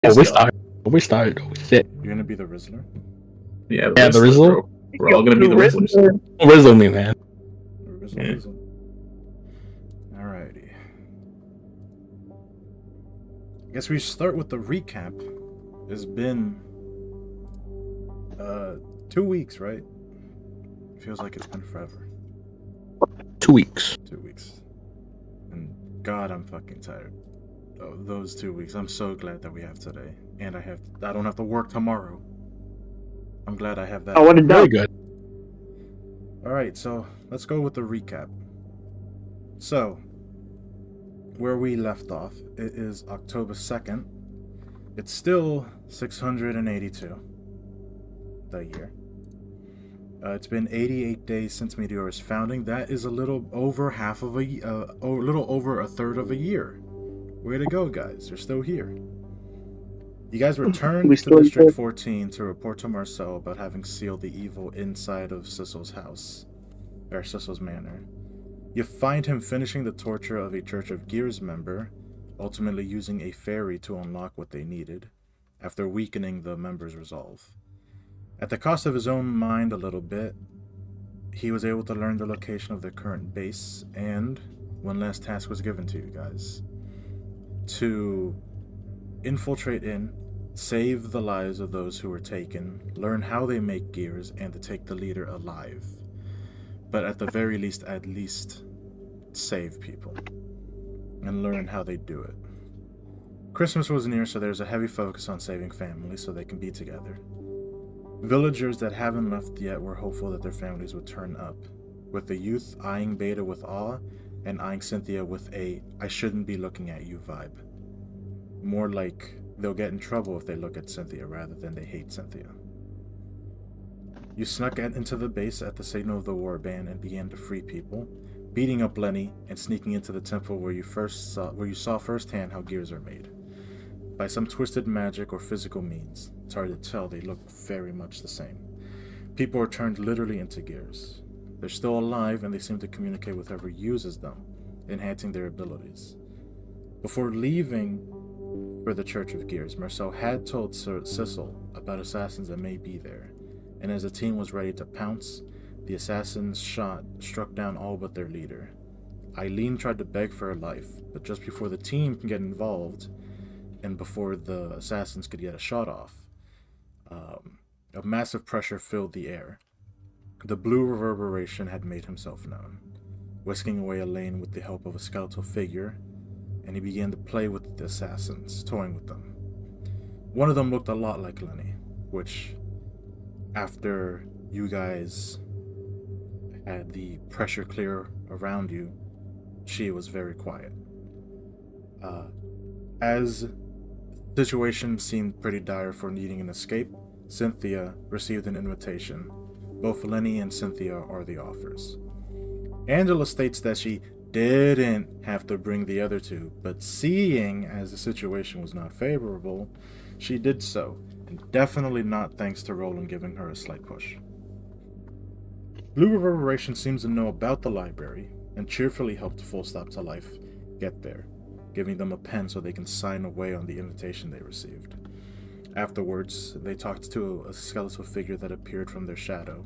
Oh, we started. We started. Oh shit. You're gonna be the Rizzler? Yeah, the Rizzler. Bro. We're all gonna be the Rizzlers. Rizzle me, man. Rizzle. Alrighty. I guess we start with the recap. It's been 2 weeks, right? Feels like it's been forever. 2 weeks. 2 weeks. And God, I'm fucking tired of those 2 weeks. I'm so glad that we have today. And I don't have to work tomorrow. I'm glad I have that. Oh, what a very good. Alright, so let's go with the recap. So, where we left off, it is October 2nd. It's still 682, the year. It's been 88 days since Meteor's founding. That is a little over a little over a third of a year. Way to go, guys. You're still here. You guys returned to District 14 to report to Marcel about having sealed the evil inside of Sissel's house, or Sissel's manor. You find him finishing the torture of a Church of Gears member, ultimately using a fairy to unlock what they needed, after weakening the member's resolve. At the cost of his own mind a little bit, he was able to learn the location of their current base, and one last task was given to you guys. To infiltrate in, save the lives of those who were taken, learn how they make gears, and to take the leader alive. But at the very least, save people. And learn how they do it. Christmas was near, so there's a heavy focus on saving families so they can be together. Villagers that haven't left yet were hopeful that their families would turn up, with the youth eyeing Beta with awe and eyeing Cynthia with a "I shouldn't be looking at you" vibe. More like they'll get in trouble if they look at Cynthia rather than they hate Cynthia. You snuck into the base at the signal of the warband and began to free people, beating up Lenny and sneaking into the temple where you saw firsthand how gears are made. By some twisted magic or physical means, it's hard to tell, they look very much the same. People are turned literally into gears. They're still alive and they seem to communicate with whoever uses them, enhancing their abilities. Before leaving for the Church of Gears, Marcel had told Sir Sissel about assassins that may be there, and as the team was ready to pounce, the assassins' shot struck down all but their leader. Eileen tried to beg for her life, but just before the team can get involved, and before the assassins could get a shot off, a massive pressure filled the air. The blue reverberation had made himself known, whisking away Elaine with the help of a skeletal figure, and he began to play with the assassins, toying with them. One of them looked a lot like Lenny, which, after you guys had the pressure clear around you, she was very quiet. As the situation seemed pretty dire for needing an escape, Cynthia received an invitation. Both Lenny and Cynthia are the offers. Angela states that she didn't have to bring the other two, but seeing as the situation was not favorable, she did so, and definitely not thanks to Roland giving her a slight push. Blue Reverberation seems to know about the library, and cheerfully helped Full Stop to Life get there, giving them a pen so they can sign away on the invitation they received. Afterwards, they talked to a skeletal figure that appeared from their shadow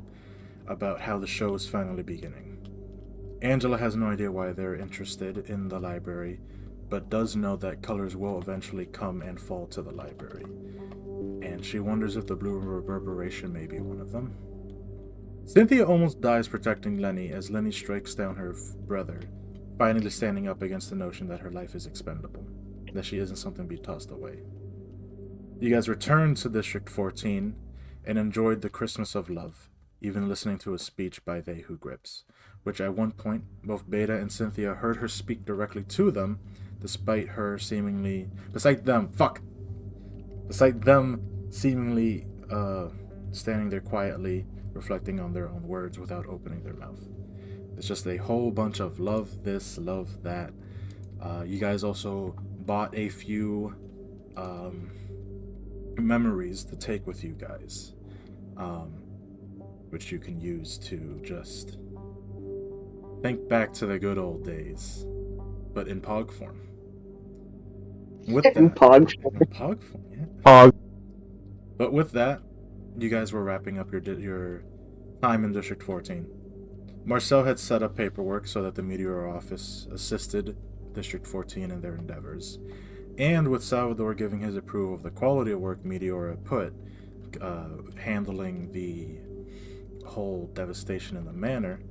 about how the show is finally beginning. Angela has no idea why they're interested in the library, but does know that colors will eventually come and fall to the library, and she wonders if the Blue Reverberation may be one of them. Cynthia almost dies protecting Lenny as Lenny strikes down her brother, finally standing up against the notion that her life is expendable, that she isn't something to be tossed away. You guys returned to District 14 and enjoyed the Christmas of love, even listening to a speech by They Who Grips, which at one point, both Beta and Cynthia heard her speak directly to them, despite them seemingly standing there quietly, reflecting on their own words without opening their mouth. It's just a whole bunch of love this, love that. You guys also bought a few memories to take with you guys, which you can use to just think back to the good old days, but in Pog form. with that, Pog. Pog, yeah. Pog. But with that, you guys were wrapping up your time in District 14. Marcel had set up paperwork so that the Meteor office assisted District 14 in their endeavors. And with Salvador giving his approval of the quality of work Meteor had put, handling the whole devastation in the manor,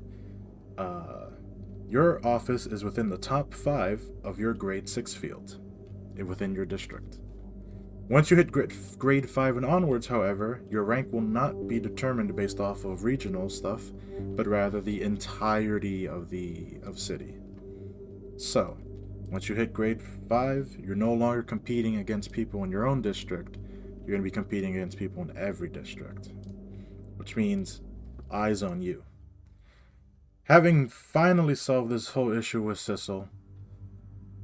your office is within the top 5 of your grade 6 field within your district. Once you hit grade 5 and onwards, however, your rank will not be determined based off of regional stuff, but rather the entirety of city. So, once you hit grade 5, you're no longer competing against people in your own district. You're going to be competing against people in every district, which means eyes on you. Having finally solved this whole issue with Sissel,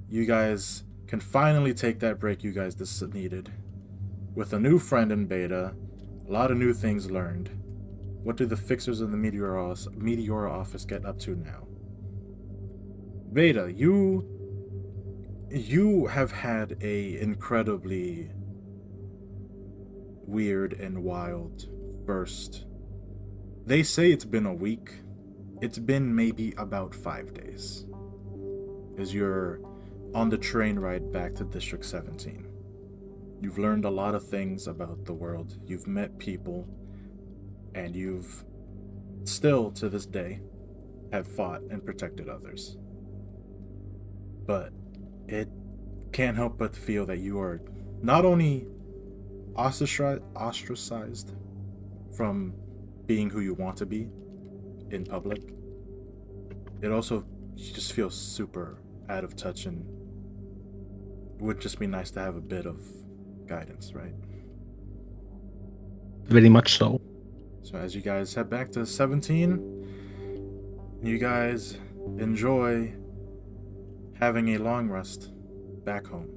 you guys can finally take that break you guys needed. With a new friend in Beta, a lot of new things learned. What do the fixers of the Meteor office get up to now? Beta, you have had a incredibly weird and wild first. They say it's been a week. It's been maybe about 5 days. As you're on the train ride back to District 17. You've learned a lot of things about the world. You've met people, and you've still, to this day, have fought and protected others. But it can't help but feel that you are not only ostracized from being who you want to be in public, it also just feels super out of touch, and would just be nice to have a bit of guidance, right? Very much so. So as you guys head back to 17, you guys enjoy having a long rest back home.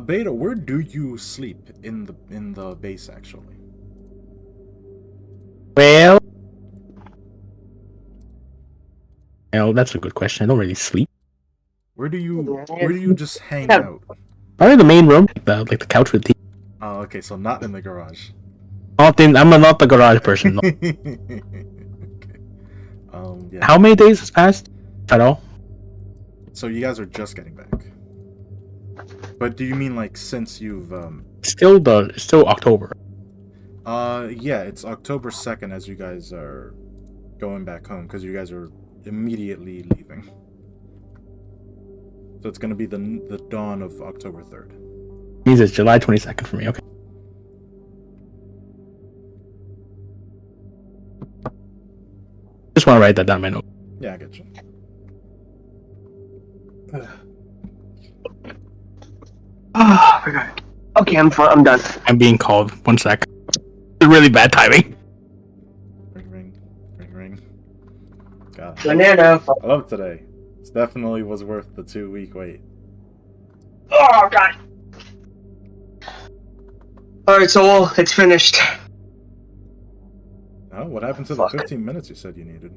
Beta, where do you sleep in the base actually? Well, that's a good question. I don't really sleep. Where do you just hang out? I'm in the main room, like the couch with the TV. Oh, okay, so not in the garage. I'm not the garage person. No. Okay. Yeah. How many days has passed at all? So you guys are just getting back. But do you mean like since you've Still October. Yeah, it's October 2nd as you guys are going back home because you guys are immediately leaving. So it's going to be the dawn of October 3rd. Means it's July 22nd for me. Okay. Just want to write that down in my note. Yeah, I get you. Oh my god. Okay, I'm done. I'm being called. 1 sec. It's really bad timing. Ring. God. Banana. I love today. This definitely was worth the 2-week wait. Oh god. Alright, so it's finished. Oh, what happened to the 15 minutes you said you needed?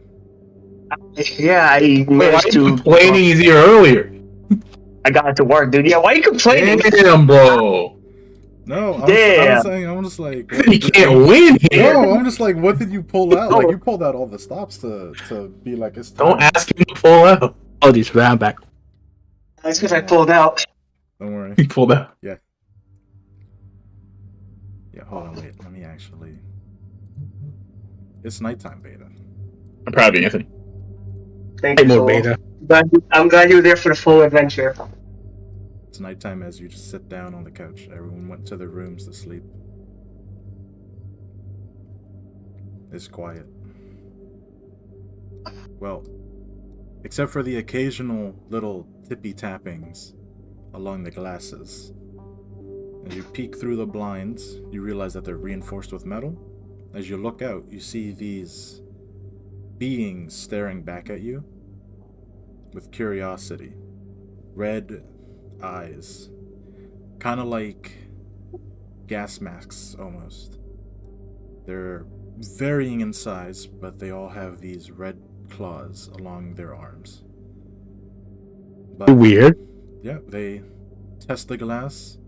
Yeah, I managed to. Complaining is here earlier. I got to work, dude. Yeah, why are you complaining? Damn, bro. No, I'm just like You can't win here. No, I'm just like, what did you pull out? Like, you pulled out all the stops to be like, it's time. Don't ask him to pull out. Apologies for that. I'm back. That's because I pulled out. Don't worry. He pulled out. Yeah, hold on, wait. Let me actually... It's nighttime, Beta. I'm proud of you, Anthony. Thank you, More Soul. beta. I'm glad you were there for the full adventure. It's nighttime as you just sit down on the couch. Everyone went to their rooms to sleep. It's quiet. Well, except for the occasional little tippy tappings along the glasses. As you peek through the blinds, you realize that they're reinforced with metal. As you look out, you see these beings staring back at you with curiosity. Red eyes. Kind of like gas masks, almost. They're varying in size, but they all have these red claws along their arms. But, Weird. yeah, they test the glass,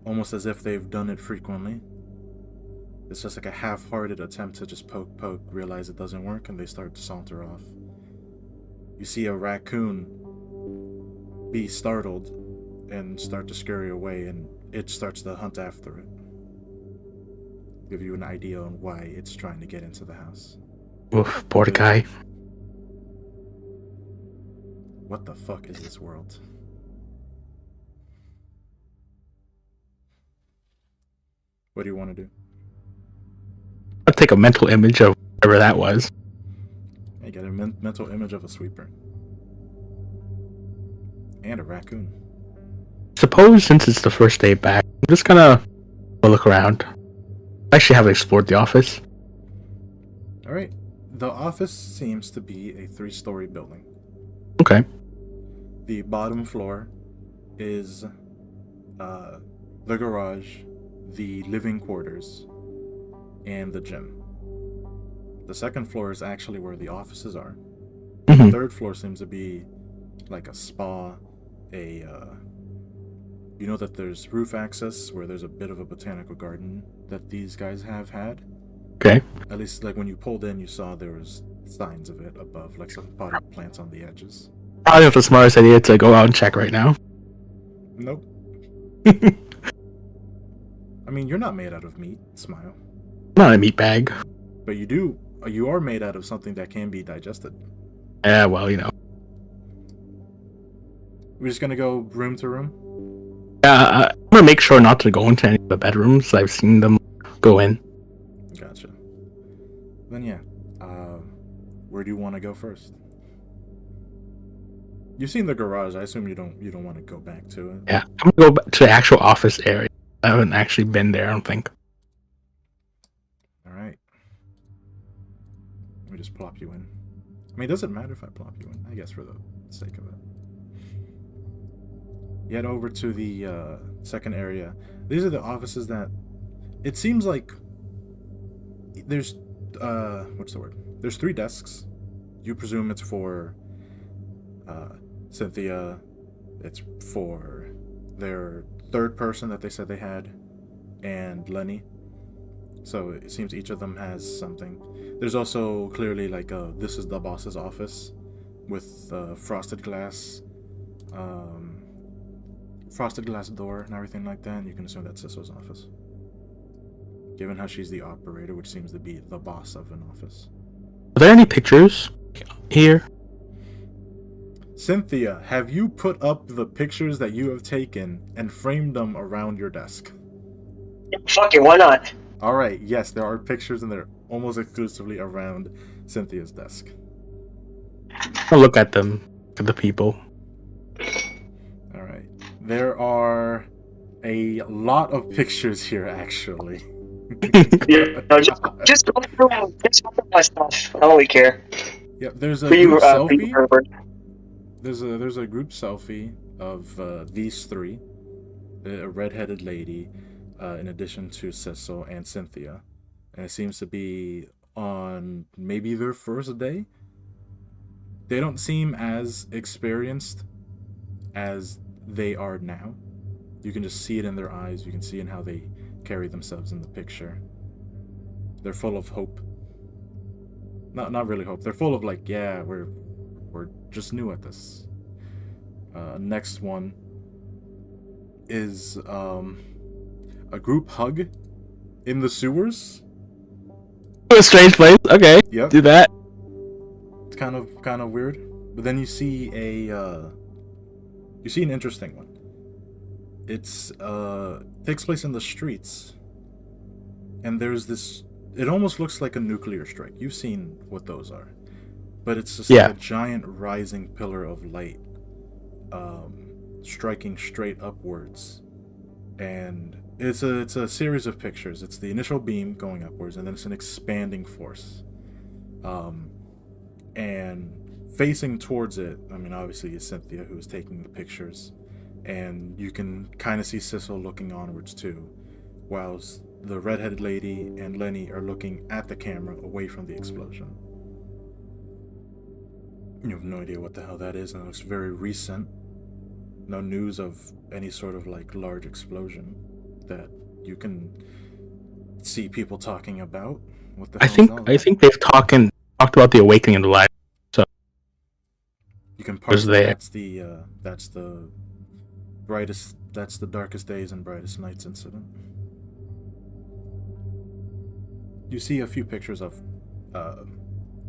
almost as if they've done it frequently. It's just like a half-hearted attempt to just poke, realize it doesn't work, and they start to saunter off. You see a raccoon be startled and start to scurry away, and it starts to hunt after it. Give you an idea on why it's trying to get into the house. Oof, poor guy. What the fuck is this world? What do you want to do? I'll take a mental image of whatever that was. You get a mental image of a sweeper. And a raccoon. Suppose since it's the first day back, I'm just gonna go look around. I actually haven't explored the office. Alright. The office seems to be a 3-story building. Okay. The bottom floor is the garage, the living quarters, and the gym. The second floor is actually where the offices are. Mm-hmm. The third floor seems to be like a spa, you know that there's roof access where there's a bit of a botanical garden that these guys have had. Okay. At least like when you pulled in, you saw there was signs of it above, like some potted plants on the edges. Probably not the smartest idea to go out and check right now. Nope. I mean, you're not made out of meat, Smile. Not a meat bag. But you are made out of something that can be digested. Yeah, well, you know. We're just gonna go room to room? I'm gonna make sure not to go into any of the bedrooms. I've seen them go in. Gotcha. Then yeah, where do you want to go first? You've seen the garage. I assume you don't want to go back to it. Yeah, I'm gonna go back to the actual office area. I haven't actually been there, I don't think. All right. Let me just plop you in. I mean, does it matter if I plop you in? I guess for the sake of it. You head over to the second area. These are the offices that it seems like there's what's the word? There's 3 desks. You presume it's for Cynthia. It's for their third person that they said they had, and Lenny. So it seems each of them has something. There's also clearly like this is the boss's office with frosted glass door and everything like that. And you can assume that's Sisso's office, given how she's the operator, which seems to be the boss of an office. Are there any pictures here? Cynthia, have you put up the pictures that you have taken and framed them around your desk? Fuck it, why not? Alright, yes, there are pictures and they're almost exclusively around Cynthia's desk. I'll look at them, for the people. Alright. There are a lot of pictures here, actually. Yeah, no, just go through my stuff. I don't really care. Yep, there's a For you, group selfie. Herbert. There's a group selfie of these 3. A redheaded lady, in addition to Cecil and Cynthia. And it seems to be on maybe their first day. They don't seem as experienced as they are now. You can just see it in their eyes. You can see in how they carry themselves in the picture. They're full of hope. Not really hope. They're full of like, yeah, we're just new at this. Next one is a group hug in the sewers. A strange place. Okay. Yep. Do that. It's kind of weird. But then you see an interesting one. It's takes place in the streets. And there's this, it almost looks like a nuclear strike. You've seen what those are. But it's just like a giant rising pillar of light striking straight upwards. And it's a series of pictures. It's the initial beam going upwards, and then it's an expanding force. And facing towards it, I mean, obviously is Cynthia, who is taking the pictures. And you can kind of see Cecil looking onwards too, whilst the redheaded lady and Lenny are looking at the camera away from the explosion. You have no idea what the hell that is, and it looks very recent. no news of any sort of like large explosion that you can see people talking about. What the I hell is all think that? they've talked about the awakening of the light. You can Was parse that. there. That's the brightest. That's the darkest days and brightest nights incident. You see a few pictures of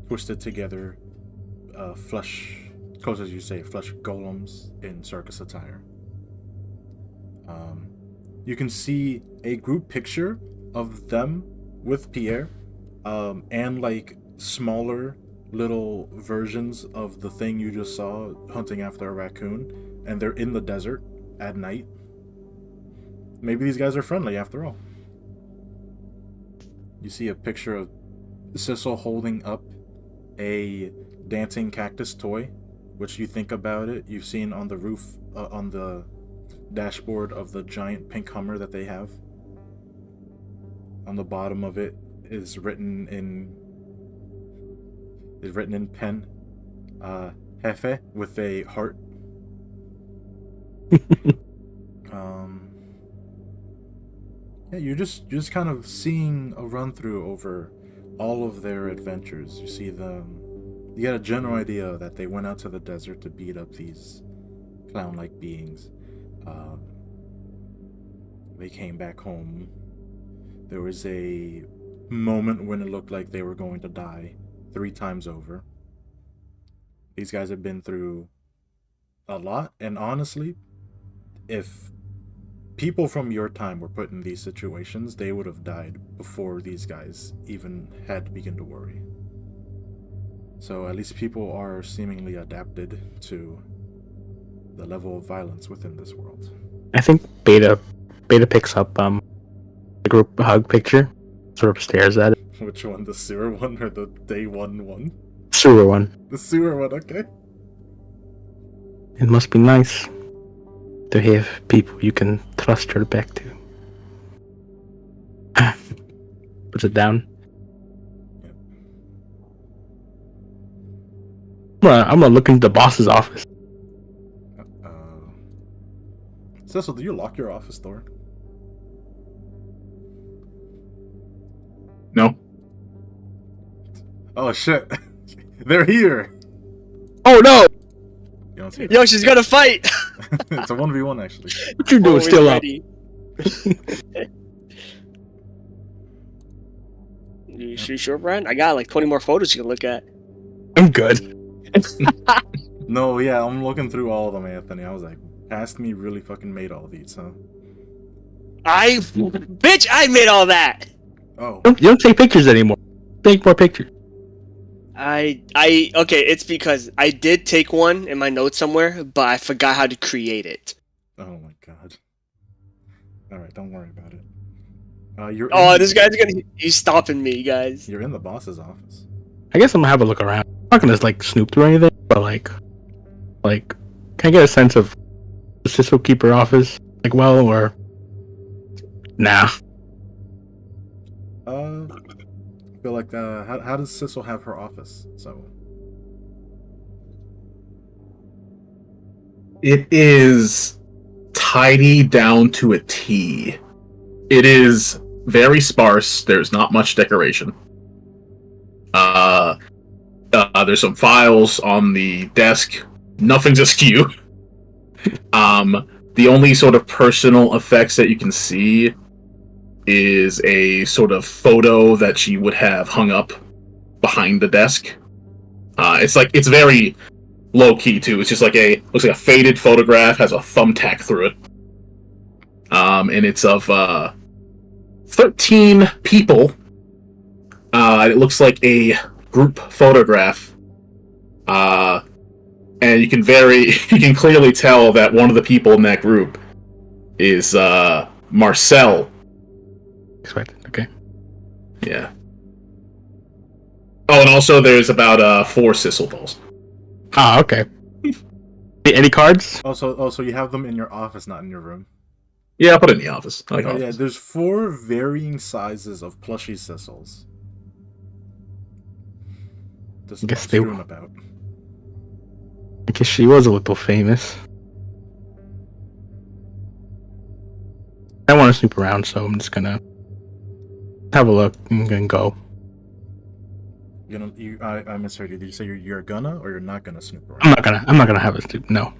twisted together flesh, close as you say, flesh golems in circus attire. You can see a group picture of them with Pierre, and like smaller little versions of the thing you just saw hunting after a raccoon, and they're in the desert at night. Maybe these guys are friendly after all. You see a picture of Sissel holding up a dancing cactus toy, which you think about it, you've seen on the roof, on the dashboard of the giant pink Hummer that they have. On the bottom of it is written in pen, Jefe with a heart. Yeah, you're just kind of seeing a run through over all of their adventures. You see them. You get a general idea that they went out to the desert to beat up these clown-like beings. They came back home. There was a moment when it looked like they were going to die 3 times over. These guys have been through a lot, and honestly, if people from your time were put in these situations, they would have died before these guys even had to begin to worry. So at least people are seemingly adapted to the level of violence within this world. I think Beta picks up the group hug picture, sort of stares at it. Which one, the sewer one or the day one? Sewer one. The sewer one, okay. It must be nice to have people you can trust your back to. Puts it down. Yep. I'm gonna look into the boss's office. Cecil, do you lock your office door? No. Oh shit. They're here! Oh no! You don't see Yo, she's gonna fight! It's a 1v1 actually. What you doing? Oh, Still up? ready. You sure, Brian? I got like 20 more photos you can look at. I'm good. No, yeah, I'm looking through all of them, Anthony. I was like, past me really fucking made all these, huh? Bitch, I made all that! Oh. You don't take pictures anymore. Take more pictures. Okay, it's because I did take one in my notes somewhere, but I forgot how to create it. Oh my god. Alright, don't worry about it. This guy's he's stopping me, guys. You're in the boss's office. I guess I'm gonna have a look around. I'm not gonna like snoop through anything, but like, can I get a sense of the Cisco Keeper office? Like, well, or nah? I feel like, how does Sissel have her office? So. It is tidy down to a T. It is very sparse. There's not much decoration. There's some files on the desk. Nothing's askew. The only sort of personal effects that you can see is a sort of photo that she would have hung up behind the desk. It's very low key too. It's just looks like a faded photograph, has a thumbtack through it. And it's of 13 people. It looks like a group photograph. And you can clearly tell that one of the people in that group is Marcel. Expected. Okay. Yeah. Oh, and also there's about 4 Sissel dolls. Ah, okay. Any cards? Also, you have them in your office, not in your room. Yeah, I'll put it in the office. I like Oh, office. yeah, there's 4 varying sizes of plushy Sissels. Just Guess strewn about. I guess she was a little famous. I want to snoop around, so I'm just gonna have a look and then go. I misheard you. Did you say you're gonna or you're not gonna snoop around? I'm not gonna have a snoop. No.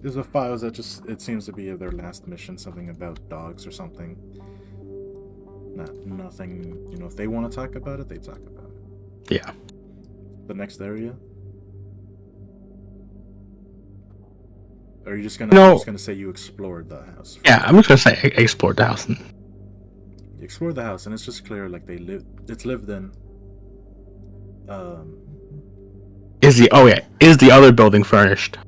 There's a files that it seems to be their last mission, something about dogs or something. Nothing. If they want to talk about it, they talk about it. Yeah. The next area. Or are you just No. gonna say you explored the house? Yeah, I'm just gonna say I explored the house. You explored the house, and it's just clear like it's lived in. Is the other building furnished?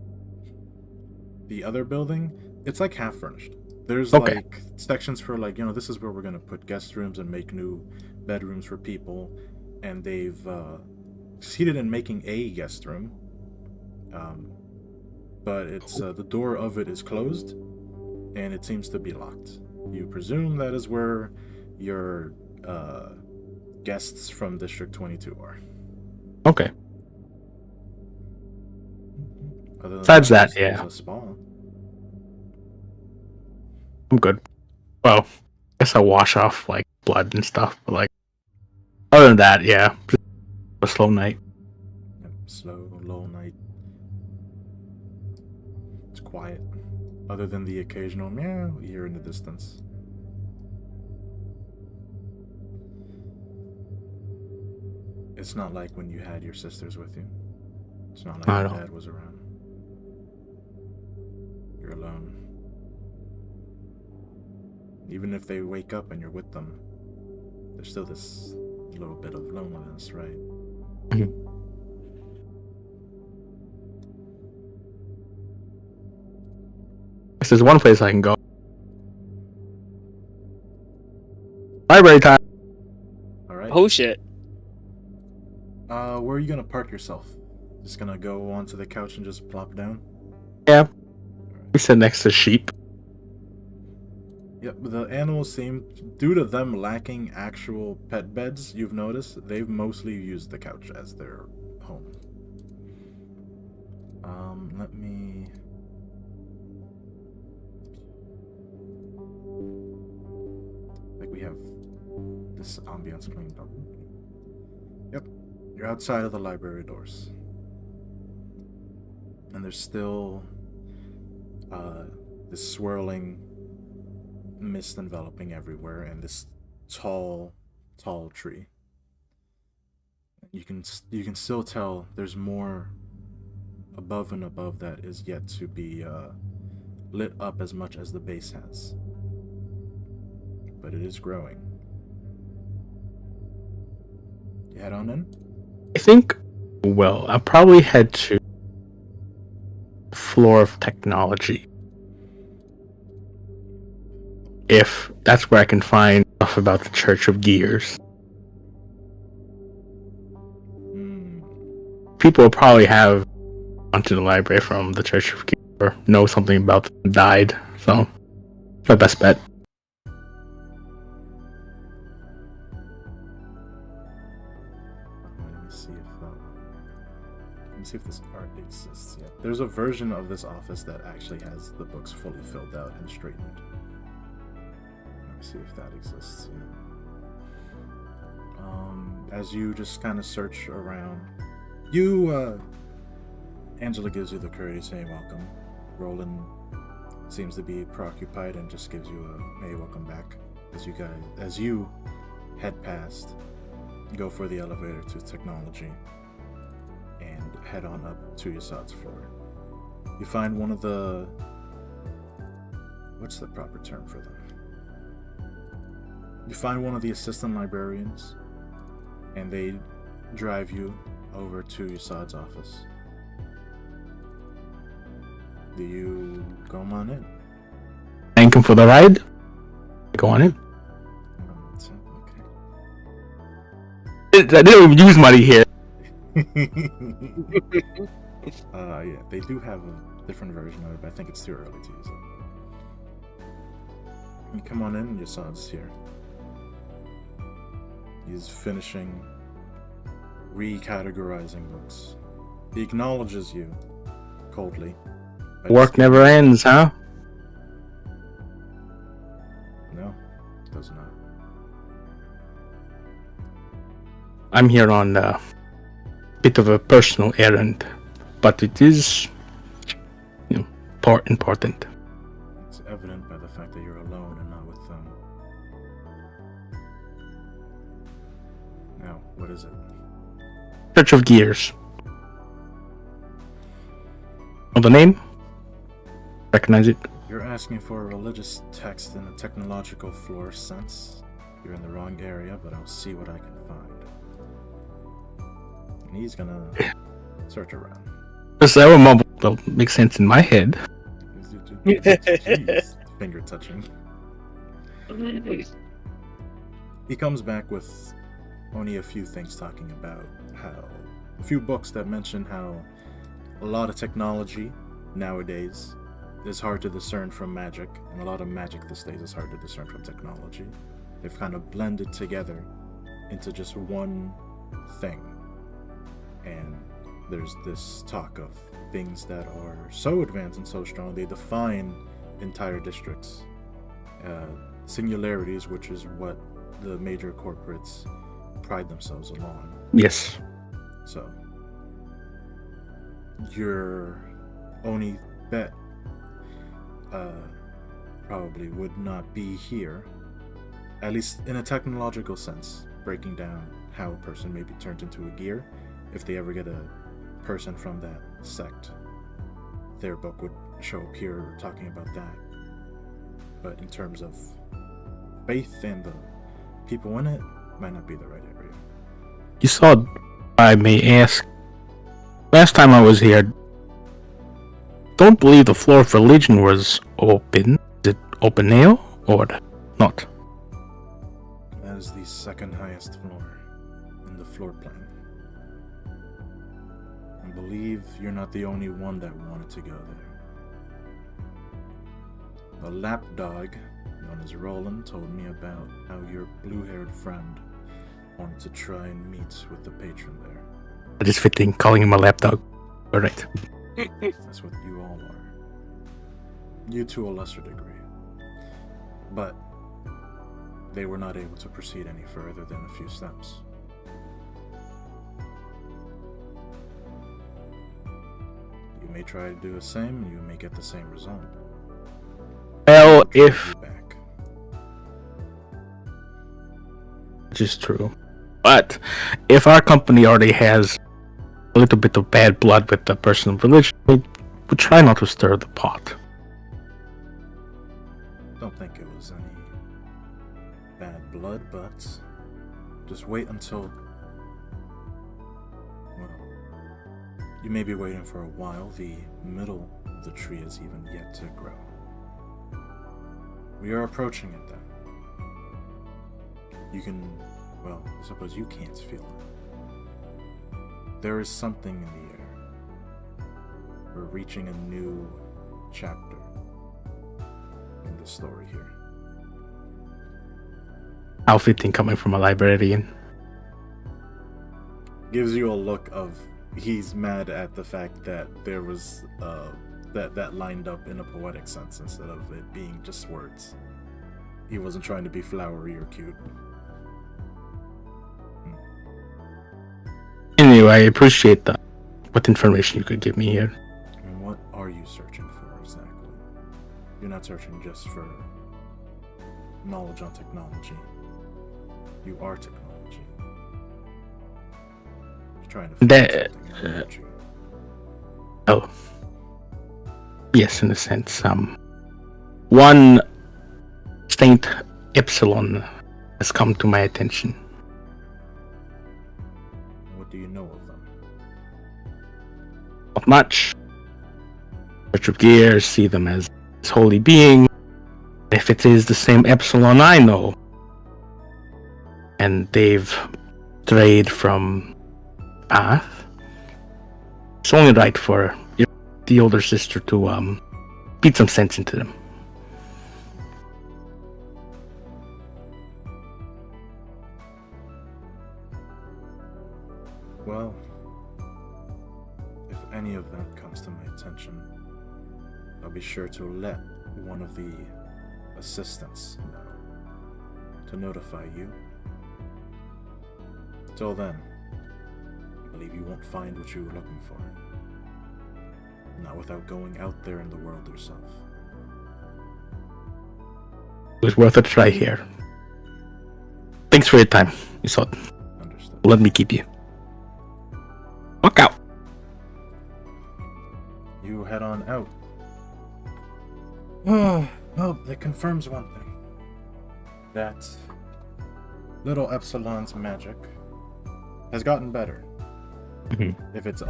The other building, it's like half furnished. There's Okay. like sections for like this is where we're gonna put guest rooms and make new bedrooms for people, and they've succeeded in making a guest room. But it's the door of it is closed, and it seems to be locked. You presume that is where your guests from District 22 are. Okay. Other than Besides that, there's yeah. a spa. I'm good. Well, I guess I'll wash off like blood and stuff, but like other than that, yeah. Just a slow night. Yep, slow, low night. It's quiet. Other than the occasional meow you hear in the distance. It's not like when you had your sisters with you. It's not like Not your at all. dad was around. You're alone. Even if they wake up and you're with them, there's still this little bit of loneliness, right? If there's one place I can go. Library time. Alright. Oh shit. Where are you gonna park yourself? Just gonna go onto the couch and just plop down? Yeah. We sit next to sheep. Yep, the animals seem, due to them lacking actual pet beds, you've noticed, they've mostly used the couch as their home. Let me... Like we have this ambience cleaned up. Yep, you're outside of the library doors. And there's still this swirling mist enveloping everywhere, and this tall tree. You can still tell there's more above and above that is yet to be lit up as much as the base has, but it is growing. You head on in. I think. Well, I'll probably head to floor of technology. If that's where I can find stuff about the Church of Gears. People will probably have gone to the library from the Church of Gears or know something about them died, so it's my best bet. Let me see if this art exists yet. There's a version of this office that actually has the books fully filled out and straightened. Let me see if that exists yet. As you just kind of search around, Angela gives you the courteous "Hey, welcome." Roland seems to be preoccupied and just gives you a "Hey, welcome back." As you head past, go for the elevator to technology, and head on up to Yasad's floor. You find one of the... what's the proper term for them? You find one of the assistant librarians, and they drive you over to Yasad's office. Do you go on in? Thank him for the ride. Go on in. Okay. I didn't even use money here. Yeah, they do have a different version of it, but I think it's too early to use it. You come on in, Yasad's here. He's finishing recategorizing books. He acknowledges you coldly. Work never ends, huh? not. I'm here on a bit of a personal errand, but it is, important. It's evident by the fact that you're alone and not with them. Now, what is it? Church of Gears. Know the name? Recognize it? You're asking for a religious text in a technological floor sense. You're in the wrong area, but I'll see what I can find. And he's gonna search around. This hour mumble will make sense in my head. Jeez, finger touching. He comes back with only a few things talking about how a few books that mention how a lot of technology nowadays is hard to discern from magic, and a lot of magic these days is hard to discern from technology. They've kind of blended together into just one thing. And there's this talk of things that are so advanced and so strong they define entire districts. Singularities, which is what the major corporates pride themselves along. Yes. So, your only bet probably would not be here, at least in a technological sense, breaking down how a person may be turned into a gear. If they ever get a person from that sect, their book would show up here talking about that. But in terms of faith and the people in it, might not be the right area. You saw, I may ask, last time I was here, don't believe the floor of religion was open. Is it open now or not? That is the second highest floor in the floor plan. I believe you're not the only one that wanted to go there. The lapdog, known as Roland, told me about how your blue-haired friend wanted to try and meet with the patron there. That is fitting, calling him a lapdog. Alright. That's what you all are. You to a lesser degree. But they were not able to proceed any further than a few steps. You may try to do the same, and you may get the same result. Well, I'll drive if... you back. Which is true. But if our company already has a little bit of bad blood with the person of religion, we try not to stir the pot. Don't think it was any bad blood, but just wait until... Well, you may be waiting for a while. The middle of the tree is even yet to grow. We are approaching it then. You can... Well, I suppose you can't feel it. There is something in the air. We're reaching a new chapter in the story here. How fitting coming from a librarian. Gives you a look of he's mad at the fact that there was that lined up in a poetic sense instead of it being just words. He wasn't trying to be flowery or cute. Anyway, I appreciate that. What information you could give me here. And what are you searching for exactly? You're not searching just for knowledge on technology. You are technology. You're trying to find something about you. Oh. Yes, in a sense. One Saint Epsilon has come to my attention. What do you know of them? Not much. Church of Gears see them as holy being. If it is the same Epsilon I know, and they've strayed from path, it's only right for the older sister to beat some sense into them. Well, if any of that comes to my attention, I'll be sure to let one of the assistants know to to notify you. Till then, I believe you won't find what you were looking for. Not without going out there in the world yourself. It was worth a try here. Thanks for your time, Isod. Understood. Let me keep you. Walk out. You head on out. Oh, well, that confirms one thing. That little Epsilon's magic has gotten better. Mhm. If it's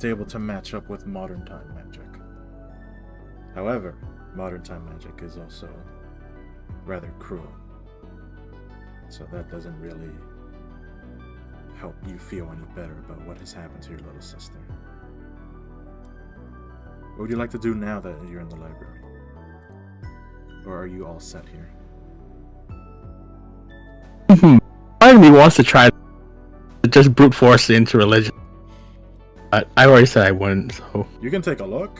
able to match up with modern time magic. However, modern time magic is also rather cruel. So that doesn't really help you feel any better about what has happened to your little sister. What would you like to do now that you're in the library? Or are you all set here? Part of me wants to try to just brute force it into religion. But I already said I wouldn't, so You can take a look.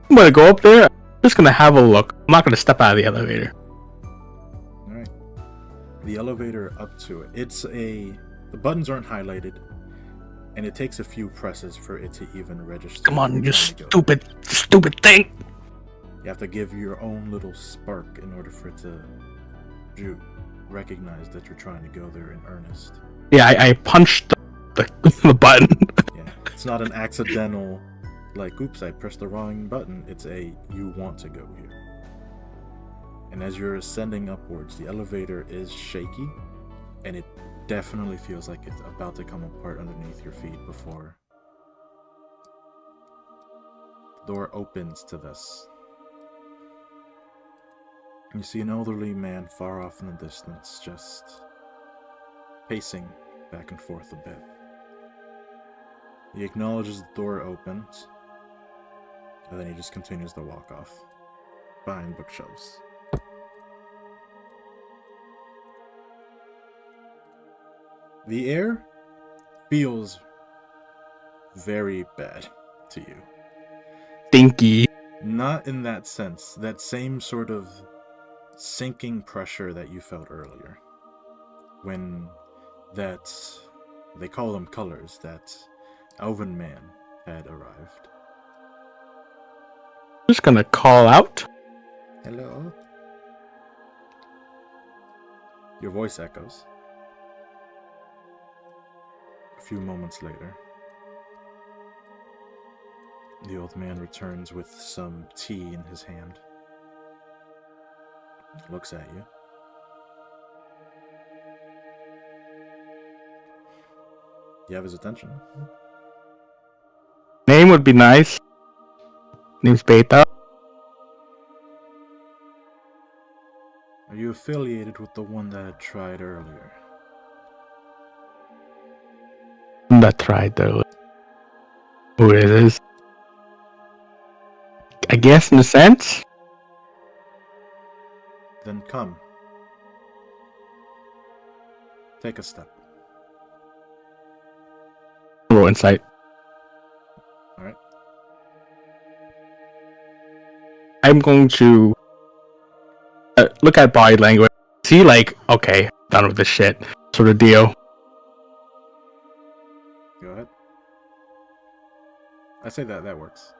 I'm gonna go up there. I'm just gonna have a look. I'm not gonna step out of the elevator. Alright. The elevator up to it. The buttons aren't highlighted. And it takes a few presses for it to even register. Come on, you're you trying to go. stupid thing! You have to give your own little spark in order for it to recognize that you're trying to go there in earnest. Yeah, I punched the button. Yeah, it's not an accidental, like, oops, I pressed the wrong button. It's you want to go here. And as you're ascending upwards, the elevator is shaky, and it definitely feels like it's about to come apart underneath your feet before the door opens to this. You see an elderly man far off in the distance, just pacing back and forth a bit. He acknowledges the door opens, and then he just continues to walk off, behind bookshelves. The air feels very bad to you. Stinky. Not in that sense, that same sort of sinking pressure that you felt earlier. When they call them colors, that elven man had arrived. Just gonna call out. Hello? Your voice echoes. A few moments later, the old man returns with some tea in his hand. Looks at you. You have his attention. Name would be nice. Name's Beta. Are you affiliated with the one that had tried earlier? That's right, though. Who it is? I guess in a sense. Then come. Take a step. Roll insight. Alright. I'm going to look at body language. See, like, okay, done with this shit, sort of deal. Go ahead. I say that works.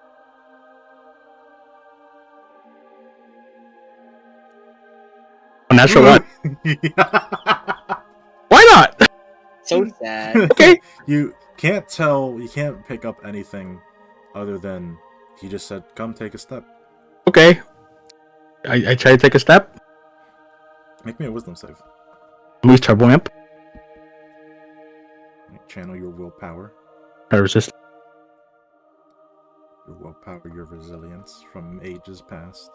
Unnatural one. Why not? So sad. Okay. You can't tell, you can't pick up anything other than he just said, come take a step. Okay. I try to take a step. Make me a wisdom save. Lose turbo amp. Channel your willpower. I resist. Your willpower, your resilience from ages past.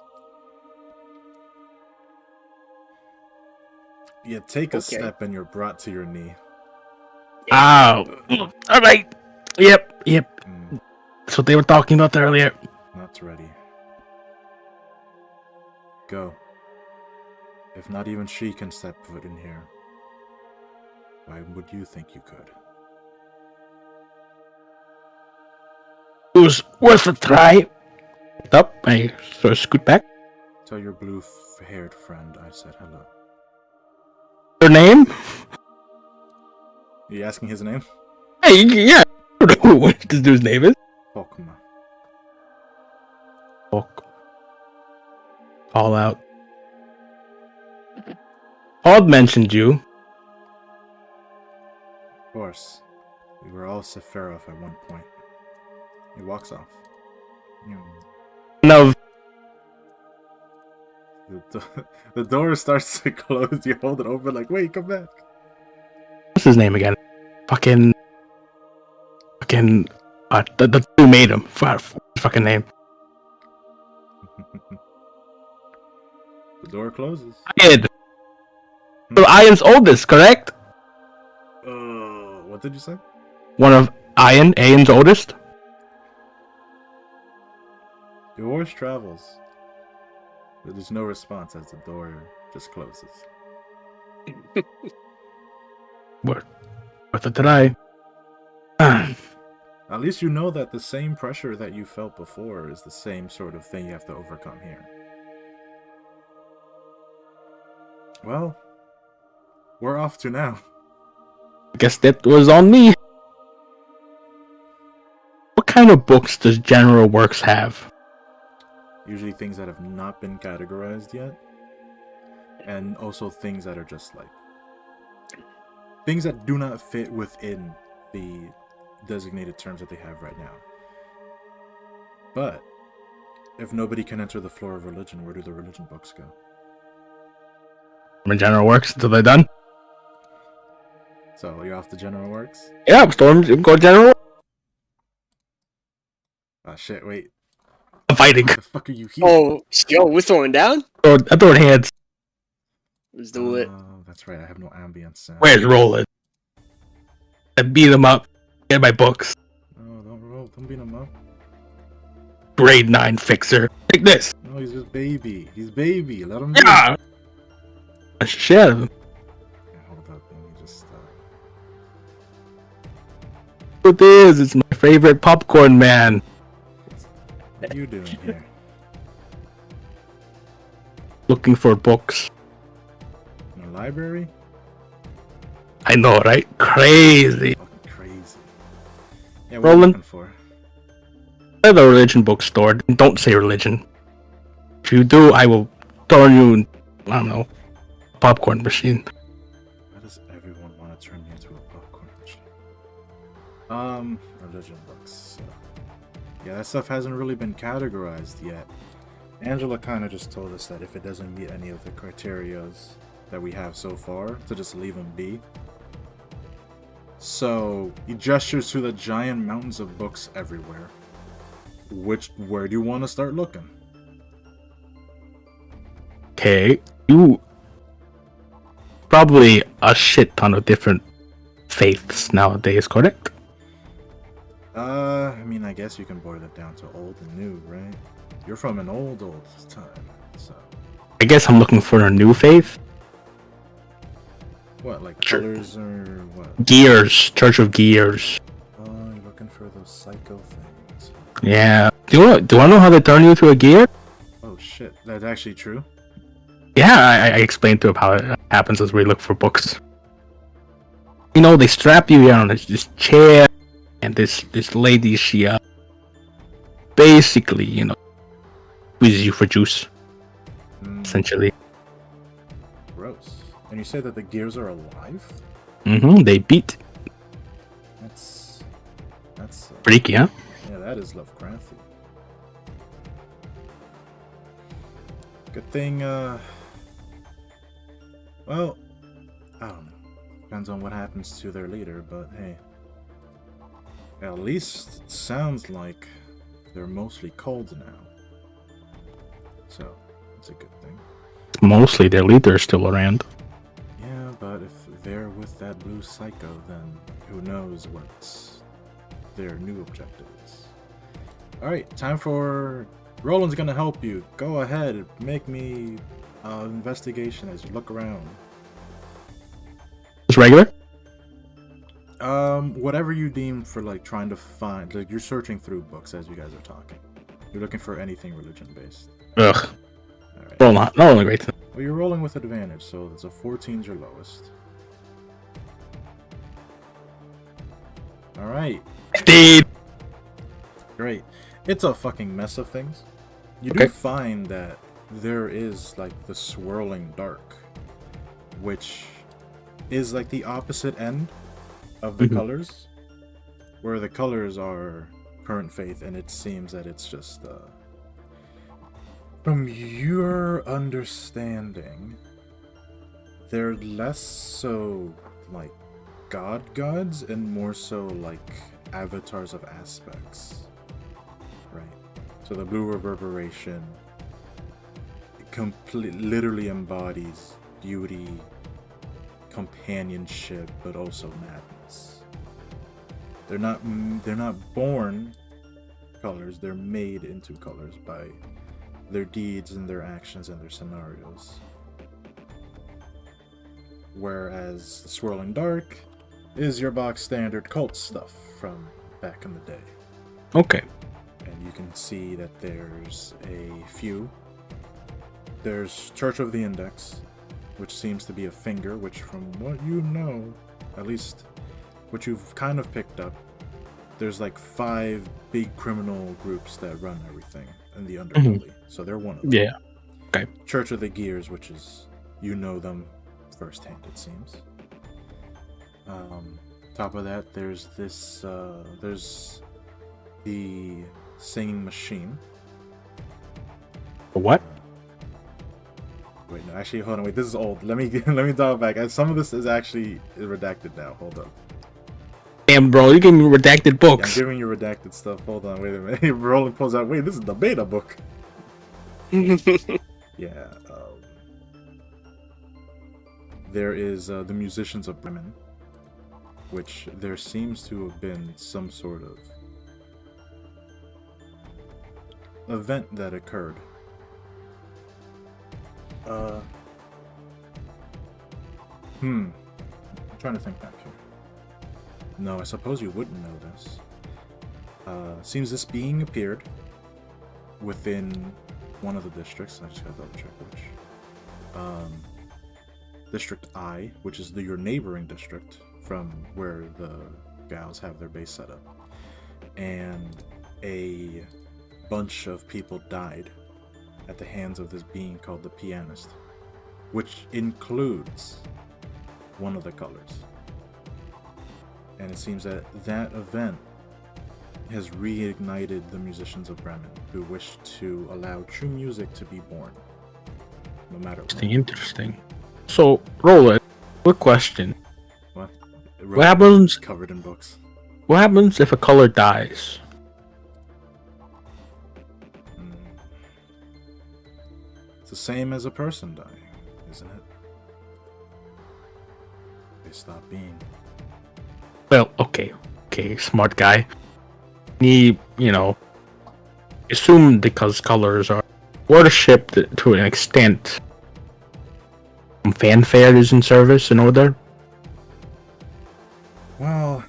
You take a Okay. step and you're brought to your knee. Ow. Alright. Yep. Mm, That's what they were talking about earlier. not ready. Go. If not even she can step foot in here, why would you think you could? It was worth a try. Up. I sort of scoot back. Tell your blue-haired friend I said hello. Her name? Are you asking his name? Hey, yeah. I don't know what this dude's name is. Pokemon. Fuck. All out. Odd mentioned you. Of course. We were all Sephiroth at one point. He walks off. No. The door starts to close. You hold it open like, wait, come back. What's his name again? Fucking. The who made him. Fucking name. The door closes. Ian. So Ian's oldest, correct? What did you say? One of Ian's oldest. Your voice travels. But there's no response as the door just closes. What did I? At least you know that the same pressure that you felt before is the same sort of thing you have to overcome here. Well, we're off to now. I guess that was on me. What kind of books does General Works have? Usually things that have not been categorized yet. And also things that are just like... things that do not fit within the designated terms that they have right now. But, if nobody can enter the floor of religion, where do the religion books go? From General Works until they're done. So, you're off to General Works? Yeah, Storm, go General. Ah, shit, wait. I'm fighting. What the fuck are you here? Oh, yo, we're throwing down? I throw hands. Let's do it. That's right, I have no ambience sound. Where's Roland? I beat him up. Get my books. No, don't roll. Don't beat him up. Grade 9 fixer. Take this. No, he's just baby. He's baby. Let him Yeah. Shit out of him. Yeah, hold up. Let me just... What it is? It's my favorite popcorn man. What are you doing here? Looking for books. In a library? I know, right? Crazy. Fucking crazy. Yeah, what are you Roland? looking for? At the religion bookstore. Don't say religion. If you do, I will turn you in, I don't know, a popcorn machine. Why does everyone want to turn me into a popcorn machine? Religion books. Yeah, that stuff hasn't really been categorized yet. Angela kind of just told us that if it doesn't meet any of the criterias that we have so far, to just leave them be. So, he gestures to the giant mountains of books everywhere. Where do you want to start looking? Okay, you probably a shit ton of different faiths nowadays, correct? I mean, I guess you can boil it down to old and new, right? You're from an old time, so... I guess I'm looking for a new faith. What, like Sure. colors or what? Gears, Church of Gears. Oh, you're looking for those psycho things. Yeah. Do I know how they turn you to a gear? Oh shit, that's actually true? Yeah, I explained to him how it happens as we look for books. You know, they strap you down on this chair, and this lady, she basically, you know, squeezes you for juice, essentially. Gross. And you say that the gears are alive? They beat. That's Freaky, huh? yeah, that is Lovecraftian. Good thing, well, I don't know. Depends on what happens to their leader, but hey. At least it sounds like they're mostly cold now. So, it's a good thing. Mostly their leader is still around. Yeah, but if they're with that blue psycho, then who knows what their new objective is. Alright, time for... Roland's gonna help you. Go ahead, make me investigation as you look around. Just regular? Whatever you deem for, like, trying to find... Like, you're searching through books as you guys are talking. You're looking for anything religion-based. Ugh. Alright. Alright. Rolling great. Well, you're rolling with advantage, so it's a 14's your lowest. Alright. 15. Great. It's a fucking mess of things. You Okay. do find that there is like the swirling dark, which is like the opposite end of the colors, where the colors are current faith, and it seems that it's just from your understanding, they're less so like gods and more so like avatars of aspects, right? So the blue reverberation literally embodies beauty, companionship, but also madness. They're not born colors, they're made into colors by their deeds and their actions and their scenarios. Whereas the swirling dark is your box standard cult stuff from back in the day. Okay. And you can see that there's a few. There's Church of the Index, which seems to be a finger, which from what you know, at least what you've kind of picked up, there's like 5 big criminal groups that run everything in the underbelly. So they're one of them. Yeah. Okay. Church of the Gears, which is, you know them firsthand, it seems. Top of that, there's this, there's the Singing Machine. What? Wait, no, actually, hold on, wait, this is old. Let me dial back. Some of this is actually redacted now. Hold up. Damn, bro, you give me redacted Yeah, I'm books. giving you redacted stuff. Hold on, wait a minute. Rolling pulls out. Wait, this is the beta book. Yeah. There is the Musicians of Bremen, which there seems to have been some sort of event that occurred. I'm trying to think back here. No, I suppose you wouldn't know this. Seems this being appeared within one of the districts. I just gotta double check which. District I, which is your neighboring district from where the gals have their base set up. And a bunch of people died at the hands of this being called the Pianist, which includes one of the colors. And it seems that that event has reignited the musicians of Bremen, who wish to allow true music to be born, no matter what. Interesting. So, Roland, quick question. What? What happens? Covered in books. What happens if a color dies? It's the same as a person dying, isn't it? They stop being. Well, okay, smart guy. Assume because colors are worshipped to an extent. Fanfare is in service in order. Well,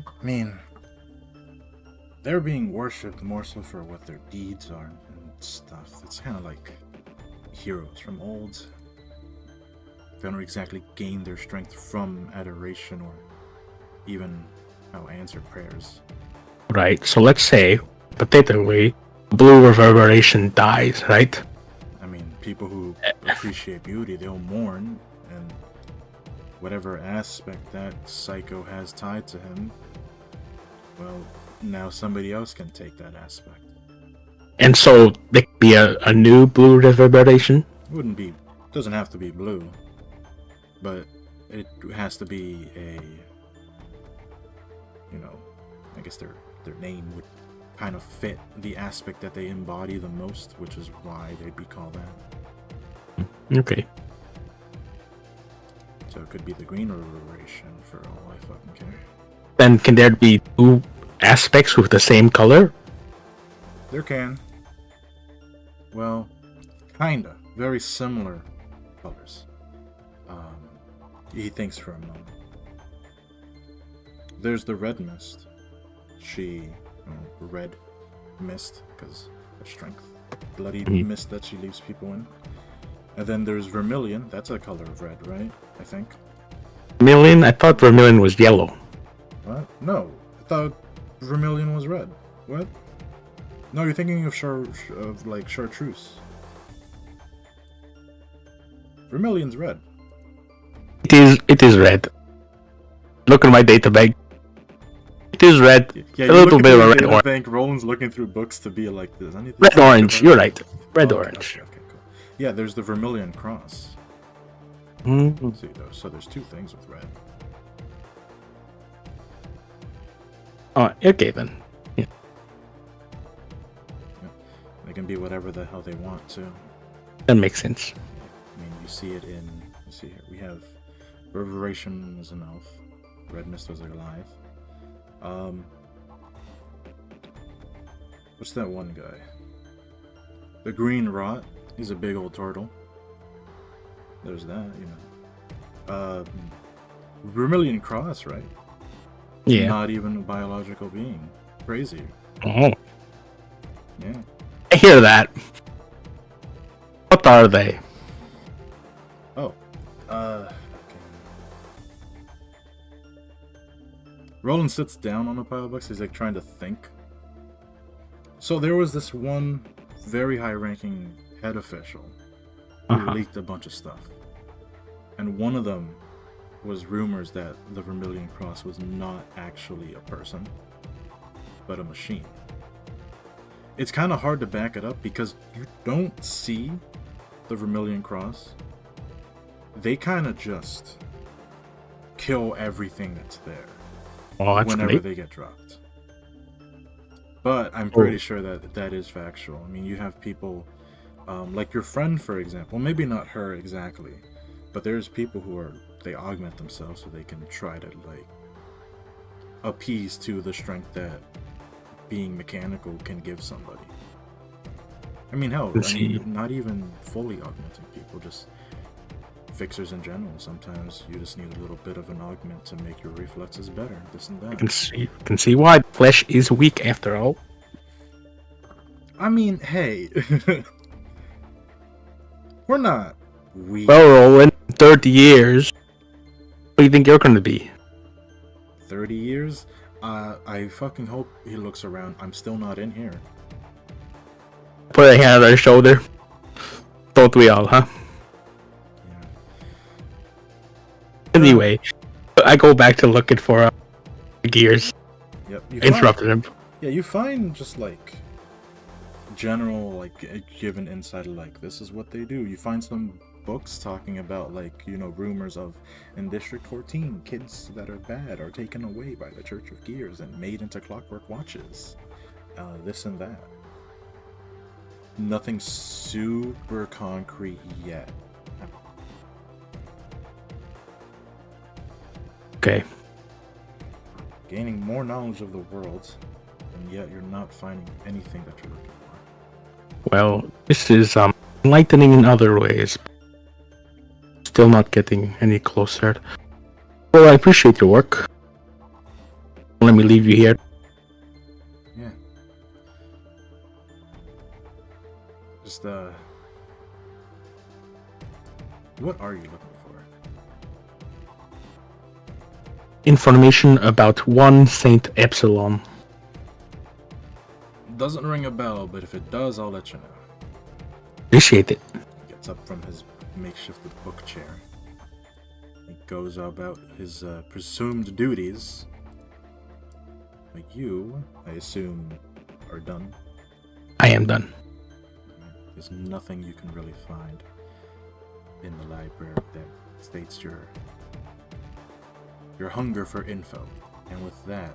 I mean, they're being worshipped more so for what their deeds are and stuff. It's kind of like heroes from old. They don't exactly gain their strength from adoration or even answered prayers. Right, so let's say, hypothetically, blue reverberation dies, right? I mean, people who appreciate beauty, they'll mourn, and whatever aspect that psycho has tied to him, well, now somebody else can take that aspect. And so there could be a new blue reverberation? It doesn't have to be blue, but it has to be I guess their name would kind of fit the aspect that they embody the most, which is why they'd be called that. Okay. So it could be the green reverberation for all I fucking care. Then can there be two aspects with the same color? There can. Well, kinda. Very similar colors. He thinks for a moment. There's the red mist. Red mist because of strength. bloody Mhm. mist that she leaves people in. And then there's vermilion. That's a color of red, right? I think. Vermilion? I thought vermilion was yellow. What? No, I thought vermilion was red. What? No, you're thinking of chartreuse. Vermilion's red. It is red. Look at my data bank. It is red. Yeah, A little bit of a red orange. Bank. Roland's looking through books to be like this. Red orange, you're right. Red orange. Okay, cool. Yeah, there's the vermilion cross. Mm. So there's two things with red. Oh, okay then. Yeah. They can be whatever the hell they want to. That makes sense. I mean, you see it in. You see here. We have Reverberation was an elf. Red Mist was alive. What's that one guy? The Green Rot. He's a big old turtle. There's that, you know. Vermilion Cross, right? Yeah. Not even a biological being. Crazy. Oh, Yeah. I hear that. What are they? Oh. Okay. Roland sits down on a pile of books. He's like trying to think. So there was this one very high-ranking head official who leaked a bunch of stuff. And one of them was rumors that the Vermilion Cross was not actually a person, but a machine. It's kind of hard to back it up because you don't see the Vermilion Cross. They kind of just kill everything that's there Oh, that's whenever great. they get dropped. But I'm pretty sure that that is factual. I mean, you have people like your friend, for example. Maybe not her exactly, but there's people who they augment themselves so they can try to like appease to the strength that being mechanical can give somebody. I mean, hell, not even fully augmenting people, just fixers in general. Sometimes you just need a little bit of an augment to make your reflexes better, this and I that. can see why flesh is weak after all. I mean, hey, we're not weak. Well, Roland, 30 years. What do you think you're gonna be? 30 years? I fucking hope he looks around. I'm still not in here. Put a hand on her shoulder. Don't we all, huh? Yeah. Anyway, I go back to looking for gears. Yep. Interrupted him. Yeah, you find just like general, like given insight of like this is what they do. You find some books talking about like, you know, rumors of in District 14 kids that are bad are taken away by the Church of Gears and made into clockwork watches. This and that. Nothing super concrete yet. Okay. Gaining more knowledge of the world, and yet you're not finding anything that you're looking for. Well, this is enlightening in other ways. Still not getting any closer. Well, I appreciate your work. Let me leave you here. Yeah. Just, what are you looking for? Information about one Saint Epsilon. Doesn't ring a bell, but if it does, I'll let you know. Appreciate it. He gets up from his makeshift book chair. He goes about his presumed duties. Like you, I assume, are done. I am done. There's nothing you can really find in the library that states your hunger for info. And with that,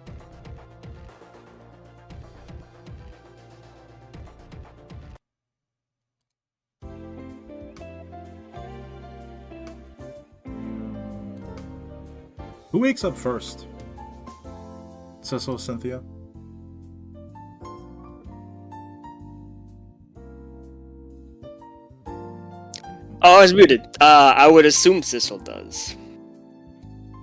who wakes up first? Cecil, Cynthia? Oh, I was muted. I would assume Sissel does.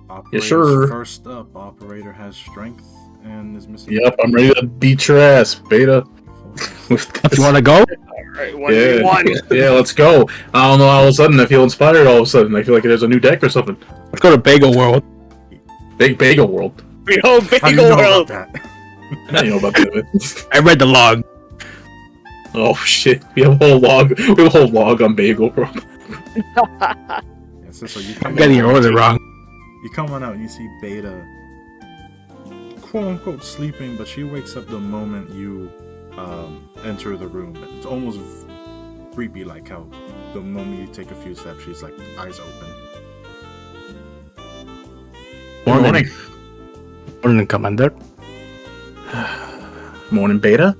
Operator's sure. First up, operator has strength and is missing. Yep, I'm ready to beat your ass, Beta. with If you want to go, Alright, 1v1. Yeah, let's go. I don't know, all of a sudden I feel inspired all of a sudden. I feel like there's a new deck or something. let's go to Bagel World. Big Bagel World. Yo, How do you Bagel know World. about that? I don't know about that. I read the log. Oh shit. We have a whole log on Bagel World. Yeah, so you I'm come getting on your order wrong. You come on out and you see Beta, quote unquote, sleeping, but she wakes up the moment you enter the room. It's almost creepy, like how the moment you take a few steps, she's like eyes open. Morning. Morning, Commander. Morning, Beta.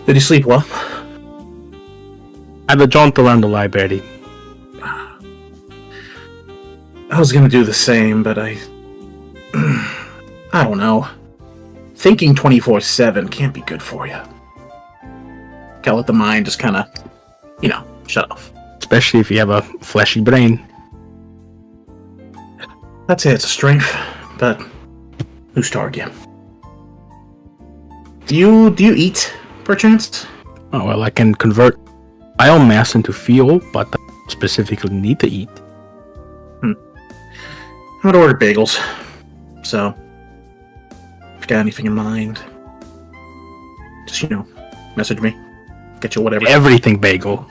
Did you sleep well? I had a jaunt around the library. I was gonna do the same, but I don't know. Thinking 24/7 can't be good for you. Gotta let the mind just kind of, shut off. Especially if you have a fleshy brain. I'd say it's a strength, but who's to argue? Do you eat, perchance? Oh, well, I can convert biomass into fuel, but I specifically need to eat. I'm gonna order bagels. So, if you got anything in mind, just, message me. Get you whatever. Everything bagel.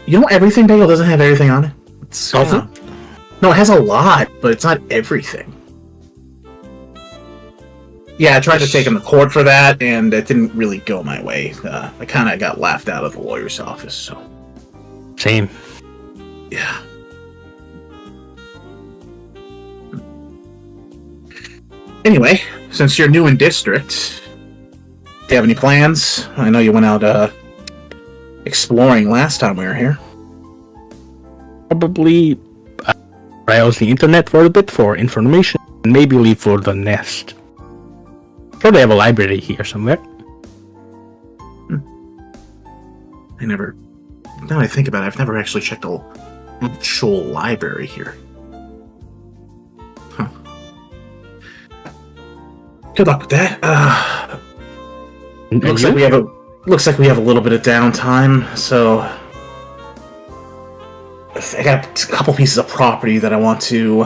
You know, everything bagel doesn't have everything on it. It's, Doesn't? No, it has a lot, but it's not everything. Yeah, I tried to take him to court for that, and it didn't really go my way. I kind of got laughed out of the lawyer's office, so... Same. Yeah. Anyway, since you're new in district, do you have any plans? I know you went out, exploring last time we were here. Probably browse the internet for a bit for information, and maybe leave for the nest. Sure, they have a library here somewhere. Now that I think about it, I've never actually checked a actual library here. Huh. Good luck with that. Looks like we have a little bit of downtime, so I got a couple pieces of property that I want to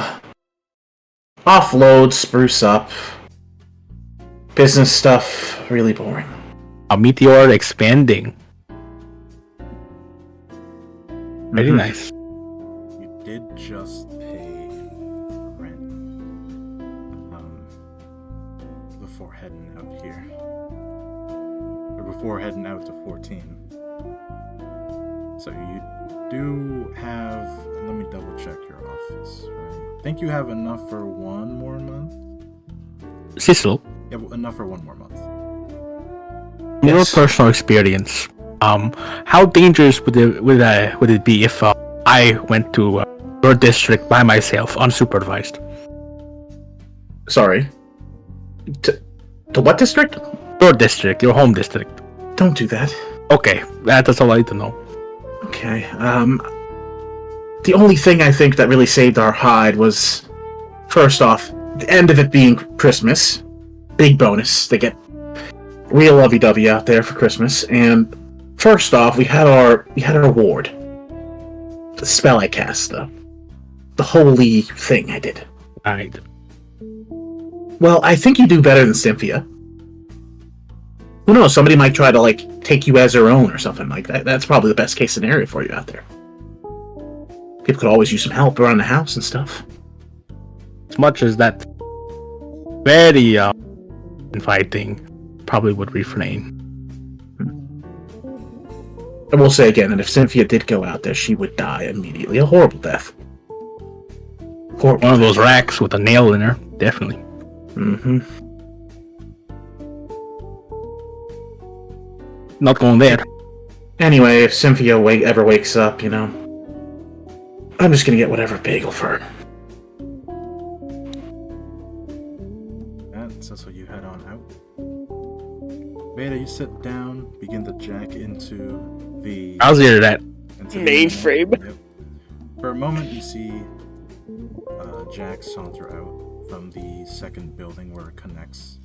offload, spruce up. Business stuff, really boring. A meteor expanding. Very Mhm. nice. You did just pay rent before heading out here. Or before heading out to 14. So you do have... Let me double check your office. Right? I think you have enough for one more month? Cecil, Yeah, enough for one more month. in your Yes. personal experience, how dangerous would it be if I went to your district by myself, unsupervised? Sorry. To what district? Your district, your home district. Don't do that. Okay, that's all I need to know. Okay, the only thing I think that really saved our hide was, first off, the end of it being Christmas. Big bonus. They get real lovey-dovey out there for Christmas. And first off, we had our ward. The spell I cast, the holy thing I did. Alright. Well, I think you do better than Cynthia. Who knows? Somebody might try to, take you as their own or something like that. That's probably the best case scenario for you out there. People could always use some help around the house and stuff. As much as that very inviting, probably would refrain. I will say again that if Cynthia did go out there, she would die immediately. A horrible death. Horrible. One of those racks with a nail in her, definitely. Mm-hmm. Not going there. Anyway, if Cynthia ever wakes up, I'm just gonna get whatever bagel for her. So you head on out. Beta, you sit down, begin to jack into the... How's your that? into the Mainframe. Yep. For a moment, you see Jack saunter out from the second building where it connects.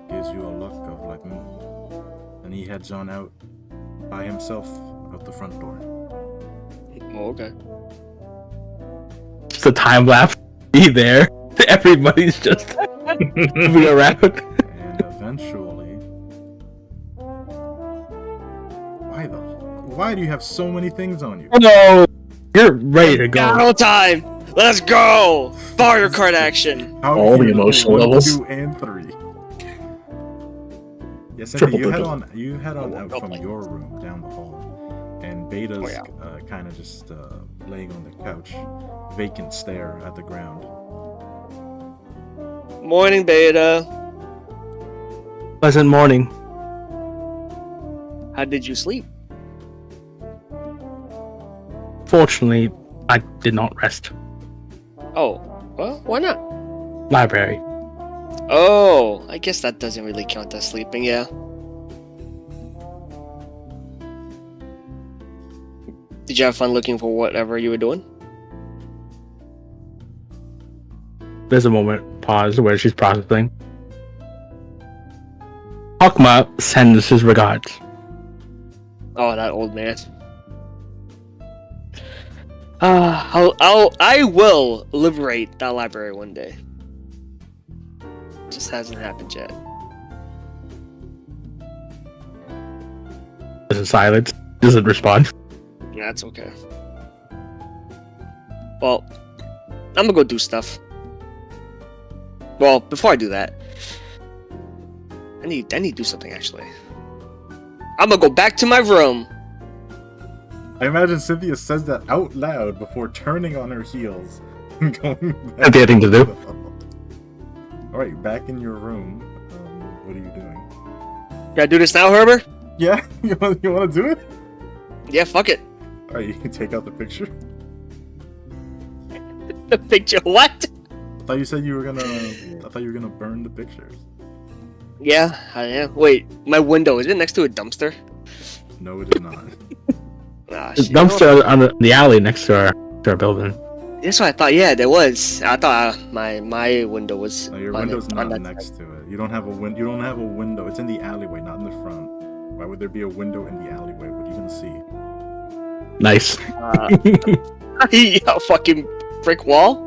Gives gives you a look of like, and he heads on out by himself out the front door. Oh, okay. Just a time lapse. Be there. Everybody's just moving around. And eventually, why do you have so many things on you? Oh no! You're ready to go. Battle time! Let's go! Mario Kart action! How All are the you emotional 1, levels. 2, and 3. Yes, Triple you head triple. on out from your room down the hall, and Beta's kind of just laying on the couch, vacant stare at the ground. Morning, Beta. Pleasant morning. How did you sleep? Fortunately, I did not rest. Oh, well, why not? Library. Oh, I guess that doesn't really count as sleeping, yeah. Did you have fun looking for whatever you were doing? There's a moment, pause, where she's processing. Hakma sends his regards. Oh, that old man. I will liberate that library one day. Just hasn't happened yet. There's a silence. Doesn't respond. Yeah, that's okay. Well, I'm gonna go do stuff. Well, before I do that, I need to do something actually. I'm gonna go back to my room. I imagine Cynthia says that out loud before turning on her heels and going back. Have anything to do? Alright, back in your room. What are you doing? Can I do this now, Herbert? Yeah? You want to do it? Yeah, fuck it. Alright, you can take out the picture. The picture, what? I thought you said you were gonna burn the pictures. Yeah, I am. Wait, my window, is it next to a dumpster? No, it is not. Ah, The shit. dumpster on the alley next to our building. That's what I thought. Yeah, there was. I thought my window was. No, your on window's the- not on that next side. to it. You don't have a You don't have a window. It's in the alleyway, not in the front. Why would there be a window in the alleyway? What are you gonna see? Nice. A fucking brick wall?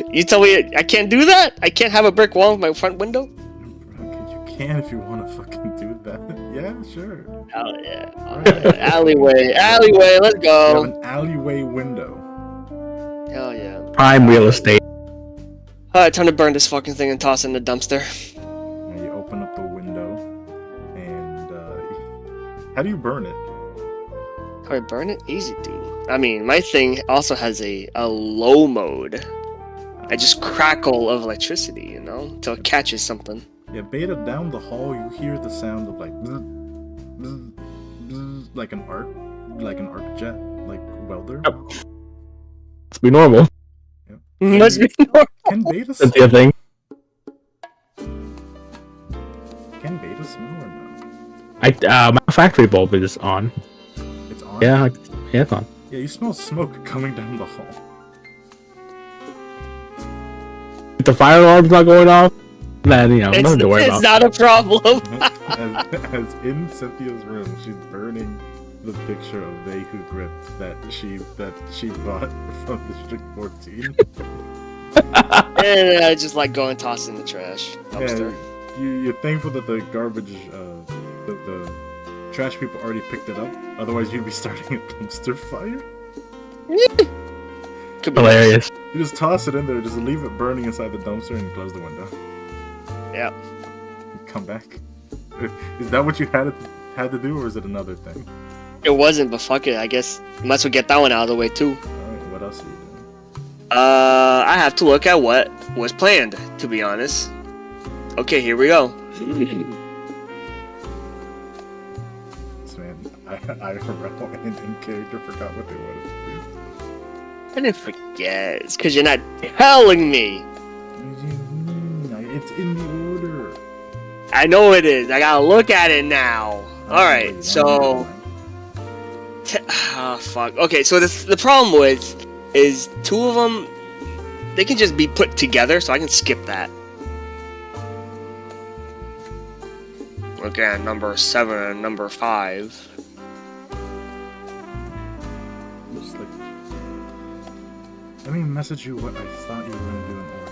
You tell me I can't do that? I can't have a brick wall with my front window? Okay, you can if you want to fucking do that. Yeah, sure. Oh yeah. Alleyway, let's You have go. an alleyway window. Hell yeah. Prime real estate. Alright, time to burn this fucking thing and toss it in the dumpster. And you open up the window, and how do you burn it? How do I burn it? Easy, dude. I mean, my thing also has a low mode. I just crackle of electricity, you know, until it catches something. Yeah, Beta, down the hall, you hear the sound of like, bzz, bzz, bzz, like an arc jet, like welder. Yep. It's be normal. Must be normal. Can Beta That's the smell? thing. Can Beta smell or no? My factory bulb is on. It's on. Yeah, it's on. Yeah, you smell smoke coming down the hall. If the fire alarm's not going off, then nothing to worry It's about. not a problem. as in Cynthia's room, she's burning the picture of They Who Gripped that she bought from District 14. And I just like go and toss it in the trash dumpster. You're thankful that the garbage, the trash people already picked it up. Otherwise, you'd be starting a dumpster fire. Could be Hilarious. You just toss it in there, just leave it burning inside the dumpster, and close the window. Yeah. You come back. Is that what you had to do, or is it another thing? It wasn't, but fuck it. I guess might as well get that one out of the way too. Alright, what else are you doing? I have to look at what was planned, to be honest. Okay, here we go. This man, I and in character forgot what they wanted to I didn't forget. It's because you're not telling me. do. It's in the order. I know it is. I gotta look at it now. Alright, so... fuck. Okay, so the problem with is two of them, they can just be put together, so I can skip that. looking at number 7 and number 5. Just like, let me message you what I thought you were going to do in order.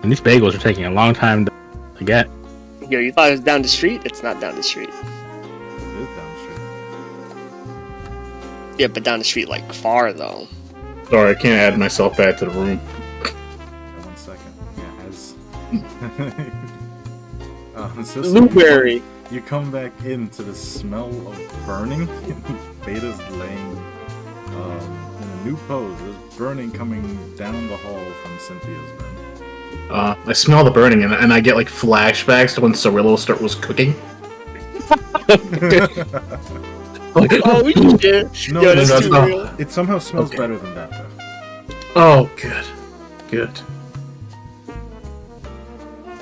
And these bagels are taking a long time to get. Yo, you thought it was down the street? It's not down the street. It is down the street. Yeah, but down the street, like, far, though. Sorry, I can't add myself back to the room. Yeah, 1 second. Yeah, as... so Blueberry. you come back into the smell of burning. Beta's laying in a new pose. There's burning coming down the hall from Cynthia's room. I smell the burning, and I get like flashbacks to when Cirillo was cooking. Like, Oh, shit. No, Yo, that's that's too not- real. it somehow smells Okay. better than that, though. oh, good, good.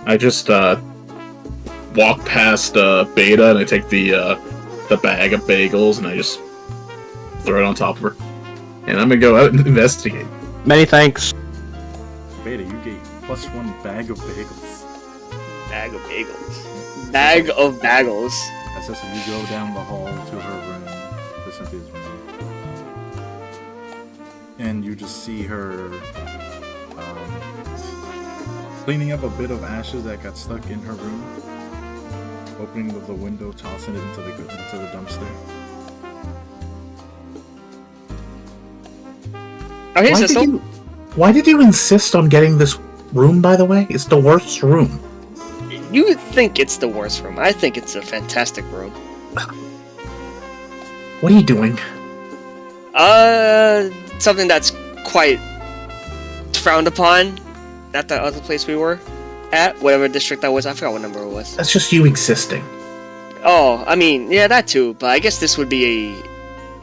I just walk past Beta, and I take the bag of bagels, and I just throw it on top of her. And I'm gonna go out and investigate. Many thanks. Beta, you get +1 bag of bagels. Bag of bagels. Bag of bagels. That's just you go down the hall to her room, to Cynthia's room, and you just see her cleaning up a bit of ashes that got stuck in her room, opening the window, tossing it into the dumpster. Oh, here's this. Why did you insist on getting this room, by the way? It's the worst room. You think it's the worst room. I think it's a fantastic room. What are you doing? Something that's quite frowned upon at the other place we were at, whatever district that was. I forgot what number it was. That's just you existing. Oh, I mean, yeah, that too. But I guess this would be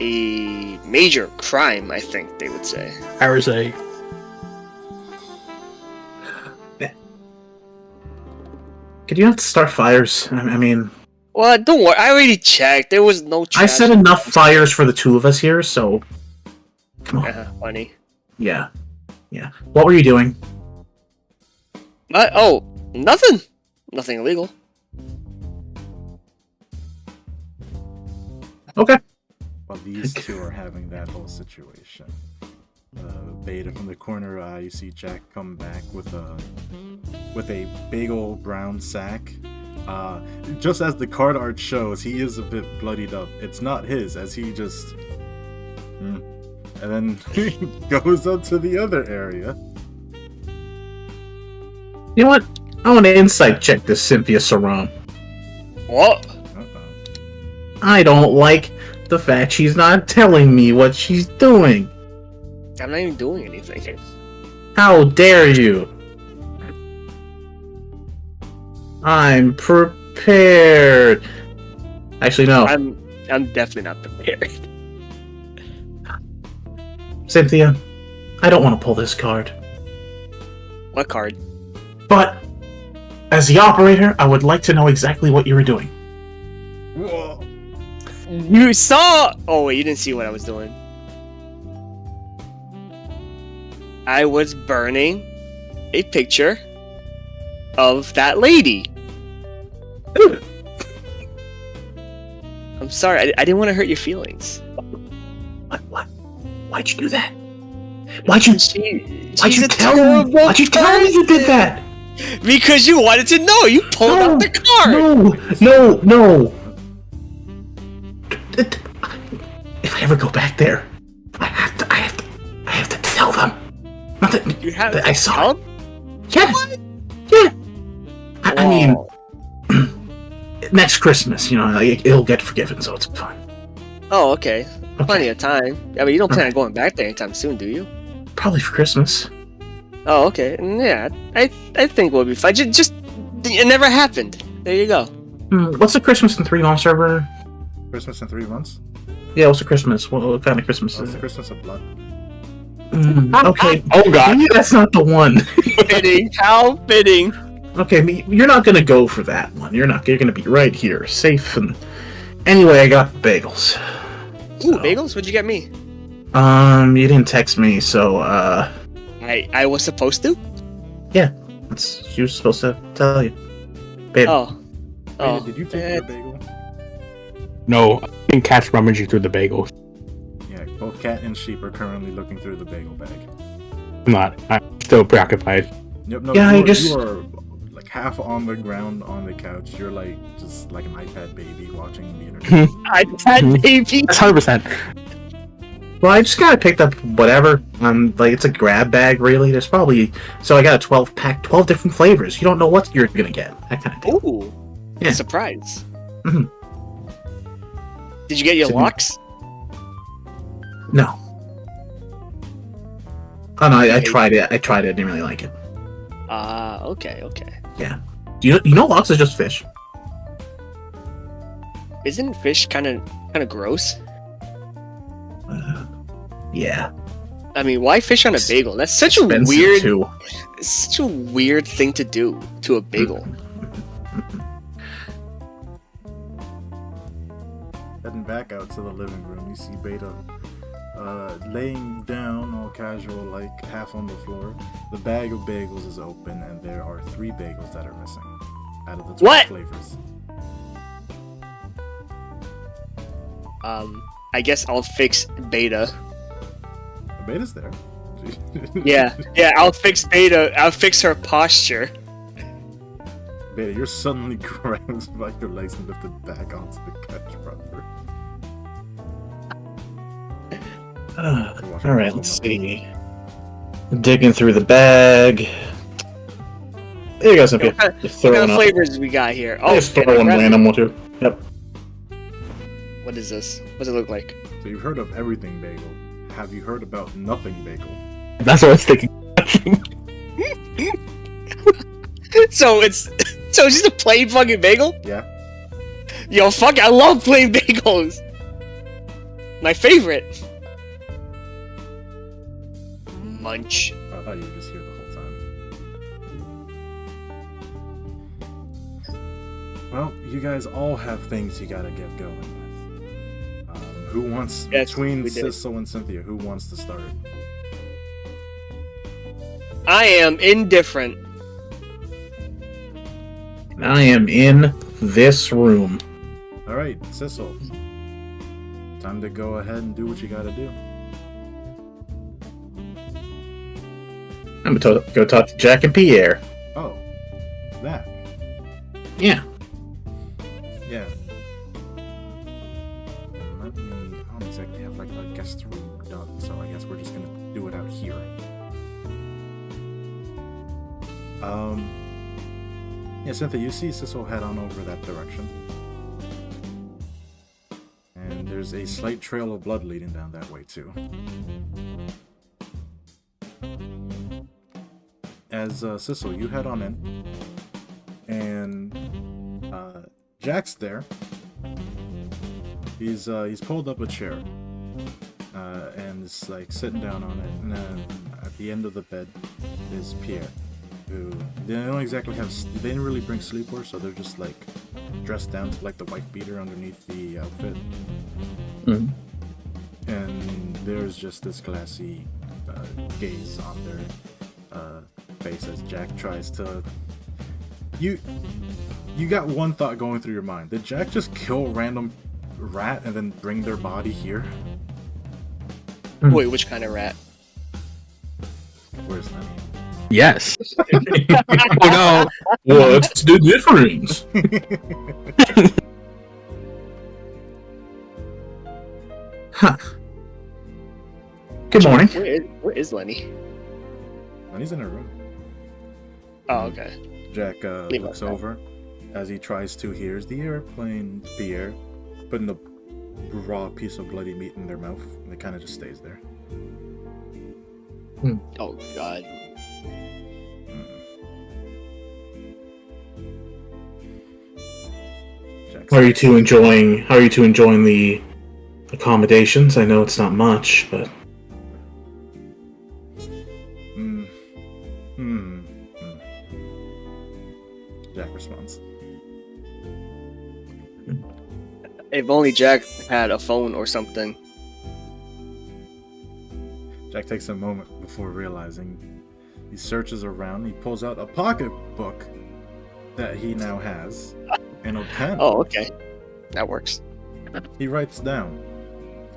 a major crime. I think they would say. Arizay. Could you not start fires? I mean, Well, don't worry. I already checked. There was no trash. I set enough fires for the two of us here, so... Come on. Funny. Yeah. Yeah. What were you doing? Oh, nothing. Nothing illegal. Okay. While these two are having that whole situation, Beta from the corner, you see Jack come back with a bagel brown sack. Just as the card art shows, he is a bit bloodied up. It's not his, as he just... and then he goes up to the other area. You know what? I want to insight check this Cynthia Saram. What? Uh-oh. I don't like the fact she's not telling me what she's doing. I'm not even doing anything. How dare you? I'm prepared. Actually, no. I'm definitely not prepared. Cynthia, I don't want to pull this card. What card? But, as the operator, I would like to know exactly what you were doing. Whoa. You saw. Oh wait, you didn't see what I was doing. I was burning a picture of that lady. I'm sorry, I didn't want to hurt your feelings. What? Why'd you do that? Why'd you tell me? me You did that? Because you wanted to know. You pulled up the card. No. If I ever go back there, I have to tell them. Not that You have that I saw. help? Yeah. I mean, next Christmas, it'll get forgiven, so it's fine. Oh, okay. Okay. Plenty of time. I mean, you don't plan on going back there anytime soon, do you? Probably for Christmas. Oh, okay. Yeah, I think we'll be fine. Just it never happened. There you go. What's the Christmas in 3 months server? Christmas in 3 months? Yeah, what's the Christmas? What kind of Christmas Oh, is it's the it? Christmas of blood. Okay. Oh god. Maybe that's not the one. Fitting. How fitting. Okay, you're not gonna go for that one. You're gonna be right here, safe and Anyway, I got bagels. Ooh, So- bagels? What'd you get me? You didn't text me, so I was supposed to? she was supposed to tell you. Babe, Oh. Wait, did you take your bagel? No, I think Cat's rummaging through the bagels. Yeah, both cat and sheep are currently looking through the bagel bag. I'm not. I'm still preoccupied. Yep, no, Yeah, you are like half on the ground on the couch. You're like just like an iPad baby watching the internet. I had baby. That's 100%. well, I just got picked up whatever. Like it's a grab bag, really. There's probably I got a 12-pack, 12 different flavors. You don't know what you're gonna get. That kind of thing. Ooh. Yeah. Surprise. Mhm. Did you get your So- locks? No. Oh no, I tried it. I didn't really like it. Okay. Do you know lox is just fish? Isn't fish kind of gross? Yeah. I mean, why fish on a bagel? That's such a Expensive, weird, too. such a weird thing to do to a bagel. Heading back out to the living room, you see Beta laying down all casual, like half on the floor. The bag of bagels is open, and there are 3 bagels that are missing out of the 12 What? flavors. I guess I'll fix Beta. Beta's there. Yeah, I'll fix Beta. I'll fix her posture. Beta, you're suddenly grabbed by your legs and lifted back onto the couch proper. All right, let's see. Digging through the bag. There you go, Cynthia. What kind Just What kind throwing of up. flavors we got here? Oh, Just can I throw one grab it? random one too. Yep. What is this? What does it look like? So you've heard of everything bagel. Have you heard about nothing bagel? That's what I was thinking. So it's just a plain fucking bagel? Yeah. Yo, fuck! I love plain bagels. My favorite. Munch. I thought you were just here the whole time. Well, you guys all have things you gotta get going with. Who wants, Yes, between we did. Sissel and Cynthia, who wants to start? I am indifferent. I am in this room. Alright, Sissel. Time to go ahead and do what you gotta do. I'm gonna go talk to Jack and Pierre. Oh, that. Yeah. Yeah. Let me. I don't exactly have like a guest room done, so I guess we're just gonna do it out here. Yeah, Cynthia, you see Sissel head on over that direction. And there's a slight trail of blood leading down that way, too. As Sissel, you head on in. And Jack's there. He's pulled up a chair. And is like sitting down on it. And then at the end of the bed is Pierre, who they don't exactly have. They didn't really bring sleepwear, so they're just like dressed down to like the wife beater underneath the outfit. Mhm. And there's just this glassy gaze on their face as Jack tries to. You got one thought going through your mind. Did Jack just kill a random rat and then bring their body here? Wait, which kind of rat? Where's Lenny? Yes. Oh no. What's the difference? Huh. Good morning. Where is Lenny? Lenny's in her room. Oh, okay. Jack Leave looks like that. over as he tries to hear the airplane Pierre putting the raw piece of bloody meat in their mouth, and it kind of just stays there. Oh god. Jack How are you two enjoying the accommodations? I know it's not much, but Jack responds. If only Jack had a phone or something. Jack takes a moment before realizing. He searches around. He pulls out a pocketbook that he now has and a pen. Oh, okay. That works. He writes down.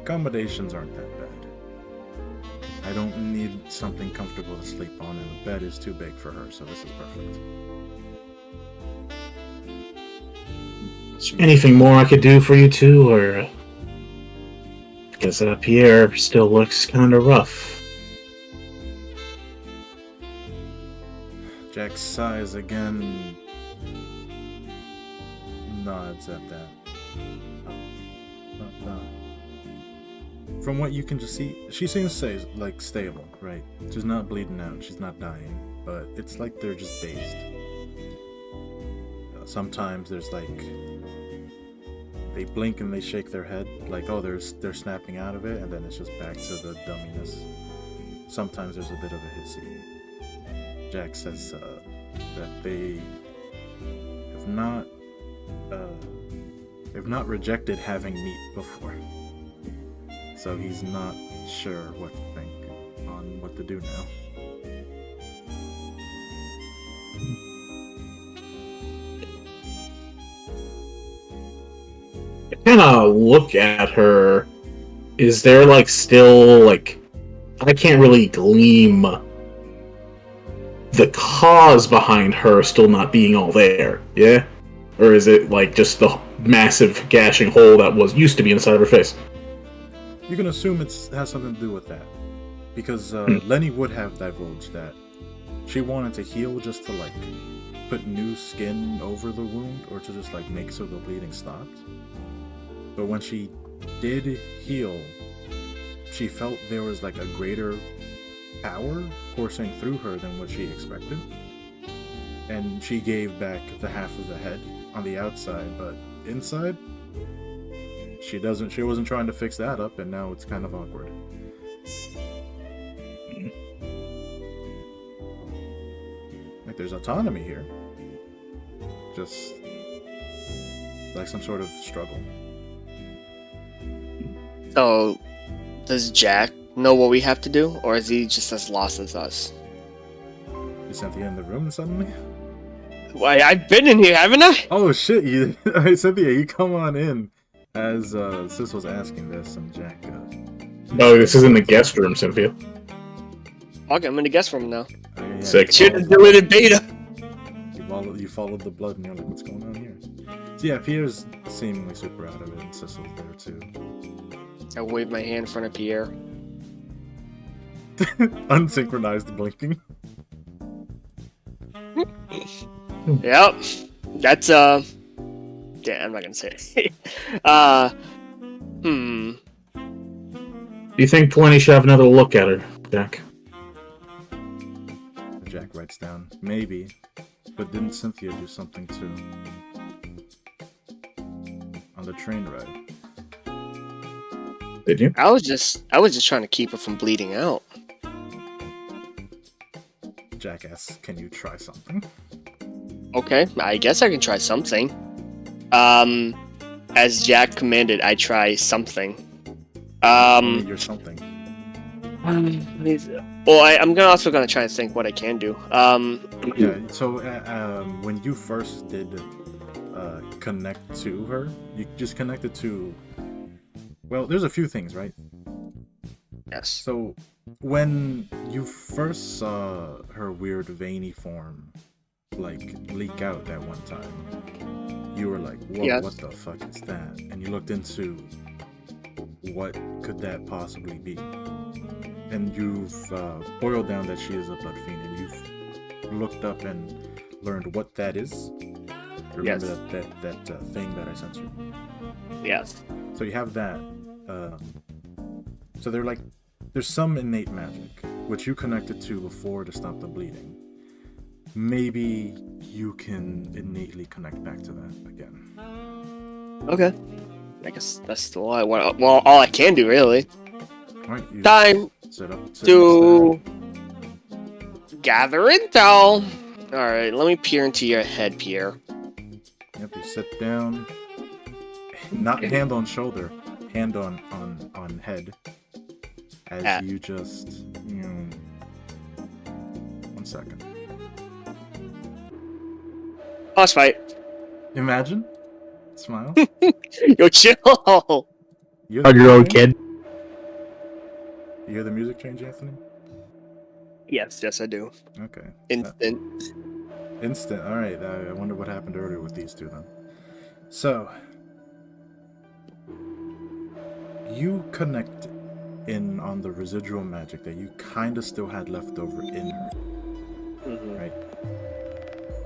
Accommodations aren't that bad. I don't need something comfortable to sleep on, and the bed is too big for her, so this is perfect. Is there anything more I could do for you two, or... Because Pierre still looks kind of rough. Jack sighs again and nods at that. From what you can just see, she seems like stable, right? She's not bleeding out, she's not dying, but it's like they're just dazed. Sometimes there's like they blink and they shake their head, like oh they're snapping out of it, and then it's just back to the dumminess. Sometimes there's a bit of a hissy. Jack says that they have not rejected having meat before. So he's not sure what to think on what to do now. I kind of look at her. Is there like still like I can't really gleam the cause behind her still not being all there, yeah? Or is it like just the massive gashing hole that used to be inside of her face? You can assume it has something to do with that, because Lenny would have divulged that she wanted to heal just to like put new skin over the wound, or to just like make so the bleeding stopped. But when she did heal, she felt there was like a greater power coursing through her than what she expected, and she gave back the half of the head on the outside, but inside she wasn't trying to fix that up, and now it's kind of awkward. Like there's autonomy here, just like some sort of struggle. So, does Jack know what we have to do, or is he just as lost as us? You Cynthia in the room suddenly? Why, I've been in here, haven't I? Oh shit! Alright, Cynthia, you come on in. As Sis was asking this, and Jack. No, this is in the guest room, Cynthia. Okay, I'm in the guest room now. Yeah, Sick. Should have deleted beta. You followed the blood, and you're like, what's going on here? So yeah, Pierre's seemingly super out of it, and Sis was there too. I waved my hand in front of Pierre. Unsynchronized blinking. Yep. That's yeah, I'm not gonna say it. Do you think Plenty should have another look at her, Jack? Jack writes down, maybe, but didn't Cynthia do something too? On the train ride. Did you? I was just trying to keep her from bleeding out. Jack asks, can you try something? Okay, I guess I can try something. As Jack commanded, I try something. You're something. Well, I'm also gonna try to think what I can do. Yeah. So when you first did connect to her, you just connected to. Well, there's a few things, right? Yes. So when you first saw her weird veiny form, like leak out that one time, you were like, "Whoa, yes. What the fuck is that?" And you looked into what could that possibly be, and you've boiled down that she is a blood fiend, and you've looked up and learned what that is. Remember yes. that thing that I sent you? Yes. So you have that. So there's some innate magic which you connected to before to stop the bleeding. Maybe you can innately connect back to that again. Okay. I guess that's all I want. Well, all I can do, really. All right, Time set up to gather intel. All right, let me peer into your head, Pierre. Yep, you sit down. Not hand on shoulder, hand on head. As Ah. you just, 1 second. Boss fight. Imagine. Smile. Yo, chill. You hear On the your own music change? kid. You hear the music change, Anthony? Yes, I do. Okay. Instant. Instant. All right. I wonder what happened earlier with these two then. So, you connect in on the residual magic that you kind of still had left over in her, right?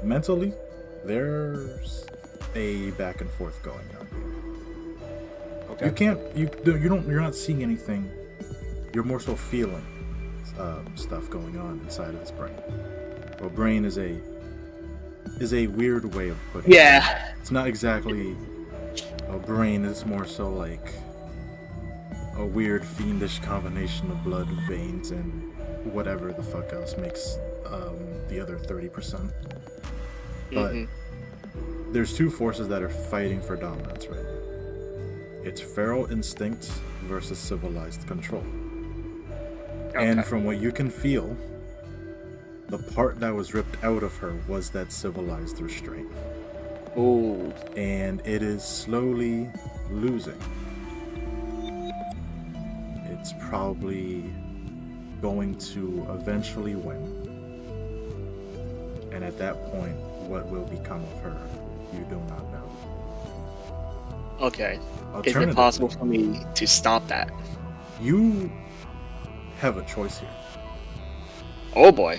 Mentally, there's a back and forth going on here. Okay. You're not seeing anything. You're more so feeling stuff going on inside of this brain. Well, brain is a weird way of putting it. Yeah. It's not exactly a brain. It's more so like a weird fiendish combination of blood, veins, and whatever the fuck else makes the other 30%. But there's two forces that are fighting for dominance right now. It's feral instinct versus civilized control. Okay. And from what you can feel, the part that was ripped out of her was that civilized restraint. Ooh. And it is slowly losing. It's probably going to eventually win. And at that point, what will become of her, you do not know. Okay. Is it possible for me to stop that? You have a choice here. Oh boy.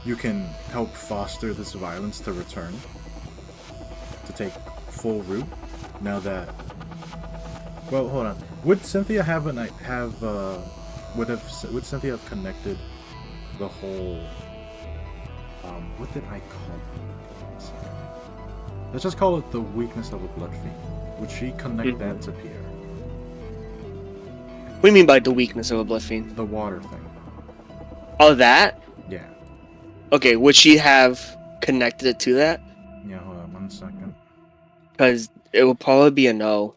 You can help foster this violence to return, to take full root. Now that, well, hold on. Would Cynthia would Cynthia have connected the whole? What did I call it? Let's just call it the weakness of a blood fiend. Would she connect that to Pierre? What do you mean by the weakness of a blood fiend? The water thing. Oh, that? Yeah. Okay, would she have connected it to that? Yeah, hold on 1 second. Because it would probably be a no.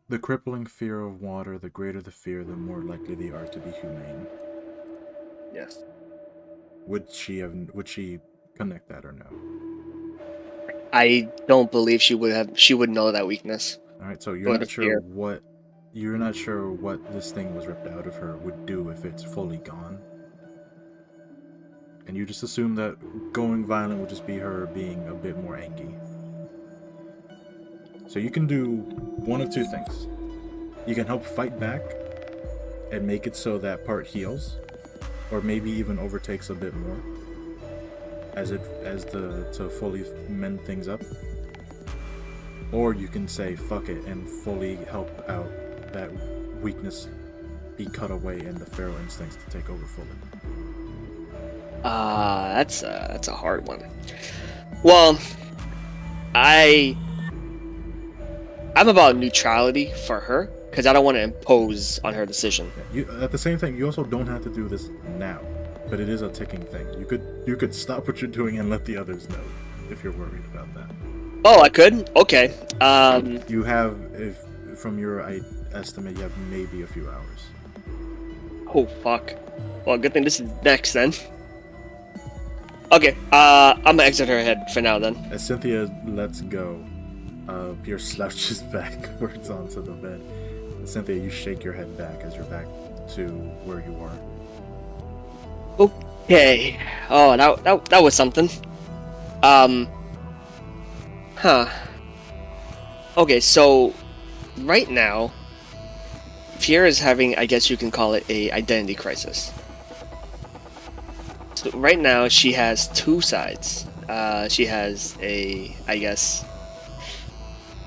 The crippling fear of water, the greater the fear, the more likely they are to be humane. Yes. Would she connect that or no? I don't believe she would know that weakness. Alright, so you're not sure what this thing was ripped out of her would do if it's fully gone. And you just assume that going violent would just be her being a bit more angry. So you can do one of two things. You can help fight back and make it so that part heals, or maybe even overtakes a bit more to fully mend things up. Or you can say fuck it and fully help out that weakness be cut away and the feral instincts to take over fully. That's a hard one. Well, I'm about neutrality for her because I don't want to impose on her decision. At the same time, you also don't have to do this now, but it is a ticking thing. You could stop what you're doing and let the others know if you're worried about that. Oh, I could? Okay. You have, if from your estimate, you have maybe a few hours. Oh fuck. Well, good thing this is next then. Okay. I'm gonna exit her head for now then. As Cynthia lets go, Pierre slouches backwards onto the bed. Cynthia, you shake your head back as you're back to where you are. Okay. Oh, that was something. Huh. Okay, so right now, Pierre is having, I guess you can call it, a identity crisis. So right now, she has two sides. She has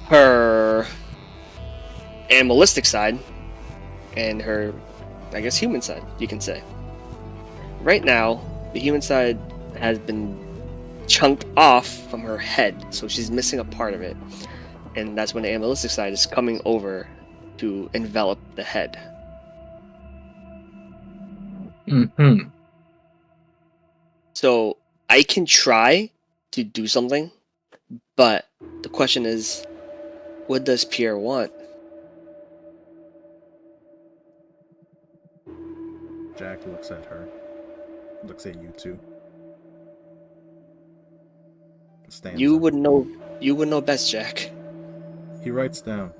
her animalistic side and her, human side, you can say. Right now, the human side has been chunked off from her head, so she's missing a part of it. And that's when the animalistic side is coming over to envelop the head. Mm-hmm. So I can try to do something, but the question is, What does Pierre want? Jack looks at her. Looks at you two. Stands You up. would know. You would know best, Jack. He writes down,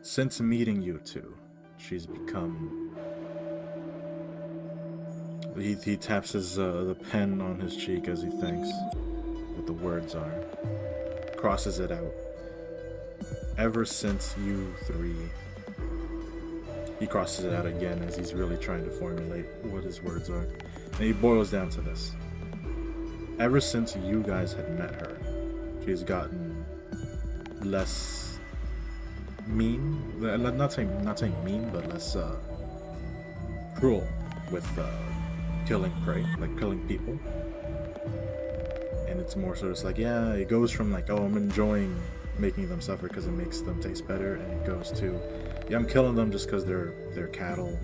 since meeting you two, she's become... He taps the pen on his cheek as he thinks what the words are. Crosses it out. Ever since you three... He crosses it out again as he's really trying to formulate what his words are. And he boils down to this. Ever since you guys had met her, she's gotten less mean. Not saying mean, but less cruel with killing prey, like killing people. And it's more sort of like, yeah, it goes from like, oh, I'm enjoying making them suffer because it makes them taste better, and it goes to, yeah, I'm killing them just because they're cattle,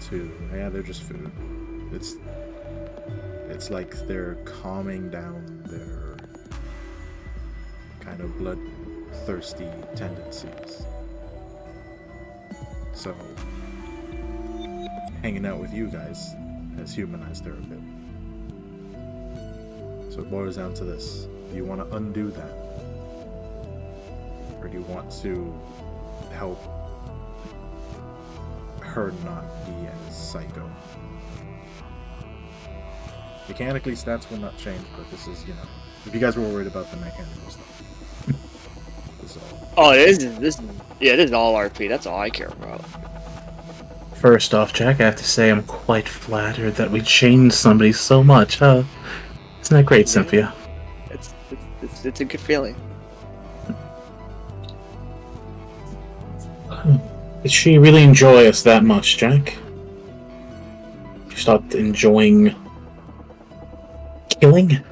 to, yeah, they're just food. It's like they're calming down their kind of bloodthirsty tendencies. So hanging out with you guys has humanized her a bit. So it boils down to this. Do you want to undo that? Or do you want to help her not be as psycho? Mechanically, stats will not change, but this is, if you guys were worried about the mechanical stuff. This is all. Oh, this is all RP. That's all I care about. First off, Jack, I have to say I'm quite flattered that we changed somebody so much. Isn't that great, Cynthia? It's a good feeling. Did she really enjoy us that much, Jack? She stopped enjoying killing?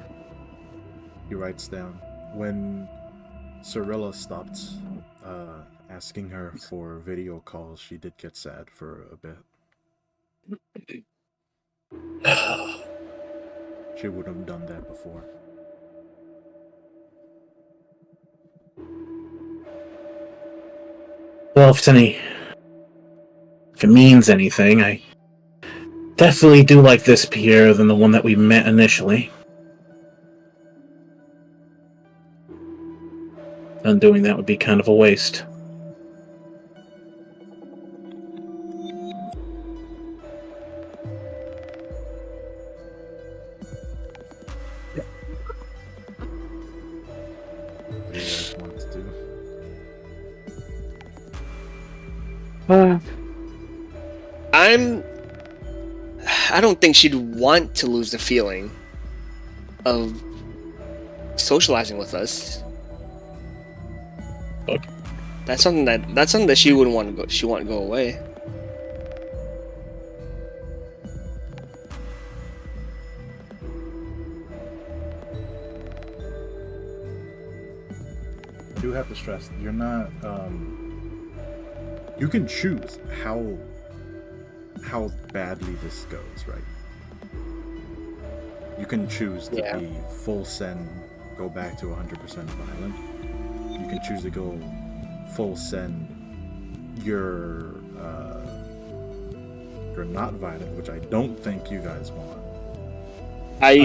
He writes down, when Cirilla stopped asking her for video calls, she did get sad for a bit. She wouldn't have done that before. Well, if it means anything, I definitely do like this Pierre than the one that we met initially. Undoing that would be kind of a waste. What do you guys want to do? I don't think she'd want to lose the feeling of socializing with us. Okay. That's something that she wouldn't want to go. She wouldn't go away. I do have to stress, you're not, you can choose how badly this goes, right? You can choose to be full send, go back to 100% violent. You can choose to go full send, you're not violent, which I don't think you guys want. I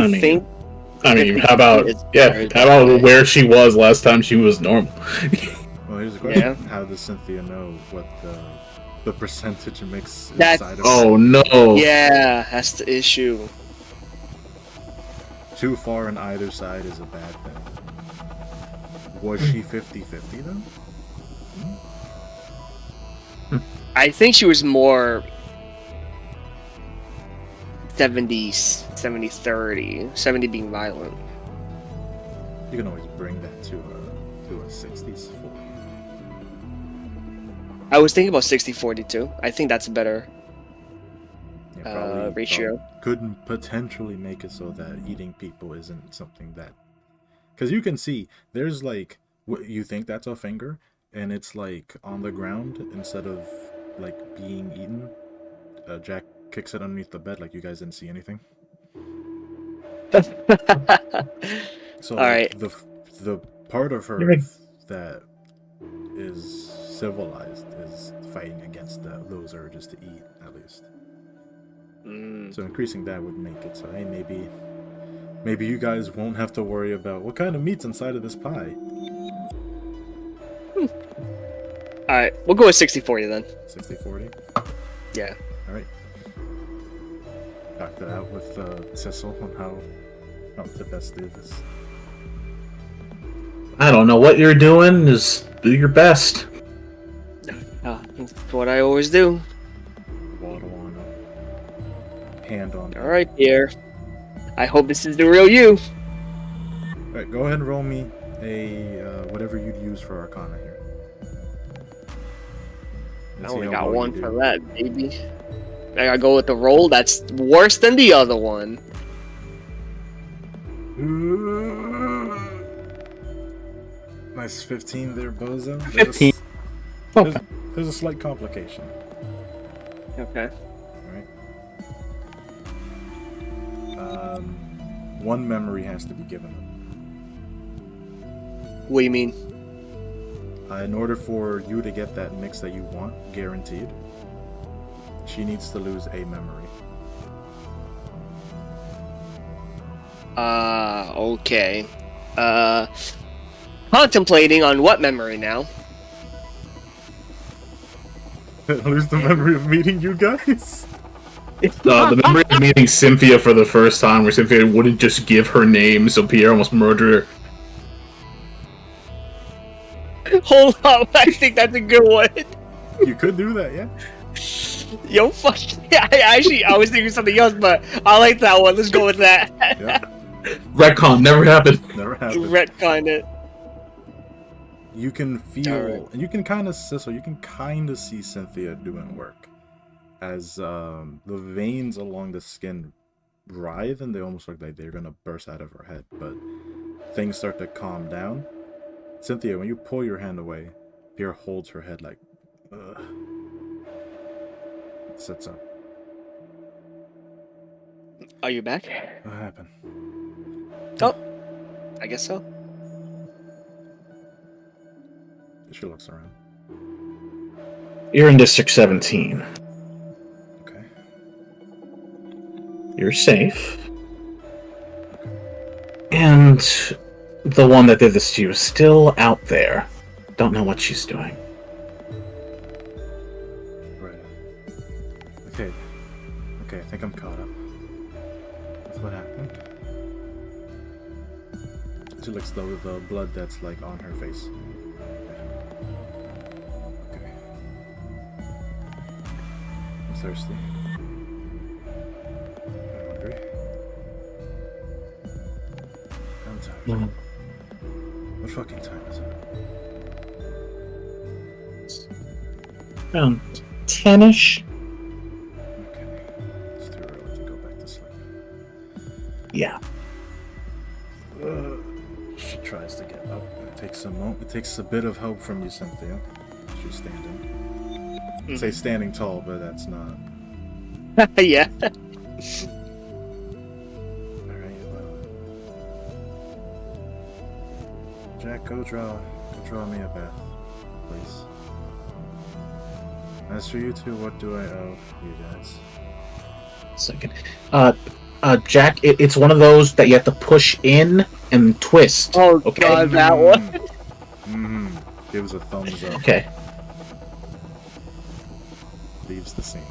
mean, how about where she was last time she was normal? Well, here's the question. Yeah. How does Cynthia know what the percentage mix That's- inside of Oh her? no! Yeah, that's the issue. Too far on either side is a bad thing. Was she 50-50 though? I think she was more 70-30, 70 being violent. You can always bring that to a 60s 40. I was thinking about 60-40 too. I think that's a better Yeah, ratio. Could potentially make it so that eating people isn't something that, because you can see there's like what you think that's a finger and it's like on the ground instead of like being eaten. Jack kicks it underneath the bed like you guys didn't see anything. So All right. the part of her that is civilized, is fighting against those urges to eat, at least. So increasing that would make it so, hey, maybe you guys won't have to worry about what kind of meat's inside of this pie. Alright, we'll go with 60-40 then. 60-40? Yeah. Alright. Talk that out with Cecil on how to best do this. I don't know what you're doing. Just do your best. That's what I always do. Waddle on hand on. Alright, Pierre. I hope this is the real you. Alright, go ahead and roll me a whatever you'd use for Arcana here. I Let's only see how got well one you for do. that, baby. I gotta go with the roll. That's worse than the other one. Nice 15 there, Bozo. 15. There's a slight complication. Okay. Alright. One memory has to be given them. What do you mean? In order for you to get that mix that you want, guaranteed, she needs to lose a memory. Okay. Contemplating on what memory now? Lose the memory of meeting you guys? The memory of meeting Cynthia for the first time, where Cynthia wouldn't just give her name, so Pierre almost murdered her. Hold up, I think that's a good one. You could do that, yeah. Yo, fuck. I was thinking something else, but I like that one. Let's go with that. Yeah. Retcon never happened. Never happened. Retcon it. You can feel, Alright. and you can kind of, Cecil, you can kind of see Cynthia doing work. As the veins along the skin writhe, and they almost look like they're going to burst out of her head. But things start to calm down. Cynthia, when you pull your hand away, Pierre holds her head like, ugh. Sits up. Are you back? What happened? Oh, I guess so. She looks around. You're in District 17. Okay. You're safe. And the one that did this to you is still out there. Don't know what she's doing. Right. Okay. Okay, I think I'm caught up with what happened. She looks though with the blood that's like on her face. Okay. I'm thirsty. I'm hungry. I'm tired. What fucking time is it? Around 10-ish? Okay. It's too early to go back to sleep. Yeah. She tries to get up. It takes it takes a bit of help from you, Cynthia. She's standing. I'd say standing tall, but that's not. Yeah. Alright, well. Jack, go draw me a bath, please. As for you two, what do I owe you guys? Second. Jack, it's one of those that you have to push in and twist. Oh, okay? God, that one. Mm-hmm. Gives a thumbs up. Okay. Leaves the scene.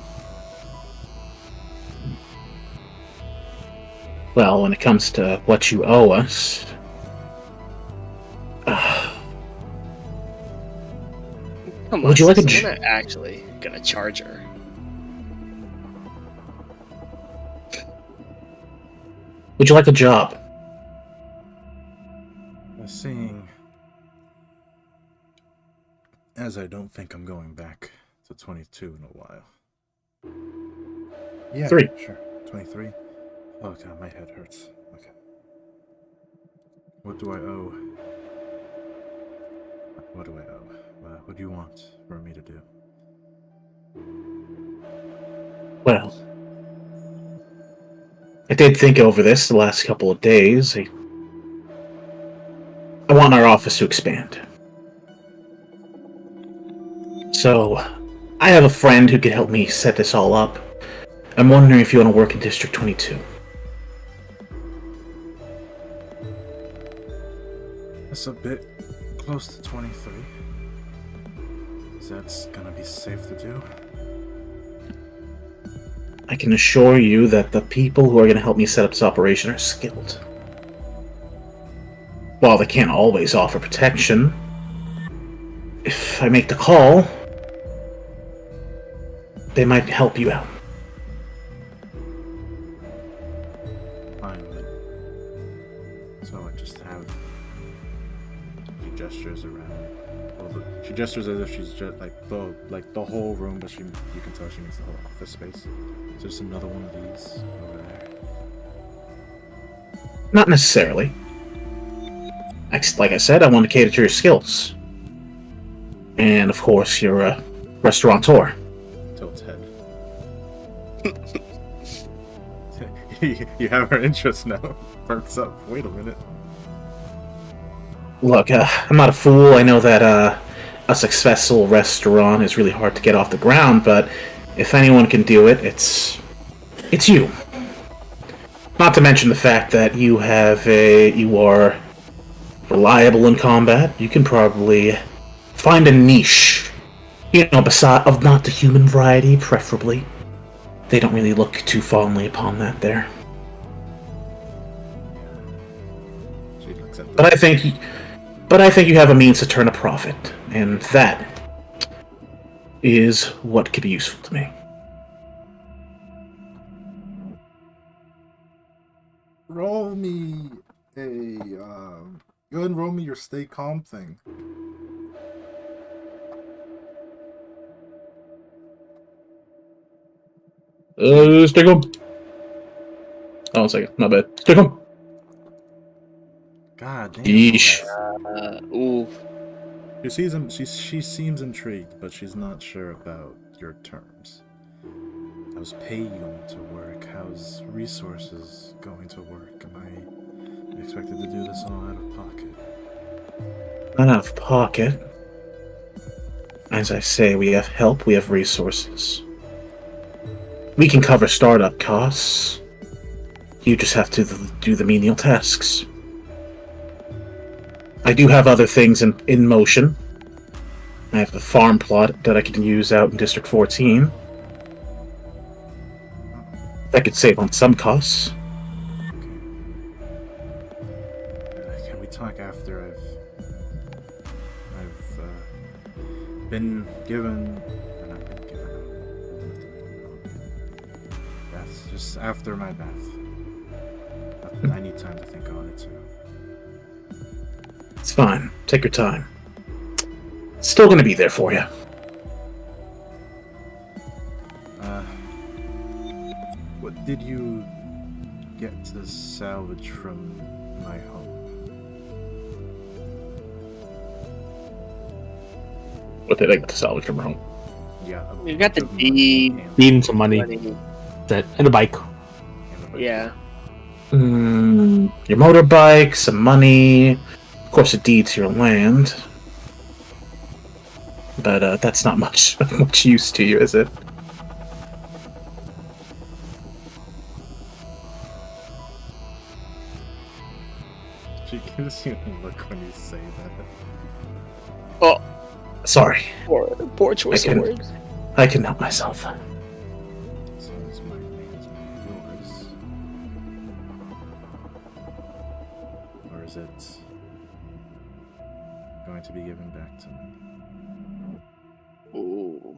Well, when it comes to what you owe us... Come on, Would you like a sis, I'm not actually gonna charge her. Would you like a job? Seeing as I don't think I'm going back to 22 in a while. Yeah, 3. Sure. 23. Oh god, my head hurts. Okay. What do I owe? What do I owe? What do you want for me to do? Well, I did think over this the last couple of days. I want our office to expand. So, I have a friend who could help me set this all up. I'm wondering if you want to work in District 22. That's a bit close to 23. Is that gonna be safe to do? I can assure you that the people who are going to help me set up this operation are skilled. While they can't always offer protection, if I make the call, they might help you out. Fine. So I just have. She gestures around. Well, she gestures as if she's just the whole room, but you can tell she means the whole office space. So just another one of these over there. Not necessarily. Like I said, I want to cater to your skills. And, of course, you're a restaurateur. Tilt's head. You have her interest now. Perks up. Wait a minute. Look, I'm not a fool. I know that a successful restaurant is really hard to get off the ground, but if anyone can do it, it's you. Not to mention the fact that you are reliable in combat. You can probably find a niche. Beside of not the human variety, preferably. They don't really look too fondly upon that there. She looks at But I think you have a means to turn a profit, and that is what could be useful to me. Roll me a. Go ahead and roll me your stay calm thing. Stay calm. Oh, 1 second. My bad. Stay calm. God damn. Yeesh. Ooh. She seems intrigued, but she's not sure about your terms. How's pay going to work? How's resources going to work? Am I expected to do this all out of pocket? Not out of pocket. As I say, we have help, we have resources. We can cover startup costs. You just have to do the menial tasks. I do have other things in motion. I have the farm plot that I can use out in District 14. That could save on some costs. Can we talk after I've been given, or not been given, baths, just after my bath. I need time to think on it too. It's fine. Take your time. Still gonna be there for you. What did you get to salvage from my home? What did I get to salvage from home? Yeah, You got the bunch of money deed. Needing some money. That and a bike. Yeah. Your motorbike, some money, of course a deed to your land. But that's not much use to you, is it? She gives you a look when you say that. Oh, Sorry, poor choice of words. I can help myself. So is my man's yours? Or is it going to be given back to me? Ooh.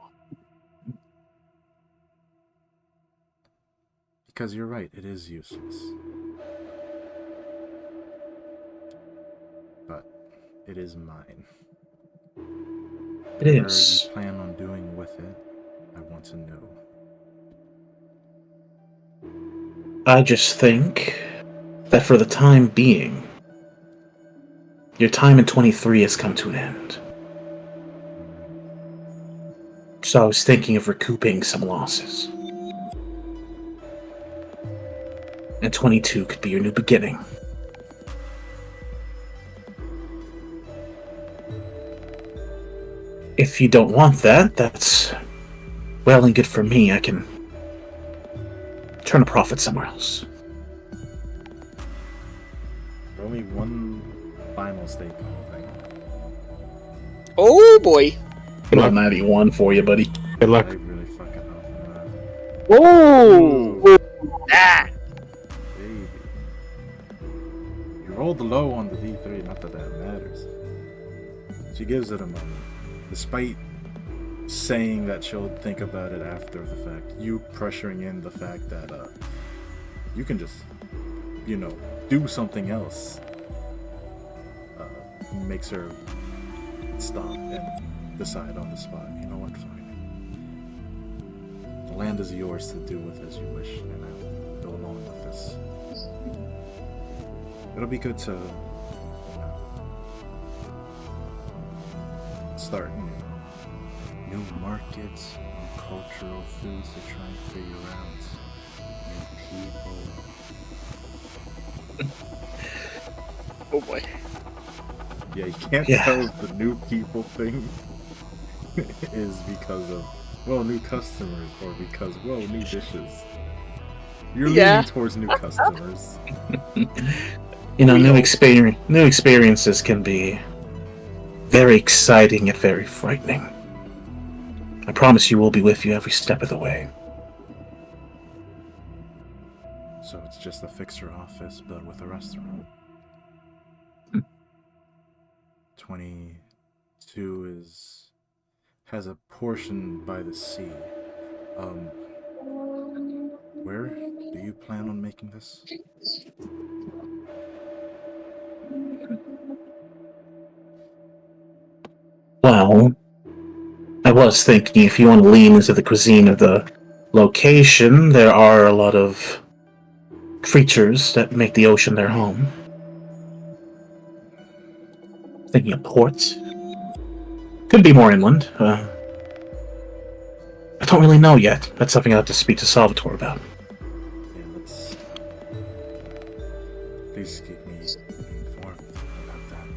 Because you're right, it is useless. But it is mine. It Whatever is. you plan on doing with it, I want to know. I just think that for the time being, your time in 23 has come to an end. So I was thinking of recouping some losses. And 22 could be your new beginning. If you don't want that, that's well and good for me. I can turn a profit somewhere else. Roll me one final stake thing. Oh boy. Good luck. 91 for you, buddy. Good luck. I really fucking hope Oh! Ah. baby. You rolled low on the D3, not that that matters. She gives it a moment. Despite saying that she'll think about it after the fact, you pressuring in the fact that you can just, do something else, makes her stop and decide on the spot. You know what? Fine. The land is yours to do with as you wish, and I'll go along with this. It'll be good to start new markets and cultural foods to try and figure out new people. Oh boy. Yeah, you can't tell if the new people thing is because of, new customers or because, new dishes. You're leaning towards new customers. New experiences can be very exciting yet very frightening. I promise you we'll be with you every step of the way. So it's just a fixer office, but with a restaurant. 22 has a portion by the sea. Where do you plan on making this? Well, I was thinking if you want to lean into the cuisine of the location, there are a lot of creatures that make the ocean their home. Thinking of ports. Could be more inland. I don't really know yet. That's something I'll have to speak to Salvatore about. Yeah, please keep me informed about that.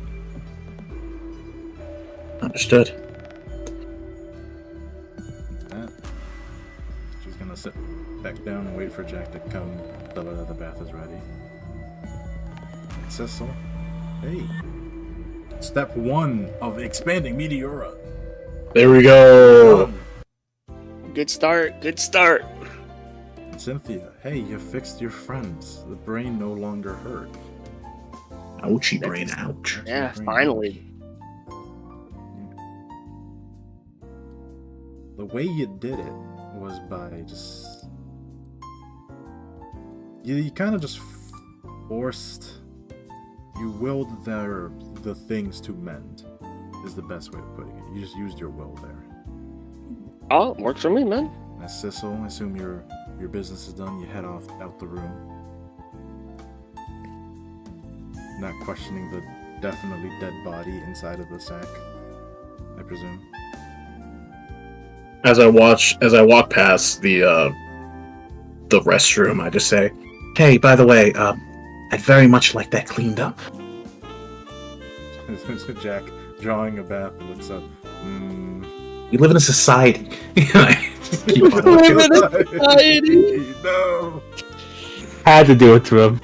Understood. She's gonna sit back down and wait for Jack to come. The bath is ready. Cecil, hey. Step 1 of expanding Meteora. There we go. Good start. Good start. Cynthia, hey, you fixed your friends. The brain no longer hurt. Ouchie brain, ouch. Yeah, Brain. finally. The way you did it was by just... You kind of just forced... You willed the things to mend, is the best way of putting it. You just used your will there. Oh, works for me, man. Now, Sissel, I assume your business is done. You head off out the room. Not questioning the definitely dead body inside of the sack, I presume. As I walk past the restroom, I just say, "Hey, by the way, I'd very much like that cleaned up." Jack, drawing a bath, looks up. We live in a society. Just keep on Live in a society. No. Had to do it to him.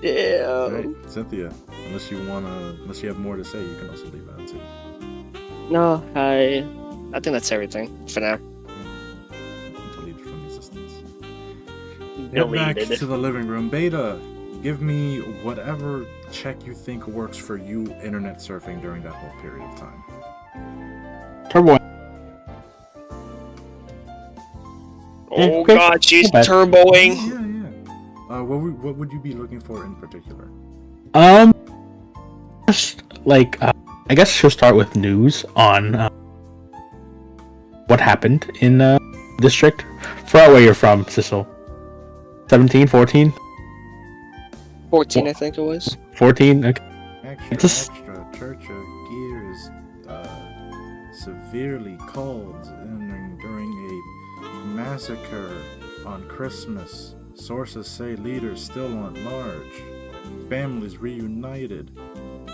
Yeah. Right, Cynthia, unless you have more to say, you can also leave out too. No, I think that's everything for now. Delete from existence. No, Get back deleted. to the living room. Beta, give me whatever check you think works for you internet surfing during that whole period of time. Turbo. Oh Okay. god, she's Okay. turboing. Yeah. What would you be looking for in particular? Just like I guess she'll start with news on what happened in district. Forgot where you're from, Sissel. 17, 14? 14, I think it was. 14? Okay. Extra, Church of Gears, severely called during a massacre on Christmas. Sources say leaders still at large. Families reunited.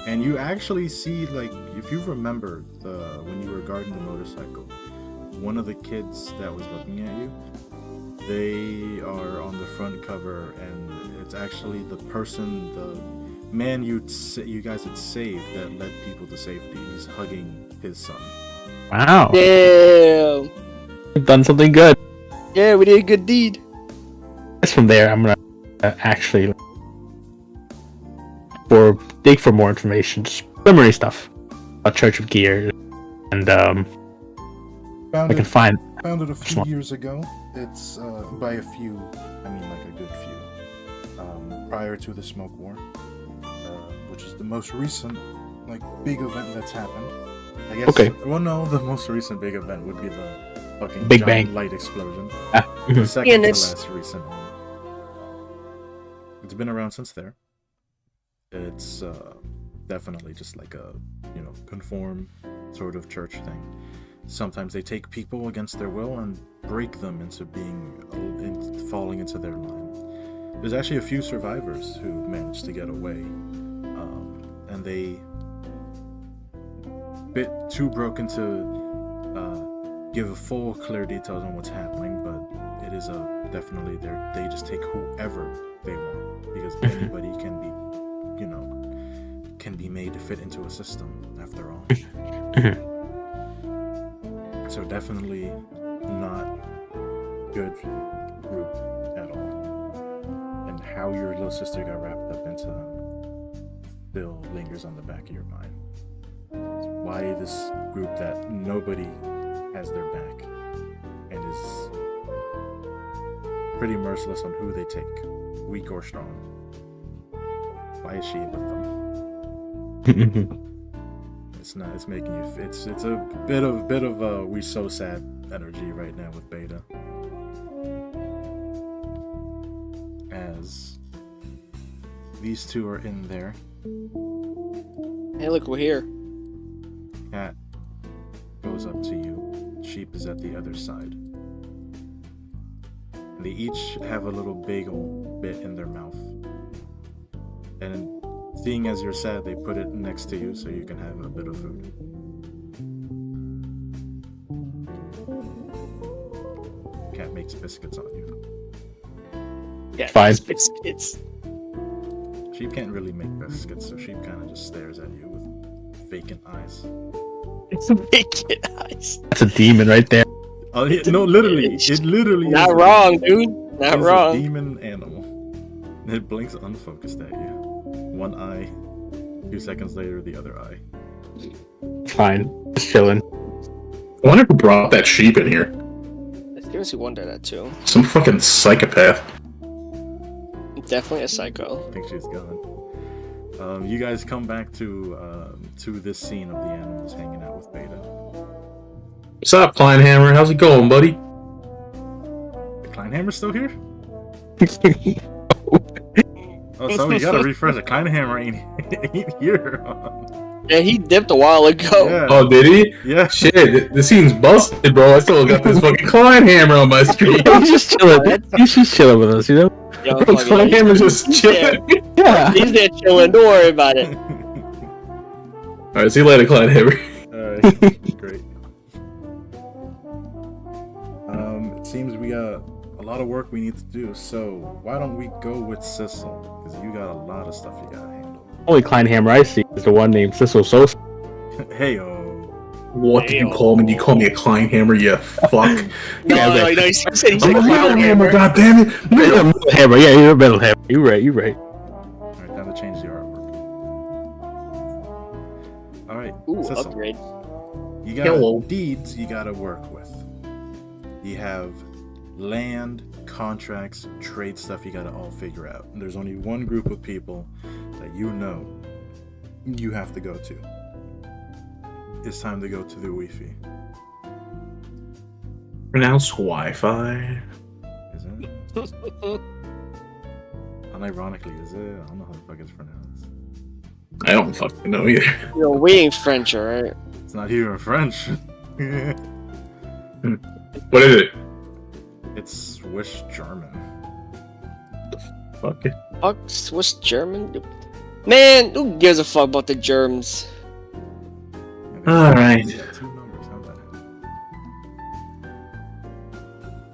And you actually see, like, if you remember when you were guarding the motorcycle, one of the kids that was looking at you, they are on the front cover, and it's actually the man you guys had saved that led people to safety. He's hugging his son. Wow. Damn. We've done something good. Yeah, we did a good deed. That's from there. I'm gonna actually dig for more information, just preliminary stuff about Church of Gear, and I can find. Founded a few years ago. It's by a few, I mean like a good few. Prior to the Smoke War, which is the most recent like big event that's happened. I guess. Okay. Well, no, the most recent big event would be the fucking Big giant Bang light explosion. Mhm. The second to it's- last recent one. It's been around since there. It's definitely just like a conform sort of church thing. Sometimes they take people against their will and break them into falling into their line. There's actually a few survivors who managed to get away, and they bit too broken to give a full clear details on what's happening, but it is definitely they just take whoever they want, because anybody can be made to fit into a system after all. So definitely not good group at all. And how your little sister got wrapped up into them still lingers on the back of your mind. Why this group that nobody has their back and is pretty merciless on who they take, weak or strong. Why is she with them? It's making you. It's a bit of we so sad energy right now with Beta. As these two are in there. Hey, look, we're here. Cat goes up to you. Sheep is at the other side. And they each have a little bagel bit in their mouth. And seeing as you're sad, they put it next to you so you can have a bit of food. Cat makes biscuits on you. Yeah, Fine. It's Sheep can't really make biscuits, so Sheep kind of just stares at you with vacant eyes. vacant eyes. That's a demon right there. Oh, no, literally. It literally is. Not wrong, dude. Not It's wrong. a demon animal. And it blinks unfocused at you. One eye. 2 seconds later, the other eye. Fine, just chilling. I wonder who brought that sheep in here. I seriously wonder that too. Some fucking psychopath. Definitely a psycho. I think she's gone. You guys come back to this scene of the animals hanging out with Beta. What's up, Kleinhammer? How's it going, buddy? The Kleinhammer's still here? Oh, so you gotta refresh it. Kleinhammer ain't here. Yeah, he dipped a while ago. Yeah. Oh, did he? Yeah. Shit, this scene's busted, bro. I still got this fucking Kleinhammer on my screen. He's just chilling. He's just chilling with us, you know? Yo, Bro, fuck it. Kleinhammer's just chilling. Yeah. He's there chilling. Don't worry about it. Alright, see you later, Kleinhammer. Alright, great. It seems we got a lot of work we need to do, so why don't we go with Sissel? Because you got a lot of stuff you gotta handle. Only Kleinhammer I see is the one named Sissel Sosa. Hey-oh. What did you call me? Did you call me a Kleinhammer, you fuck? No, Yeah, no, but- no, he said I'm a clown Kleinhammer, hammer. goddammit! You're a metal hammer. Yeah, you're a metal hammer. You're right. Alright, time to change the artwork. Alright, Ooh, Sissel. upgrade. You got Hello. deeds you gotta work with. You have land, contracts, trade stuff you gotta all figure out. And there's only one group of people that you know you have to go to. It's time to go to the Wi-Fi. Pronounce Wi-Fi. Is it? Unironically, is it? I don't know how the fuck it's pronounced. I don't fucking know either. You're waiting French, alright? It's not here in French. What is it? It's Swiss German. Fuck it. Fuck, Swiss German? Man, who gives a fuck about the germs? All right. Yeah, 2 numbers. How about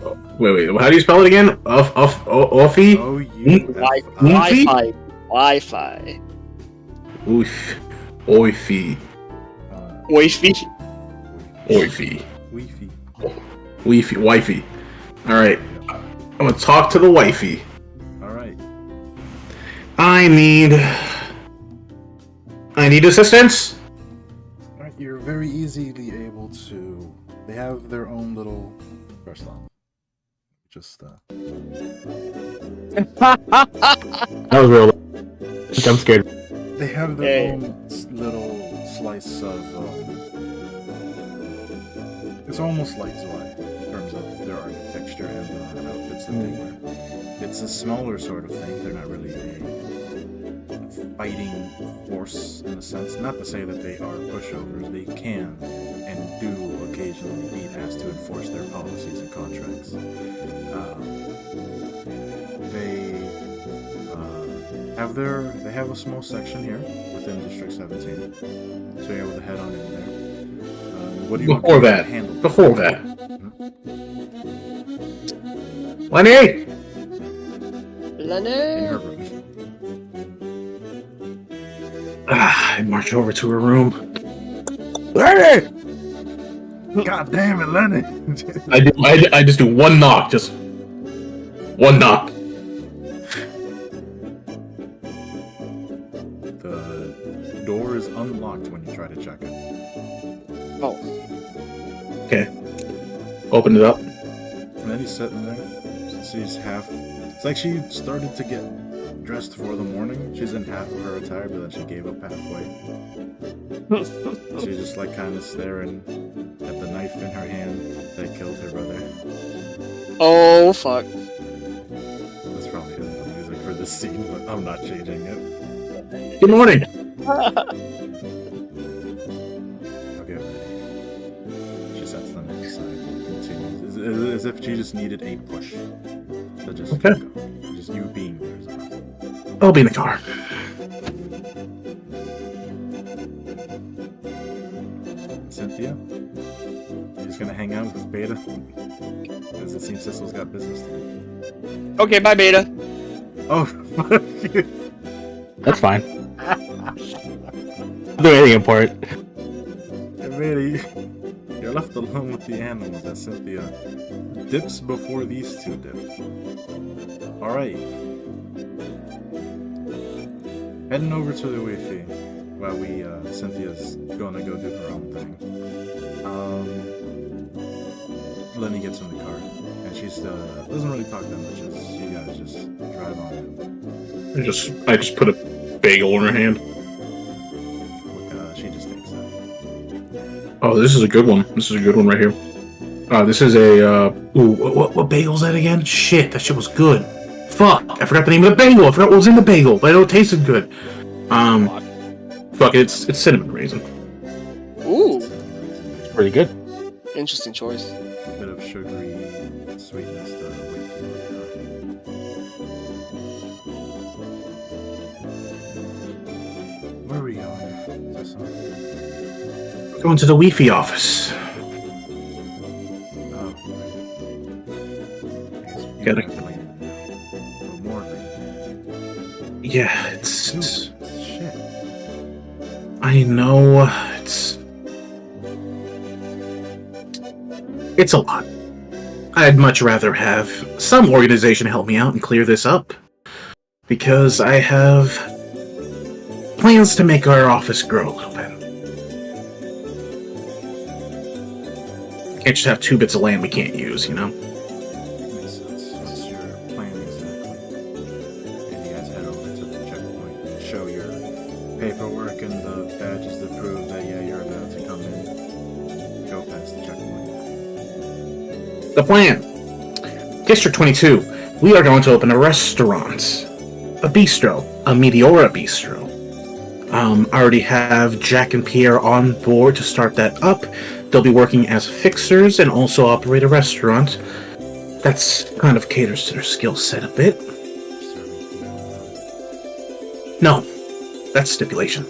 it? Wait. How do you spell it again? Offie? Wi-Fi. Wi-Fi. Oify. Wi-Fi. Oify. Wi-Fi. Wifey. All right. I'm gonna talk to the wifey. All right. I need assistance. All right. You're very easily able to. They have their own little. First off, just That was real. I'm scared. they have their own little slice of. It's almost like Zwei in terms of their architecture and the outfits that they wear. It's a smaller sort of thing. They're not really a fighting force in a sense. Not to say that they are pushovers. They can and do occasionally be asked to enforce their policies and contracts. They have a small section here within District 17, so you're able to head on in there. What do you Before want to that. handle? Before that. Lenny! In her Lenny. room. I march over to her room. Lenny! God damn it, Lenny! I just do one knock, just one knock. The door is unlocked when you try to check it. Oh. Okay. Open it up. And then he's sitting there. She's half. It's like she started to get dressed for the morning. She's in half of her attire, but then she gave up halfway. She's just like kind of staring at the knife in her hand that killed her brother. Oh, fuck. That's probably the music for this scene, but I'm not changing it. Good morning. Okay. She sets them aside and continues. As if she just needed a push. So just, Okay. Just you being there is enough. I'll be in the car. Cynthia? You're just gonna hang out with Beta? Because it seems Sissel's got business to do. Okay, bye, Beta. Oh, fuck you. That's fine. Do anything important. Hey, Beta, you're left alone with the animals as Cynthia dips before these two dip. Alright. Heading over to the Wi-Fi while Cynthia's gonna go do her own thing. Lenny gets in the car, and she's doesn't really talk that much. As you guys just drive on in. I just put a bagel in her hand. She just takes that. Oh, this is a good one. This is a good one right here. This is a what bagel's that again? Shit, that shit was good. Fuck, I forgot the name of the bagel. I forgot what was in the bagel, but I know it tasted good. Fuck it, it's cinnamon raisin. Ooh, Pretty good. interesting choice. A bit of sugary sweetness to wake you up. Where are we going? Going to the Wi-Fi office. Oh, Gotta- more Yeah, it's shit. I know it's a lot. I'd much rather have some organization help me out and clear this up, because I have plans to make our office grow a little bit. Can't just have 2 bits of land we can't use, you know? Makes sense. What's your plan exactly? And you guys head over to the checkpoint and show your paperwork and the badges that prove that you're about to come in. Go past the checkpoint. The plan. District 22. We are going to open a restaurant. A bistro. A Meteora bistro. I already have Jack and Pierre on board to start that up. They'll be working as fixers and also operate a restaurant. That's kind of caters to their skill set a bit. No. That's stipulation.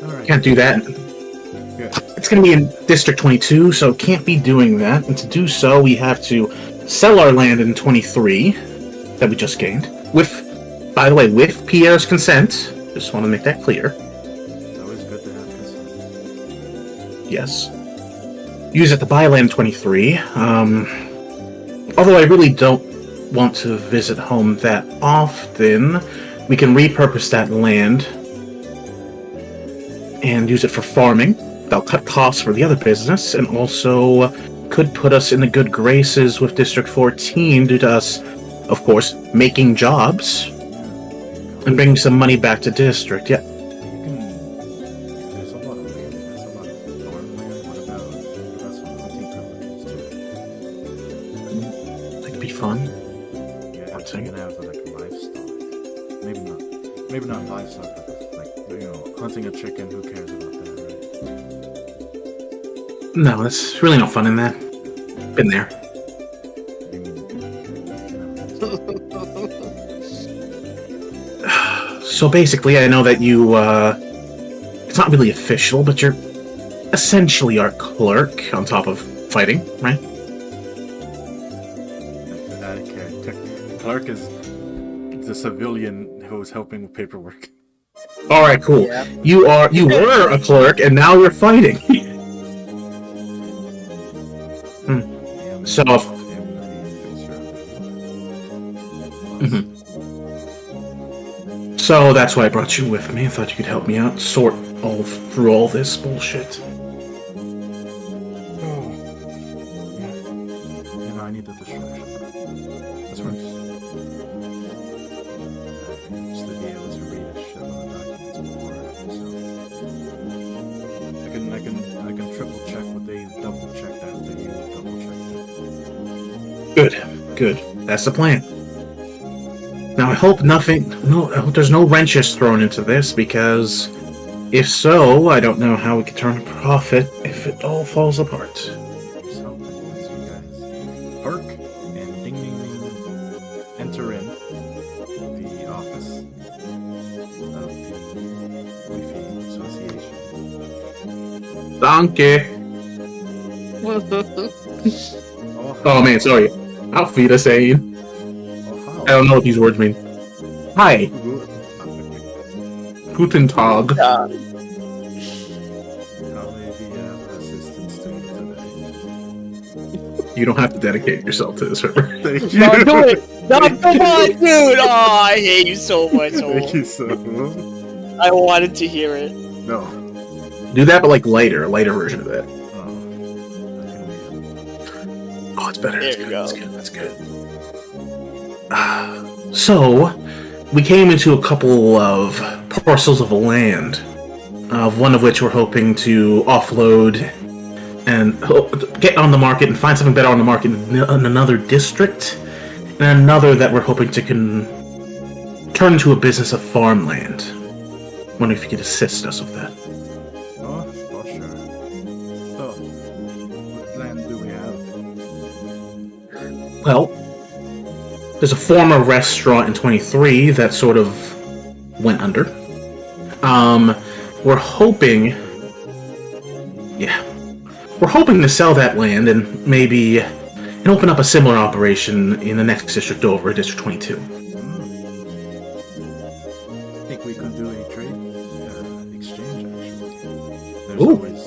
All right. Can't do that. Good. It's going to be in District 22, so can't be doing that. And to do so, we have to sell our land in 23 that we just gained. By the way, with Pierre's consent. Just want to make that clear. It's always good to have consent. Yes. Use it to buy land 23. Although I really don't want to visit home that often, we can repurpose that land and use it for farming. That'll cut costs for the other business, and also could put us in the good graces with District 14 due to us, of course, making jobs and bringing some money back to District. Yeah. There's a lot of land. There's a lot of farmland. What about some hunting privileges too? That could be fun. Yeah, I'm thinking have like livestock. Maybe not livestock, but like hunting a chicken. Who cares about that, right? No, that's really no fun in that. Been there. So basically, I know that you, it's not really official, but you're essentially our clerk on top of fighting, right? Clerk is the civilian who's helping with paperwork. Alright, cool. Yeah. You were a clerk, and now you're fighting. So, So that's why I brought you with me. I thought you could help me out, sort through all this bullshit. I need the distraction. That's right. Just to be able to read a shit on the documents before, so I can triple check what they double checked after you double checked it. Good. That's the plan. Now I hope I hope there's no wrenches thrown into this, because if so, I don't know how we could turn a profit if it all falls apart. So, as you guys perk and ding ding ding enter in the office of the Wi-Fi Association. Danke. Oh man, sorry. Auf Wiedersehen. I don't know what these words mean. Hi. Guten Tag. How may the assistants doing today? You don't have to dedicate yourself to this server. Thank you. No, do it! No, come on, dude! Oh, I hate you so much. Thank you so much. I wanted to hear it. No. Do that, but like a lighter version of that. Oh, it's better. There It's you good. go. That's good. So, we came into a couple of parcels of land, one of which we're hoping to offload and get on the market and find something better on the market in another district, and another that we're hoping to turn into a business of farmland. Wondering if you could assist us with that. Oh, sure. So, what land do we have? Well, there's a former restaurant in 23 that sort of went under. We're hoping to sell that land and open up a similar operation in the next district over, District 22. I think we could do a trade exchange, actually. There's Ooh. always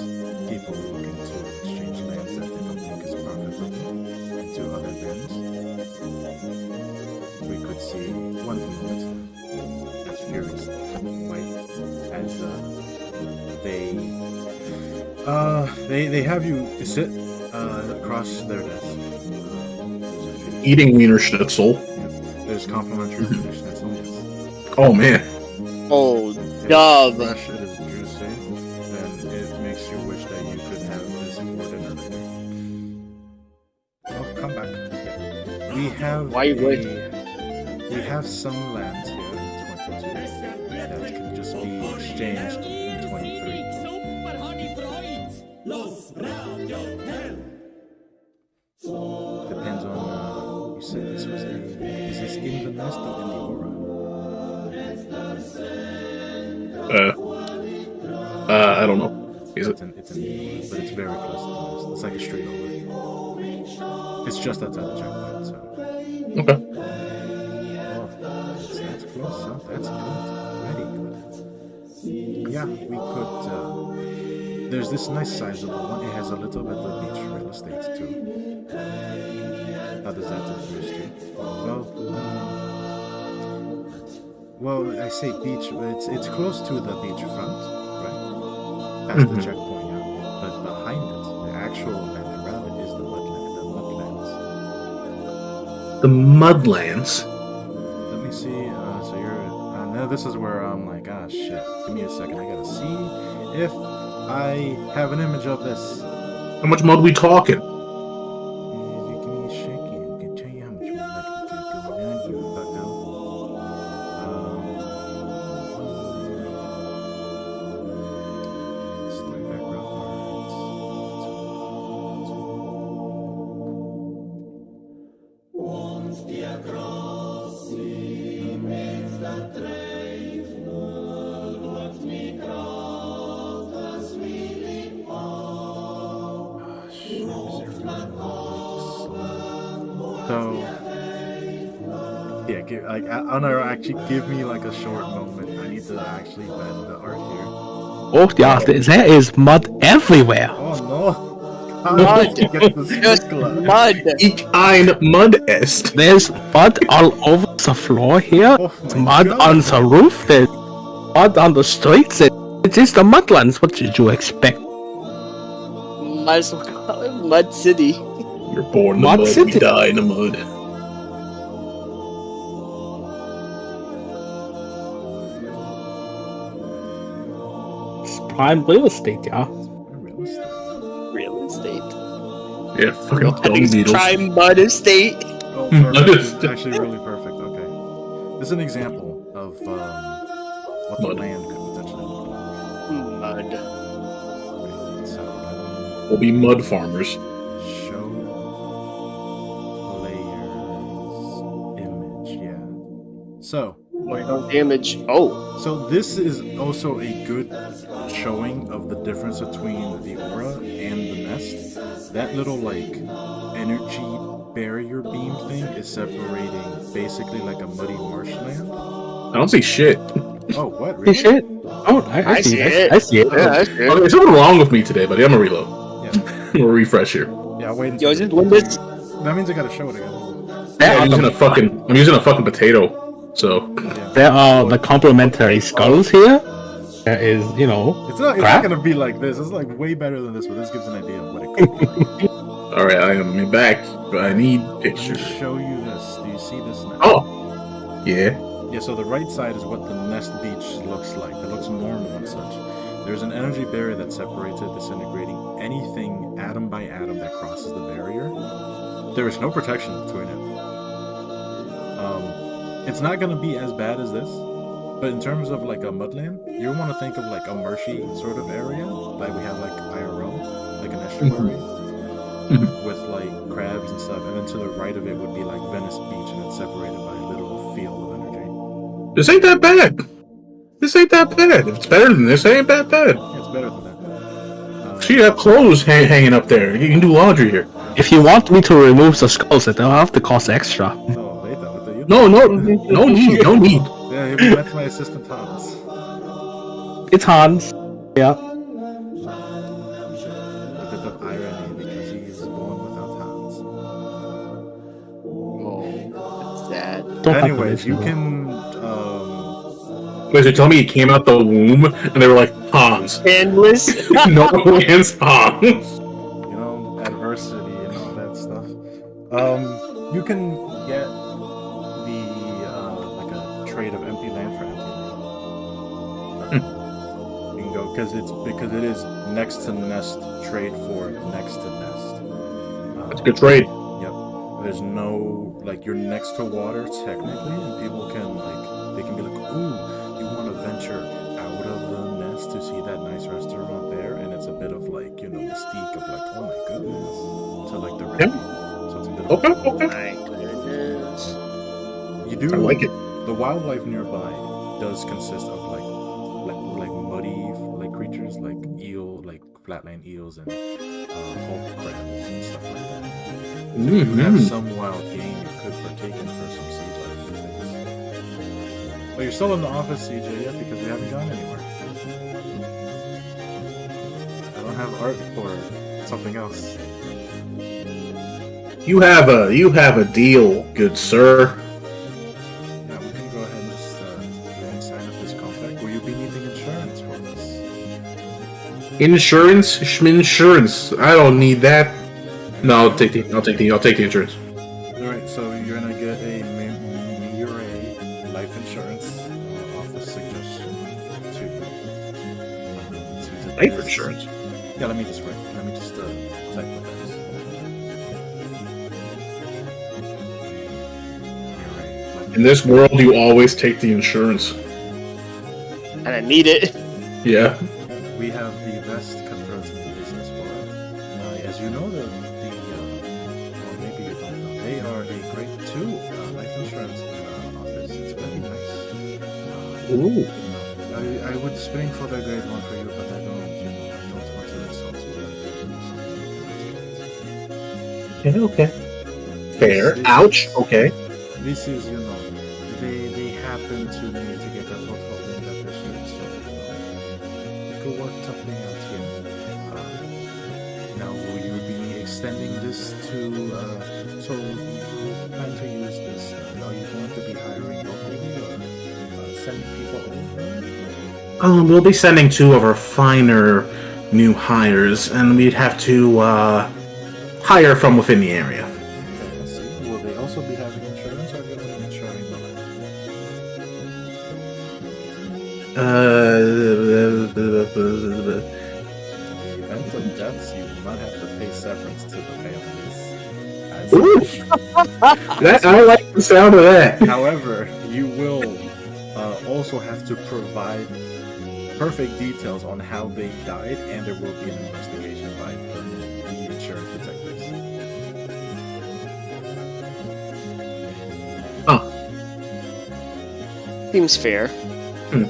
people looking to exchange lands that they don't think is profitable into other lands. We could see one moment as Fury's white as they have you sit across their desk. Eating Wiener Schnitzel. There's complimentary Wiener Schnitzel, yes. Oh man. Oh, It is dub. fresh, it is juicy, and it makes you wish that you could have this for dinner later. Oh, come back. We have Why you wait? We have some lands here in 22 that can just be exchanged in 23. Depends on, you said this was is this in the nest or in the aura? Is it? It's in England, but it's very close to the nest. It's like a straight over. It's just outside the checkpoint, so. Okay. Oh, that's close, huh? That's good. Very good. Yeah, we could. There's this nice sizable one. It has a little bit of beach real estate too. How does that interest you? Well, I say beach, but it's close to the beachfront, right? Past the checkpoint, yeah. But behind it, the actual land around it is the mudlands. The Mudlands. Let me see. So you're. Now this is where I'm like, ah, shit. Give me a second. I gotta see if I have an image of this. How much mud we talking? You can shake it. I can tell you how much mud we could go down here about now. Start So, yeah, actually give me like a short moment. I need to actually bend the art here. Oh yeah, there is mud everywhere. Oh no! Mud. Get the Just stickler. mud. Ich ein Mud-Est. There's mud all over the floor here. Oh There's my mud God. on the roof. There's mud on the streets. It is the Mudlands. What did you expect? Might as well call it Mud City. You're born in the Mud mud, City. we die in the mud. It's prime real estate, yeah. Real estate. Yeah, fucking I dung think it's beetles. Prime Mud Estate. Oh, Mud perfect. is- It's actually really perfect. Okay, this is an example of what the Mud. land could potentially look Mud. like. So We'll be mud farmers. show layers image. Yeah. So. No damage. Oh. So this is also a good showing of the difference between the aura and the nest. That little like energy barrier beam thing is separating basically like a muddy marshland. I don't see shit. Oh, what? Hey, Really? shit. Oh, I see it. I see it. Yeah, that's good. Okay, there's something wrong with me today, buddy. I'm gonna reload. Yeah. I'm gonna refresh here. Yeah. Wait. Yo, is until- it limits? That means I gotta show it again. Yeah, I'm using a fucking potato. So Yeah. There are the complementary skulls here. There is, you know, It's not crap. gonna be like this. It's like way better than this, but this gives an idea of what it could be. all right, I am back, but I need Let me pictures. show you this. Do you see this now? Oh, yeah. Yeah, so the right side is what the nest beach looks like. It looks normal and such. There's an energy barrier that separates it, disintegrating anything atom by atom that crosses the barrier. There is no protection between it. It's not going to be as bad as this, but in terms of like a mudland, you want to think of like a marshy sort of area, like we have like IRL, like an estuary, with like crabs and stuff, and then to the right of it would be like Venice Beach, and it's separated by a little field of energy. This ain't that bad. This ain't that bad. If it's better than this, it ain't that bad. Yeah, it's better than that. She have clothes hanging up there. You can do laundry here. if you want me to remove the skulls, it'll have to cost extra. Oh, Nathan, what the you? No need. Yeah, that's my assistant Hans. It's Hans. Yeah. A bit of irony because he is born without Hans. Oh, that's sad. Don't have to Anyways, you mention can. Wait, so tell me he came out the womb and they were like, Hans. Endless. No hands, Hans. You know, adversity and all that stuff. You can get the like a trade of empty land for empty land. You can go because it is next to nest trade for next to nest. That's a good trade. Yep. There's no like you're next to water technically, and people can they can be like, ooh, you want to venture out of the nest to see that nice restaurant there, and it's a bit of like mystique of like, oh my goodness, to like the Yeah. so it's a bit of Okay. My goodness. You do I like it. The wildlife nearby does consist of like muddy like creatures like eel, like flatland eels and hulk crabs and stuff like that. If you have some wild game you could partake in for some sea life things. Well, you're still in the office, CJ, yet because we haven't gone anywhere. I don't have art or something else. You have a deal, good sir. Yeah, we can go ahead and just sign up this contract. Will you be needing insurance for this? Insurance. I don't need that. No, I'll take the insurance. All right, so you're gonna get a Mirai life insurance office suggestion to Life insurance. Yeah, let me just type what that is. Mirai. In this world, you always take the insurance. And I need it. Yeah. We have the best cutthroats in the business, but as you know, well, maybe you don't know, they are a great life insurance office. It's very nice. Ooh. I would spring for the great one for you, but I don't want to insult you. Okay. Fair. Ouch. Okay. This is, they happen to me to get a foothold in that district, so we could work something out here. Now, will you be extending this to, so you plan to use this, are you going to be hiring locally or sending people over? We'll be sending 2 of our finer new hires, and we'd have to hire from within the area. Let's see. Will they also be having insurance or are they only insuring them? In the event of deaths, you will not have to pay severance to the families. I like the sound of that. However, you will also have to provide perfect details on how they died, and there will be an investigation by the insurance detectives. Oh. Seems fair. And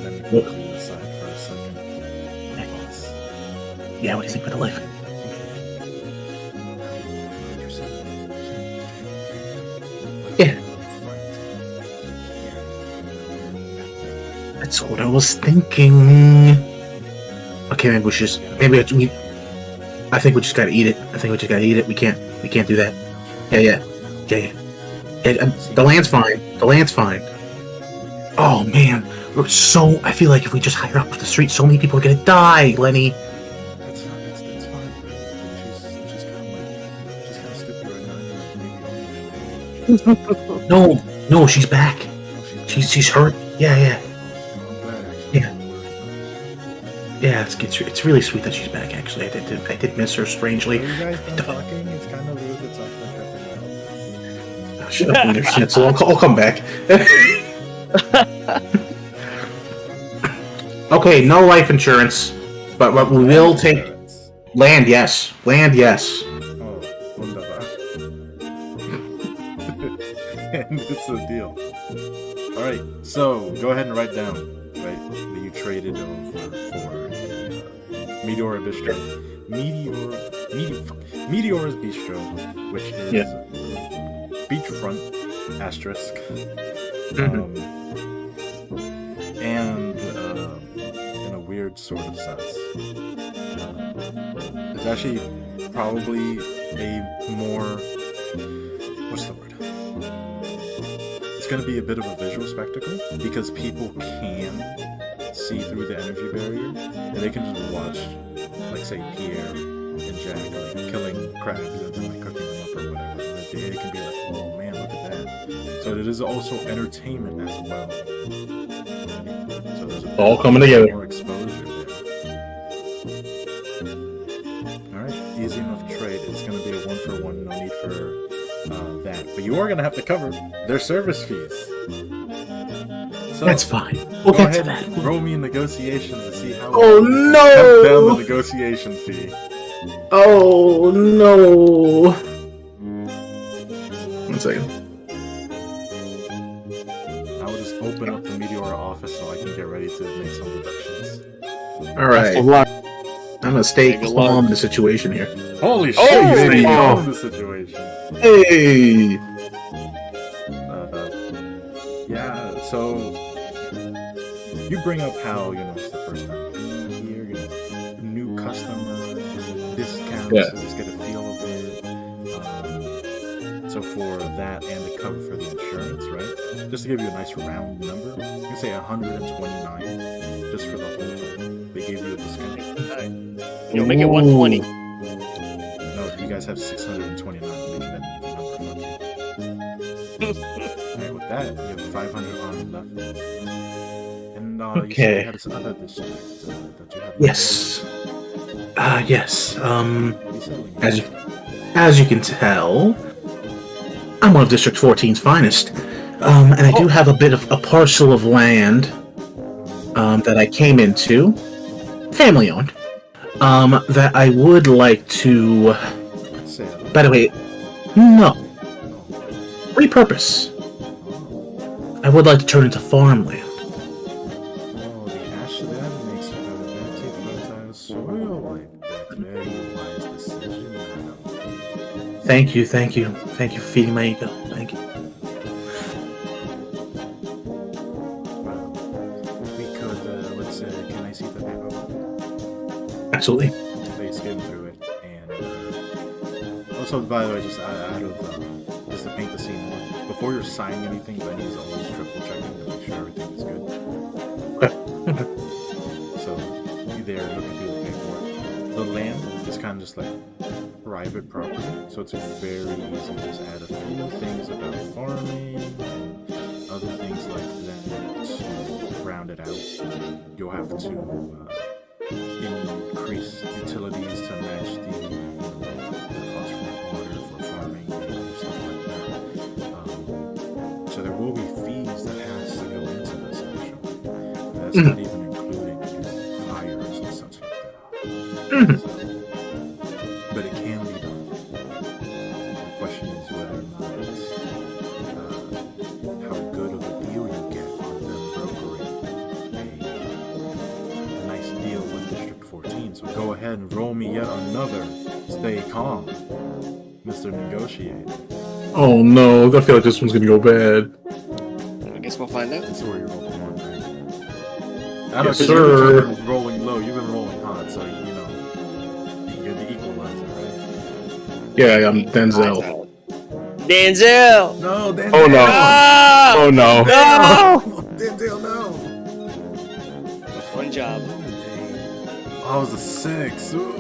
let me put you aside for a second. Yeah, what do you think about the life? Yeah. That's what I was thinking. Okay, maybe we should just, I think we just gotta eat it. We can't do that. Yeah. The land's fine. Oh man, I feel like if we just hire up the street, so many people are gonna die, Lenny. It's fine. She's kind of stupid right now. No, she's back. She's hurt. Yeah. Yeah, it's really sweet that she's back. Actually, I did miss her strangely. Are you guys done talking? It's kind of rude to talk like that. Oh, shut up, Wiener Schnitzel. I'll come back. Okay, no life insurance, but what we will take land. Yes. Oh, wunderbar. And it's a deal. All right, so go ahead and write down that you traded over for Meteora Bistro. Meteora's Bistro, which is beachfront asterisk. And in a weird sort of sense. It's actually probably a more, what's the word? It's going to be a bit of a visual spectacle because people can see through the energy barrier and they can just watch, like say Pierre and Jack like killing crabs and then like cooking them up or whatever. And they can be like, oh man, look at that. So it is also entertainment as well. So there's all coming together. More exposure there. Alright, easy enough trade. It's going to be a 1-for-1, no need for that. But you are going to have to cover their service fees. So, that's fine. We'll get to that. Roll me in negotiations to see how Oh no! down the negotiation fee. Oh no! 1 second. I will just open up the Meteor office so I can get ready to make some deductions. All right. Best of luck. I'm gonna stay Good calm luck. in the situation here. Holy Oh, shit! You baby. know the situation. Hey. Yeah. So you bring up how it's the first time here, new customer discounts, Yeah. just get a feel of it. So for that and the cover for the insurance, right? Just to give you a nice round number, you can say 129 just for the whole total. They gave you a discount. You'll make it 120. No, you guys have 629. Making that an even number. Alright, with that, you have 500 on left. And you said Okay. you had this other district that you have. Yes. Yes. Recently. As you can tell, I'm one of District 14's finest. And I do have a bit of a parcel of land that I came into, family owned, that I would like to. Sale. By the way, no, repurpose. I would like to turn into farmland. Oh, the ashland makes for very fertile soil. Like that very wise decision. Thank you for feeding my ego. Thank you. Well, we could, let's say, can I see the paperwork? Absolutely. They skim through it, and also, by the way, just out of just to paint the scene more, before you're signing anything, Lenny's always triple checking to make sure everything is good. So they're looking through the paperwork. The land is kind of just like private property, so it's very easy to just add a few things about farming and other things like that to round it out. You'll have to increase utilities to match the cost for water for farming and stuff like that. So there will be fees that has to go into this actually. That's not even including hires and such like that. So, but it can be done. The question is whether or not it's how good of a deal you get on them brokering a nice deal with District 14. So go ahead and roll me yet another. Stay calm, Mr. Negotiator. Oh no, I feel like this one's gonna go bad. I guess we'll find out. That's where you're rolling on, right? I Yes, don't sir. You've been rolling low. You've been rolling hot, so you're the equalizer, right? Yeah, I'm Denzel. Denzel! No, Denzel. Oh no. Ah! Oh no. No! Denzel, no. Fun job. Oh, it was a 6. Ooh.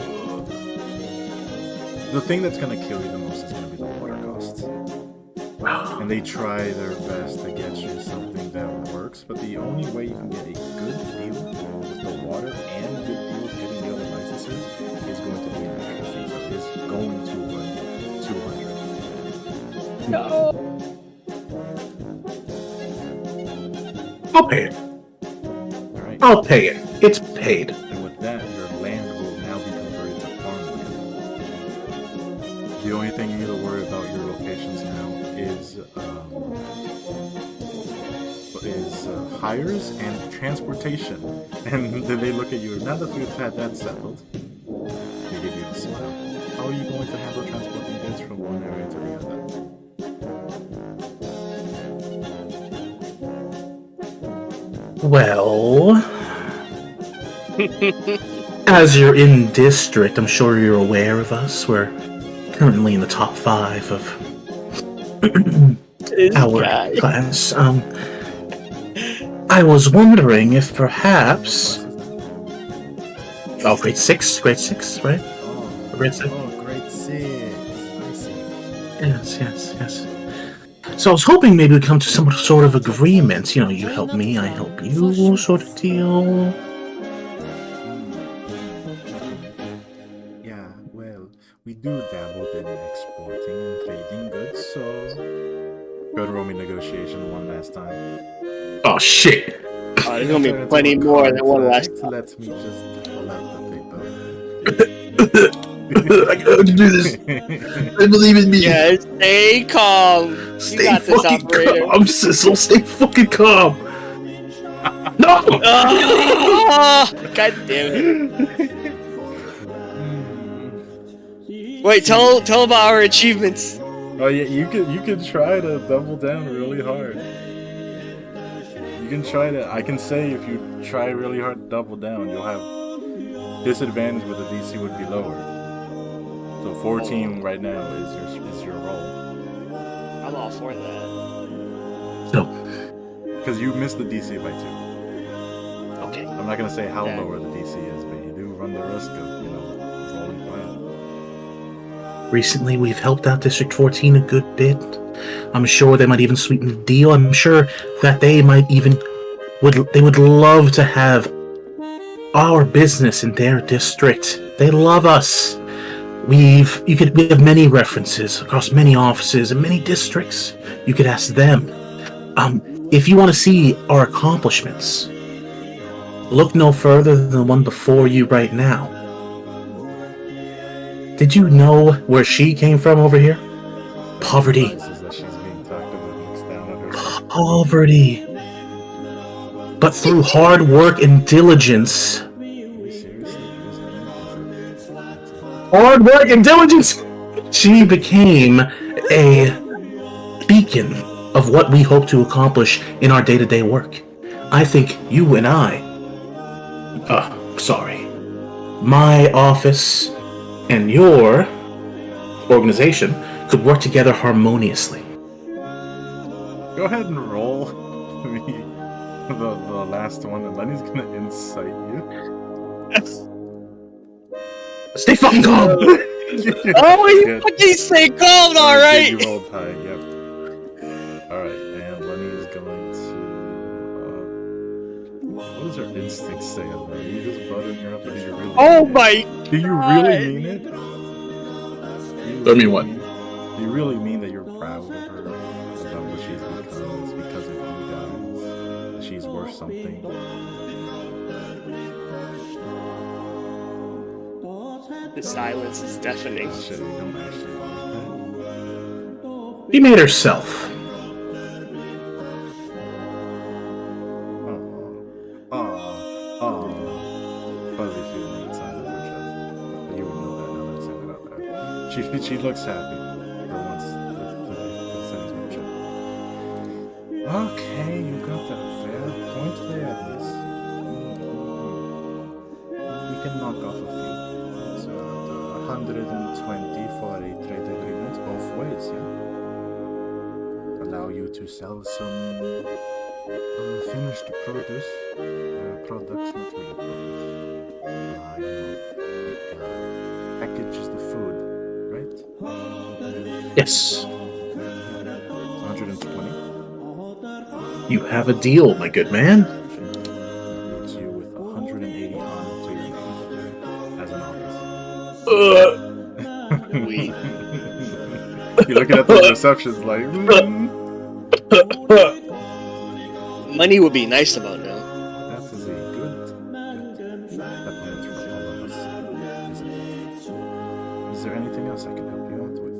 The thing that's gonna kill you the most is gonna be the water costs. And they try their best to get you something that works, but the only way you can get a good deal with the water and a good deal with getting the other licenses is going to be an extra fee. So it's going to run you 200. No! I'll pay it. Alright. I'll pay it. It's paid. And with that, your land will now be converted to farmland. The only thing you need to worry about your locations now is hires and transportation. And then they look at you. Now that we've had that settled, they give you a smile. How are you going to handle transporting goods from one area to the other? Well, as you're in district, I'm sure you're aware of us. We're currently in the top 5 of our class. I was wondering if perhaps. Oh, grade 6, right? Oh, Grade 6. oh, grade 6. I see. Yes. So I was hoping maybe we'd come to some sort of agreement. You know, you help me, I help you, sort of deal. Yeah, well, we do dabble in exporting and trading goods, so go to Roman negotiation one last time. Oh shit! Oh, there's gonna be plenty more than one last. Let me just pull out the I can do this. I believe in me. Yeah, stay calm. You Stay got this, fucking operator. calm, Sissel. Stay fucking calm. No! Oh, God damn it. Wait, tell about our achievements. Oh yeah, you can try to double down really hard. You can try to. I can say if you try really hard to double down, you'll have disadvantage, but the DC would be lower. So 14 right now is your roll. I'm all for that. No. Because you missed the DC by 2. Okay. I'm not gonna say how Yeah. lower the DC is, but you do run the risk of rolling flat. Recently, we've helped out District 14 a good bit. I'm sure they might even sweeten the deal. I'm sure that they might even would love to have our business in their district. They love us. We have many references across many offices and many districts. You could ask them. If you want to see our accomplishments, look no further than the one before you right now. Did you know where she came from over here? Poverty. This is that she's being talked about looks down on her. Poverty. But through hard work and diligence. Are you seriously using Hard work and diligence! She became a beacon of what we hope to accomplish in our day-to-day work. I think you and my office and your organization could work together harmoniously. Go ahead and roll me the last one, and Lenny's gonna incite you. Stay fucking calm! Oh, you fucking stay calm, alright! You rolled high, yep. Alright, and Lenny is going to... what does her instinct say about her? Are you just buttering her up, or do you really Oh mean my it? Do you really mean it? I mean what? Do you really mean that you're proud of her? About what she's become? It's because of you guys. That she's worth something? The silence is deafening. Shit, you don't actually believe She made herself. that. Oh. Fuzzy feeling inside of her chest. But you would know that now that I said it out there. She looks happy for once today. Okay, you got that fair point there, miss. We can knock off a few. So 120 for a trade agreement both ways, yeah? Allow you to sell some finished produce. Products, not really produce. Packages the food, right? Yes. 120. You have a deal, my good man. Leaves you with 180 on to your name as an office. We. You're looking at the receptions like, Money would be nice about now. that is a good peppermint from all of us. Is there anything else I can help you out with?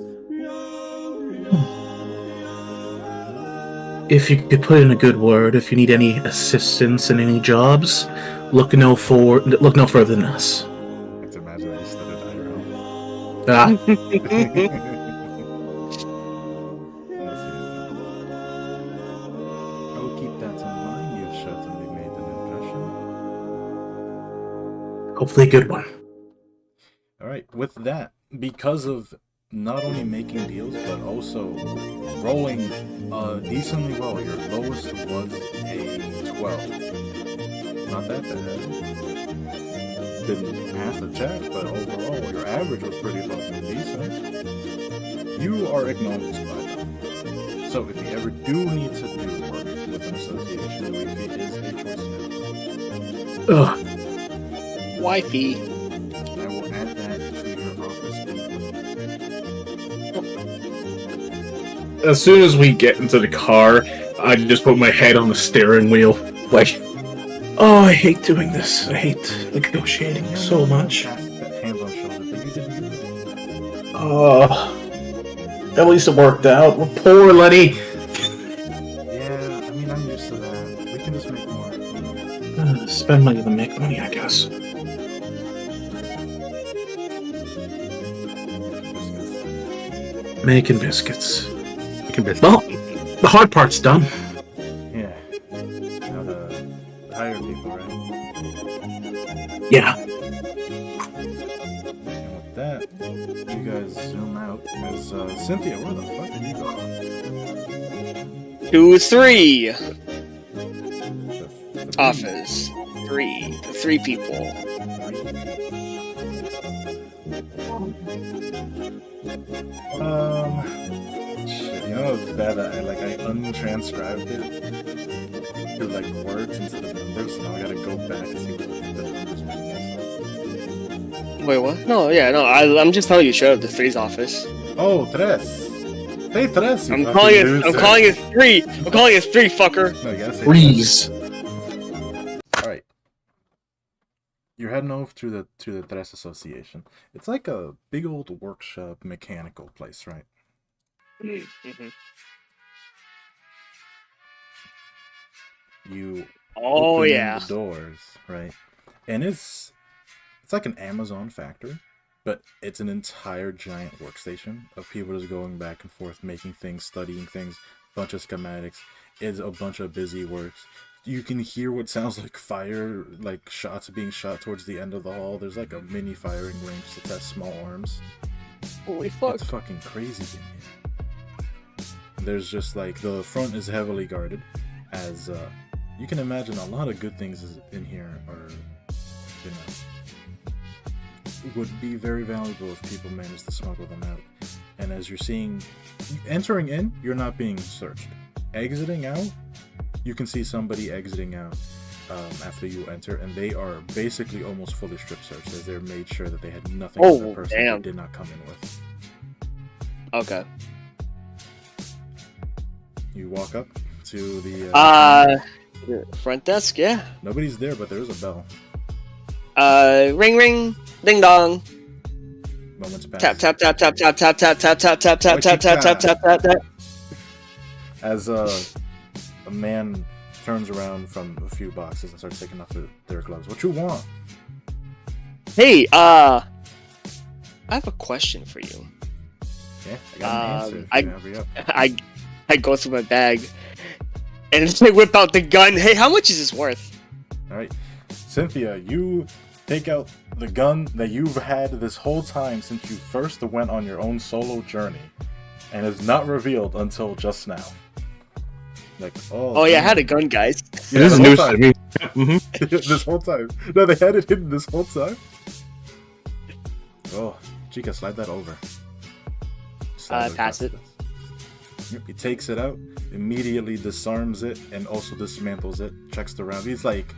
If you could put in a good word, if you need any assistance in any jobs, look no further than us. I like to imagine that you stuttered IRL. Ah, I will keep that in mind. You've certainly made an impression. hopefully a good one. Alright, with that, because of not only making deals, but also rolling decently well, your lowest was a 12. Not that bad. Didn't pass the check, but overall, your average was pretty fucking decent. You are acknowledged by them. So if you ever do need to do work with an association, the Wi-Fi is a choice now. Ugh. Wifey. I will add that to your office. As soon as we get into the car, I just put my head on the steering wheel. Like, oh, I hate doing this. I hate negotiating so much. That hand on shoulder, but you didn't do it. At least it worked out. We're poor, Lenny. Yeah, I mean, I'm used to that. We can just make more. spend money than make money, I guess. Making biscuits. Well, the hard part's done. Yeah. Now the hire people, right? Yeah. And with that, you guys zoom out as Cynthia, where the fuck did you go? 2, 3. The Office. 3. 3 people. Shit, you know it's bad that I untranscribed it to like words instead of numbers, so now I gotta go back and see what the numbers mean. Wait, what? No, yeah, no. I'm just telling you straight up the 3's office. Oh, tres. Hey, tres. You I'm fucking calling it. loser. I'm calling it 3. I'm calling it 3, fucker. No, you gotta say Freeze. All right. You're heading over to the Tres Association. It's like a big old workshop mechanical place, right? Mm-hmm. You Oh open yeah. the doors, right? And it's like an Amazon factory, but it's an entire giant workstation of people just going back and forth, making things, studying things, bunch of schematics. It's a bunch of busy works. You can hear what sounds like fire, like shots being shot towards the end of the hall. There's like a mini firing range to test small arms. Holy fuck. It's fucking crazy in here. There's just like the front is heavily guarded, as you can imagine. A lot of good things in here are, you know, would be very valuable if people managed to smuggle them out. And as you're seeing, entering in, you're not being searched. Exiting out, you can see somebody exiting out after you enter, and they are basically almost fully strip searched, as they're made sure that they had nothing on the person damn. they did not come in with. Okay. You walk up to the front desk, yeah. nobody's there, but there is a bell. Ring ring, ding dong. Moments pass. Tap tap tap tap tap tap tap tap tap tap tap tap tap tap tap tap tap. As a man turns around from a few boxes and starts taking off their gloves. What you want? Hey, I have a question for you. Yeah, I got an answer. If you hurry up. I go through my bag and I whip out the gun. Hey, how much is this worth? All right, Cynthia, you take out the gun that you've had this whole time since you first went on your own solo journey, and is not revealed until just now. Like, oh yeah, I had a gun, guys. Yeah, It is the whole news time. to me. Mm-hmm. This whole time. No, they had it hidden this whole time. Oh, Chica, slide that over. Slide Pass it. across this. Yep, he takes it out, immediately disarms it, and also dismantles it. Checks the round. He's like,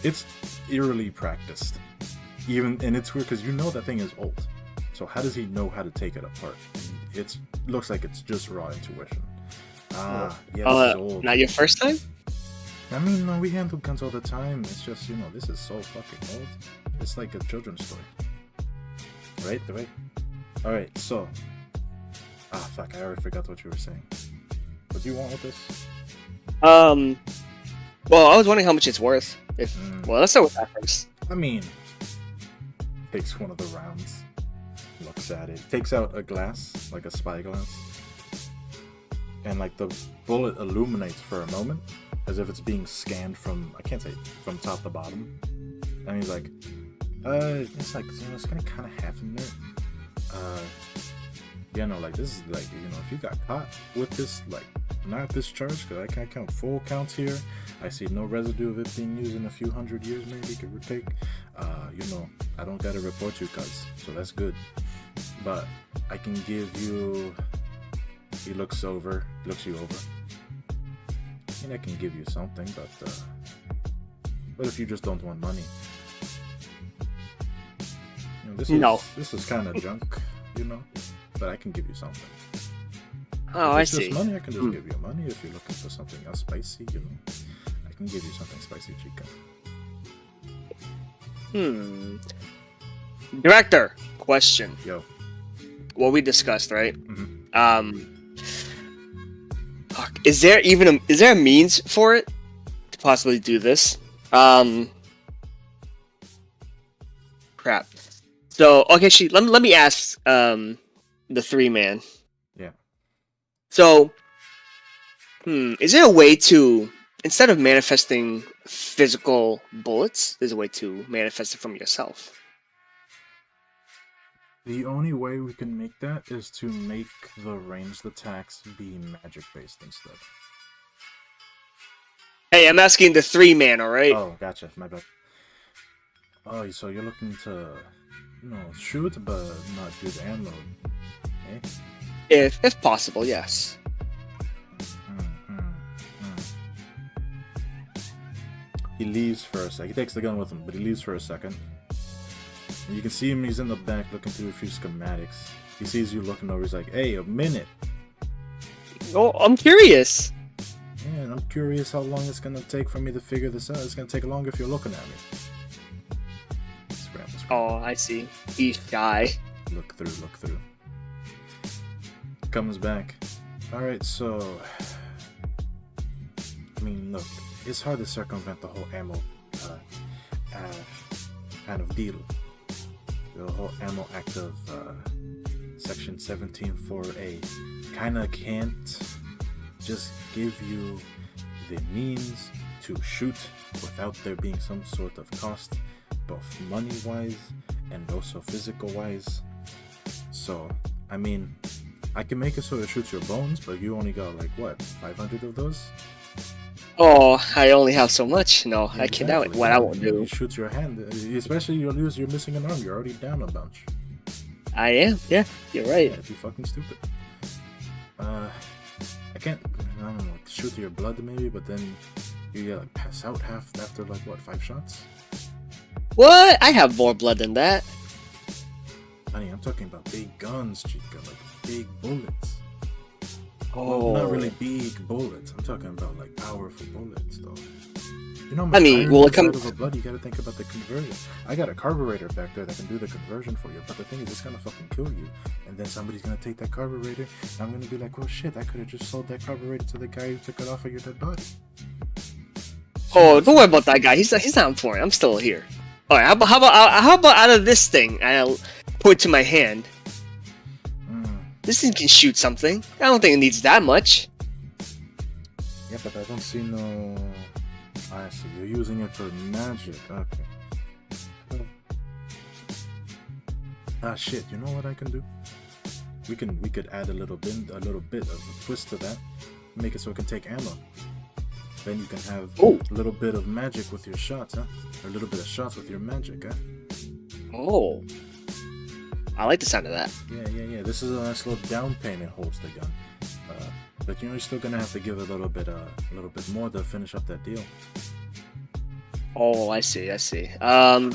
it's eerily practiced. And it's weird because you know that thing is old. So how does he know how to take it apart? It looks like it's just raw intuition. Yeah, this is old. Not your first time? I mean, no, we handle guns all the time. It's just, you know, this is so fucking old. It's like a children's story. Right? Alright, so. Fuck, I already forgot what you were saying. What do you want with this? Well, I was wondering how much it's worth. Well, let's start with that first. I mean, takes one of the rounds, looks at it, takes out a glass, like a spyglass, and like the bullet illuminates for a moment, as if it's being scanned from, I can't say, from top to bottom. And he's like, it's like, you know, it's kind of half in there. Yeah, no, like, this is like, you know, if you got caught with this, like, not this charge, because I can't count full counts here. I see no residue of it being used in a few hundred years, maybe, give or take. You know, I don't gotta report you, cuz, so that's good. But I can give you. He looks you over. I mean, I can give you something, but if you just don't want money, you know, this is kind of junk, you know. But I can give you something. Oh, if it's I see. just money, I can just give you money. If you're looking for something else spicy, you know, I can give you something spicy, Chica. Director, question. Yo. What we discussed, right? Mm-hmm. Is there a means for it to possibly do this? crap. So okay, let me ask the 3-man. Yeah. So, is there a way to, instead of manifesting physical bullets, there's a way to manifest it from yourself? The only way we can make that is to make the ranged attacks be magic based instead. Hey, I'm asking the 3-man, alright? Oh, gotcha. My bad. Oh, so you're looking to, shoot but not use ammo, eh? If possible, yes. He leaves for a second. He takes the gun with him, but he leaves for a second. And you can see him, he's in the back looking through a few schematics. He sees you looking over, he's like, hey, a minute. Oh, I'm curious. Yeah, and I'm curious how long it's gonna take for me to figure this out. It's gonna take longer if you're looking at me. Scramble. Oh, I see. He's shy. Look through. Comes back. Alright, so... I mean, look, it's hard to circumvent the whole ammo kind of deal. The whole Ammo Act of Section 17.4a kinda can't just give you the means to shoot without there being some sort of cost, both money-wise and also physical-wise. So, I mean, I can make it so it shoots your bones, but you only got like, what, 500 of those? Oh, I only have so much. No, Exactly. I cannot. What I won't do. It shoots your hand, especially you're missing an arm. You're already down a bunch. I am. Yeah, you're right. That'd be fucking stupid. I don't know, shoot your blood maybe, but then you get like pass out half after like what, 5 shots? What? I have more blood than that. Honey, I'm talking about big guns, Chica, like big bullets. Oh, Well, not really big bullets. I'm talking about like powerful bullets, though. You know, I mean, well, it comes. of a blood. You got to think about the conversion. I got a carburetor back there that can do the conversion for you, but the thing is, it's gonna fucking kill you. And then somebody's gonna take that carburetor, and I'm gonna be like, "Oh shit! I could have just sold that carburetor to the guy who took it off of your dead body." Oh, don't worry about that guy. He's not important. I'm still here. All right. How about out of this thing? I'll put it to my hand. This thing can shoot something. I don't think it needs that much. Yeah, but I don't see no. I see. You're using it for magic. Okay. Ah, shit. You know what I can do? We could add a little bit of a twist to that. Make it so it can take ammo. Then you can have a little bit of magic with your shots, huh? Or a little bit of shots with your magic, huh? Oh. I like the sound of that. Yeah. This is a nice little down payment holster gun. But you're still gonna have to give a little bit more to finish up that deal. Oh, I see. Time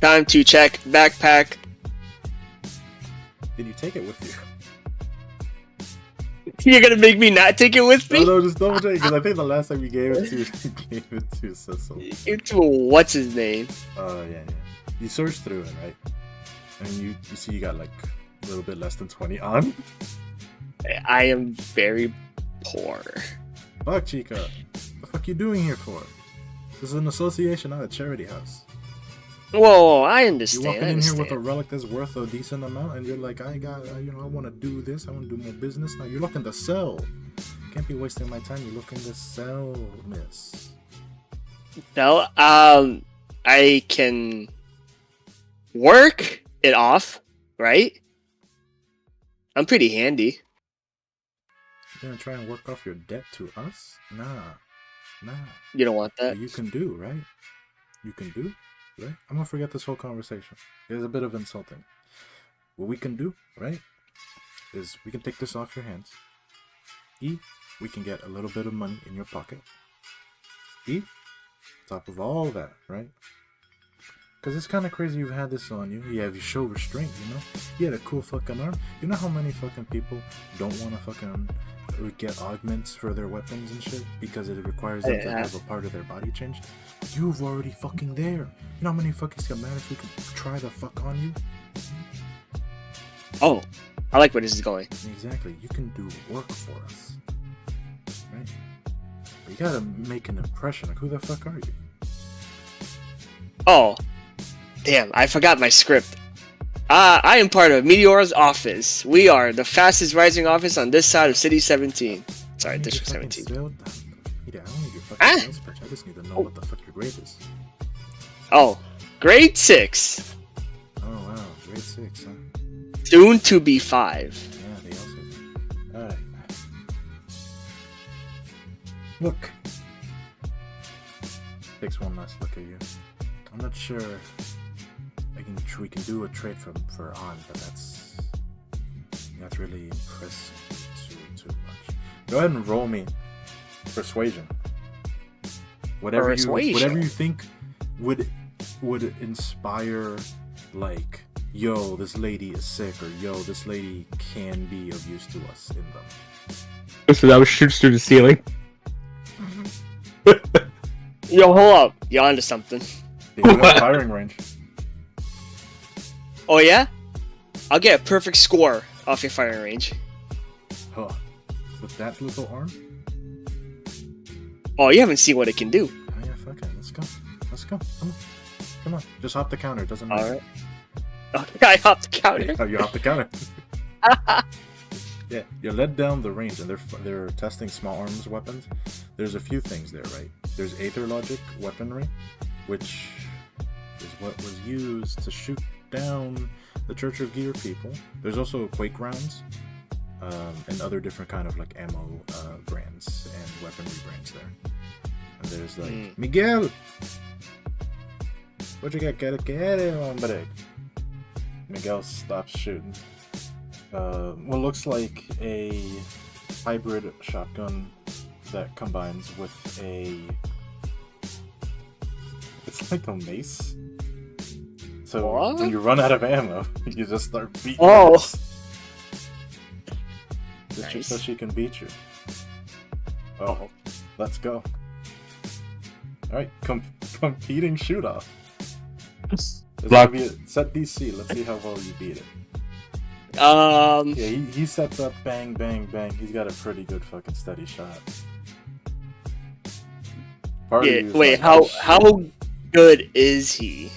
to check backpack. Did you take it with you? You're gonna make me not take it with me? No, just double check, because I think the last time you gave it to you gave it to Cecil. It's what's his name? Yeah. You searched through it, right? And you see you got like a little bit less than 20 on. I am very poor. Fuck, Chica. What the fuck you doing here for? This is an association, not a charity house. Whoa, I You're understand. walking in here with a relic that's worth a decent amount, and you're like, I want to do this. I want to do more business. Now you're looking to sell. Can't be wasting my time. You're looking to sell, miss. No, I can work it off, right? I'm pretty handy. You're gonna try and work off your debt to us? Nah. You don't want that? You can do, right? I'm gonna forget this whole conversation. It's a bit of insulting. What we can do, right, is we can take this off your hands. We can get a little bit of money in your pocket. On top of all that, right? Because it's kind of crazy you've had this on you. You show restraint, you know? You had a cool fucking arm. You know how many fucking people don't want to fucking get augments for their weapons and shit? Because it requires them to have a part of their body changed? You've already fucking there. You know how many fucking schematics we can try to fuck on you? Oh, I like where this is going. Exactly. You can do work for us. Right? But you gotta make an impression. Like, who the fuck are you? Oh, Damn, I forgot my script. I am part of Meteor's office. We are the fastest rising office on this side of City 17. Sorry, District 17. I don't need your fucking sales pitch. I just need to know what the fuck your grade is. Oh, grade 6. Oh wow, grade 6, huh? Soon to be 5. Yeah, they also do. Alright. Look. Takes one last look at you. I'm not sure we can do a trade for on, but that's really impressing too much. Go ahead and roll me persuasion. Whatever you think would inspire, like, yo, this lady is sick, or yo, this lady can be of use to us in them. So that was shoots through the ceiling. Yo, hold up. You're onto something. They do have firing range. Oh, yeah? I'll get a perfect score off your firing range. Huh. With that little arm? Oh, you haven't seen what it can do. Oh yeah, fuck it. Let's go. Come on. Just hop the counter. It doesn't matter. Alright. Okay, I hopped the counter. Oh, you hop the counter. Yeah, you're led down the range, and they're testing small arms weapons. There's a few things there, right? There's Aether Logic weaponry, which is what was used to shoot down the Church of Gear people. There's also Quake rounds, and other different kind of like ammo brands and weaponry brands there. And there's like Miguel, what you got? Get it, hombre. Miguel stops shooting. What looks like a hybrid shotgun that combines with it's like a mace. So what? When you run out of ammo, you just start beating. Oh, just so she can beat you. Oh, let's go. All right, competing shoot off. Set DC. Let's see how well you beat it. Yeah, he sets up, bang, bang, bang. He's got a pretty good fucking steady shot. yeah. Wait, like, how good is he?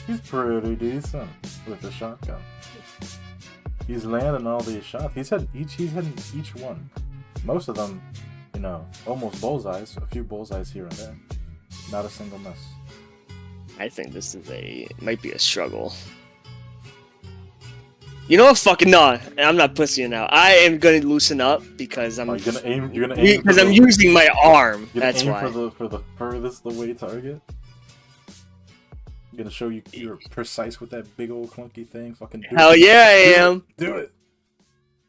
He's pretty decent with the shotgun. He's landing all these shots. He's hitting each one. Most of them, almost bullseyes. A few bullseyes here and there. Not a single miss. I think this is might be a struggle. You know what? Fucking no. I'm not pussying out. I am gonna loosen up because I'm. You're gonna aim because I'm using my arm. That's aim why. For the furthest away target. I'm gonna show you're precise with that big old clunky thing. Fucking do Hell it. yeah, I am. Do it.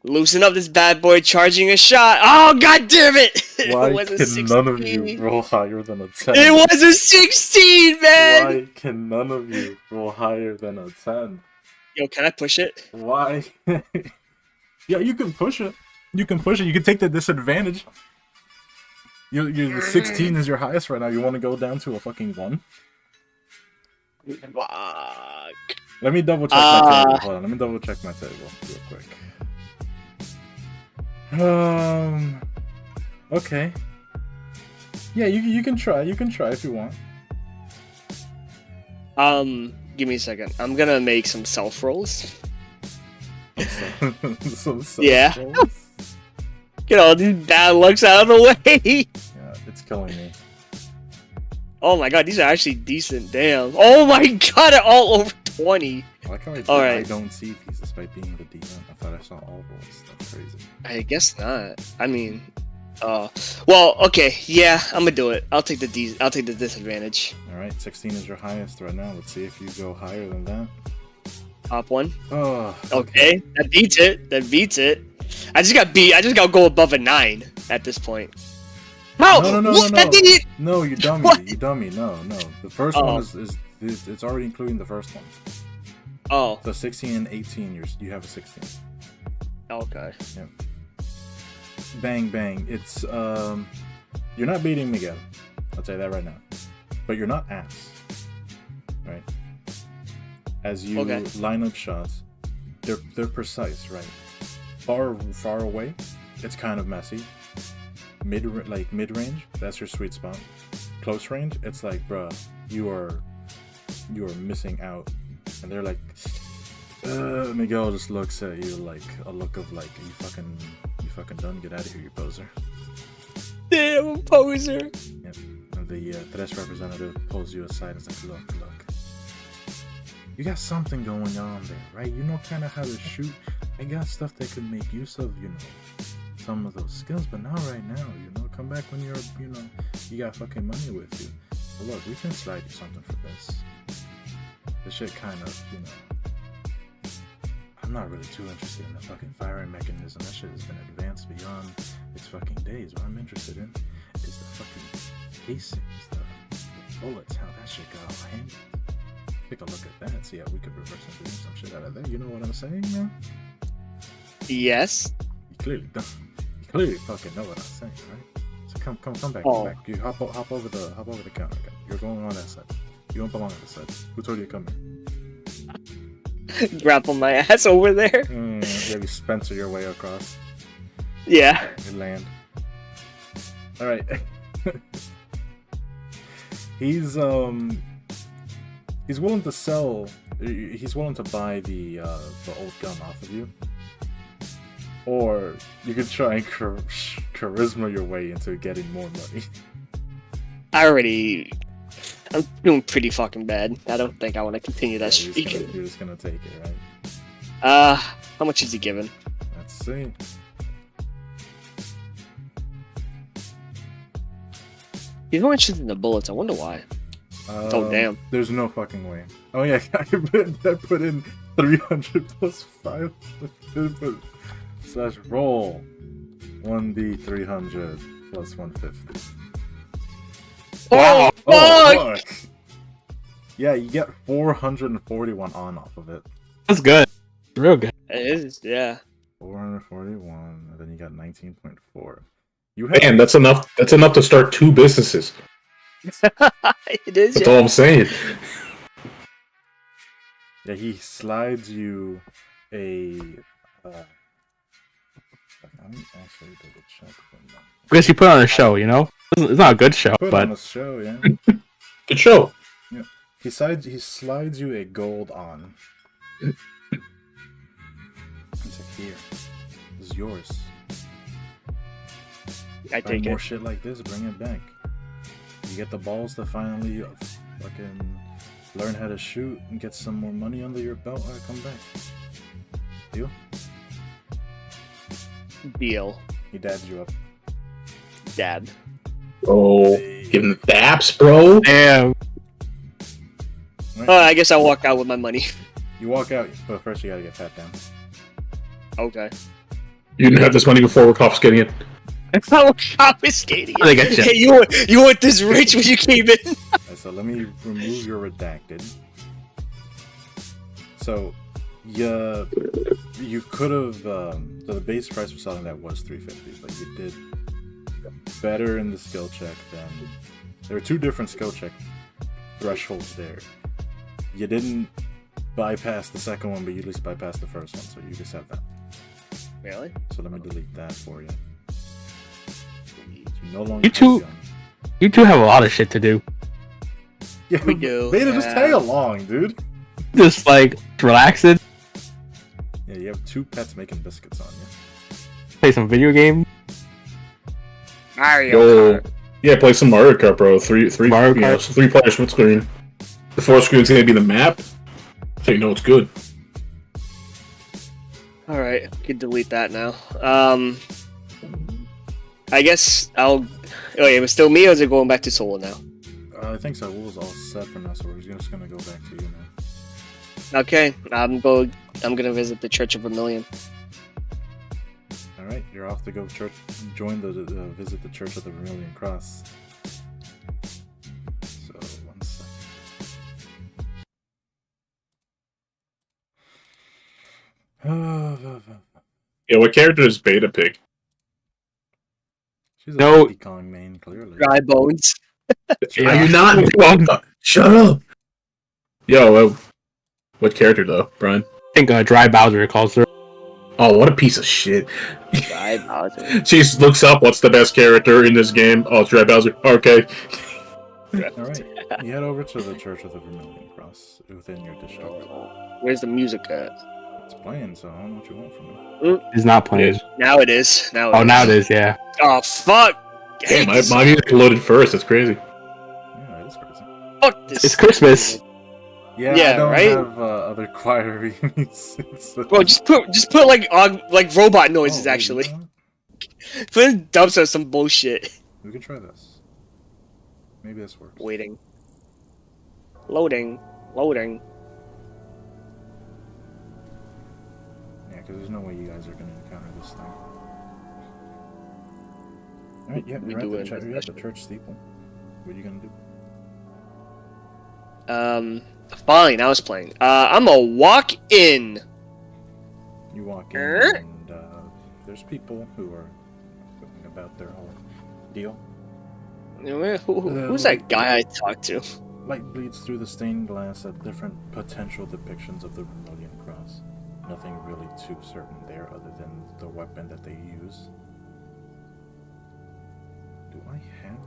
Loosen up this bad boy, charging a shot. Oh, god damn it! Why It was a can 16. none of you roll higher than a 10? It was a 16, man! Why can none of you roll higher than a 10? Yo, can I push it? Why? Yeah, you can push it. You can take the disadvantage. The 16 is your highest right now. You want to go down to a fucking 1? Fuck. Let me double check my table. Hold on, let me double check my table real quick. Okay. Yeah, you can try. You can try if you want. Give me a second. I'm gonna make some self rolls. Some Yeah. rolls. Get all these bad lucks out of the way. Yeah, it's killing me. Oh my god, these are actually decent. Damn. Oh my god, they're all over 20. I like how I don't see these despite being the DM. I thought I saw all rolls. That's crazy. I guess not. I mean, well, okay, yeah, I'm gonna do it. I'll take the disadvantage. All right, 16 is your highest right now. Let's see if you go higher than that. Top one. Oh. Okay, that beats it. I just got beat. I just gotta go above a 9 at this point. How? No. No, you dummy. What? You dummy. No. The first one is it's already including the first one. Oh. So 16 and 18, you have a 16. Okay. Yeah. Bang bang. It's you're not beating Miguel. I'll tell you that right now. But you're not ass. Right? As you line up shots, they're precise, right? Far away, it's kind of messy. Mid range, that's your sweet spot. Close range, it's like, bruh, you are you are missing out. And they're like, Miguel just looks at you like a look of like, you fucking done? Get out of here, you poser. Damn, poser. Yep. And the press representative pulls you aside and is like, look. You got something going on there, right? You know kind of how to shoot. I got stuff that could make use of, some of those skills, but not right now, Come back when you're, you got fucking money with you. But look, we can slide you something for this. This shit kind of, I'm not really too interested in the fucking firing mechanism. That shit has been advanced beyond its fucking days. What I'm interested in is the fucking casings, the bullets, how that shit got all handled. Take a look at that, see how we could reverse engineer some shit out of that. You know what I'm saying, man? Yes. You clearly don't. You clearly fucking know what I'm saying, right? So come back, Oh. come back. You hop over the counter. You're going on that side. You don't belong on this side. Who told you to come here? Grapple my ass over there. Yeah, you Spencer your way across. Yeah. You land. All right. He's willing to sell. He's willing to buy the old gun off of you, or you could try and charisma your way into getting more money. I'm doing pretty fucking bad. I don't think I want to continue that streak. You're just gonna take it, right? How much is he giving? Let's see. He's more interested in the bullets. I wonder why. Oh, damn. There's no fucking way. Oh yeah, I put in 300 plus 5 slash roll 1d 300 plus 150. Oh, fuck! Yeah, you get 441 on off of it. That's good. Real good. It is, yeah. 441, and then you got 19.4. Man, that's enough. That's enough to start 2 businesses. It is, That's yeah. all I'm saying. Yeah, he slides you a. Let me actually double check. Because you put on a show, It's not a good show, Put but on a show, yeah. Good show. Yeah. He slides you a gold on. He's like, here, this is yours. I Find take more it. shit like this, bring it back. You get the balls to finally fucking learn how to shoot and get some more money under your belt. Alright, come back. Deal? Deal. He dabs you up. Dab. Oh, give him the daps, bro. damn. Right. Oh, I guess I'll walk out with my money. You walk out, but first you gotta get pat down. Okay. You didn't have this money before we're confiscating it. That's not what confiscating I get you. Hey, you weren't this rich when you came in. Alright, so let me remove your redacted. So, you could have. So the base price for selling that was $350, but you did better in the skill check than. There were 2 different skill check thresholds there. You didn't bypass the second one, but you at least bypassed the first one, so you just have that. Really? So let me delete that for you. You no longer You two- have a gun. You two have a lot of shit to do. Yeah, We do, Beta, just yeah. tag along, dude. Just relaxing, Yeah, you have 2 pets making biscuits on you. play some video game. Mario Yo, Kart. yeah, play some Mario Kart, bro. Three Mario you know, Kart. 3-player split screen. The 4th screen's gonna be the map, so you know it's good. All right, I can delete that now. I guess I'll. Oh, yeah, it was still me, or is it going back to solo now? I think so. Will's all set for now, so we're just gonna go back to you now. Okay, I'm gonna visit the Church of Vermilion. All right, you're off to go church. Join visit the Church of the Vermilion Cross. So 1 second. Yeah, what character does Beta pick? She's a No. Donkey Kong main, clearly. Dry bones. Are you not? Shut up. Yo, what character though, Brian? I think Dry Bowser calls her. Oh, what a piece of shit. Dry Bowser. She just looks up what's the best character in this game. Oh, it's Dry Bowser. Okay. All right. You head over to the Church of the Vermilion Cross within your district. Where's the music at? It's playing, so I don't know what you want from me. It's not playing. Yes. Now it is. Oh, now it is. Yeah. Oh fuck! I Hey, hate my this. music loaded first. That's crazy. Yeah, it is crazy. Fuck this. It's Christmas. Yeah, Yeah, I don't right? have other choir music. Bro, just put like robot noises. Oh, wait, actually, you know what? put in dubs or some bullshit. We can try this. Maybe this works. Waiting. Loading. Loading. Yeah, because there's no way you guys are going to encounter this thing. Alright, yeah, We you're do at, it the, in you're at the discussion. church steeple. What are you going to do? Fine. I was playing. I'm gonna walk in. You walk in, and there's people who are talking about their whole deal. Who's that guy I talked to? Light bleeds through the stained glass at different potential depictions of the Vermilion Cross. Nothing really too certain there other than the weapon that they use. Do I have...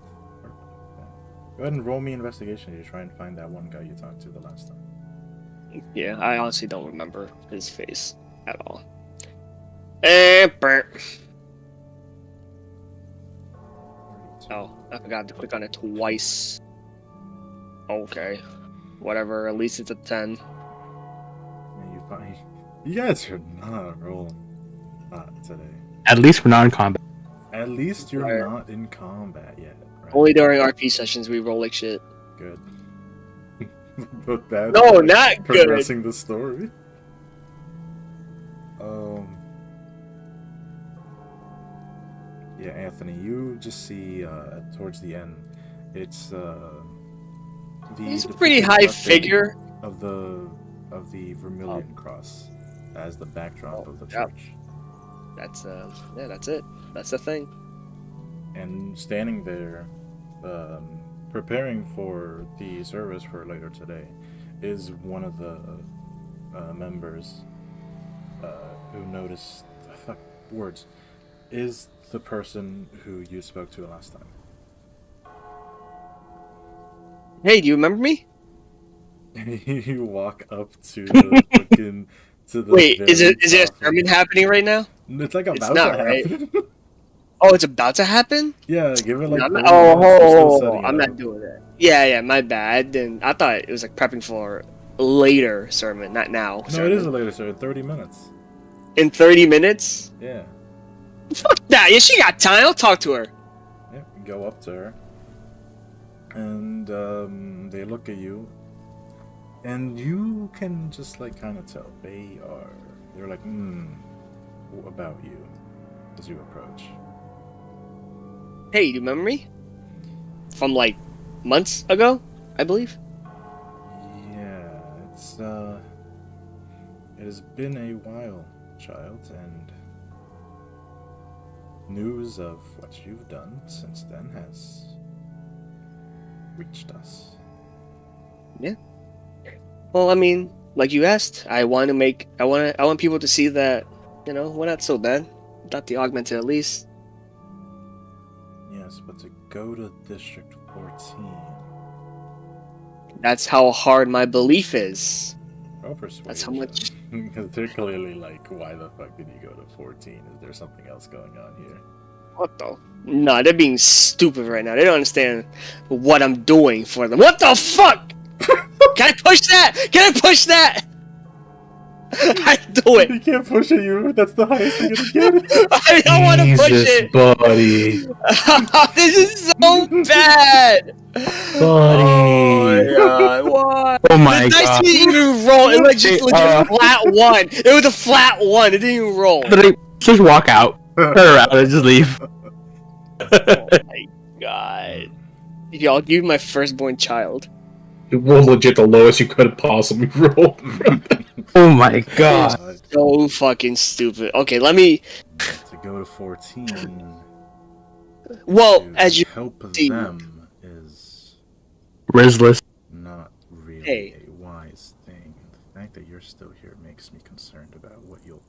Go ahead and roll me investigation to try and find that one guy you talked to the last time. Yeah, I honestly don't remember his face at all. Burnt. Oh, I forgot to click on it twice. Okay. Whatever, at least it's a 10. Yeah, you find... You guys are not rolling today. At least we're not in combat. At least you're Right. not in combat yet. Right? Only during RP sessions we roll like shit. Good. But bad. No, not good. Progressing the story. Yeah, Anthony, you just see towards the end, it's He's a pretty high figure. of the Vermilion Cross as the backdrop of the yep. church. That's yeah, that's it. That's the thing. And standing there, preparing for the service for later today, is one of the members who noticed. Words. Is the person who you spoke to last time. Hey, do you remember me? You walk up to the fucking to the. Wait, is very it a top of- sermon happening right now? It's like about It's not, to right? happen. Oh, it's about to happen? Yeah, give it like. No, I'm 30 not, minutes, they're still setting I'm it not up. doing that. Yeah, my bad. Then I thought it was like prepping for later sermon, not now. No, sermon. it is a later, sir. 30 minutes. In 30 minutes? Yeah. Fuck that. Yeah, she got time. I'll talk to her. Yeah, you go up to her, and they look at you, and you can just like kind of tell they're like, what about you, as you approach. Hey, do you remember me? From like months ago, I believe. Yeah, it's it has been a while, child, and news of what you've done since then has reached us. Yeah. Well, I mean, like you asked, I want people to see that, we're not so bad. Not the augmented, at least. Yes, but to go to District 14. That's how hard my belief is. Oh, persuasion. That's how much. Because they're clearly like, why the fuck did you go to 14? Is there something else going on here? What the? Nah, they're being stupid right now. They don't understand what I'm doing for them. What the fuck? Can I push that? Can I push that? I do it. You can't push it, you. That's the highest you're gonna get. I don't want to push it. buddy. This is so bad. Buddy. Oh my god! What? Oh my the dice god. didn't even roll. It was just legit flat one. It was a flat one. It didn't even roll. Just walk out. Turn around and just leave. Oh my god! Yo, I'll give you my firstborn child. It was legit the lowest you could have possibly rolled. Oh my god. So fucking stupid. Okay, let me. To go to 14. Well, to as you help see- them is Rizless. not really Hey. a wise thing. The fact that you're still here makes me concerned about what you've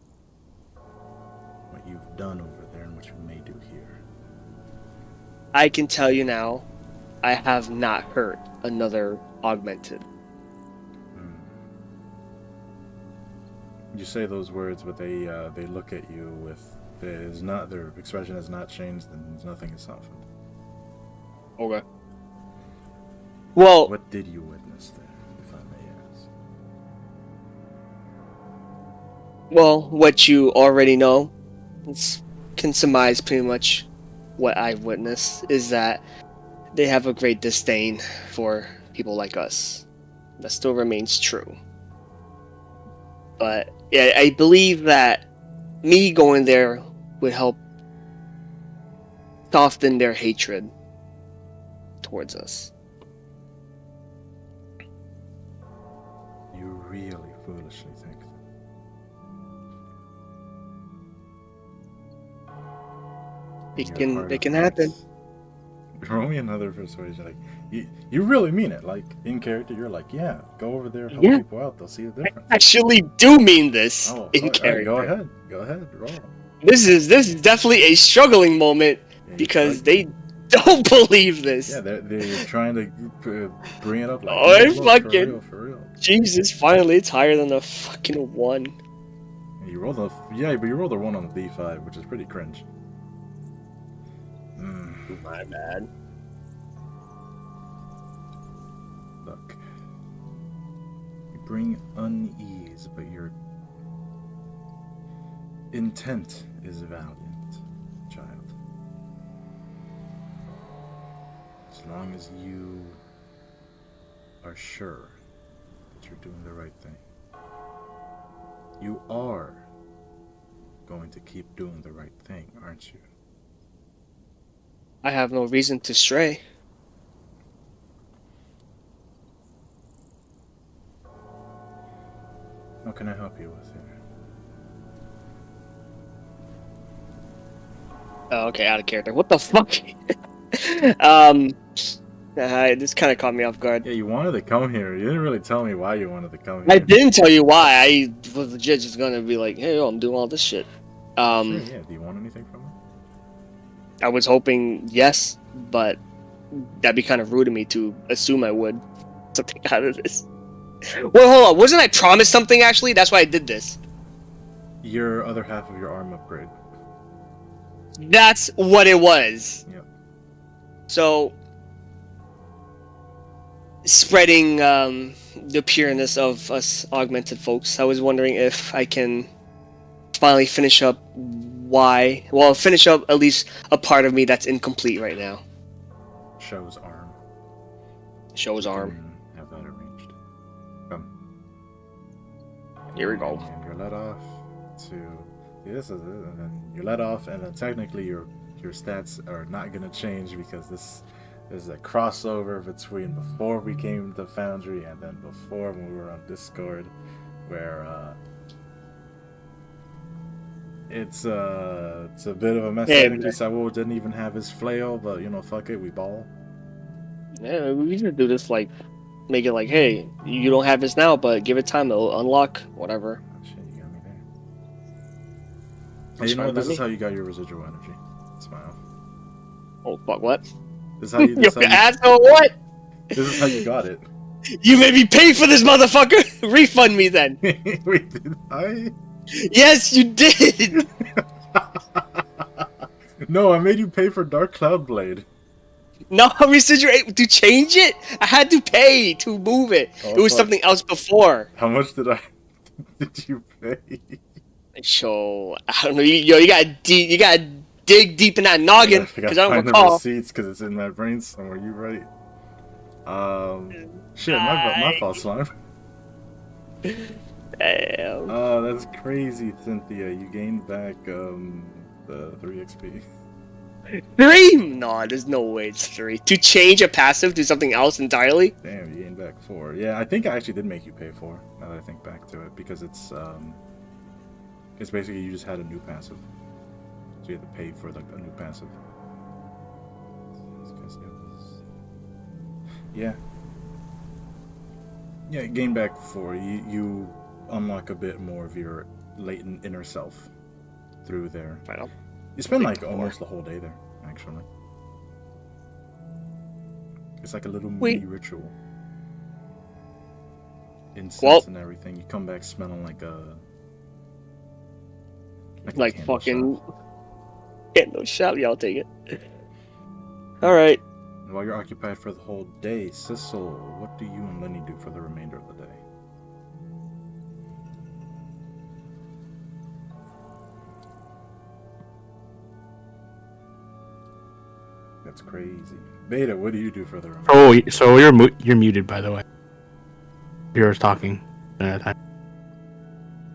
done over there and what you may do here. I can tell you now, I have not hurt another augmented. You say those words, but they look at you with their expression has not changed and nothing has softened. Okay. Well, What did you witness there, if I may ask? well, what you already know, can surmise pretty much what I've witnessed is that they have a great disdain for people like us. That still remains true. But yeah, I believe that me going there would help soften their hatred towards us. You really foolishly think that. It can happen. Roll me another persuasion. Like you really mean it. Like in character, you're like, yeah, go over there, help Yeah. people out. They'll see the difference. I actually do mean this Oh, in fuck. character. All right, go ahead, roll. This is definitely a struggling moment Yeah, because they don't believe this. Yeah, they're trying to bring it up like, Oh, "Hey, look, fucking for real. Jesus! Finally, it's higher than a fucking 1. And you rolled but you rolled a 1 on the D5, which is pretty cringe. My bad. Look, you bring unease, but your intent is valiant, child. As long as you are sure that you're doing the right thing, you are going to keep doing the right thing, aren't you? I have no reason to stray. What can I help you with here? Oh, okay, out of character. What the fuck? This kind of caught me off guard. Yeah, you wanted to come here. You didn't really tell me why you wanted to come here. I didn't tell you why. I was legit just gonna be like, hey, yo, I'm doing all this shit. Sure, yeah. Do you want anything from me? I was hoping yes, but that'd be kind of rude of me to assume I would something out of this. Well, hold on. Wasn't I promised something actually? That's why I did this. Your other half of your arm upgrade. That's what it was. Yep. So, spreading the pureness of us augmented folks, I was wondering if I can finally finish up finish up at least a part of me that's incomplete right now. Show's arm. Show's arm. Have that arranged. Come. Here we go. And you're let off to. This is it, and then you're let off, and then technically your stats are not gonna change because this is a crossover between before we came to Foundry and then before when we were on Discord, where it's a bit of a mess. Yeah, Technically, Sawo didn't even have his flail, but fuck it, we ball. Yeah, we should do this make it like, hey, you don't have this now, but give it time, it'll unlock whatever. Oh, shit, you got me there. Hey, you know what? This is how you got your residual energy. Smile. Oh fuck, what? This is how you. You asshole, what? This is how you got it. You made me pay for this motherfucker. Refund me then. Wait, did I? Yes, you did. No, I made you pay for Dark Cloud Blade. No, we said you're able to change it. I had to pay to move it. Oh, it was fuck. something else before. How much did you pay? So I don't know. You gotta dig deep in that noggin because I don't find the recall. receipts because it's in my brain somewhere. You right? Shit, my fault, slime. Damn. Oh, that's crazy, Cynthia. You gained back the 3 XP. 3? No, there's no way it's 3. To change a passive to something else entirely? Damn, you gained back 4. Yeah, I think I actually did make you pay 4. Now that I think back to it, because it's basically you just had a new passive, so you had to pay for a new passive. Yeah. Yeah, gain back 4. You unlock a bit more of your latent inner self through there. Right. You spend almost the whole day there, actually. It's like a little Wait. mini ritual. Incense Well- and everything. You come back smelling like a Like candle fucking. shop. Yeah, no shot. Yeah, I'll take it. All right. And while you're occupied for the whole day, Sissel, what do you and Lenny do for the remainder of the day? That's crazy. Beta, what do you do for the remainder? Oh, so you're muted, by the way. You're talking at that time.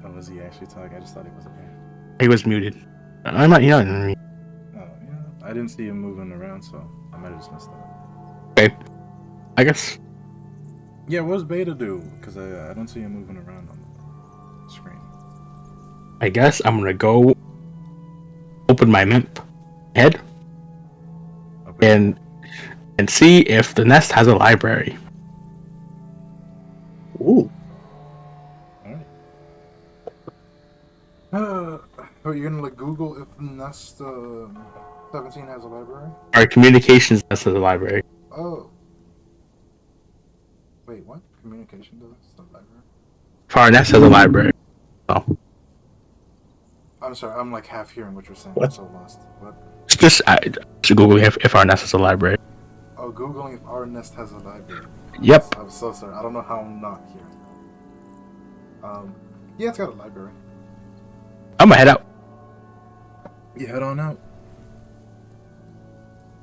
Oh, was he actually talking? I just thought he wasn't here. He was muted. I'm not. You're not. Oh, yeah. I didn't see him moving around, so I might have just missed that. Okay. I guess. Yeah, what does Beta do? Because I don't see him moving around on the screen. I guess I'm gonna go open my map head Okay. and see if the nest has a library. Ooh. Alright. Are you gonna like Google if the Nest 17 has a library? Our communications nest has a library. Oh. Wait, what? Communication does the library? Our nest has a library. Oh, I'm sorry, I'm like half hearing what you're saying. What? I'm so lost. What? it's just Google if our nest has a library. Oh, Googling if our Nest has a library. Yep. I'm so sorry. I don't know how I'm not hearing. Yeah, it's got a library. I'm gonna head out. You head on out.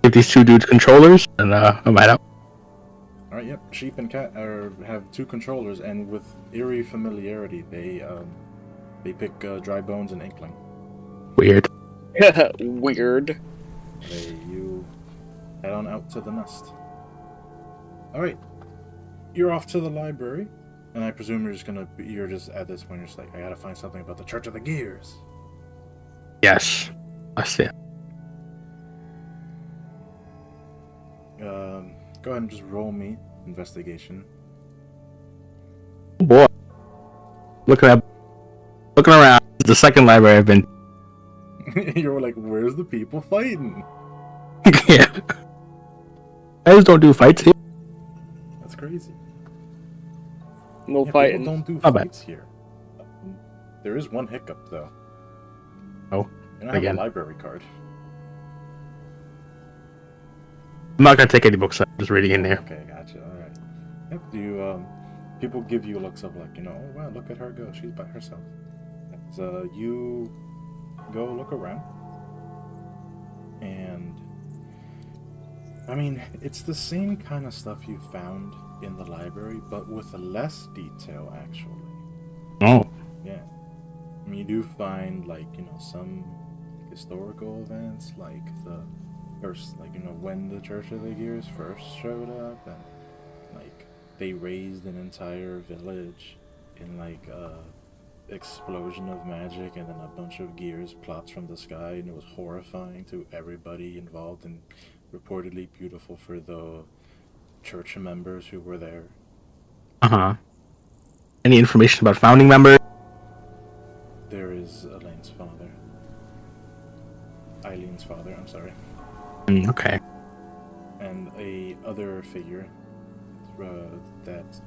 Give these two dudes controllers, and I'm gonna head out. Alright, yep. Sheep and Cat have two controllers, and with eerie familiarity, they pick Dry Bones and Inkling. Weird. Weird. You head on out to the nest. Alright. You're off to the library, and I presume you're just at this point, you're just like, I gotta find something about the Church of the Gears. Yes. That's it. Go ahead and just roll me investigation. Oh boy. Looking around. It's the second library I've been. You're like, where's the people fighting? Yeah. I just don't do fights here. That's crazy. No Yeah, fighting. people don't do Not bad. fights here. There is one hiccup though. Oh, You don't have again. a library card. I'm not gonna take any books. I'm just reading in there. Okay, gotcha. All right. Yep. Do you people give you looks of like, oh wow, look at her go. She's by herself. So you go look around, and I mean, it's the same kind of stuff you found in the library, but with less detail, actually. Oh. Yeah. I mean, you do find, like, some historical events, like the first, like, when the Church of the Gears first showed up, and, like, they raised an entire village in, like, explosion of magic, and then a bunch of gears plots from the sky, and it was horrifying to everybody involved, and reportedly beautiful for the church members who were there. Uh-huh. Any information about founding members? There is Eileen's father, I'm sorry, Okay. and a other figure that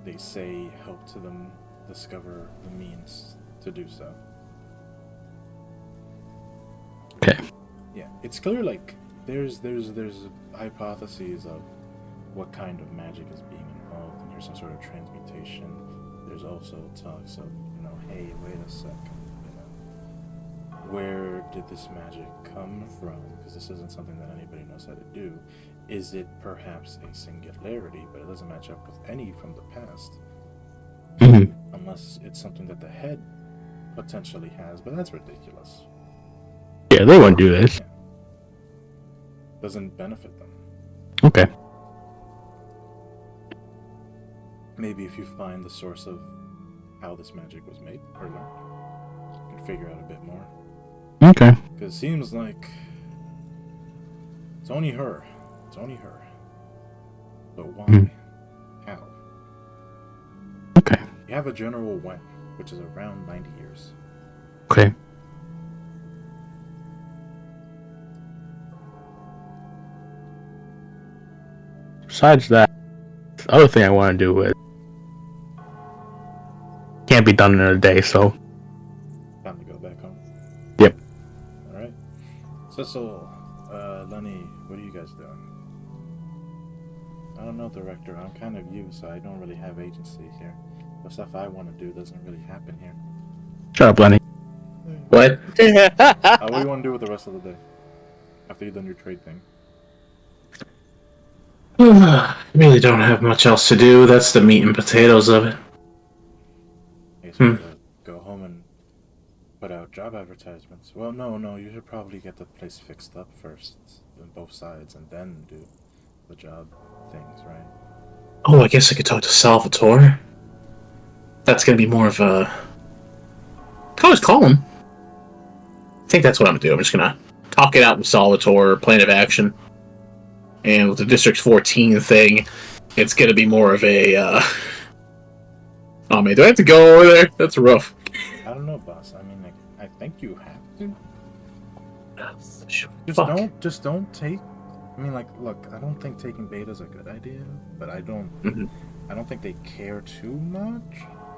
they say helped them discover the means to do so. Okay. Yeah, it's clear, like, there's hypotheses of what kind of magic is being involved, and there's some sort of transmutation. There's also talks of, hey, wait a second, where did this magic come from? Because this isn't something that anybody knows how to do. Is it perhaps a singularity, but it doesn't match up with any from the past? Mm-hmm. Unless it's something that the head potentially has, but that's ridiculous. Yeah, they won't do this. Yeah. Doesn't benefit them. Okay. Maybe if you find the source of how this magic was made or learned, you can figure out a bit more. Okay. Because it seems like it's only her. It's only her. But why? Mhm. How? Okay. You have a general when, which is around 90 years. Okay. besides that, the other thing I want to do is can't be done in a day, so Time to go back home. Yep. Alright. Cecil, Lenny, what are you guys doing? I don't know, Director. I'm kind of you, so I don't really have agency here. The stuff I want to do doesn't really happen here. shut up, Lenny. What? What do you want to do with the rest of the day? After you've done your trade thing? I really don't have much else to do. That's the meat and potatoes of it. I guess we gotta go home and put out job advertisements. Well, no, you should probably get the place fixed up first on both sides and then do the job things, right? Oh, I guess I could talk to Salvatore. That's gonna be more of a... I can always call him. I think that's what I'm gonna do. I'm just gonna talk it out with Salvatore, plan of action. And with the District 14 thing, it's gonna be more of a, Oh man, do I have to go over there? That's rough. I don't know, boss. I mean, like, I think you have to. Just don't take. I mean, like, look, I don't think taking beta's a good idea, but I don't think they care too much.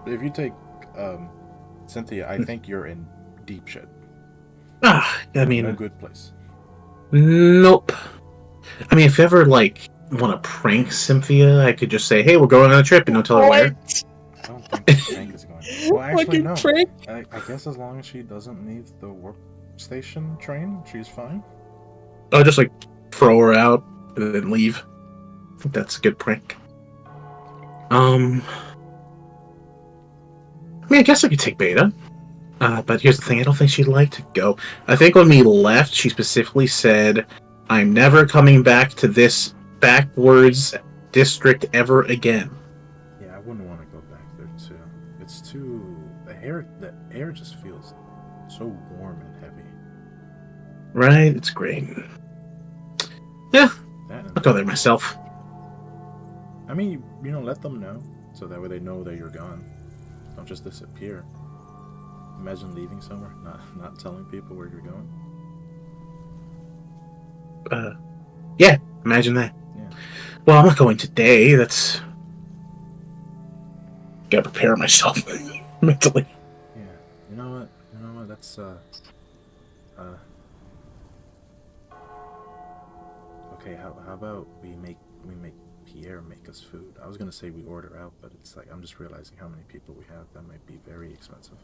If you take Cynthia, I think you're in deep shit. I mean, No good place. Nope. I mean, if you ever, like, want to prank Cynthia, I could just say, hey, we're going on a trip, and don't tell her where. I don't think the prank is going to. Well, actually, no. Prank? I guess as long as she doesn't leave the workstation train, she's fine. Oh, just, like, throw her out and then leave. I think that's a good prank. I mean, I guess I could take Beta. But here's the thing, I don't think she'd like to go. I think when we left, she specifically said, I'm never coming back to this backwards district ever again. Yeah, I wouldn't want to go back there too. It's too the air just feels so warm and heavy. Right? It's great. Yeah, That I'll go there myself. I mean, you know, let them know so that way they know that you're gone. Don't just disappear. Imagine leaving somewhere, not telling people where you're going. Yeah, imagine that. Yeah. Well, I'm not going today. That's... Gotta prepare myself mentally. Yeah. You know what? That's Okay, how about we make Pierre make us food? I was gonna say we order out, but it's like I'm just realizing how many people we have. That might be very expensive.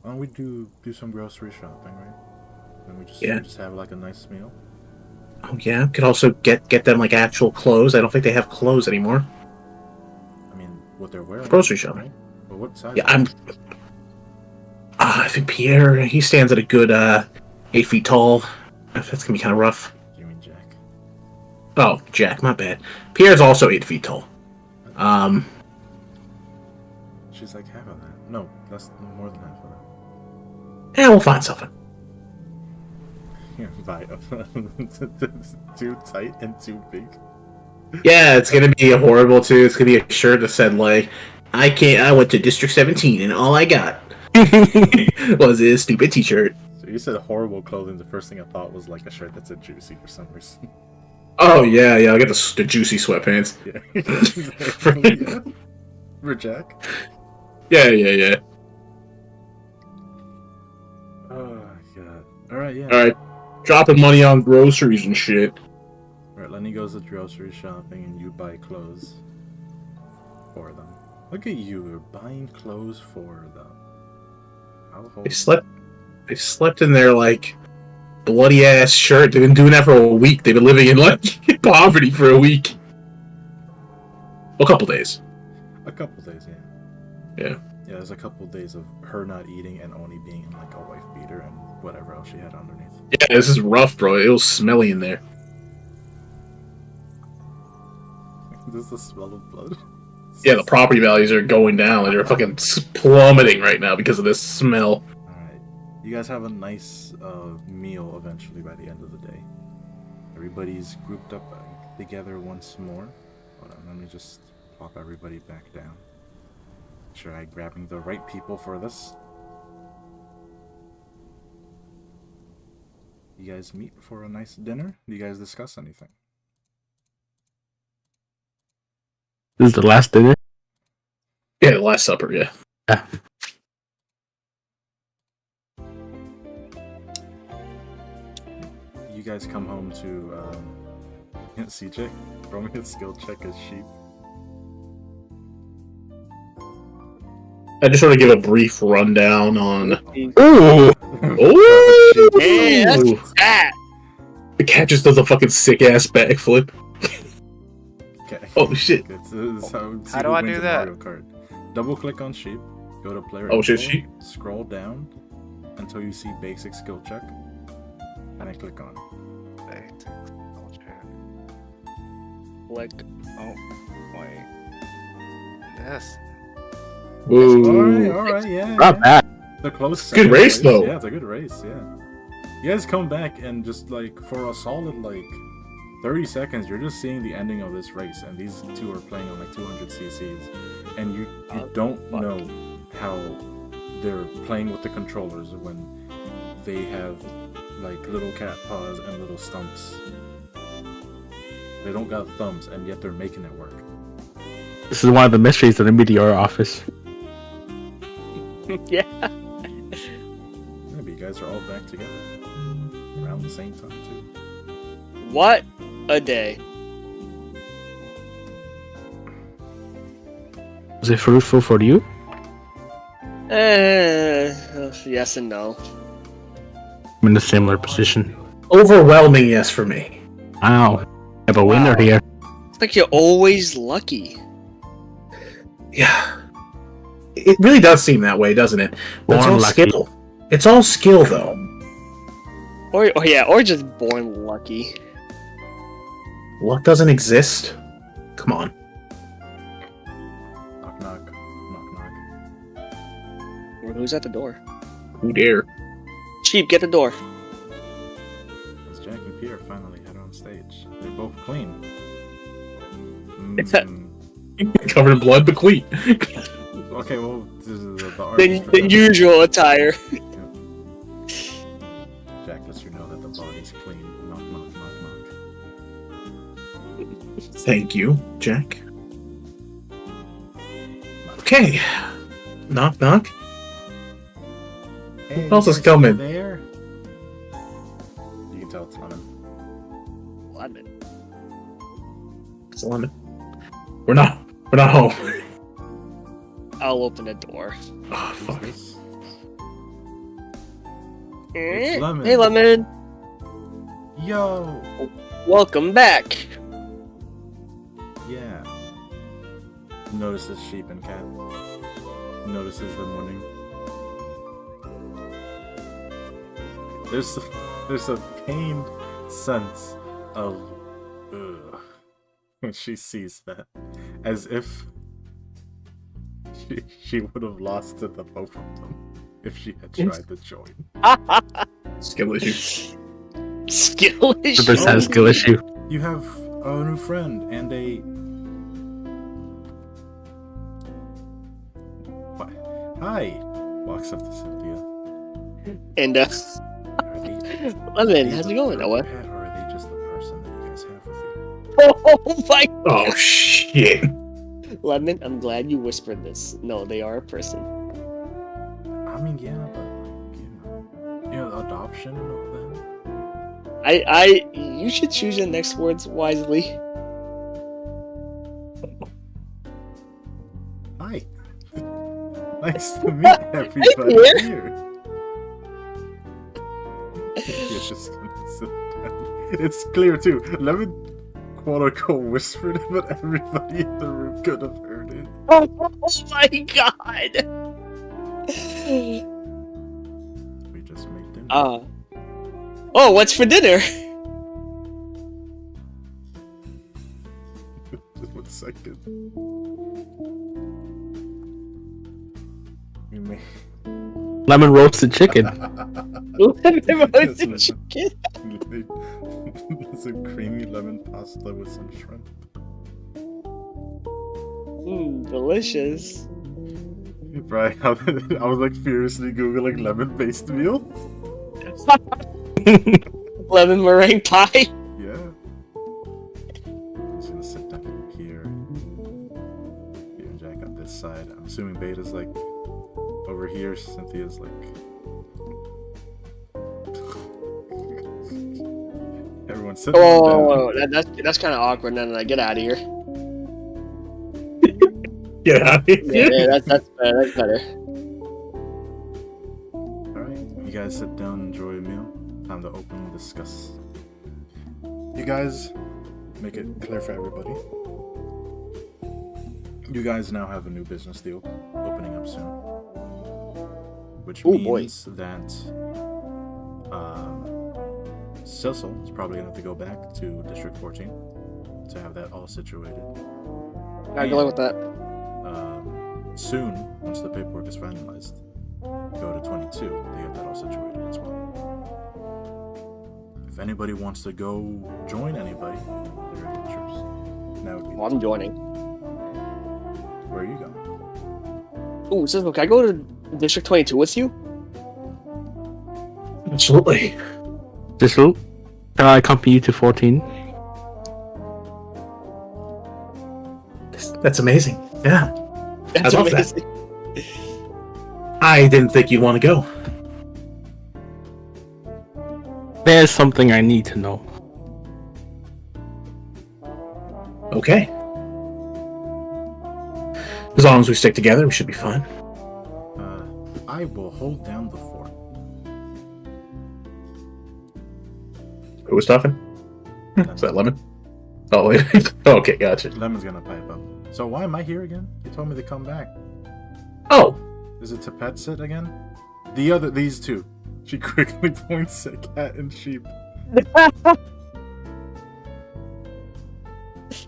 Why don't we do some grocery shopping, right? And we just have like a nice meal. Oh yeah, could also get them like actual clothes. I don't think they have clothes anymore. I mean, what they're wearing. Grocery shopping. Right? But what size? Yeah, I think Pierre, he stands at a good 8 feet tall. That's gonna be kind of rough. You mean Jack? Oh, Jack, my bad. Pierre's also 8 feet tall. She's like half of that. No, that's more than half of that. Yeah, we'll find something. You're too tight and too big. Yeah, it's gonna be horrible too. It's gonna be a shirt that said like, I went to District 17 and all I got was this stupid t-shirt. So you said horrible clothing. The first thing I thought was like a shirt that said juicy for some reason. Oh yeah, I'll get the juicy sweatpants. Yeah. For Jack? Yeah. Oh god. Alright, yeah. Alright. Dropping money on groceries and shit. Alright, Lenny goes to grocery shopping and you buy clothes for them. Look at you, you're buying clothes for them. They slept in their like bloody ass shirt. They've been doing that for a week. They've been living in like poverty for a week. A couple days. A couple days, yeah. Yeah. Yeah, there's a couple days of her not eating and only being in like a wife beater and whatever else she had underneath. Yeah, this is rough, bro. It was smelly in there. This is the smell of blood. Yeah, the property values are going down. They're fucking plummeting right now because of this smell. Alright. You guys have a nice meal eventually by the end of the day. Everybody's grouped up together once more. Hold on, let me just pop everybody back down. Make sure I'm grabbing the right people for this. You guys meet for a nice dinner? Do you guys discuss anything? This is the last dinner. Yeah, the Last Supper. Yeah. Yeah. You guys come home to CJ. Roll me a skill check as sheep. I just want to give a brief rundown on. Ooh! Oh, Hey, that's that. the cat just does a fucking sick ass backflip. Okay. Oh shit! This is How do I do that? Mario Kart. Double click on sheep. Go to player. Oh, shit, info, sheep. Scroll down until you see basic skill check, and then click on it. Like, Oh, wait. Yes. Woo. All right, yeah. Not yeah. bad. The close. It's a good race, though. Yeah, it's a good race. Yeah. You guys come back and just like for a solid like 30 seconds, you're just seeing the ending of this race, and these two are playing on like 200 cc's, and you don't know how they're playing with the controllers when they have like little cat paws and little stumps. They don't got thumbs, and yet they're making it work. This is one of the mysteries of the Meteor office. yeah. Maybe you guys are all back together around the same time too. What a day. Was it fruitful for you? Yes and no. I'm in a similar position. Overwhelming yes for me. Wow. I have a winner Wow. here. It's like you're always lucky. Yeah. It really does seem that way, doesn't it? But it's Born all lucky. skill. It's all skill, though. Or just born lucky. Luck doesn't exist. Come on. Knock knock, knock knock. Who's at the door? Who dare? Sheep, get the door. As Jack and Pierre finally head on stage, they're both clean. Covered in blood, but clean. Okay, well, this is the The usual attire. Jack lets you know that the body's clean. Knock knock knock knock. Thank you, Jack. Okay. Knock, knock. Hey, else is you guys still coming? there? You can tell it's Lemon. Lemon. It's a lemon. We're not home. I'll open the door. Oh, Who's fuck. this? Eh, Lemon. Hey, Lemon. Yo! Welcome back. Yeah. Notices sheep and cat. Notices the morning. There's a pained sense of ugh when she sees that, as if she would have lost to the both of them if she had tried to join. Skill issue. Skill issue. 100% skill issue. You have a new friend and a. What? Hi. Walks up to Cynthia. And Are they, Lemon, how's it going, Noah? Noah? Or are they just the person that you guys have with you? Oh my Oh, shit. Lemon, I'm glad you whispered this. No, they are a person. I mean, yeah, but you know, adoption and all You should choose your next words wisely. that. Hi. Nice to meet everybody Here. here. You're just gonna sit down. It's clear too. Lemon quote unquote whispered it, but everybody in the room could have heard it. Oh my god! We just made dinner. Oh, what's for dinner? Just 1 second. We made. Lemon roasted chicken. Lemon roasted chicken. Some creamy lemon pasta with some shrimp. Delicious. Right, I was like furiously googling lemon-based meal. Lemon meringue pie. Yeah. I'm just gonna sit down here. assuming Beta's like over here. Cynthia's like. Everyone's sitting Oh, that's kind of awkward. Then I get out of here. Yeah. Yeah, that's better. That's better. Alright, you guys sit down, enjoy a meal. Time to openly discuss. You guys, make it clear for everybody. You guys now have a new business deal opening up soon. Which means that Cecil is probably going to have to go back to District 14 to have that all situated. I go with that. Soon, once the paperwork is finalized, go to 22 to get that all situated as well. If anybody wants to go join anybody, their adventures, now would be Well, I'm joining. Where are you going? Ooh, Cisco, can I go to District 22 with you? Absolutely. Thistle, can I accompany you to 14? That's amazing. Yeah. That's I love that. amazing. I didn't think you'd want to go. There's something I need to know. Okay. As long as we stick together, we should be fine. I will hold down the fort. Who was talking? Is that Lemon? Oh, wait. Okay, gotcha. Lemon's gonna pipe up. So why am I here again? You told me to come back. Oh, Is it to pet sit again? These two. She quickly points at cat and sheep.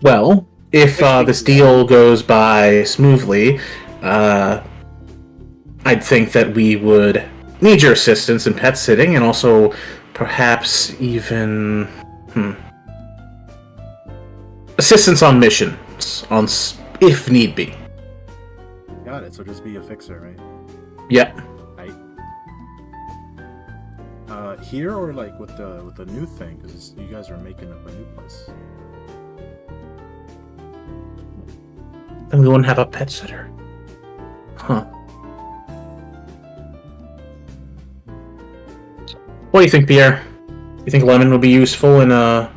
well, if this deal goes by smoothly, I'd think that we would need your assistance in pet sitting and also perhaps even assistance on missions, if need be. Got it. So just be a fixer, right? Yep. Right. Here or like with the new thing, because you guys are making up a new place. Then we wouldn't have a pet sitter. Huh. What do you think, Pierre? You think Lemon would be useful in a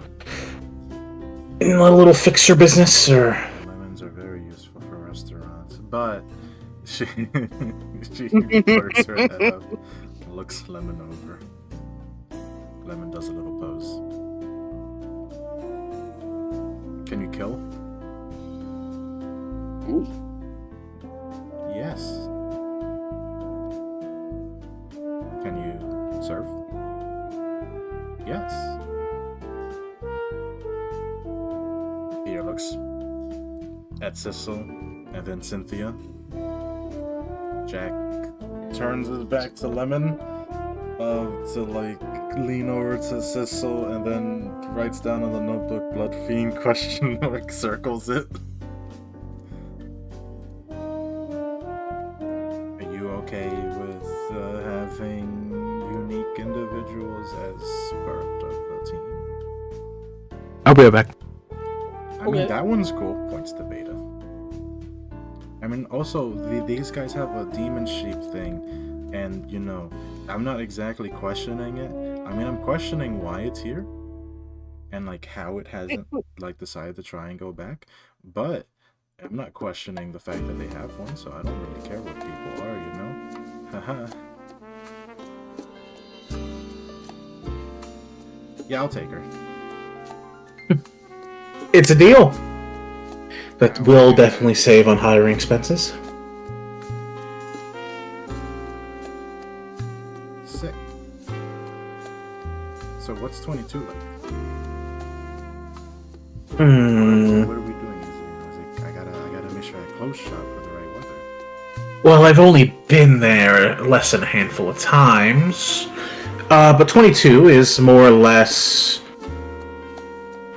little fixer business, or? Lemons are very useful for restaurants, but she flirts her head up, looks Lemon over. Lemon does a little pose. Can you kill? Ooh. Yes. Can you serve? Yes. Peter looks at Cecil and then Cynthia. Jack turns his back to Lemon to like lean over to Cecil and then writes down on the notebook Blood Fiend ? Circles it. Are you okay with having unique individuals as part of the team? I'll be right back. I mean, that one's cool. Points to Beta. I mean, also, these guys have a demon sheep thing, and, you know, I'm not exactly questioning it. I mean, I'm questioning why it's here, and, like, how it hasn't, like, decided to try and go back, but I'm not questioning the fact that they have one, so I don't really care what people are, you know? Haha. Yeah, I'll take her. It's a deal. That will definitely save on hiring expenses. Sick. So what's 22 like? What are we doing? I gotta make sure I close shop for the right weather. Well, I've only been there less than a handful of times. But 22 is more or less...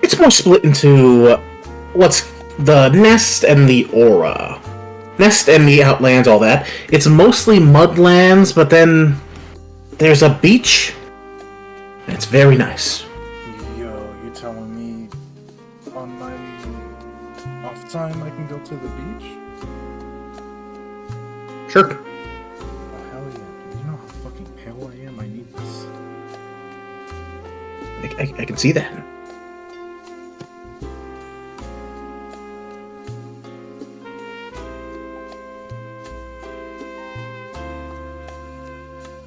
It's more split into what's the Nest and the Aura. Nest and the Outlands, all that. It's mostly mudlands, but then there's a beach. And it's very nice. Yo, you telling me on my off time I can go to the beach? Sure. Oh, hell yeah. You know how fucking pale I am? I need this. I can see that.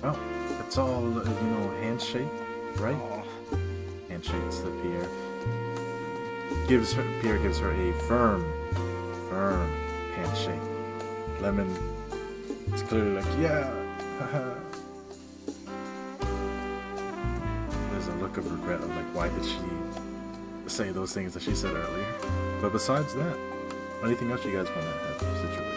Oh, it's all, handshake, right? Handshakes to Pierre. Pierre gives her a firm handshake. Lemon is clearly like, yeah, haha. There's a look of regret of like, why did she say those things that she said earlier? But besides that, anything else you guys want to have situated?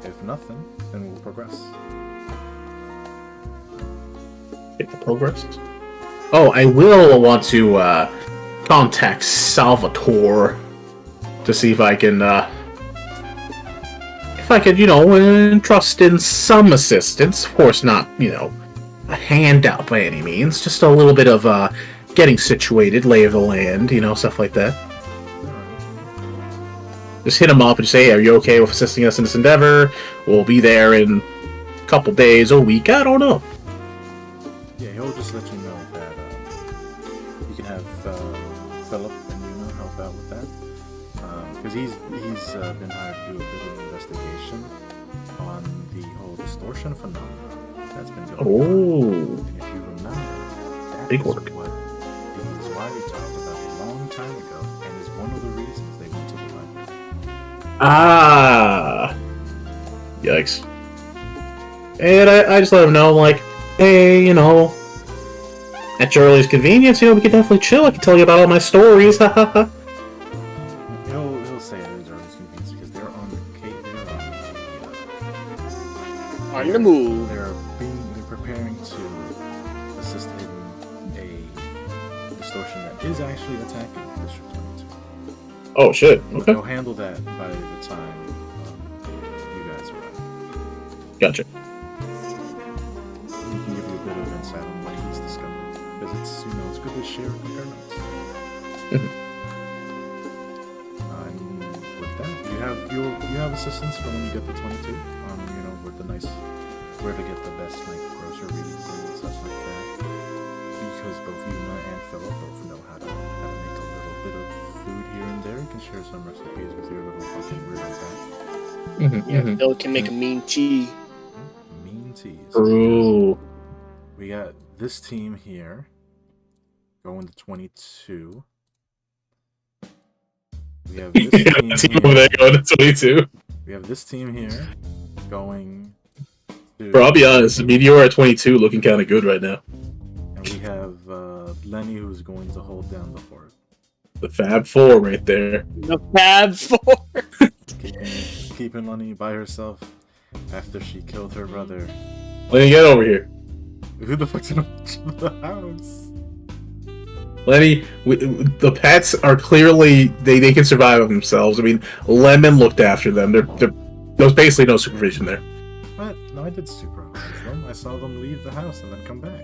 If nothing, then we'll progress. Hit the progress. Oh, I will want to contact Salvatore to see if I can, entrust in some assistance. Of course, not, a handout by any means. Just a little bit of getting situated, lay of the land, stuff like that. Just hit him up and say, hey, are you okay with assisting us in this endeavor? We'll be there in a couple days, a week, I don't know. Yeah, he'll just let you know that you can have Philip and Yuna help out with that. Because he's been hired to do a bit of investigation on the whole distortion phenomenon that's been going on. And if you remember, that Big is work. what is why we talked about a long time ago, and is one of the reasons they went to the library. Ah! Yikes. And I just let him know, like, hey, at your earliest convenience, we can definitely chill. I can tell you about all my stories. Ha ha ha. He'll say it is early convenience because they're on the On the move. They're preparing to assist in a distortion that is actually attacking District 22. Oh, shit. But Okay. they'll handle that by the time you guys arrive. Gotcha. He can give you a bit of insight on what he's discovered. Because it's, it's good to share and compare notes. And with that, you have assistance for when you get the 22. With the nice where to get the best groceries and stuff like that. Because both Yuna and Philip both know how to make a little bit of food here and there. You can share some recipes with your little fucking weirdo guy. Yeah, Bill can make a mean tea. Mean teas. Ooh. We got this team here going to 22. We have this team Team over there going to 22. We have this team here going to... Bro, I'll be honest, Meteor at 22 looking kind of good right now. And we have Lenny who's going to hold down the fort. The Fab Four right there. The Fab Four. Keeping Lenny by herself after she killed her brother. Lenny, get over here. Who the fuck's in the house? Lenny, the pets are clearly they can survive of themselves. I mean, Lemon looked after them. There's basically no supervision there. What? No, I did supervise them. I saw them leave the house and then come back.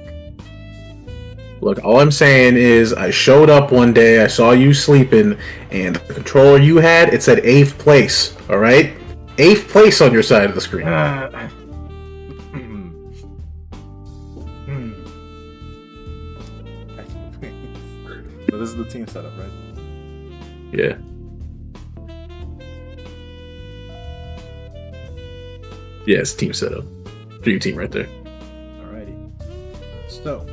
Look, all I'm saying is I showed up one day, I saw you sleeping, and the controller you had, it said 8th place, alright? 8th place on your side of the screen. So this is the team setup, right? Yeah. Yeah, it's team setup. Dream team right there. Alrighty. So,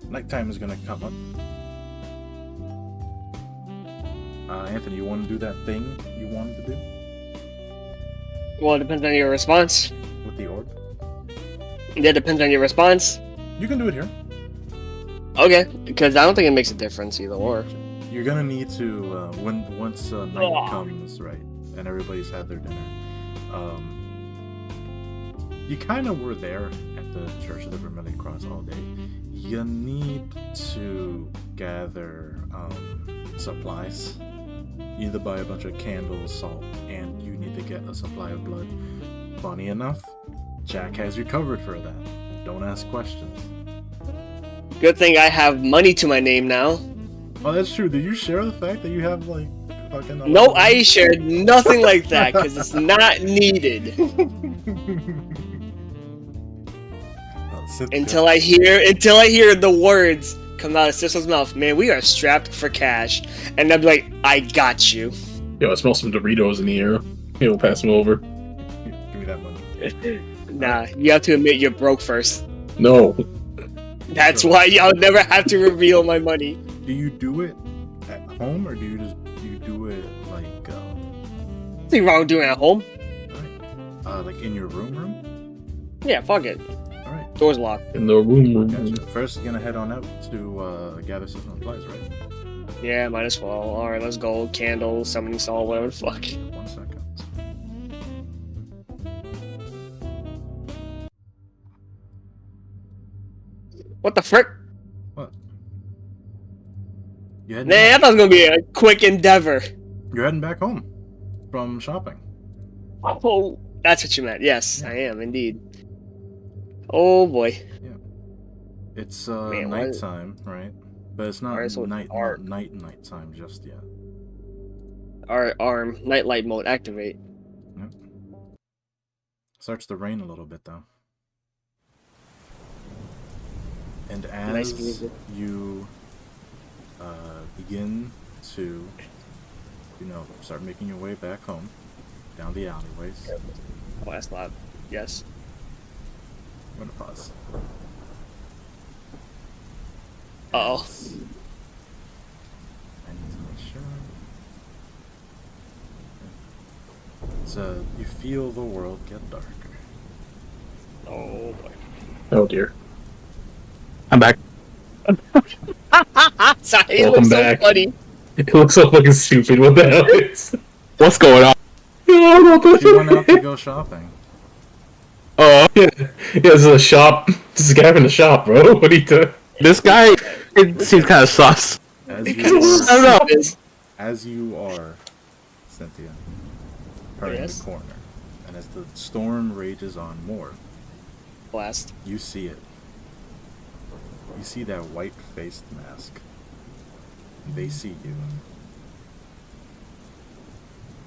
nighttime is gonna come up. Anthony, you want to do that thing you wanted to do Well, it depends on your response. with the orb? That depends on your response. You can do it here. Okay, because I don't think it makes a difference either or. You're gonna need to once night comes, right, and everybody's had their dinner. You kind of were there at the Church of the Vermilion Cross all day. You need to gather supplies. You need to buy a bunch of candles, salt, and you need to get a supply of blood. Funny enough, Jack has you covered for that. Don't ask questions. Good thing I have money to my name now. Oh, that's true. Do you share the fact that you have like fucking? No, I shared nothing like that because it's not needed. Until I hear the words come out of Sissel's mouth, man, we are strapped for cash, and I'd be like, I got you. Yo, I smell some Doritos in the air. He'll pass them over. Give me that money. Nah, you have to admit you're broke first. No. That's why I'll never have to reveal my money. Do you do it at home or do you do it like Nothing wrong with doing it at home. like in your room? Yeah, fuck it. All right. Door's locked. In the room. Gotcha. First, you're gonna head on out to gather system supplies, right? Yeah, might as well. Alright, let's go. Candle, summoning salt, whatever the fuck. 1 second. What the frick? What? You heading Nah, I thought it was gonna be a quick endeavor. You're heading back home from shopping. Oh, that's what you meant. Yes, Yeah. I am indeed. Oh boy. It's Man, what- nighttime, right? But it's not Alright, so it's dark. nighttime just yet. Our arm, nightlight mode activate. Yep. Starts to rain a little bit though. And Nice as music. you begin to, start making your way back home, down the alleyways, Oh, that's loud. Yes. I'm gonna pause. Uh-oh. I need to make sure. So you feel the world get darker. Oh boy. Oh dear. I'm back. Sorry, it Welcome looks so back. funny. It looks so fucking stupid. What the hell is? What's going on? You went out to go shopping. Oh, yeah. This is a shop. This is a guy in the shop, bro. What are you doing? This guy, it seems kind of sus. As I you don't are, know. as you are, Cynthia, turning Yes? the corner, and as the storm rages on more, Blast. you see it. You see that white-faced mask. They see you.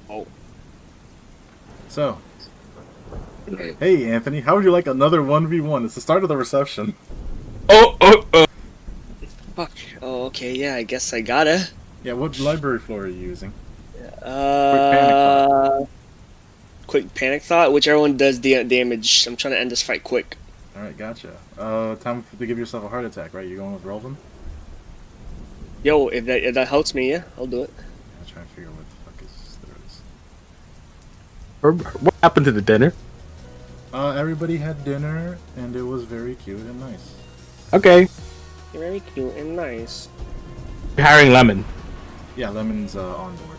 Oh. So, hey Anthony, how would you like another 1v1? It's the start of the reception. Oh. Fuck. Oh, okay, yeah, I guess I gotta. Yeah, what library floor are you using? Quick panic thought. Whichever one does the damage. I'm trying to end this fight quick. Alright, gotcha. Time to give yourself a heart attack, right? You going with Rolvin? Yo, if that helps me, yeah, I'll do it. I'm trying to figure out what the fuck is there is. What happened to the dinner? Everybody had dinner, and it was very cute and nice. Okay. You're very cute and nice. You're hiring Lemon. Yeah, Lemon's on board.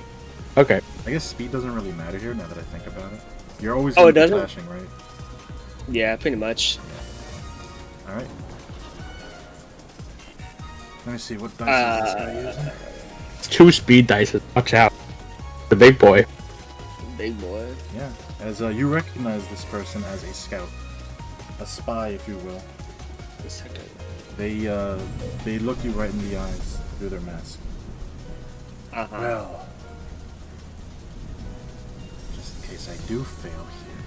Okay. I guess speed doesn't really matter here, now that I think about it. You're always Oh, gonna it be doesn't? dashing, right? Yeah, pretty much. Alright. Let me see, what dice is this guy using? 2 speed dice. Watch out. The big boy. Big boy. Yeah, as you recognize this person as a scout. A spy, if you will. A second. They look you right in the eyes through their mask. Uh-huh. Well, just in case I do fail here,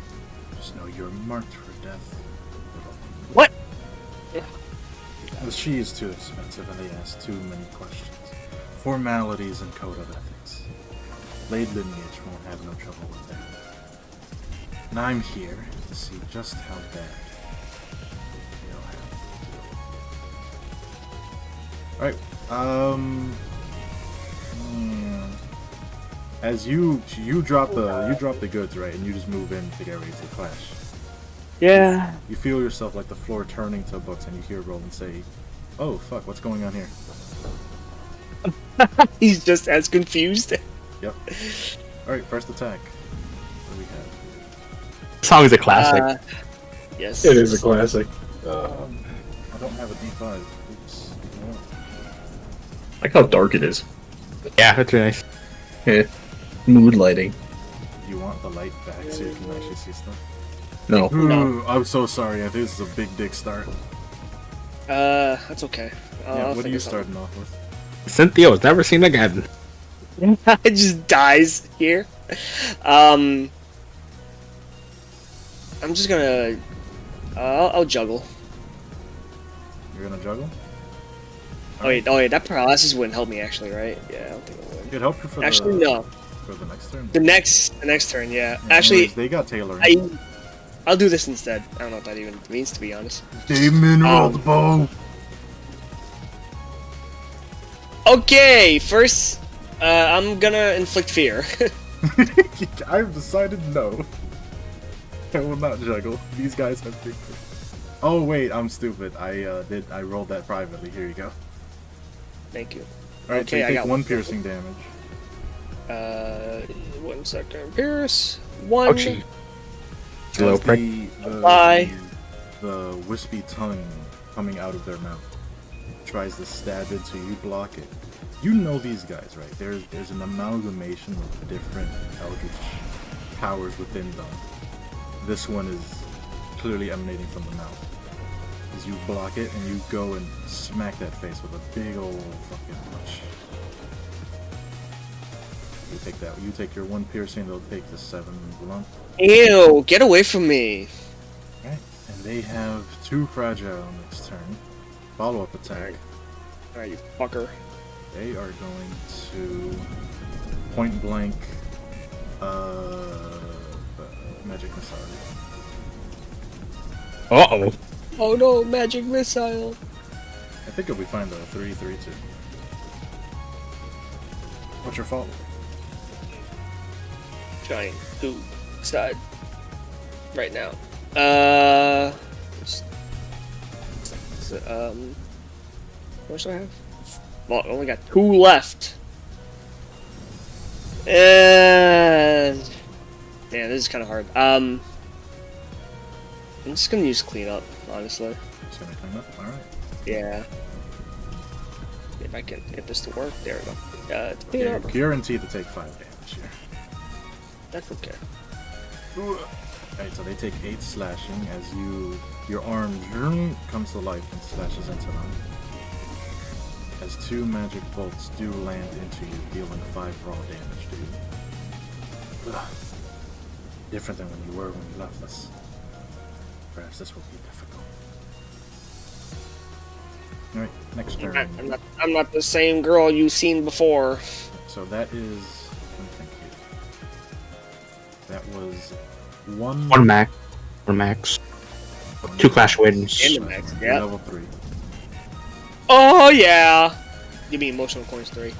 just know you're marked for death. What? Well, she is too expensive and they ask too many questions. Formalities and code of ethics. Blade lineage won't have no trouble with that. And I'm here to see just how bad you'll have to Alright, as you drop the goods, right, and you just move in to get ready to clash. Yeah. You feel yourself like the floor turning to books, and you hear Roland say, "Oh fuck, what's going on here?" He's just as confused. Yep. All right, first attack. What do we have? This song is a classic. Yes. It is a classic. I don't have a D5. Oops. You know what? Like how dark it is. Yeah, that's really nice. Yeah. Mood lighting. You want the light back so you can actually see stuff? No. Ooh, I'm so sorry. I think this is a big dick start. That's okay. Yeah, I'll what are you figure something. starting off with? Cynthia was never seen again. It just dies here. I'm just gonna. I'll juggle. You're gonna juggle? Oh wait, that paralysis wouldn't help me actually, right? Yeah, I don't think it would. It'd help you for Actually, the no. for the next turn. The next turn, yeah. Yeah, Actually, anyways, they got tailoring. I'll do this instead. I don't know what that even means, to be honest. Demon rolled bow. Okay, first, I'm gonna inflict fear. I've decided no. I will not juggle. These guys have big. Oh wait, I'm stupid. I rolled that privately. Here you go. Thank you. All right, Okay, so I you got take one piercing damage. 1 second. Pierce. 1. Ouchie. Little As prick. the wispy tongue coming out of their mouth tries to stab into you, block it. You know these guys, right? There's an amalgamation of different eldritch powers within them. This one is clearly emanating from the mouth. As you block it and you go and smack that face with a big old fucking punch. You take that. You take your 1 piercing. They'll take the 7 blunt. Ew! Get away from me. Right. And they have 2 fragile next turn. Follow-up attack. Alright, you fucker. They are going to point blank magic missile. Uh-oh. Oh no, magic missile. I think it'll be fine though. 3-3-2. What's your fault? Giant goo side. Right now. What should I have? Well, I only got 2 left. And man, this is kind of hard. I'm just gonna use cleanup, honestly. Just gonna clean up. All right. Yeah. If I can get this to work, there we go. It's clean You're up. guaranteed to take 5 damage here. That's okay. Alright, so they take 8 slashing as your arm comes to life and slashes into them. As 2 magic bolts do land into you, dealing 5 raw damage to you. Ugh. Different than when you were when you left us. Perhaps this will be difficult. Alright, next turn. I'm not the same girl you've seen before. So that is. Let me think here. That was 1. One max. 2 clash wins. And the max, yeah. Level 3. Oh yeah. Give me emotional coins 3.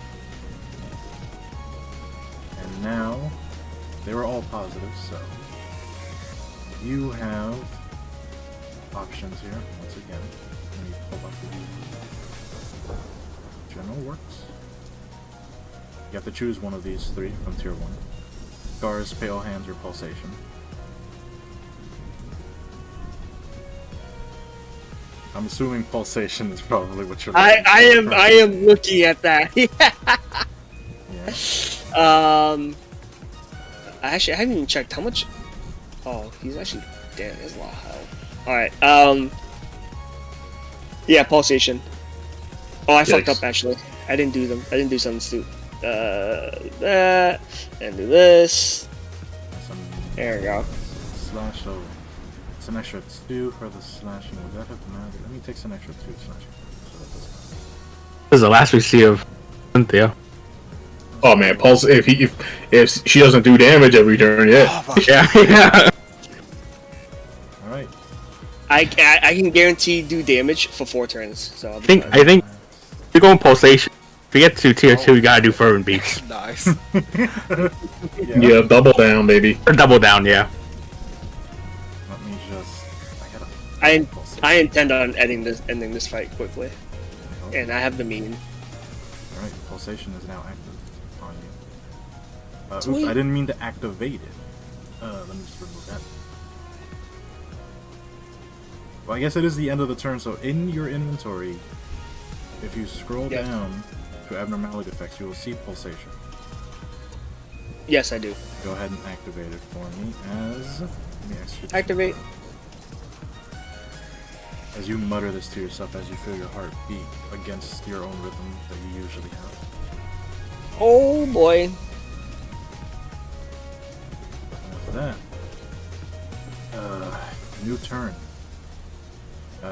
And now, they were all positive, so you have options here. Once again, let me pull up the general works. You have to choose one of these 3 from tier 1. Scars, Pale Hands, or Pulsation. I'm assuming Pulsation is probably what you're looking for. I am looking at that. Yeah. I haven't even checked how much. Oh, he's actually damn. There's a lot of health. All right. Yeah, pulsation. Oh, I fucked up actually. I didn't do them. I didn't do something stupid. That and do this. There we go. Slash over. It's an extra 2 for the slashing. Would that have mattered? Let me take an extra 2 slashing. So that doesn't matter. This is the last we see of Cynthia. Oh man, Pulse. If she doesn't do damage every turn, yeah. Yeah. All right. I can guarantee do damage for 4 turns. So I'll be fine. I think if you're going pulsation. If you get to tier 2, you gotta do fervent beats. Nice. Yeah, double down, baby. Or double down, yeah. Let me just. I intend on ending this fight quickly, and I have the mean. All right. Pulsation is now active on you. Oops, Sweet. I didn't mean to activate it. Let me just remove that. Well, I guess it is the end of the turn, so in your inventory, if you scroll Yes. down to abnormality effects, you will see Pulsation. Yes, I do. Go ahead and activate it for me as... Let me execute this Activate. As you mutter this to yourself, as you feel your heart beat against your own rhythm that you usually have. Oh boy. With that, new turn.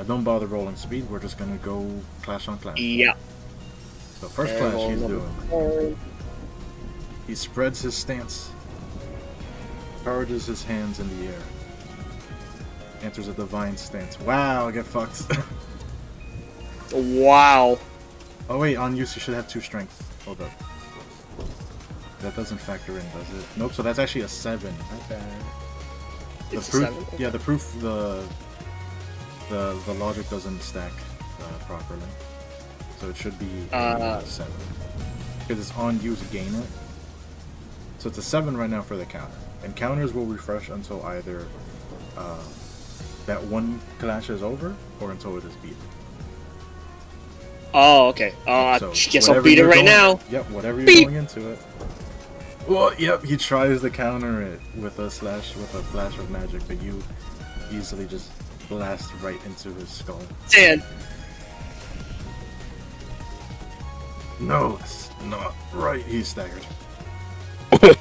Don't bother rolling speed. We're just gonna go clash on clash. Yeah. So first clash he's doing. He spreads his stance, charges his hands in the air, enters a divine stance. Wow, get fucked. Wow. Oh wait, on use you should have 2 strength. Hold up. That doesn't factor in, does it? Nope. So that's actually a 7. Not bad. The It's a proof, 7? yeah, the proof, the logic doesn't stack properly, so it should be a 7 because it's on use gain it. So it's a 7 right now for the counter, and counters will refresh until either that one clash is over or until it is beaten. Oh, okay. So Guess I'll whatever beat it you're right going- now. Yep, whatever you're Beep. going into it. Well, yep, he tries to counter it with a flash of magic, but you easily just blast right into his skull. Dan. No, that's not right. He's staggered.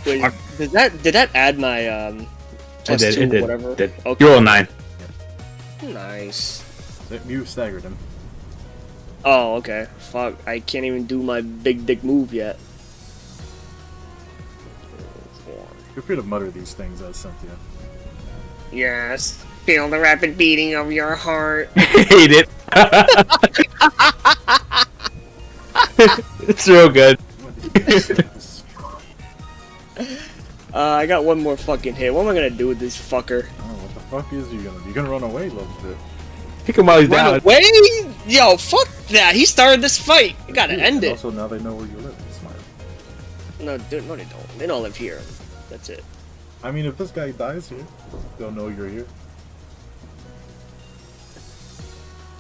Wait, did that add my plus did, 2 it did, whatever? did. Okay. You roll 9. Nice. You staggered him. Oh, okay. Fuck, I can't even do my big dick move yet. Feel free to mutter these things at Cynthia. Yes. Feel the rapid beating of your heart. Hate it. It's real good. I got one more fucking hit. What am I gonna do with this fucker? Oh, what the fuck is you gonna? You gonna run away a little bit? Pick him while he's Run down. away? Yo, fuck that. He started this fight. You gotta end it. Also, now they know where you live. Smart. No, no, they don't. They don't live here. That's it. I mean, if this guy dies here, they'll know you're here.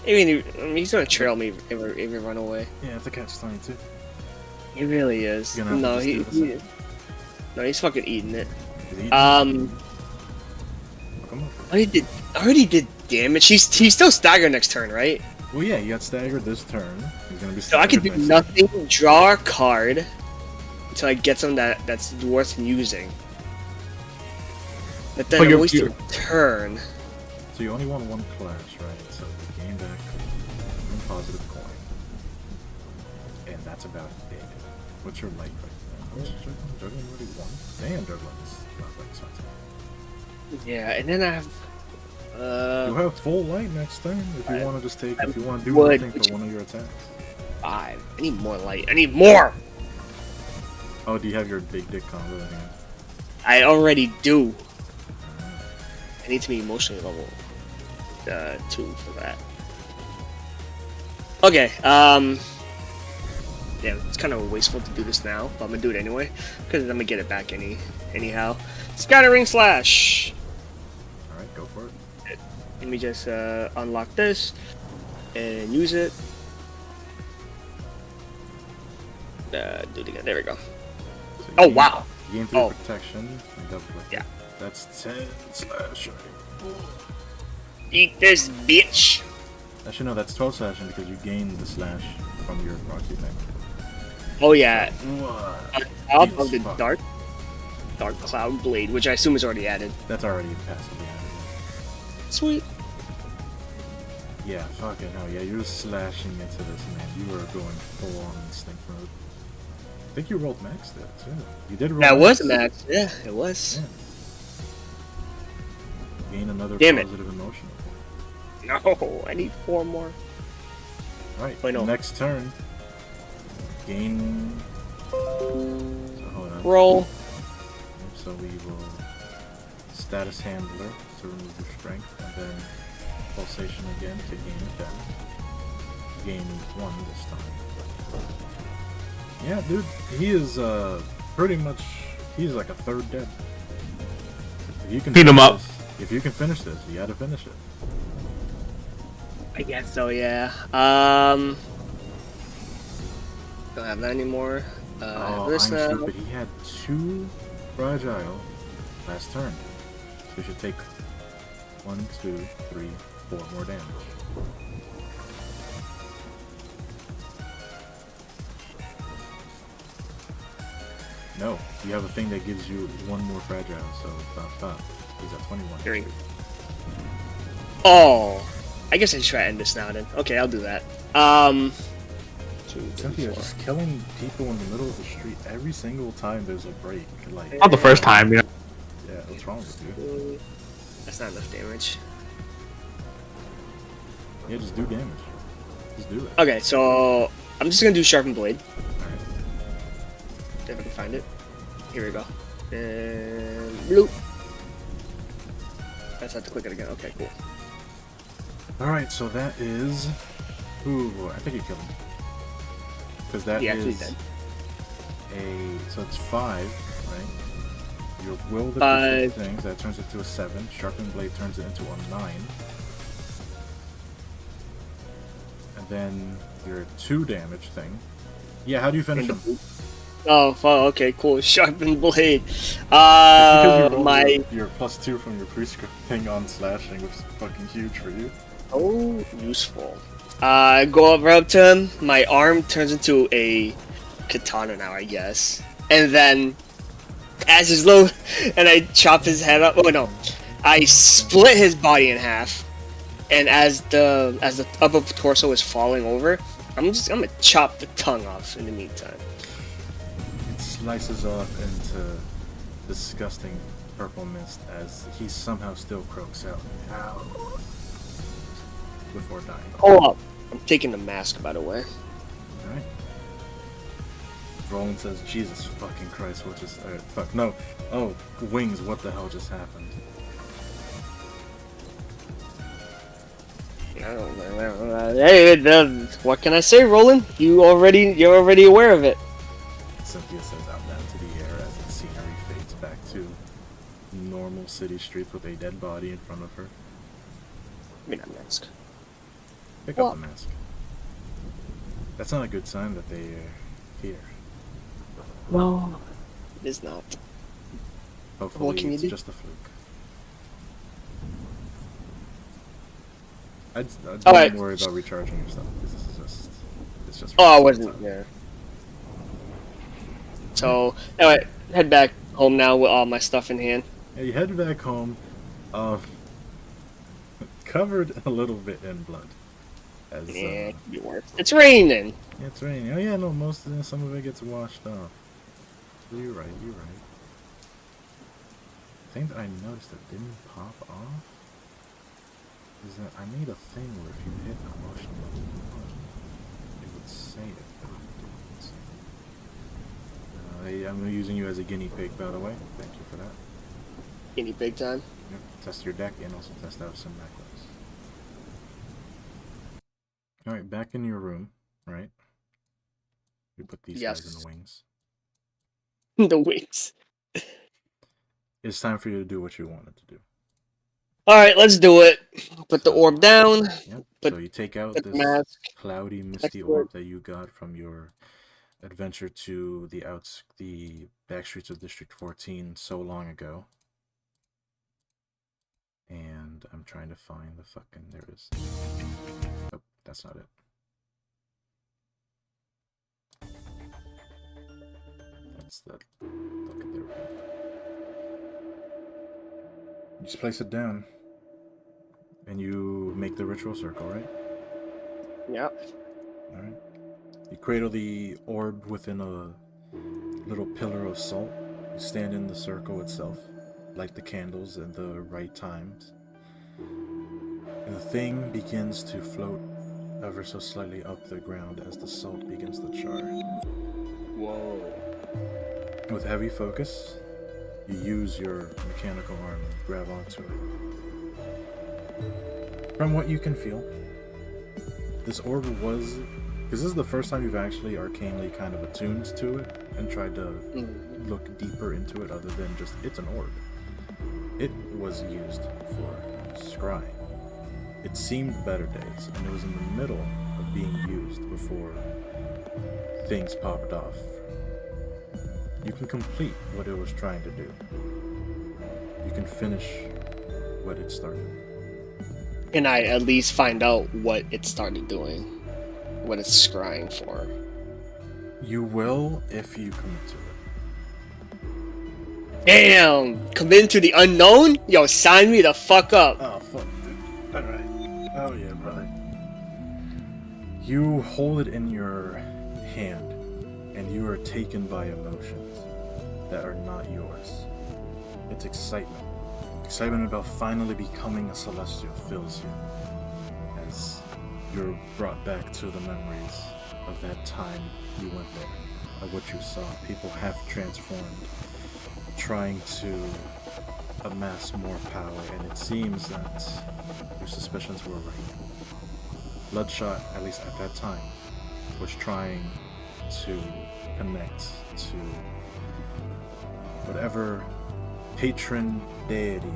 I mean, he's gonna trail me if we run away. Yeah, it's a catch-22. He really is. You're gonna have No, to just do this. no, he's fucking eating it. Is he- Come on. I already did damage. He's still staggered next turn, right? Well, yeah, you got staggered this turn. He's gonna be. So I can do staggered nothing. Draw a card until I get something that's worth using. But then But I'm you're- wasting you're- a turn. So you only won 1 clash, right? So you gain back 1 positive coin, and that's about it. What's your life right now? Juggling already 1. Damn, juggling is not that expensive. Yeah, and then I have. You have full light next turn if you want to just take. If you want to do would, nothing for one of your attacks. 5. I need more light. I need more. Oh, do you have your big dick combo in hand? I already do. I need to be emotionally level 2 for that. Okay, yeah, it's kind of wasteful to do this now, but I'm gonna do it anyway, because I'm gonna get it back anyhow. Scattering Slash! Alright, go for it. Let me just unlock this, and use it. Do it again, there we go. So you Oh, gain- wow! You gain 3 Oh. protection and double click. Yeah. That's 10 slashing. Eat this, bitch! Actually, no, that's 12 slashing because you gain the slash from your proxy thing. Oh yeah, What? top Jesus of the fuck. Dark Cloud Blade, which I assume is already added. That's already passively added. Sweet. Yeah, fucking hell. Yeah, you're just slashing into this, man. You are going full on instinct mode. I think you rolled max there, too. You did roll That was max. max. Yeah, it was. Yeah. Gain another Damn it. positive emotion. No, I need 4 more. Right, Wait, no. next turn. Gain... So, hold on. Roll. So we will status handler to remove your strength, and then pulsation again to gain it back. Gain 1 this time. Yeah, dude, he is pretty much, he's like a third dead. If you can Beat him finish up. this- if you can finish this, you gotta finish it. I guess so, yeah. Don't have that anymore. Oh, This I'm now. stupid. He had 2 fragile last turn. So you should take 1, 2, 3, 4 more damage. No, you have a thing that gives you 1 more fragile, so he's at 21. Hearing. Oh, I guess I should try to end this now then. Okay, I'll do that. 2, 3, Cynthia, 4. just killing people in the middle of the street every single time there's a break. Like, Not the first time, yeah. yeah, what's wrong with you? That's not enough damage. Yeah, just do damage. Just do it. Okay, so I'm just gonna do Sharpened Blade. Alright. If I can find it. Here we go. And bloop. I just have to click it again. Okay, cool. Alright, so that is... Ooh, boy, I think you killed him. Because that Yeah, actually is dead. so it's 5, right? Your will the 5. things, that turns it to a 7. Sharpened Blade turns it into a 9. And then your 2 damage thing. Yeah, how do you finish him? Oh, okay, cool. Sharpened Blade. It's because you rolled My... your +2 from your prescript thing on slashing, which is fucking huge for you. Oh, useful. Go right up to him. My arm turns into a katana now, I guess. And then, as his low, and I chop his head up. Oh no, I split his body in half. And as the upper torso is falling over, I'm gonna chop the tongue off in the meantime. It slices off into disgusting purple mist as he somehow still croaks out. Ow. Before dying. Hold up. I'm taking the mask, by the way. Alright. Roland says, Jesus fucking Christ, what just... fuck, no. Oh, wings, what the hell just happened? Hey, what can I say, Roland? You're already aware of it. Cynthia says out down to the air as the scenery fades back to normal city streets with a dead body in front of her. I mean, a mask. Pick up the mask. That's not a good sign that they are here. No, it is not. Hopefully What can you it's do? just a fluke. I don't Alright. worry about recharging your stuff because this is just it's just. Oh, I wasn't there. So, anyway, head back home now with all my stuff in hand. Yeah, you head back home, covered a little bit in blood. As, Yeah, it could be worse. It's raining. yeah, it's raining. Oh yeah, no, some of it gets washed off. You're right. The thing that I noticed that didn't pop off is that I made a thing where if you hit a motion button, it would say it, but it didn't. I'm using you as a guinea pig, by the way. Thank you for that. Any big time? Yep. Test your deck and also test out some macros. Alright, back in your room, right? You put these guys in the wings. The wings. It's time for you to do what you wanted to do. Alright, let's do it. Put the orb down. Yep. Put- So you take out put the this mask. cloudy, misty Export. orb that you got from your adventure to the back streets of District 14 so long ago. And I'm trying to find the fucking... There it is. Oh, that's not it. That's the... Look at there we go. You just place it down. And you make the ritual circle, right? Yep. Alright. You cradle the orb within a little pillar of salt. You stand in the circle itself, light the candles at the right times. And the thing begins to float ever so slightly up the ground as the salt begins to char. Whoa. With heavy focus, you use your mechanical arm and grab onto it. From what you can feel, this orb was... Because this is the first time you've actually arcanely kind of attuned to it and tried to look deeper into it other than just, it's an orb. It was used for scrying. It seemed better days, and it was in the middle of being used before things popped off. You can complete what it was trying to do. You can finish what it started. can I at least find out what it started doing? What it's scrying for? You will if you commit to it. Damn! Commit to the unknown? Yo, sign me the fuck up. Oh, fuck, dude. Alright. Oh, yeah, brother. You hold it in your hand, and you are taken by emotions that are not yours. It's excitement. Excitement about finally becoming a celestial fills you as you're brought back to the memories of that time you went there, of what you saw. People half transformed, trying to amass more power, and it seems that your suspicions were right. Bloodshot, at least at that time, was trying to connect to whatever patron deity,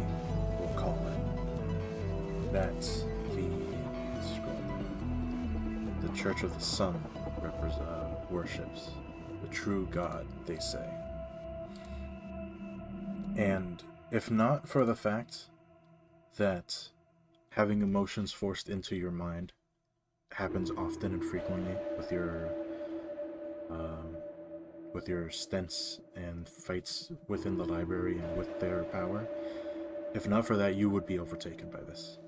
we'll call it, that the Church of the Sun worships, the true God, they say. And if not for the fact that having emotions forced into your mind happens often and frequently with your stents and fights within the library and with their power, if not for that, you would be overtaken by this.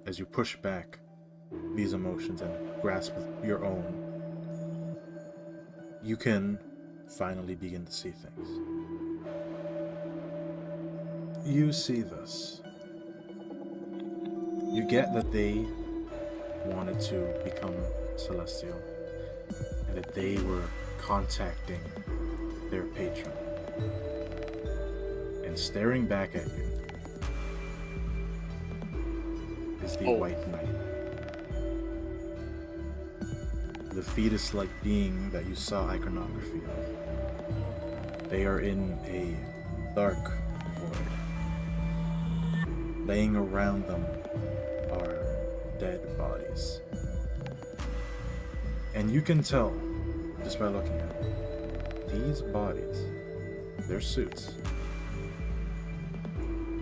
As you push back these emotions and grasp your own, you can finally begin to see things. You see this. You get that they wanted to become celestial, and that they were contacting their patron. And staring back at you is the White Knight. The fetus-like being that you saw iconography of. They are in a dark void. Laying around them are dead bodies. And you can tell, just by looking at them, these bodies, their suits,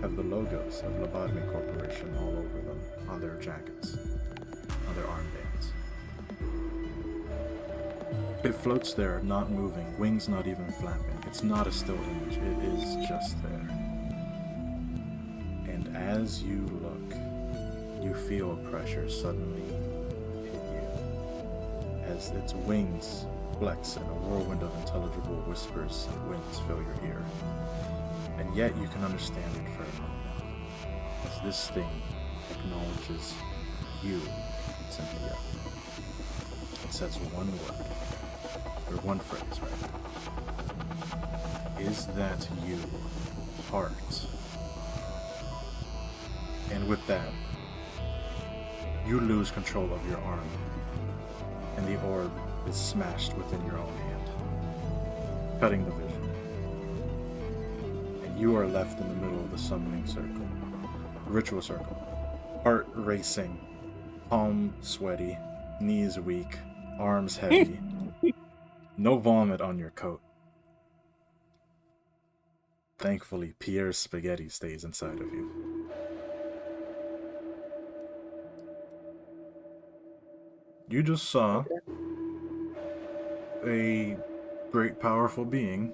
have the logos of Lobotomy Corporation all over them, on their jackets, on their armbands. It floats there, not moving, wings not even flapping. It's not a still image, it is just there. And as you look, you feel a pressure suddenly hit you, as its wings flex in a whirlwind of intelligible whispers and winds fill your ear. And yet you can understand it for a moment, as this thing acknowledges you, Cynthia. It says one word, or one phrase, right? Is that you, heart? And with that, you lose control of your arm, and the orb is smashed within your own hand, cutting the vision. And you are left in the middle of the summoning circle, ritual circle, heart racing, palm sweaty, knees weak, arms heavy, no vomit on your coat. Thankfully, Pierre's spaghetti stays inside of you. You just saw a great powerful being,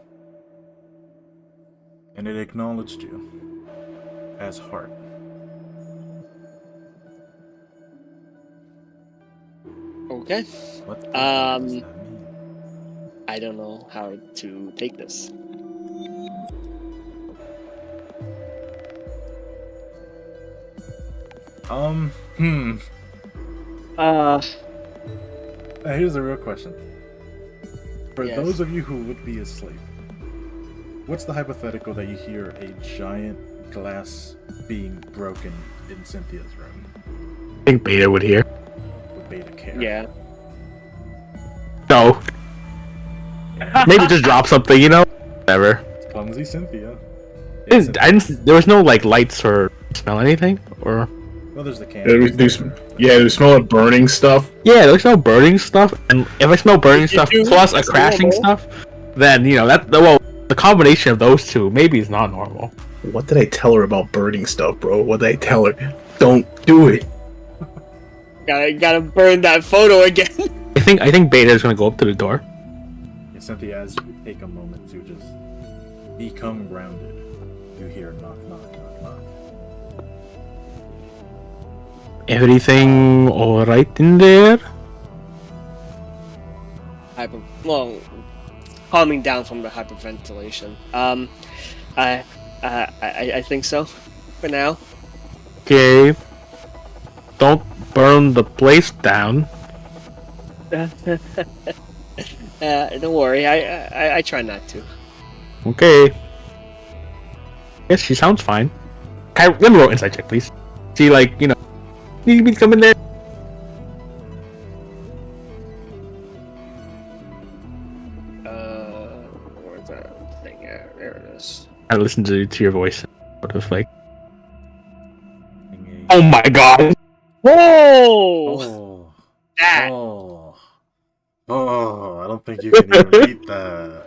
and it acknowledged you as heart. Okay. What the hell does that mean? I don't know how to take this. Here's the real question. For Yes. those of you who would be asleep, what's the hypothetical that you hear a giant glass being broken in Cynthia's room? I think Beta would hear. Would Beta care? Yeah. No. Maybe just drop something, you know? Whatever. It's clumsy Cynthia. There was no like lights or smell anything, or Well, there's the Yeah, candle. we smell of burning stuff. yeah, there's no burning stuff. And if I smell burning You stuff do, plus a it's crashing normal. stuff, then you know the combination of those two maybe is not normal. What did I tell her about burning stuff, bro? What did I tell her? Don't do it. Gotta burn that photo again. I think Beta's gonna go up to the door. Yeah, Cynthia, as you take a moment to just become grounded, you hear knock, knock, knock, knock. Everything all right in there? Calming down from the hyperventilation. I think so. For now. Okay. Don't burn the place down. Don't worry. I try not to. Okay. Yes, she sounds fine. Let me roll insight check, please. She need me to come in there. Where's that thing at? There it is. I listened to your voice. What was like? Oh my god! Whoa! Oh. That. Oh, I don't think you can even beat that.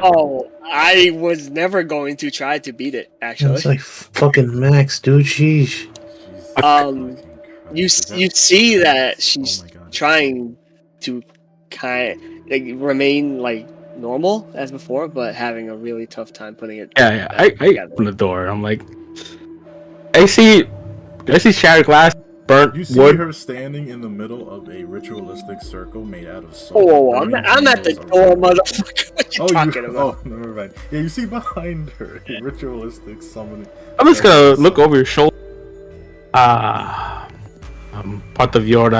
Oh, I was never going to try to beat it. Actually, It's like fucking max, dude. Sheesh. You see that she's trying to remain like normal as before, but having a really tough time putting it. Yeah. I open the door. I'm like, I see shattered glass, burnt You see wood. her standing in the middle of a ritualistic circle made out of salt. Oh, I'm at the door, motherfucker. What you talking about? Oh, never mind. Yeah, you see behind her a ritualistic summoning. I'm just gonna look over your shoulder. Part of your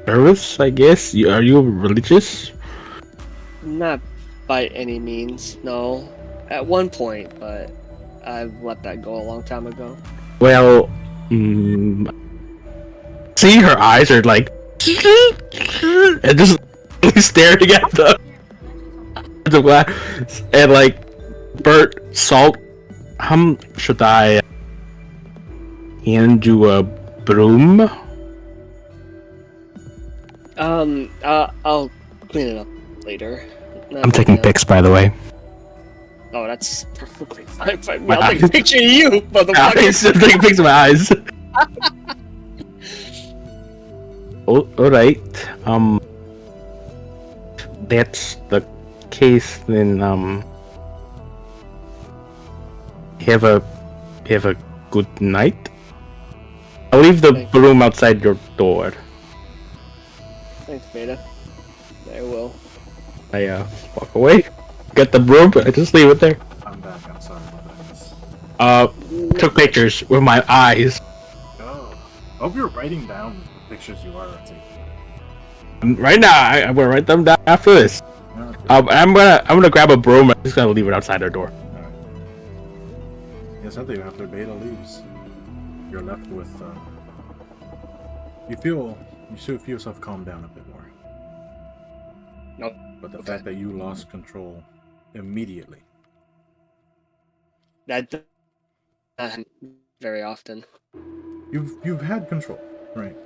service, I guess. Are you religious? Not by any means, no. At one point, but I've let that go a long time ago. Well, see, her eyes are like, and just staring at the glass, and like burnt salt. Should I hand you a broom? I'll clean it up later. I'm taking pics, by the way. Oh, that's perfectly fine by me. I'll take a picture of you, motherfucker. I'm taking pics of my eyes. Alright. That's the case, then, have a good night. I'll leave the broom outside your door. Thanks, Beta. I will. I walk away. Get the broom, but I just leave it there. I'm back. I'm sorry about that. Took pictures with my eyes. Oh. I hope you're writing down the pictures you are taking. Right now, I'm gonna write them down after this. Okay. I'm gonna grab a broom. I'm just gonna leave it outside our door. Alright. Yes, I think after Beta leaves, you're left with. You should feel yourself calm down a bit more. Nope. But the fact that you lost control immediately. That very often. You've had control, right?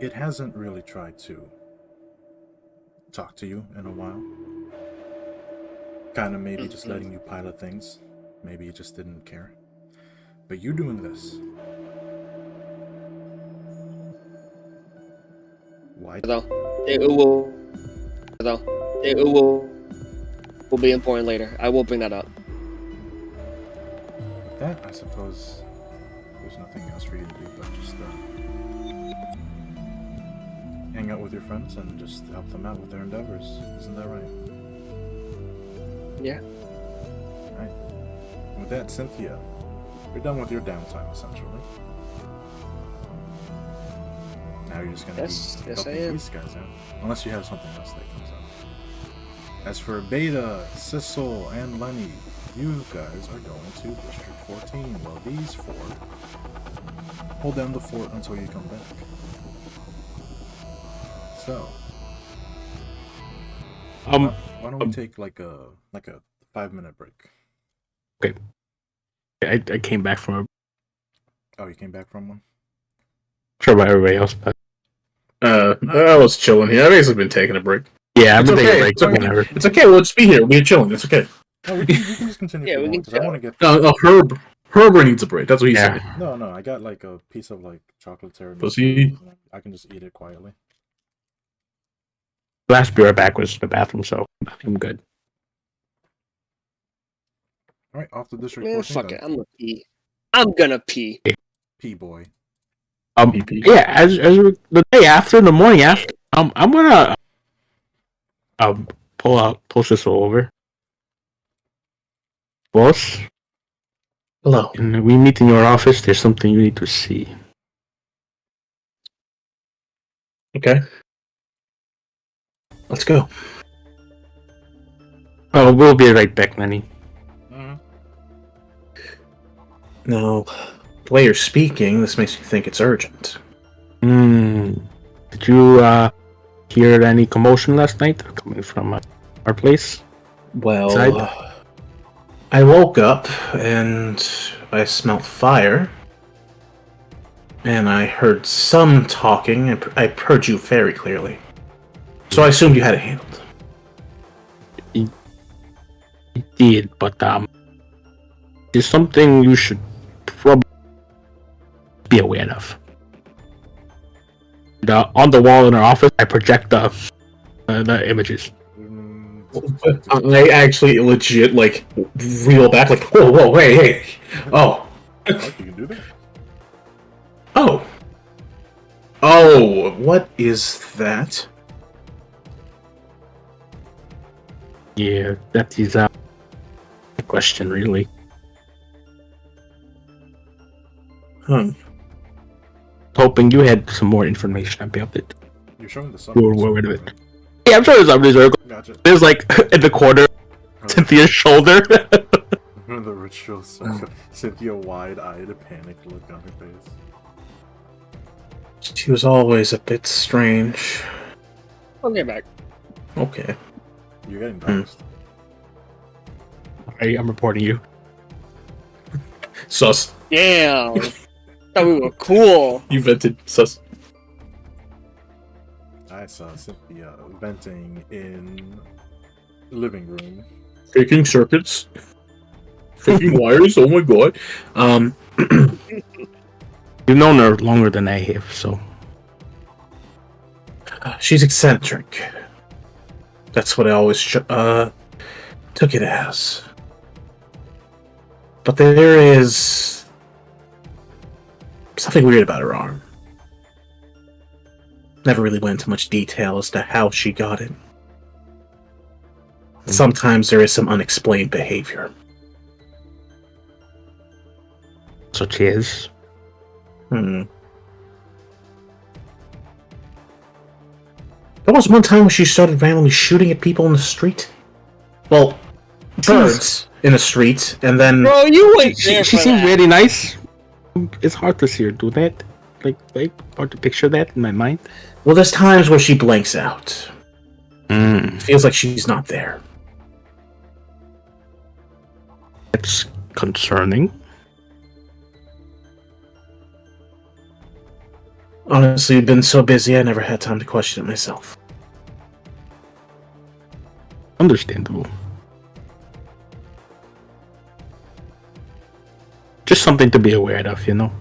It hasn't really tried to talk to you in a while. Kind of maybe just letting you pilot things. Maybe it just didn't care. But you doing this. Why? It will be important later. I will bring that up. With that, I suppose there's nothing else for you to do but just hang out with your friends and just help them out with their endeavors. Isn't that right? Yeah. Right. With that, Cynthia, you're done with your downtime, essentially. Now you're just gonna be helping these guys out. Unless you have something else that comes up. As for Beta, Sissel, and Lenny, you guys are going to District 14, while these four hold down the fort until you come back. So, why don't we take like a 5-minute break? Okay. I came back from a. Oh, you came back from one? Sure about everybody else, but I was chilling here. I've basically been taking a break. yeah, I've It's been taking a okay. break. It's okay. Whatever. It's okay. We'll just be here. We're chilling. It's okay. No, we can just continue. Yeah, we can because I want to get. Herb. Herbert needs a break. That's what he said. No, I got like a piece of like chocolate tiramisu. Does he? I can just eat it quietly. Last beer back was the bathroom, so I'm good. All right, off to district Man, 14. fuck then. it. I'm gonna pee. I'm gonna pee. P boy. PP. Yeah, as the day after, the morning after, I'm gonna post this all over. Boss, Hello. and we meet in your office. There's something you need to see. Okay. Let's go. Oh, we'll be right back, Lenny. Now, the way you're speaking, this makes me think it's urgent. Did you hear any commotion last night coming from our place? Well, Inside? I woke up and I smelt fire. And I heard some talking, and I heard you very clearly. So I assumed you had it handled. It did, but there's something you should probably be aware of. On the wall in our office, I project the images. I actually legit, like, reel back, like, whoa, hey. Oh. You can do that? Oh, what is that? Yeah, that is a question, really. Hoping you had some more information about it. You're showing the sun. You were aware of it. Yeah, I'm sure there's somebody's circle. Gotcha. There's like in the corner, Cynthia's shoulder. The ritual Cynthia wide-eyed, panicked look on her face. She was always a bit strange. I'll get back. Okay. You're getting doxxed. I'm reporting you. Sus. Damn. Thought we were cool. You vented. Sus. I saw Cynthia venting in the living room. Faking circuits. Faking wires. Oh my god. You've known her longer than I have, so. She's eccentric. That's what I always took it as. But there is something weird about her arm. Never really went into much detail as to how she got it. Sometimes there is some unexplained behavior. Such as. There was one time when she started randomly shooting at people in the street. Well, birds in the street, and then... Bro, you went She there seems for that. very nice. It's hard to see her do that. Like hard to picture that in my mind. Well, there's times where she blanks out. Mm, Feels like she's not there. that's concerning. Honestly, I've been so busy I never had time to question it myself. Understandable. Just something to be aware of, you know.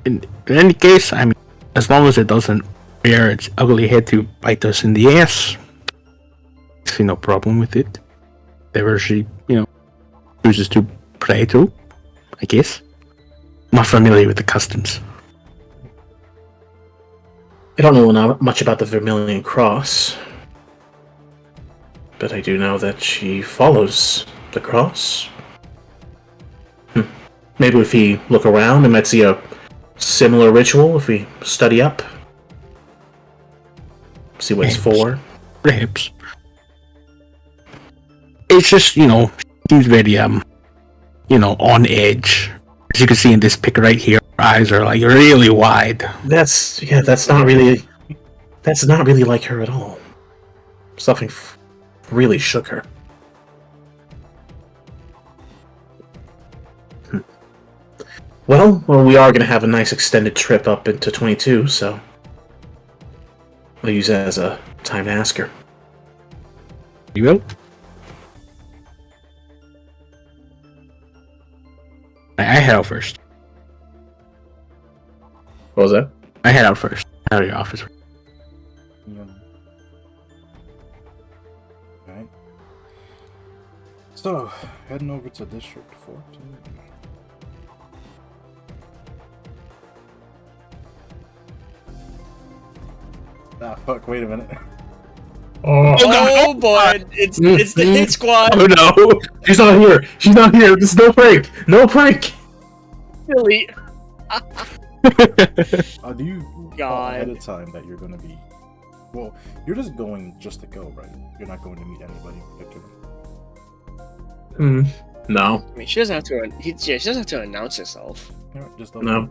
In any case, I mean, as long as it doesn't rear its ugly head to bite us in the ass, I see no problem with it. Whatever she, chooses to pray to, I guess. I'm not familiar with the customs. I don't know much about the Vermilion Cross, but I do know that she follows the cross. Maybe if we look around, we might see a similar ritual if we study up. See what it's for. Perhaps. It's just, seems very, on edge. As you can see in this pic right here, her eyes are like really wide. That's not really like her at all. Something really shook her. Well, we are going to have a nice extended trip up into 22, so I'll use that as a time to ask her. You will? I head out first. What was that? I head out first. Out of your office. Yeah. Alright. So, heading over to District 14. Ah, fuck, wait a minute. Oh boy, it's the hit squad. Oh no! She's not here! She's not here! This is no prank! No prank! Really? Do you God. ahead of time that you're gonna be... Well, you're just going just to go, right? You're not going to meet anybody in particular. No. I mean, she doesn't have to. She doesn't have to announce herself. Alright, just No.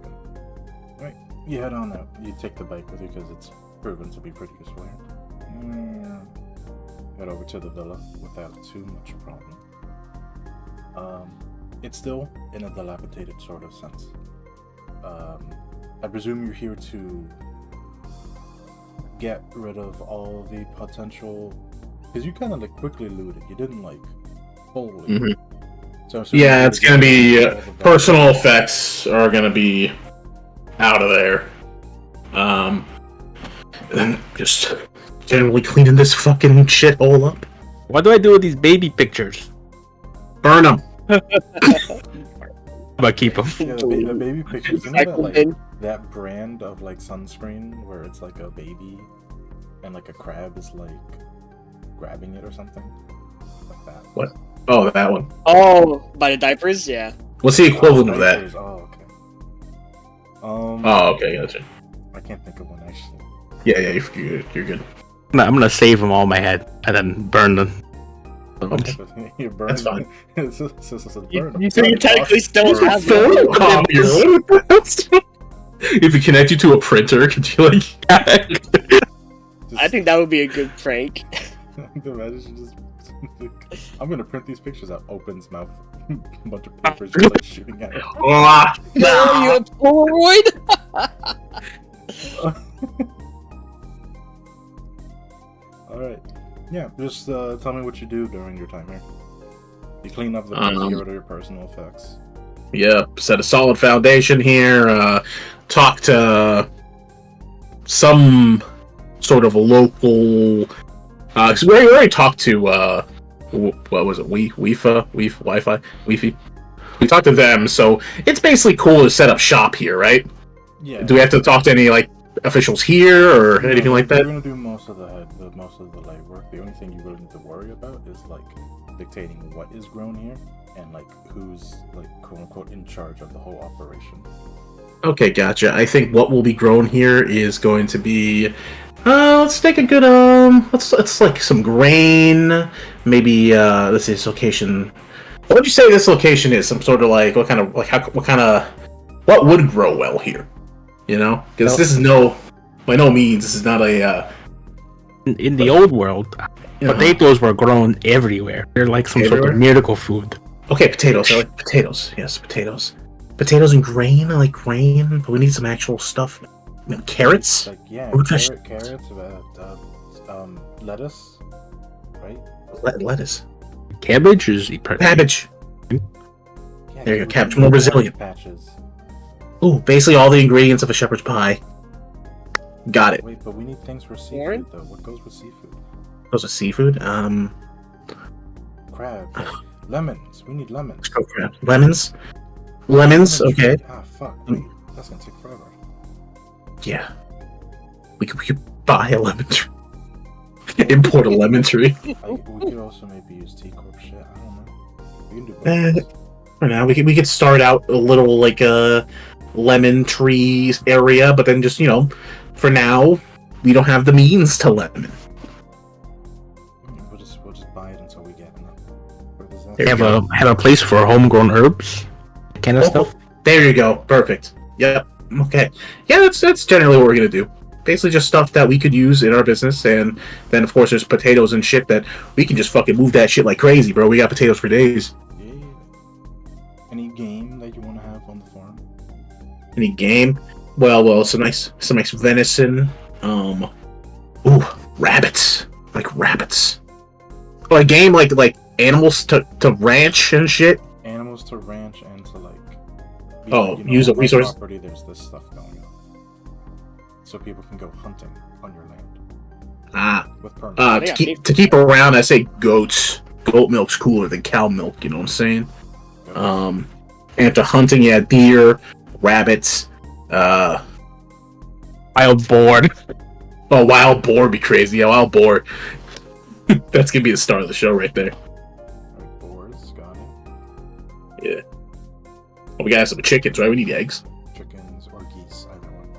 Alright, you head on out. You take the bike with you because it's proven to be pretty useful here. Head over to the villa without too much problem. It's still in a dilapidated sort of sense. I presume you're here to get rid of all the potential, because you kind of like quickly looted. You didn't like fully. Mhm. So I'm assuming Yeah, you're it's gonna be all the valuable- personal effects are gonna be out of there. And just generally cleaning this fucking shithole up. What do I do with these baby pictures? Burn them. But keep them. Yeah, the baby pictures. You know that like that brand of like sunscreen where it's like a baby and like a crab is like grabbing it or something like that. What? Oh, that one. Oh, by the diapers, yeah. What's the equivalent of that? Oh, okay. Oh, okay, gotcha. I can't think of one actually. Yeah, you're good. I'm gonna save them all in my head and then burn them. Okay. You burn. That's fine. It's burn them. So you technically still have them. Photocopier. If you connect you to a printer, could you like? I think that would be a good prank. Imagine she just. I'm gonna print these pictures out. Opens mouth, a bunch of papers just like shooting at it. Ah, No, you a Polaroid? All right. Yeah, just tell me what you do during your time here. You clean up the place, you get rid of your personal effects. Yep, set a solid foundation here. Talk to some sort of local. Cause we already talked to what was it? Wi-Fi. We talked to them, so it's basically cool to set up shop here, right? Yeah. Do we have to talk to any like officials here or anything like that? You're gonna do most of the legwork. The only thing you really need to worry about is like dictating what is grown here and like who's like quote unquote in charge of the whole operation. Okay, gotcha. I think what will be grown here is going to be let's take a good let's like some grain, maybe let's see this location. What would you say this location is? Some sort of like what would grow well here? You know? Because this is by no means this is not a In the old world, potatoes were grown everywhere. They're like some sort of miracle food. Okay, potatoes. I like potatoes. Yes, potatoes. Potatoes and grain. I like grain, but we need some actual stuff. Carrots. Like yeah, carrots, lettuce, right? Lettuce. Cabbage is Cabbage. Yeah, There you go, cabbage. More resilient. Patches. Ooh, basically all the ingredients of a shepherd's pie. Got it. Wait, but we need things for seafood Warren? though. What goes with seafood? Those are seafood. Crab. Lemons. We need lemons. Let's go crab. Lemons. Lemons. Okay. Ah, fuck. Wait, that's gonna take forever. Yeah. We could buy a lemon tree. Import a lemon tree. We could also maybe use T Corp shit. I don't know. We can do both. For now, we could start out a little like a lemon trees area, but then just for now, we don't have the means to lemon. We'll just buy it until we get enough. Where does that have a place for homegrown herbs, kind of stuff. There you go. Perfect. Yep. Okay. Yeah, that's generally what we're gonna do. Basically, just stuff that we could use in our business, and then of course there's potatoes and shit that we can just fucking move that shit like crazy, bro. We got potatoes for days. Yeah. Any game that you want to have on the farm? Any game? Well, some nice venison. Ooh, rabbits. Like rabbits. Or a game like animals to ranch and shit. Animals to ranch and to like use a on my resource. property, there's this stuff going on, so people can go hunting on your land with permits. To keep around, I say goats. Goat milk's cooler than cow milk. You know what I'm saying? And to hunting, yeah, deer, rabbits, wild boar. Oh, wild boar would be crazy. Yeah, wild boar. That's gonna be the star of the show right there. Right, boars, got it. Yeah. Well, we gotta have some chickens, right? We need eggs. Chickens or geese, either one.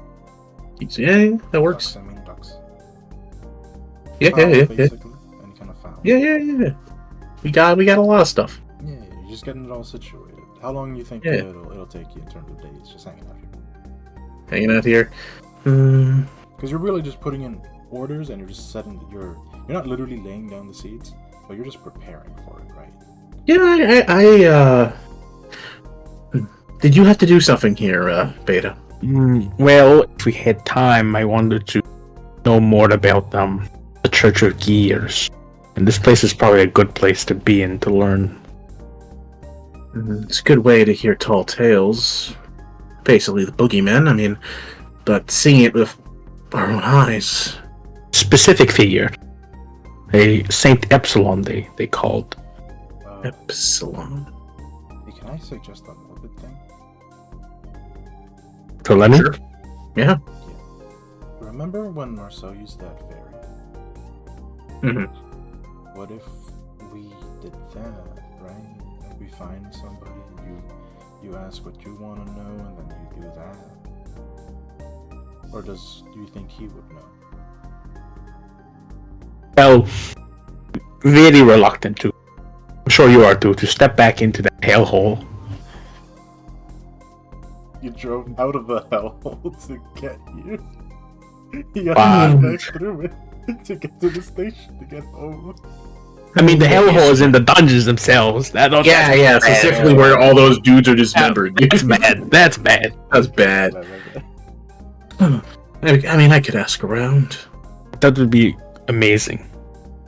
Geese, yeah, that works. Ducks, I mean ducks. Yeah, Fowl, yeah. basically. Any kind of fowl. Yeah. We got a lot of stuff. Yeah, you're just getting it all situated. How long do you think it'll take you in terms of days just hanging out here? Hanging out here. Because you're really just putting in orders and you're just setting you're not literally laying down the seeds, but you're just preparing for it, right? Yeah, I did you have to do something here, Beta? Well, if we had time, I wanted to know more about the Church of Gears. And this place is probably a good place to be in to learn. It's a good way to hear tall tales. Basically, the boogeyman. I mean, but seeing it with our own eyes. Specific figure. A Saint Epsilon, they called. Epsilon. Hey, can I suggest a morbid thing? To let me? Sure. Yeah. Remember when Marceau used that fairy? What if we did that, right? Like we find somebody, you ask what you want to know, and then you do that? Or do you think he would know? Well, very reluctant to. I'm sure you are too, to step back into that hellhole. You drove out of the hellhole to get here. You had to go back through it to get to the station to get home. I mean, the hellhole is in the dungeons themselves. Yeah, specifically where all those dudes are dismembered. That's bad. That's bad. That's bad. I mean, I could ask around. That would be amazing.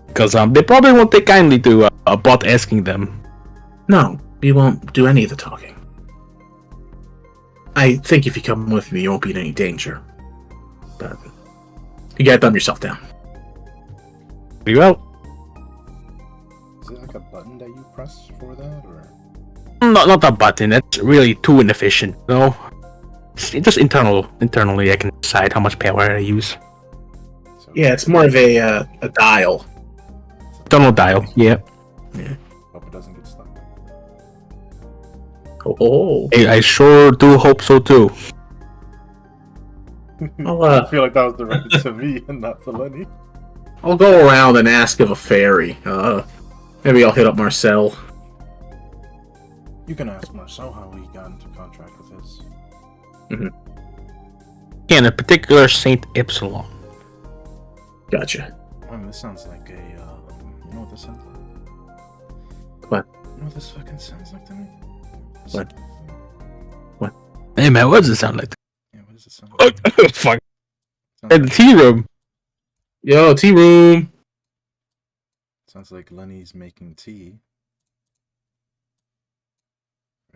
Because they probably won't take kindly to a bot asking them. No, we won't do any of the talking. I think if you come with me, you won't be in any danger. But you gotta dumb yourself down. Pretty well. Is it like a button that you press for that, or? Not a button. That's really too inefficient. No, it's just internally, I can decide how much power I use. So, yeah, it's more of a dial. Internal dial. Yeah. Hope it doesn't get stuck. Oh. Hey, I sure do hope so too. I feel like that was directed to me and not to Lenny. I'll go around and ask of a fairy. Maybe I'll hit up Marcel. You can ask Marceau how we got into contract with his. And in particular, Saint Epsilon. Gotcha. I mean, this sounds like a. You know what this sounds like? What? You know what this fucking sounds like to me? What? Hey man, what does it sound like? Yeah, what does it sound like? Oh, fuck. Sounds In the tea room. Yo, tea room. Sounds like Lenny's making tea.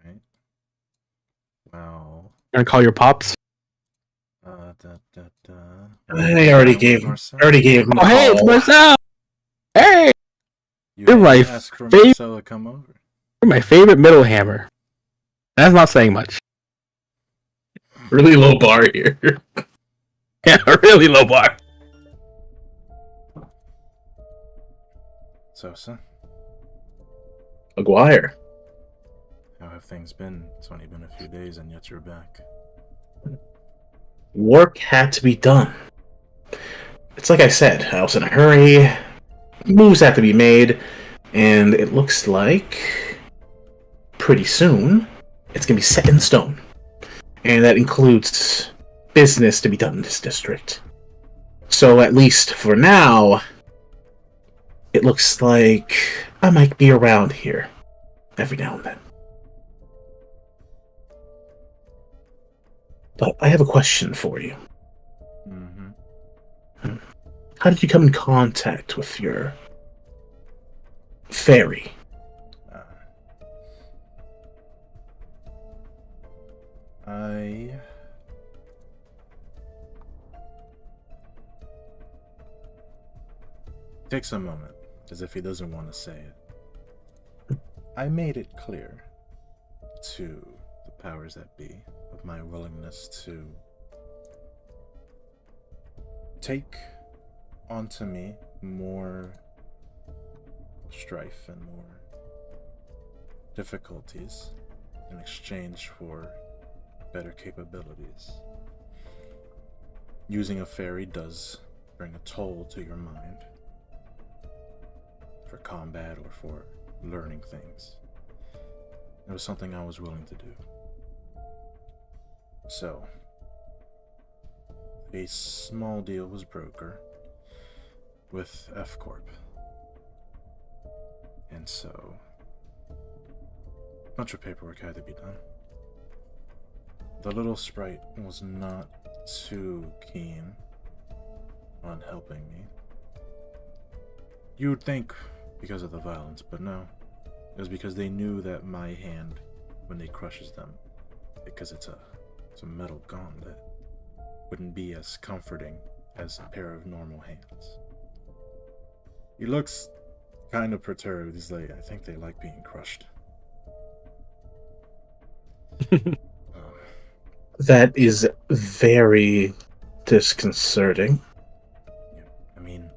Right? Wow. You gonna call your pops? I already gave him. Marcel. Oh, hey, it's Marcel! Hey! You You're my ask for favorite- Marcel to come over. You're my favorite middle hammer. That's not saying much. Really low bar here. Yeah, really low bar. So, son, Aguirre. how have things been? It's only been a few days and yet you're back. Work had to be done. It's like I said, I was in a hurry. Moves had to be made. And it looks like pretty soon it's going to be set in stone. And that includes business to be done in this district. So at least for now, it looks like I might be around here every now and then. But I have a question for you. How did you come in contact with your fairy? I takes a moment, as if he doesn't want to say it. I made it clear to the powers that be of my willingness to take onto me more strife and more difficulties in exchange for better capabilities. Using a fairy does bring a toll to your mind for combat or for learning things. It was something I was willing to do. So, a small deal was brokered with F Corp. And so, a bunch of paperwork had to be done. The little sprite was not too keen on helping me. You would think because of the violence, but no. It was because they knew that my hand, when they crushes them, because it's a metal gauntlet, wouldn't be as comforting as a pair of normal hands. He looks kind of perturbed. He's like, I think they like being crushed. That is very disconcerting. Yeah, I mean,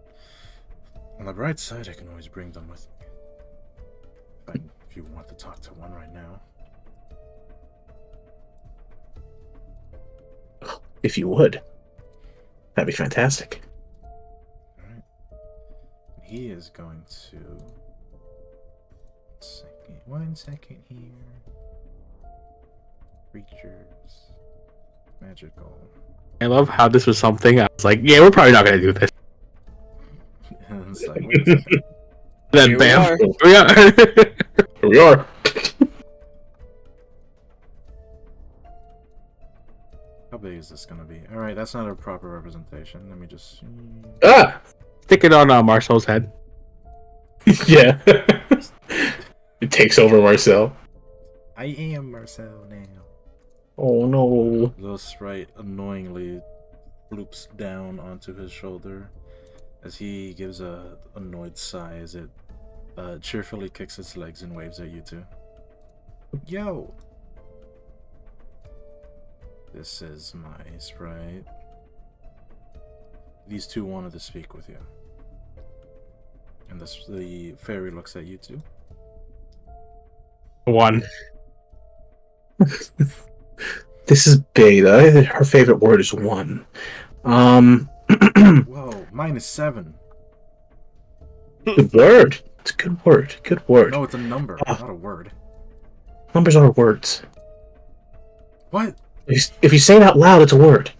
on the bright side, I can always bring them with me. If you want to talk to one right now. If you would. That'd be fantastic. Alright. He is going to... One second here. Creatures. Magical. I love how this was something I was like, yeah, we're probably not gonna do this. And it's like, wait a second. Then Here we bam, are. we are. Here we are. How big is this gonna be? Alright, that's not a proper representation. Let me just... Ah! Stick it on Marcel's head. Yeah. It takes over Marcel. I am Marcel now. Oh no. Little sprite annoyingly floops down onto his shoulder as he gives a annoyed sigh as it cheerfully kicks its legs and waves at you two. Yo! This is my sprite. These two wanted to speak with you. And the fairy looks at you two. One. This is Beta. Her favorite word is one. Whoa, mine is 7. Good word. It's a good word. Good word. No, it's a number, not a word. Numbers are words. What? If you say it out loud, it's a word.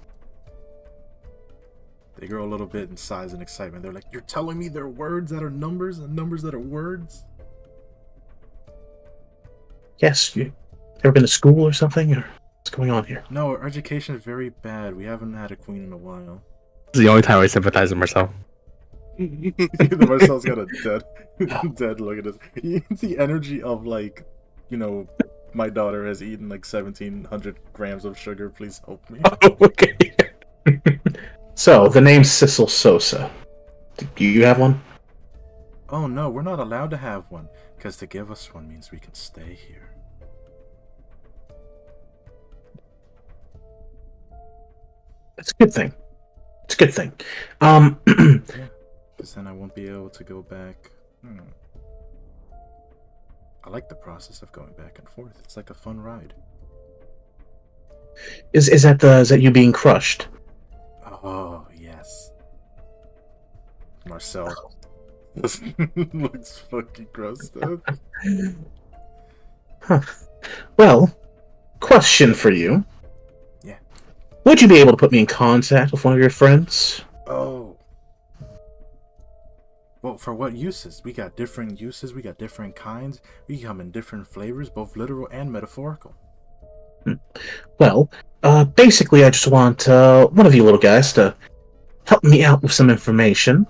They grow a little bit in size and excitement. They're like, you're telling me they're words that are numbers and numbers that are words? Yes. You ever been to school or something? Or what's going on here? No, our education is very bad. We haven't had a queen in a while. This is the only time I sympathize with Marcel. Marcel's got a dead look at us. The energy of, like, you know, my daughter has eaten like 1,700 grams of sugar. Please help me. Okay. So, the name's Sissel Sosa. Do you have one? Oh no, we're not allowed to have one. Because to give us one means we can stay here. That's a good thing. It's a good thing. Yeah, because then I won't be able to go back. I like the process of going back and forth. It's like a fun ride. Is that you being crushed? Oh, yes. Marcel looks fucking gross, though. Huh. Well, question for you. Yeah. Would you be able to put me in contact with one of your friends? Oh. Well, for what uses? We got different uses, we got different kinds. We come in different flavors, both literal and metaphorical. Well, basically I just want one of you little guys to help me out with some information.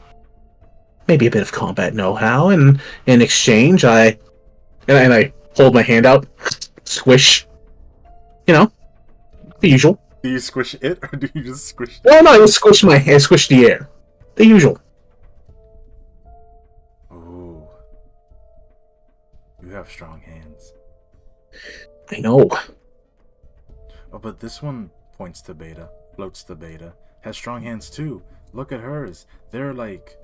Maybe a bit of combat know-how, and in exchange I hold my hand out, squish. You know, The usual. Do you squish it, or do you just squish? No, no, I squish my hand, squish the air. The usual. Oh, you have strong hands. I know. Oh, but this one points to Beta, floats to Beta, has strong hands too. Look at hers. They're like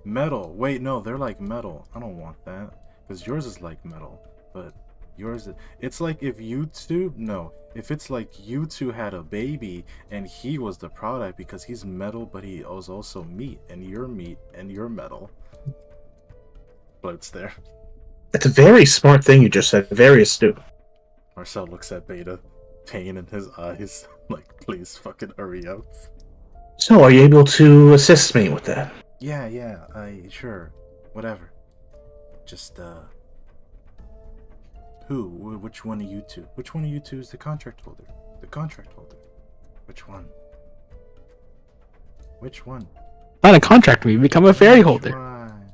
metal. Wait, no, they're like metal. I don't want that, because yours is like metal, but yours is... It's like if you two... No, if it's like you two had a baby and he was the product because he's metal, but he was also meat, and you're metal. Floats there. That's a very smart thing you just said. Very astute. Marcel looks at Beta, pain in his eyes, like, please fucking hurry up. So, are you able to assist me with that? Yeah, sure, whatever. Just, which one of you two? Which one of you two is the contract holder? The contract holder. Which one? Which one? Sign a contract with me, become a fairy Which holder. one?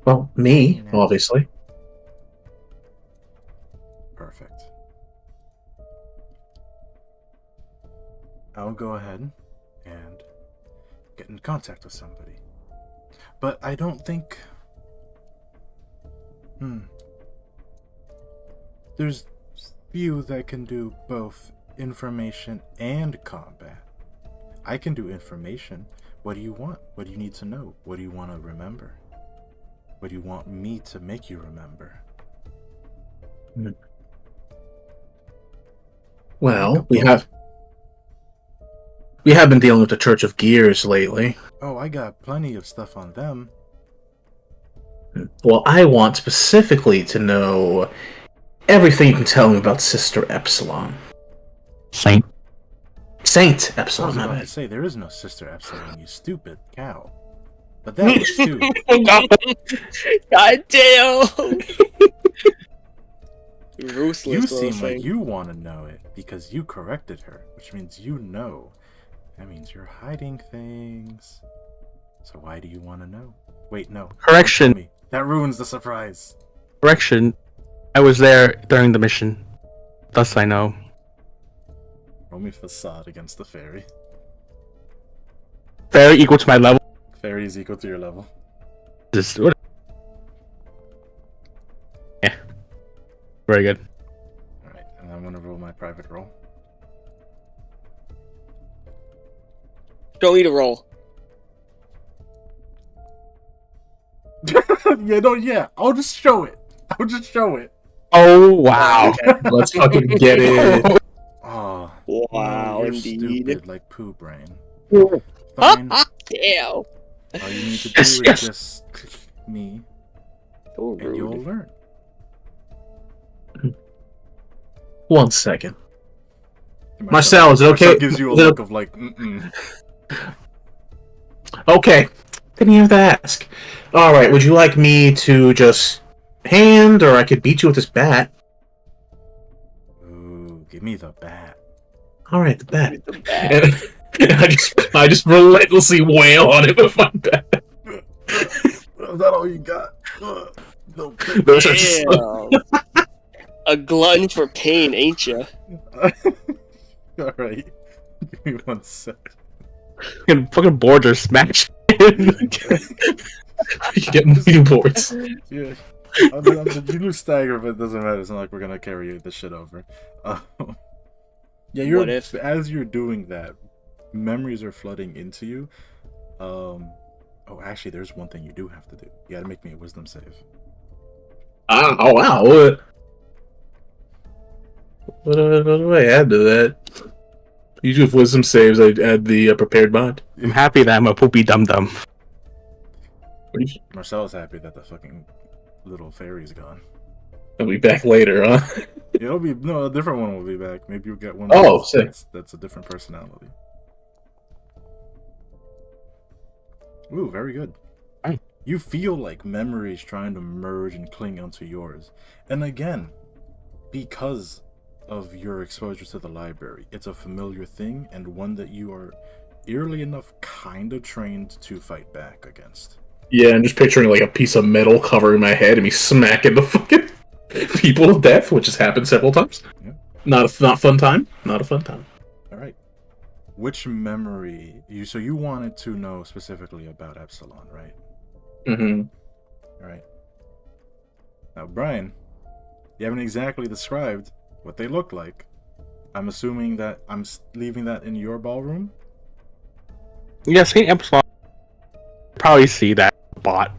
Well, me, obviously. Perfect. I'll go ahead and get in contact with somebody. But I don't think... There's few that can do both information and combat. I can do information. What do you want? What do you need to know? What do you want to remember? What do you want me to make you remember? Well, we have been dealing with the Church of Gears lately. Oh, I got plenty of stuff on them. Well, I want specifically to know everything you can tell me about Sister Epsilon. Saint. Saint I Epsilon, was my about to bad. say, there is no Sister Epsilon, you stupid cow. But that was too. God damn! Ruthless. You little seem thing. like you want to know it because you corrected her, which means you know. That means you're hiding things. So why do you want to know? Wait, no. Correction. Don't tell me. That ruins the surprise. Correction. I was there during the mission. Thus I know. Roll me facade against the fairy. Fairy equal to my level. Fairy is equal to your level. Just what? Yeah. Very good. Alright, and I'm gonna roll my private roll. Show me the roll. I'll just show it. I'll just show it. Oh wow. Let's fucking get it. Oh, Wow, you're indeed. stupid like poo brain. Fine. Damn. All you need to do Yes, is yes. just click me, So and you'll rude. learn. 1 second. Marcel, is it okay? Marcel gives you a Is it- look of like, mm-mm. Okay. Didn't even have to ask. Alright, would you like me to just hand, or I could beat you with this bat? Ooh, give me the bat. Alright, the bat. With the bat. And I just relentlessly wail on it with my bat. Is that all you got? No. Those are just- Damn. A glutton for pain, ain't ya? Alright. Give me 1 sec. Fucking boards are smashed. you get moving boards. Yeah. You lose stagger, but it doesn't matter. It's not like we're gonna carry this shit over. Yeah, What if- as you're doing that, memories are flooding into you. Oh, actually, there's one thing you do have to do. You gotta make me a wisdom save. Oh wow, what do I add to that? Usually with wisdom saves, I add the prepared mind. I'm happy that I'm a poopy dum dum. Marcel's happy that the fucking little fairy's gone. I'll be back later, huh? Yeah, it'll be a different one will be back. Maybe you'll get one. Oh, sick. That's a different personality. Ooh, very good. Fine. You feel like memories trying to merge and cling onto yours, and again, because of your exposure to the library, it's a familiar thing and one that you are eerily enough kind of trained to fight back against. Yeah, I'm just picturing like a piece of metal covering my head and me smacking the fucking people to death, which has happened several times. Yeah. Not fun time. Not a fun time. All right. Which memory so you wanted to know specifically about Epsilon, right? Mm-hmm. All right. Now, Brian, you haven't exactly described what they look like. I'm assuming that I'm leaving that in your ballroom. Yeah, St. Epsilon. Probably see that bot.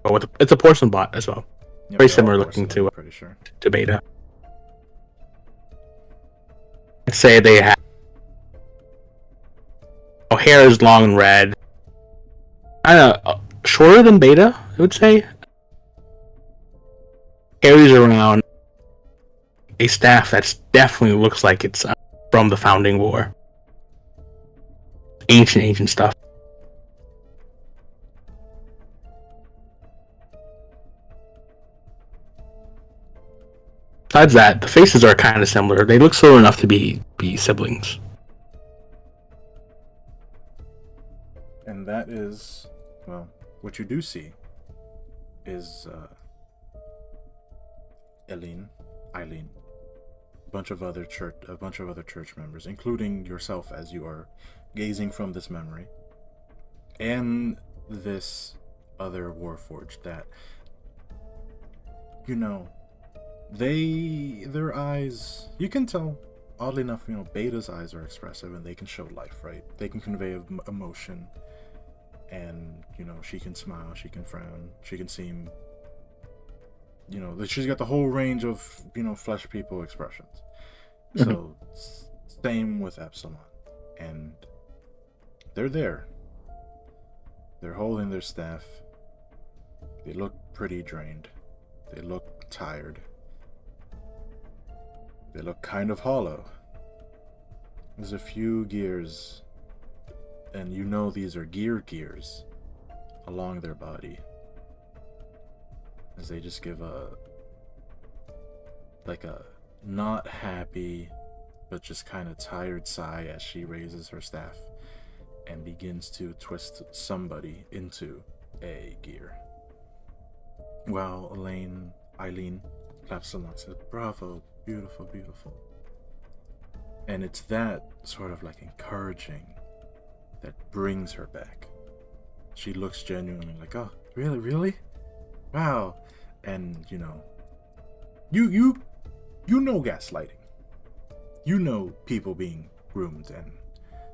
Oh, it's a porcelain bot as well. Yep, Very they're all similar looking porcelain, to I'm pretty sure. Beta. I'd say they have. Oh, hair is long and red. Kind of shorter than Beta, I would say. Carries around a staff that definitely looks like it's from the Founding War. Ancient stuff. Besides that, the faces are kind of similar. They look similar enough to be siblings. And that is, well, what you do see is Eileen, a bunch of other church members, including yourself as you are gazing from this memory, and this other Warforged that, you know, their eyes, you can tell, oddly enough, you know, Beta's eyes are expressive and they can show life, right? They can convey emotion, and, you know, she can smile, she can frown, she can seem, you know, she's got the whole range of, you know, flesh people expressions. So, same with Epsilon. And they're there. They're holding their staff. They look pretty drained. They look tired. They look kind of hollow. There's a few gears, and you know these are gears along their body, as they just give a not happy but just kind of tired sigh as she raises her staff and begins to twist somebody into a gear. While Eileen claps along, says, "Bravo, beautiful, beautiful." And it's that sort of like encouraging that brings her back. She looks genuinely like, "Oh, really? Wow." And, you know, you know gaslighting. You know people being groomed and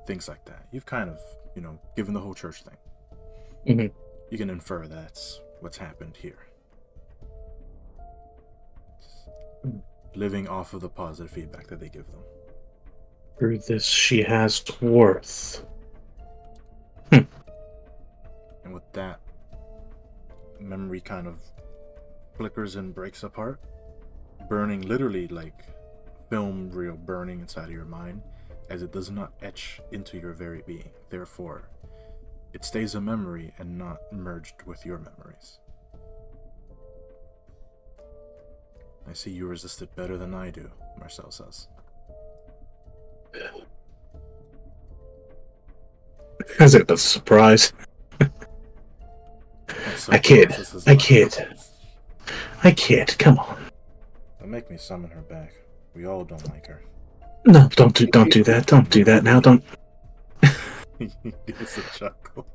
things like that. You've kind of, you know, given the whole church thing. Mm-hmm. You can infer that's what's happened here. Living off of the positive feedback that they give them. Through this, she has worth. And with that, memory kind of flickers and breaks apart, burning literally like film reel burning inside of your mind, as it does not etch into your very being. Therefore, it stays a memory and not merged with your memories. I see you resist it better than I do, Marcel says. As if that's a surprise. I kid. Come on. Don't make me summon her back. We all don't like her. No, don't do that. Don't do that now. Don't. It's a chuckle.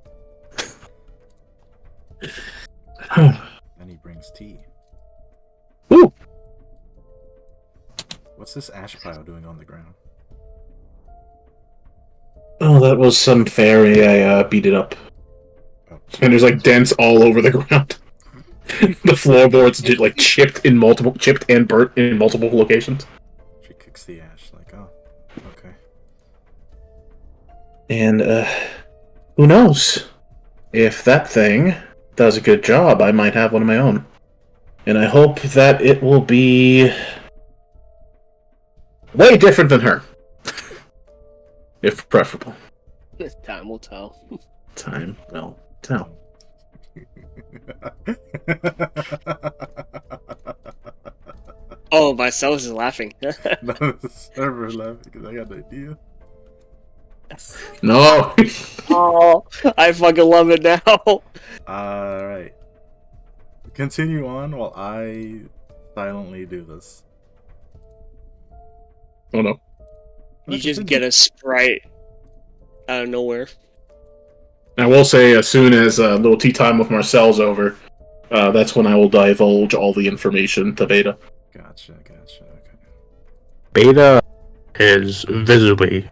And he brings tea. Ooh. What's this ash pile doing on the ground? Oh, that was some fairy. I beat it up. Oh, And there's like dents all over the ground. The floorboards just like chipped and burnt in multiple locations. she kicks the ash like, oh, okay. And who knows? If that thing does a good job, I might have one of my own. And I hope that it will be way different than her. If preferable. Time will tell. Time will tell. Oh, myself is laughing. The server laughing because I got an idea. No! Oh, I fucking love it now. Alright. Continue on while I silently do this. Oh no. You just get a sprite out of nowhere. I will say, as soon as a little tea time with Marcel's over, that's when I will divulge all the information to Beta. Gotcha. Okay. Beta is visibly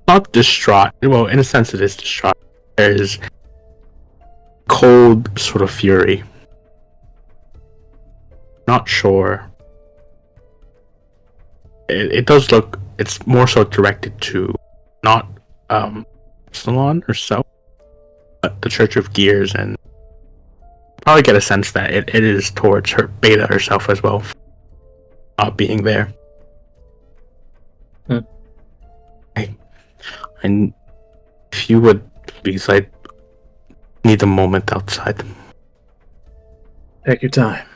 not distraught. Well, in a sense, it is distraught. There is cold sort of fury. Not sure. It does look. It's more so directed to not Salon herself, but the Church of Gears, and probably get a sense that it is towards her Beta herself as well, not being there. And if you would please, I need a moment outside. Take your time.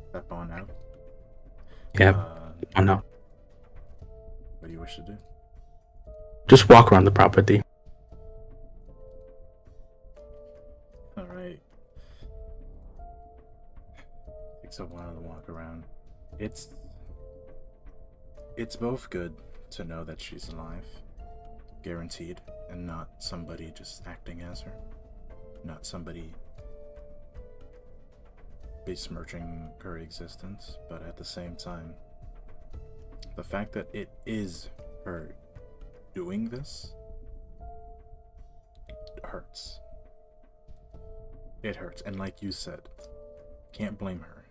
Step on out. Yeah, I know. What do you wish to do? Just walk around the property. Alright. Takes a while to walk around. It's both good to know that she's alive, guaranteed, and not somebody just acting as her. Not somebody besmirching her existence, but at the same time, the fact that it is her doing this hurts. It hurts, and like you said, can't blame her.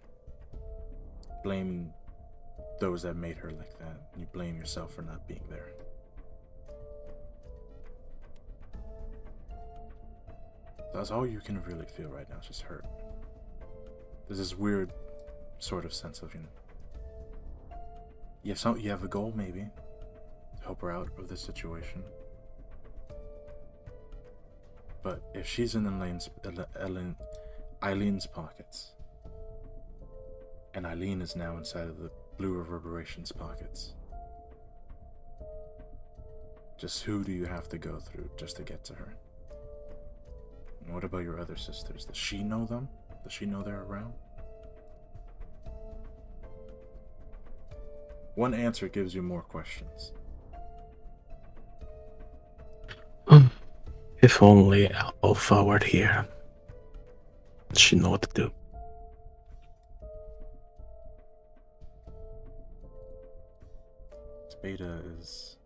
Blame those that made her like that. You blame yourself for not being there. That's all you can really feel right now, is just hurt. There's this weird sort of sense of, you have a goal maybe to help her out of this situation. But if she's in Eileen's pockets, and Eileen is now inside of the Blue Reverberation's pockets, just who do you have to go through just to get to her? And what about your other sisters? Does she know them? Does she know they're around? One answer gives you more questions. If only Alpha were here. She know what to do. Beta is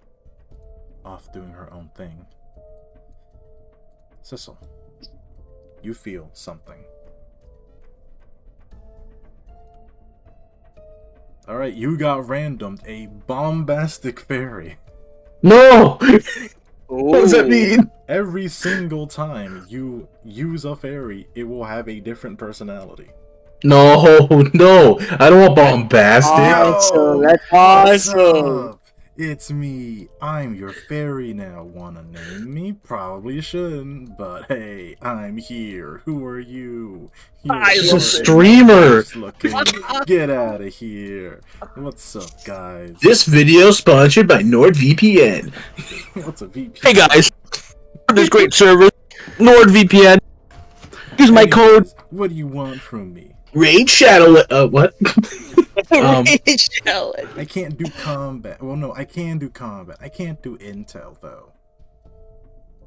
off doing her own thing. Sissel, you feel something. Alright, you got randomed a bombastic fairy. No! What does that mean? Every single time you use a fairy, it will have a different personality. No, I don't want bombastic. Awesome, that's What's awesome. up? It's me. I'm your fairy now. Wanna name me? Probably shouldn't, but hey, I'm here. Who are you? She's a streamer. Get out of here. What's up, guys? This video sponsored by NordVPN. What's a VP? Hey guys, this great service, NordVPN. Use my code. What do you want from me? Raid Shadow. What? I can't do combat. Well, no, I can do combat. I can't do intel, though.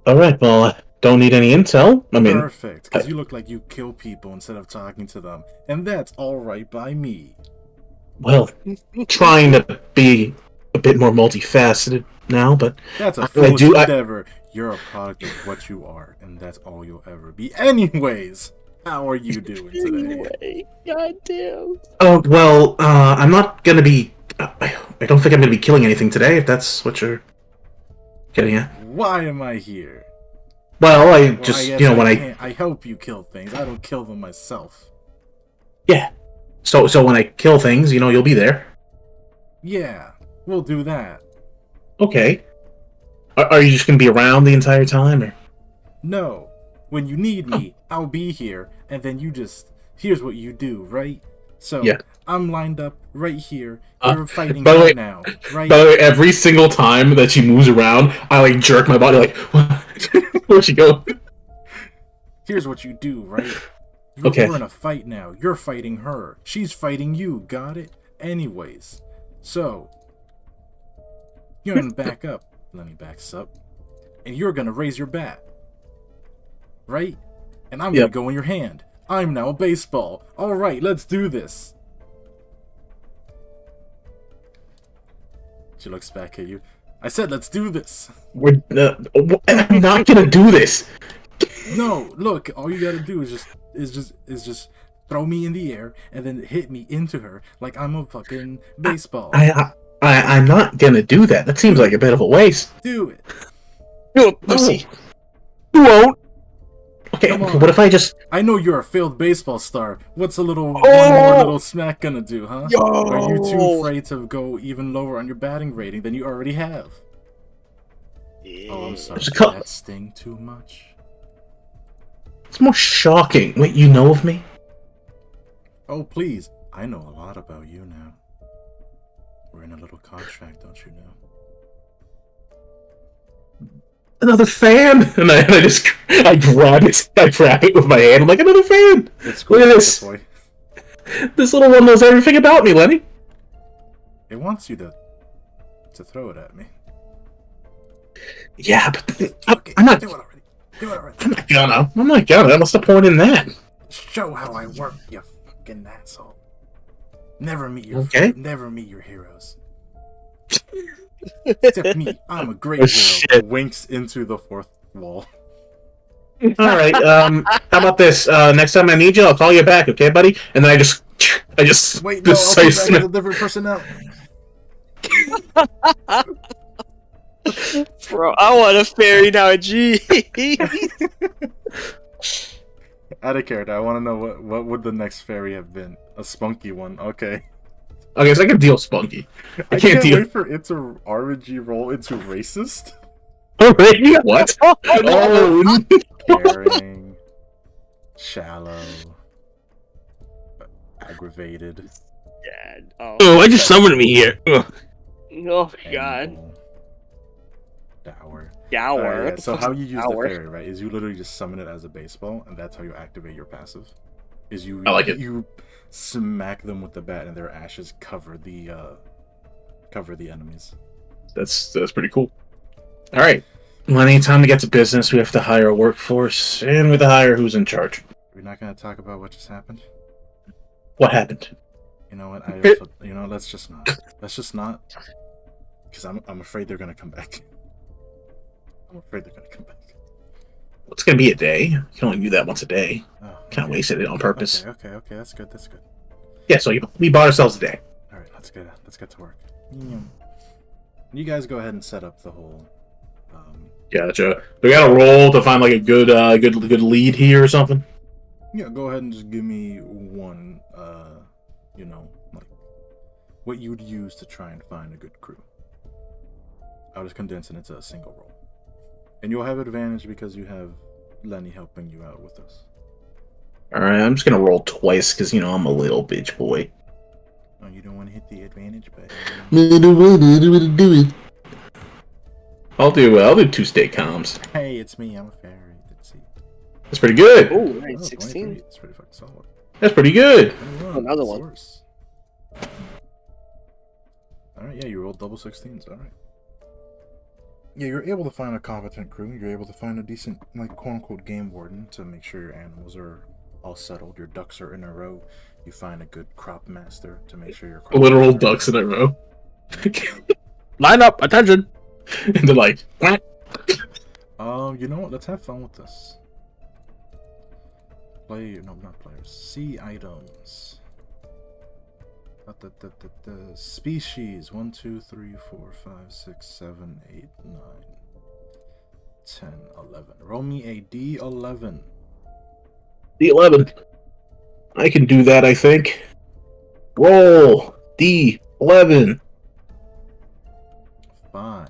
Alright, well, don't need any intel. I mean, perfect, because you look like you kill people instead of talking to them. And that's alright by me. well, trying to be a bit more multifaceted now, but That's a foolish endeavor. You're a product of what you are, and that's all you'll ever be. Anyways, how are you doing today? Anyway, goddamn. Oh, well, I'm not gonna be... I don't think I'm gonna be killing anything today, if that's what you're getting at. Why am I here? Well, I guess I help you kill things. I don't kill them myself. Yeah. So when I kill things, you'll be there. Yeah, we'll do that. Okay. Are you just gonna be around the entire time, or? No. When you need me, I'll be here, and then here's what you do, right? So, yeah. I'm lined up right here. You're fighting right now, right? By the way, every single time that she moves around, I jerk my body where'd she go? Here's what you do, right? Okay. We're in a fight now. You're fighting her. She's fighting you. Got it? Anyways. So, you're gonna back up. Lenny backs up. And you're gonna raise your bat. Right? And I'm gonna go in your hand. I'm now a baseball. Alright, let's do this. She looks back at you. I said let's do this. I'm not gonna do this. No, look, all you gotta do is just throw me in the air and then hit me into her like I'm a fucking baseball. I'm not gonna do that. That seems like a bit of a waste. Do it. Do it, pussy. You won't. Okay, Come on. what if I just... I know you're a failed baseball star. What's one more little smack gonna do, huh? Yo! Are you too afraid to go even lower on your batting rating than you already have? Yeah. Oh, I'm sorry. There's a Did cup. that sting too much? It's more shocking. Wait, you know of me? Oh, please. I know a lot about you now. We're in a little contract, don't you know? Another fan! And I grab it with my hand. I'm like, another fan! It's cool. Look at this. Boy. This little one knows everything about me, Lenny. It wants you to throw it at me. Yeah, but Okay, I'm not. do it already. Do it already. I'm not gonna. What's the point in that? Show how I work, you fucking asshole. Never meet your never meet your heroes. Except me, I'm a great hero. Shit. Winks into the fourth wall. All right. How about this? Next time I need you, I'll call you back, okay, buddy? And then I just Wait, no, I'll be back snap- as a different person now. Bro, I want a fairy now, G. Out of character, I want to know what would the next fairy have been? A spunky one, okay. Okay, so I can deal spunky. I can't wait for it to RNG roll into racist. Alright, what? Oh, Caring, shallow, aggravated. God. Oh, I just summoned me here. Ugh. Oh my god. amiable, dour. Dour. Alright, What the so fuck's how you use the dour? fairy, right, is you literally just summon it as a baseball, and that's how you activate your passive. Is you I like it. You smack them with the bat, and their ashes cover the enemies. that's pretty cool. All right. Lenny, time to get to business. We have to hire a workforce, and we have to hire who's in charge. We're not gonna talk about what just happened. What happened? You know what? Let's just not. Let's just not. Because I'm afraid they're gonna come back. I'm afraid they're gonna come back. It's gonna be a day. You can only do that once a day. Oh, Kind of wasted it on purpose. Okay. That's good. Yeah, so we bought ourselves a day. All right, let's get to work. You guys go ahead and set up the whole. Gotcha. We got to roll to find like a good lead here or something. Yeah, go ahead and just give me one. Like what you would use to try and find a good crew. I'll just condense it into a single roll, and you'll have advantage because you have Lenny helping you out with us. All right, I'm just gonna roll twice because I'm a little bitch boy. Oh, you don't want to hit the advantage button. I'll do 2 state comms. Hey, it's me. I'm a fairy. Let's see. That's pretty good. Oh, right, Oh, 16. 23. That's pretty fucking solid. That's pretty good. 21. Another That's one. worse. Alright, yeah, you rolled double 16s. Alright. Yeah, you're able to find a competent crew. You're able to find a decent, like, quote-unquote game warden to make sure your animals are all settled. Your ducks are in a row. You find a good crop master to make sure your crop Literal are- ducks in a row. Line up, attention. And they're like, "Quack." You know what? Let's have fun with this. Not players. See items. The species 1, 2, 3, 4, 5, 6, 7, 8, 9, 10, 11. Roll me a D11. D11. I can do that, I think. Roll D11. 5.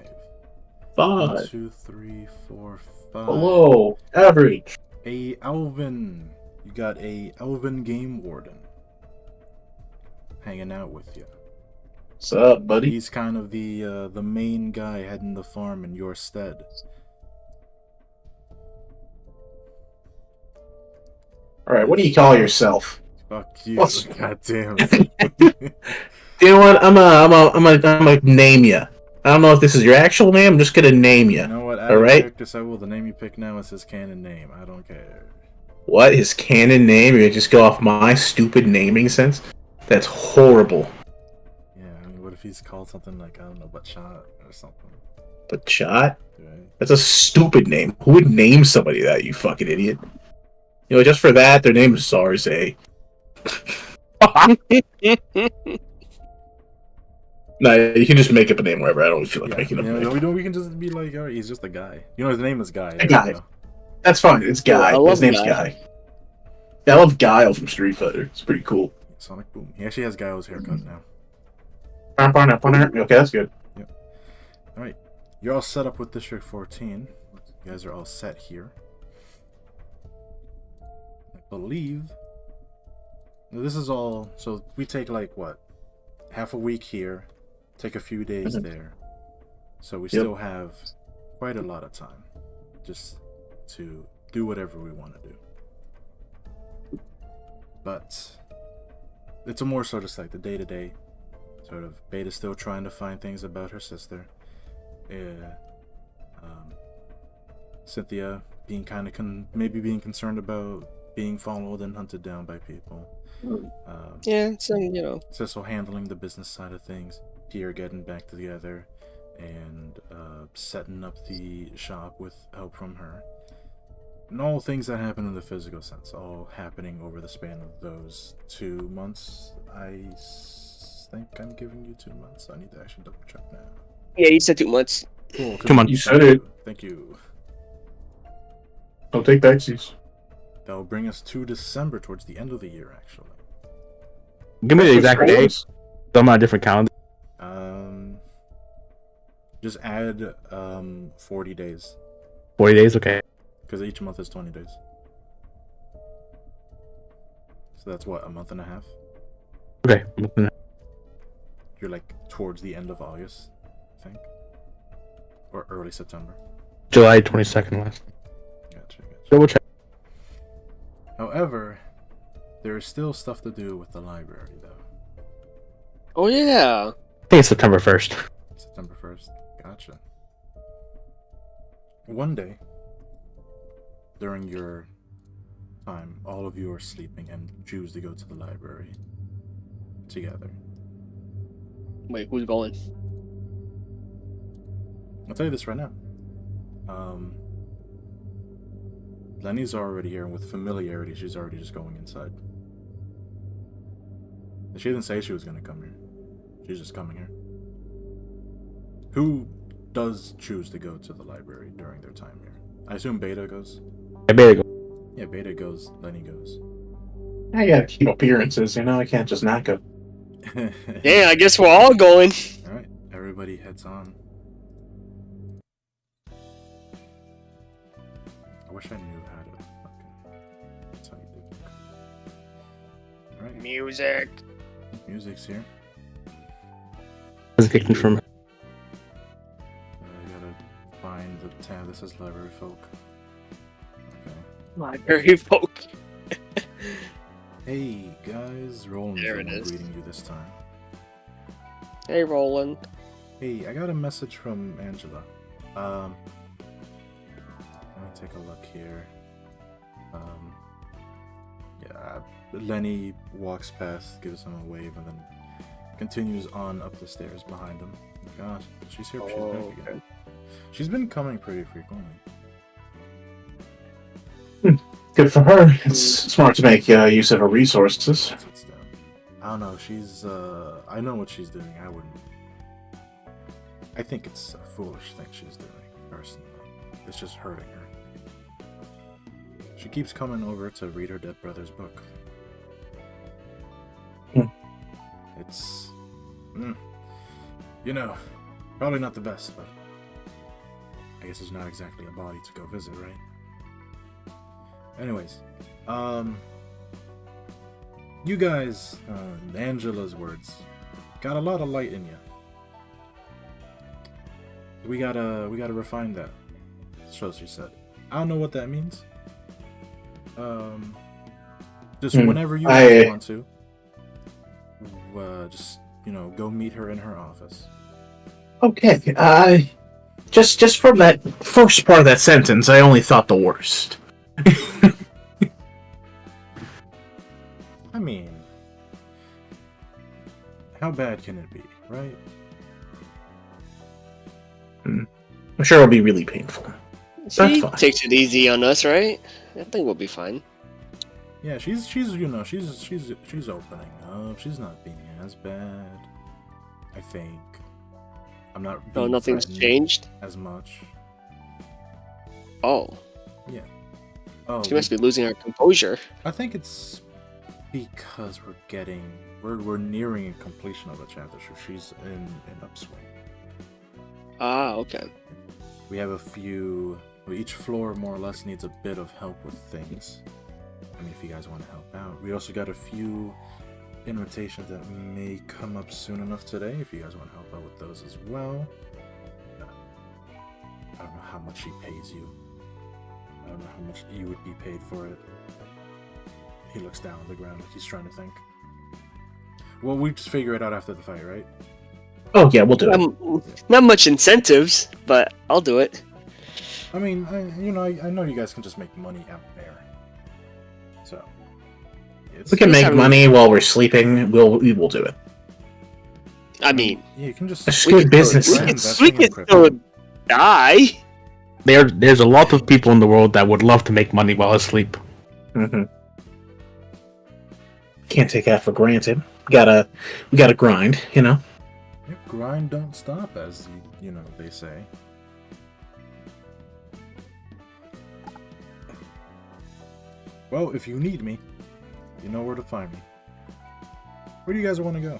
5. 1, 2, 3, 4, 5. Below average. A elven. You got a elven game warden hanging out with you. What's up, buddy? He's kind of the main guy heading the farm in your stead. All right, what do you call yourself? Fuck you. What's- God damn. You know what? I'm gonna name you. I don't know if this is your actual name. I'm just gonna name you. You know what? All Add a right. character, so well, the name you pick now is his canon name. I don't care. What his canon name? You're gonna just go off my stupid naming sense? That's horrible. Yeah, I mean, what if he's called something like, I don't know, Bachot or something? But shot? Right? That's a stupid name. Who would name somebody that? You fucking idiot. You know, just for that, their name is Sarze. Nah, you can just make up a name wherever. I don't feel like Yeah, making up a name. we can just be like, alright, he's just a guy. You know, his name is Guy. A There guy. you go. That's fine. It's Guy. I love His name's Guy. Guy. Yeah, I love Guile from Street Fighter. It's pretty cool. Sonic Boom. He actually has Guile's haircut now. Okay, that's good. Alright, you're all set up with District 14. You guys are all set here. I believe. Now this is all. So we take like what? Half a week here, take a few days there. So we still have quite a lot of time just to do whatever we want to do. But it's a more sort of like the day-to-day sort of. Beta's still trying to find things about her sister. Cynthia being kind of maybe being concerned about being followed and hunted down by people. Yeah, so you know. Cecil handling the business side of things. Pierre getting back together and setting up the shop with help from her. And all things that happen in the physical sense, all happening over the span of those 2 months. I think I'm giving you 2 months. I need to actually double check now. Yeah, you said 2 months. Cool. 2 months. You said it. Thank you. Don't take backsies. That will bring us to December, towards the end of the year, actually. Give me the exact date. I'm on a different calendar. Just add 40 days, 40 days, okay. because each month is 20 days. So that's what, a month and a half? Okay. You're like towards the end of August, I think, or early September. July 22nd last. Gotcha. Double check. However, there is still stuff to do with the library, though. Oh yeah. I think it's September 1st. September 1st. Gotcha. One day, during your time, all of you are sleeping and choose to go to the library together. Wait, who's going? I'll tell you this right now. Lenny's already here, and with familiarity, she's already just going inside. She didn't say she was going to come here. She's just coming here. Who does choose to go to the library during their time here? I assume Beta goes. I better go. Yeah, Beta goes, Lenny goes. I gotta keep appearances, you know. I can't just not go. Yeah, I guess we're all going. Alright, everybody heads on. I wish I knew how to fucking. That's how you do it. Alright, Music. music's here. It's kicked from. I gotta find the tab that says library folk. Okay. Library folk. Hey guys, Roland There it is. greeting you this time. Hey, Roland. Hey, I got a message from Angela. Let me take a look here. Yeah, Lenny walks past, gives him a wave, and then continues on up the stairs behind him. Gosh, she's here. She's back again. Okay. She's been coming pretty frequently. Good for her. It's smart to make use of her resources. Sits down. I don't know. She's I know what she's doing. I wouldn't. I think it's a foolish thing she's doing. Personally, it's just hurting her. She keeps coming over to read her dead brother's book. It's, you know, probably not the best, but I guess it's not exactly a body to go visit, right? Anyways, you guys, Angela's words, got a lot of light in you. We gotta refine that. So she said. I don't know what that means. Just whenever you guys want to. Just, go meet her in her office. Okay. Just from that first part of that sentence, I only thought the worst. I mean, how bad can it be, right? I'm sure it'll be really painful. She fine. takes it easy on us, right? I think we'll be fine. Yeah, she's opening up. She's not being as bad. I think. I'm not. No, nothing's threatened changed. as much. Oh, Yeah. Oh, she must be losing her composure. I think it's because we're nearing a completion of the chapter, so she's in an upswing. Ah, okay. We have a few. Each floor more or less needs a bit of help with things. I mean, if you guys want to help out. We also got a few invitations that may come up soon enough today, if you guys want to help out with those as well. I don't know how much she pays you. I don't know how much you would be paid for it. He looks down on the ground like he's trying to think. Well, we just figure it out after the fight, right? Oh yeah, we'll do it. Not much incentives, but I'll do it. I mean, I know you guys can just make money out there. So We can make money while we're sleeping. We will do it. I mean, yeah, you can just. It's good business we can still die. There's a lot of people in the world that would love to make money while asleep. Mm-hmm. Can't take that for granted. We gotta grind, Yep, grind don't stop, as they say. Well, if you need me, you know where to find me. Where do you guys want to go?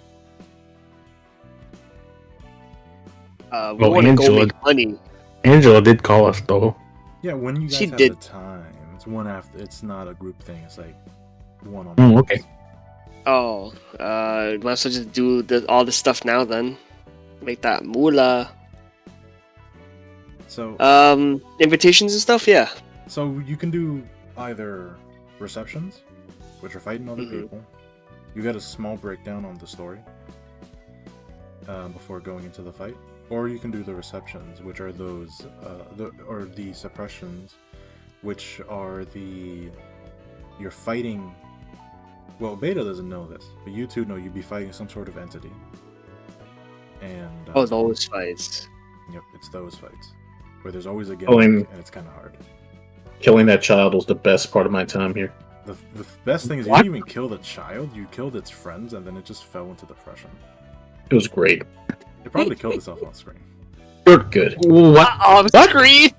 We want to go make money. Angela did call us though. Yeah, when you guys She have did. the time. It's one after. It's not a group thing. It's like one on. Okay. Oh, might as well just do all this stuff now then. Make that moolah. So. Invitations and stuff, yeah. So you can do either receptions, which are fighting other Mhm. people. You get a small breakdown on the story before going into the fight, or you can do the receptions, which are those, the suppressions, which are you're fighting. Well, Beta doesn't know this, but you two know you'd be fighting some sort of entity. And Those fights. Yep, it's those fights where there's always a Oh, gimmick, and it's kind of hard. Killing that child was the best part of my time here. The best thing is you What? didn't even kill the child, you killed its friends, and then it just fell into depression. It was great. It probably killed itself on screen. Good. What? On screen.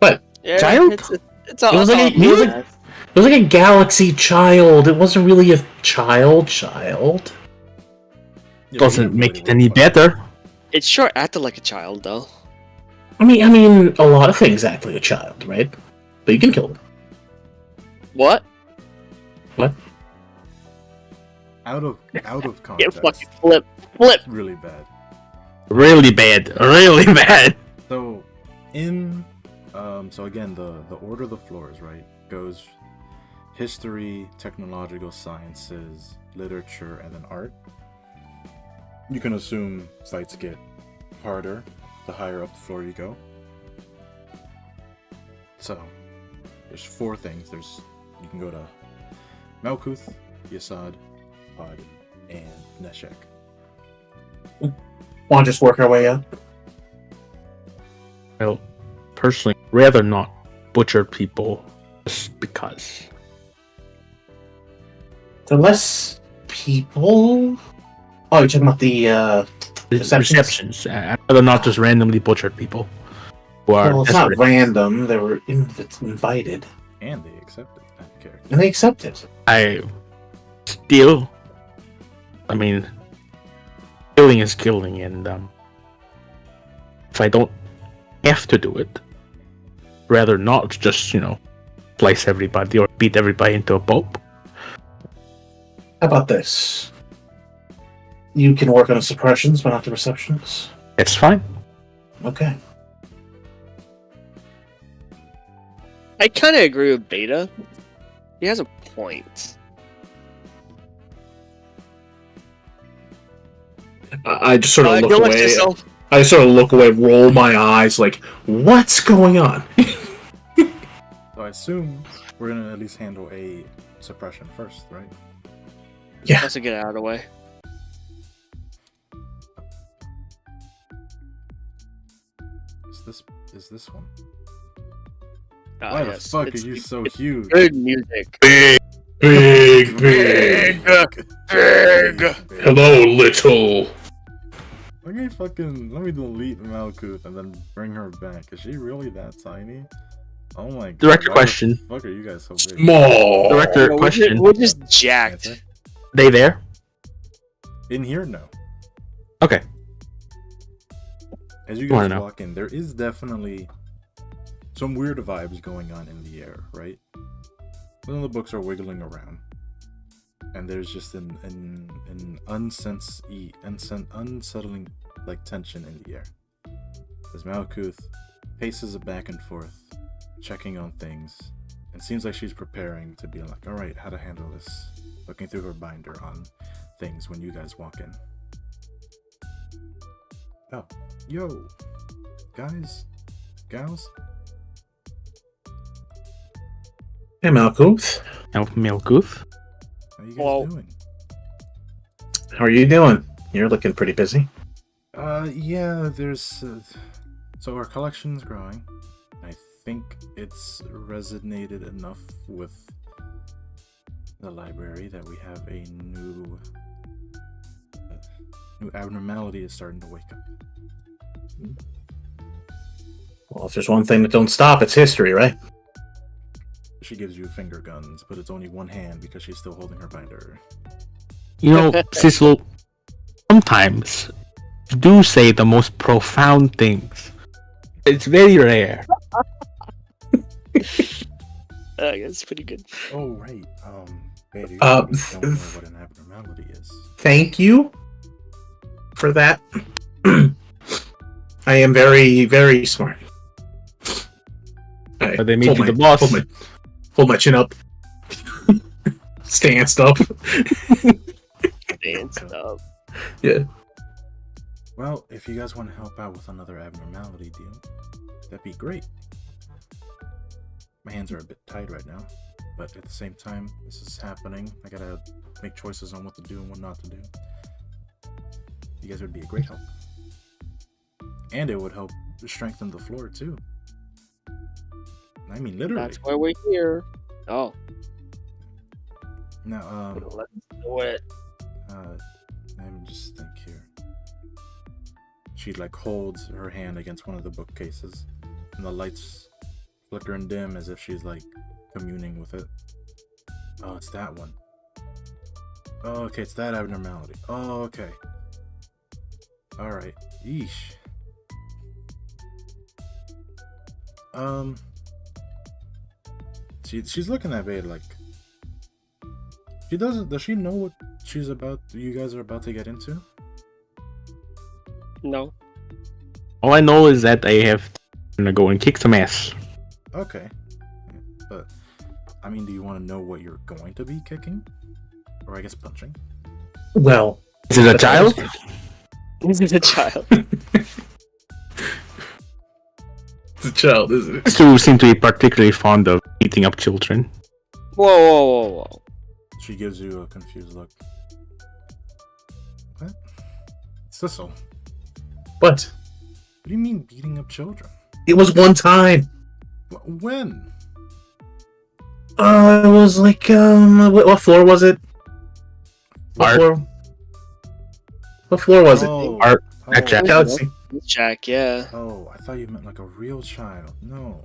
But Yeah, Child? It's all. It was it's like all it was bad. it was like a galaxy child. It wasn't really a child. Yeah, Doesn't you make never it any really better. It sure acted like a child though. I mean, a lot of things act like a child, right? But you can kill them. What? Out of Get context. fucking flip. It's really bad. Really bad. Really bad. So, so again, the order of the floors, right, goes history, technological sciences, literature, and then art. You can assume fights get harder the higher up the floor you go. So, there's 4 things. You can go to Malkuth, Yasad, Pod, and Neshek. Want to just work our way up? Well, personally, rather not butcher people just because. The less people. Oh, you're talking about the Receptions. I'd rather not just randomly butcher people who are Well, it's not desperate. random. They were invited, And they accepted that character. and they accepted. I still, I mean, killing is killing, and if I don't have to do it, rather not just slice everybody or beat everybody into a pulp. How about this? You can work on the suppressions, but not the receptions. It's fine. Okay. I kind of agree with Beta. He has a point. I just sort of look Go with away. yourself. I sort of look away, roll my eyes, like, what's going on? So I assume we're gonna at least handle a suppression first, right? Yeah. Let's get it out of the way. Is this one? Ah, Why yes, the fuck are it's you so huge? Good music. Big. Hello, little. Let me delete Malkuth and then bring her back. Is she really that tiny? Oh my god. Director why question. The fuck are you guys so big? Small. Director question. We're just jacked. They there? In here, no. Okay. As you Wanna guys know. walk in, there is definitely some weird vibes going on in the air, right? Some of the books are wiggling around, and there's just an unsettling like tension in the air. As Malkuth paces it back and forth, checking on things, and seems like she's preparing to be like, all right, how to handle this. Looking through her binder on things when you guys walk in. Oh, yo, guys, gals. Hey, Malkuth. Malkuth? How you guys Well- doing? How are you doing? You're looking pretty busy. Yeah, there's... so our collection's growing. I think it's resonated enough with the library that we have a new abnormality is starting to wake up. Well, if there's one thing that don't stop, it's history, right? She gives you finger guns, but it's only one hand because she's still holding her binder. You know, Cecil, sometimes you do say the most profound things. It's very rare. It's pretty good. Oh, right. Beta, you Uh, probably don't know what an abnormality is. Thank you for that. I am very, very smart. Alright, But they made hold you my- the boss. Hold my chin up. Stanced up. And stuff. Yeah. Well, if you guys want to help out with another abnormality deal, that'd be great. My hands are a bit tied right now, but at the same time, this is happening. I gotta make choices on what to do and what not to do. You guys would be a great help. And it would help strengthen the floor, too. I mean, literally. That's why we're here. Oh, Now, let's do it. let me just think here. She, like, holds her hand against one of the bookcases, and the lights flicker and dim as if she's, like, communing with it. Oh, it's that one. Oh, okay, it's that abnormality. Oh, okay. Alright. Yeesh. She's looking at Beta like... Does she know what you guys are about to get into? No. All I know is that I have to go and kick some ass. Okay. But, I mean, do you want to know what you're going to be kicking? Or I guess punching? Well, Is it a child? This is a child. it's a child, isn't it? These two seem to be particularly fond of beating up children. Whoa. She gives you a confused look. What? Cecil, what What? do you mean beating up children? It was one time. When? It was like, what floor was it? Art. What floor was it? Art. Oh, Jack. Galaxy. Jack, yeah. oh, I thought you meant like a real child. No.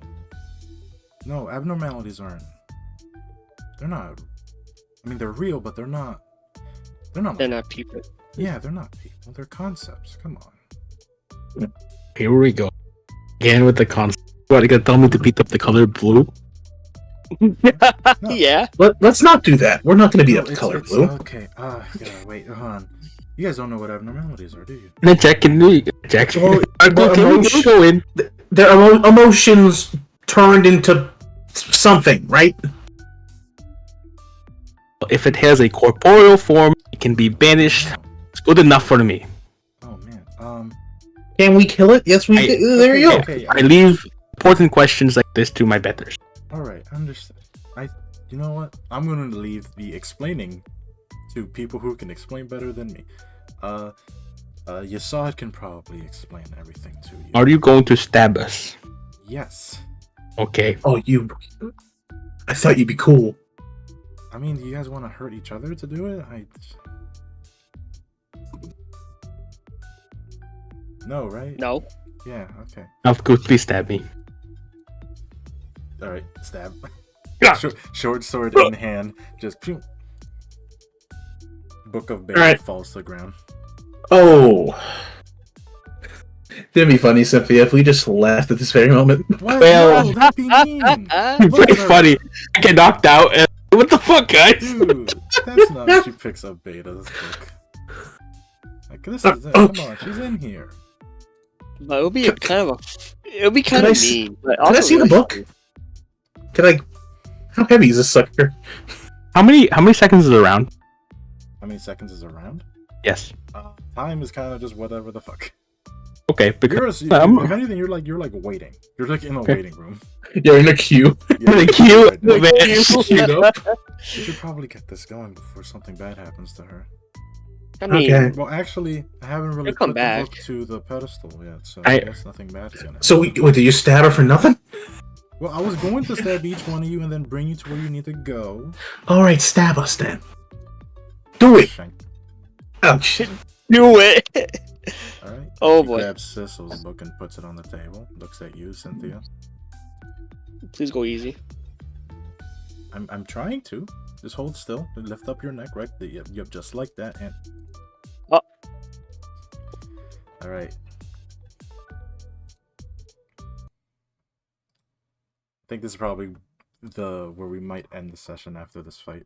No, abnormalities aren't. They're not. I mean, they're real, but they're not. They're not. They're not people. Yeah, they're not people. They're concepts. Come on. Here we go. Again with the concept. What, you gonna tell me to beat up the color blue? Yeah. Let's not do that. We're not going to be No, up the color blue. Okay. Yeah, wait, hold on. You guys don't know what abnormalities are, do you? And then Jack can do Jack. Well, Okay, we go in. Their emotions turned into something, right? If it has a corporeal form, it can be banished. It's good enough for me. Oh man. Can we kill it? Yes, we. There you go. Okay. I leave important questions like this to my betters. All right, understood. You know what? I'm gonna leave the explaining to people who can explain better than me. Yasad can probably explain everything to you. Are you going to stab us? Yes. Okay. Oh, you. I thought you'd be cool. I mean, do you guys want to hurt each other to do it? No, right? No. Yeah. Okay. Of course, please stab me. All right. Stab. Yeah. Short sword in hand. Just. Pew. Book of Bear Alright. falls to the ground. Oh. It'd be funny, Cynthia, if we just left at this very moment. What? Well- No, that'd be mean. Pretty funny. I get knocked out. And... What the fuck, guys? Dude, that's not. She picks up Beta's book. Like, this is it. Come on, she's in here. But it would be kind Can I of s- mean. But Can I also see the really book? funny. Can I? How heavy is this sucker? How many seconds is it around? How many seconds is around? Yes. Time is kind of just whatever the fuck. Okay. If anything, you're like waiting. You're like in a Okay. waiting room. You're in a queue. Yeah, The queue, right now. man. Queued up. We should probably get this going before something bad happens to her. I mean, Okay. Well, actually, I haven't really He'll come put back. the book to the pedestal yet, so I I- guess nothing bad is gonna happen. So, what, do you stab her for nothing? Well, I was going to stab each one of you and then bring you to where you need to go. Alright, stab us then. Do it! Shank. Oh, shit. do it. All right. Oh, She boy. grabs Sissel's book and puts it on the table. Looks at you, Cynthia. Please go easy. I'm trying to. Just hold still. Lift up your neck, right? Yep, just like that. And Oh. All right. I think this is probably where we might end the session after this fight.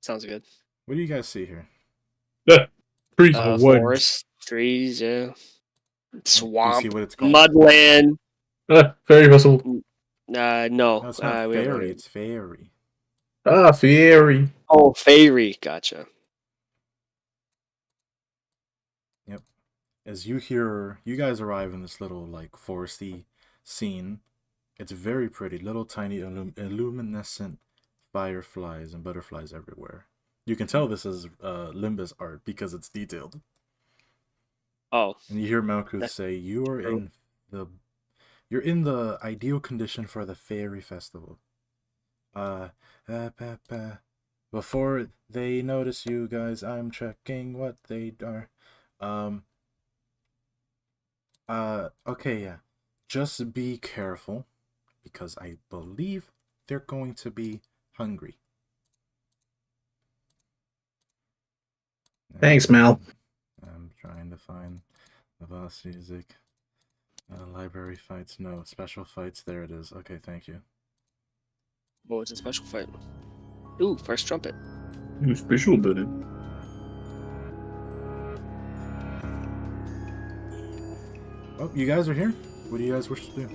Sounds good. What do you guys see here? Trees Forest, trees, yeah. Do you Swamp, see what it's called? mudland. Fairy vessel. No. No, it's not we haven't fairy. heard. It's fairy. Ah, fairy. Oh, fairy. Gotcha. As you guys arrive in this little like foresty scene. It's very pretty. Little tiny illuminescent fireflies and butterflies everywhere. You can tell this is Limbus art because it's detailed. Oh, And you hear Malkuth say, "You're in the ideal condition for the fairy festival. Before they notice you guys, I'm checking what they are. Okay, yeah. Just be careful, because I believe they're going to be hungry." Thanks, Mal. I'm trying to find the boss music. Library fights, no. Special fights, there it is. Okay, thank you. what was a special fight? Ooh, first trumpet. You special about it. Oh, you guys are here? What do you guys wish to do?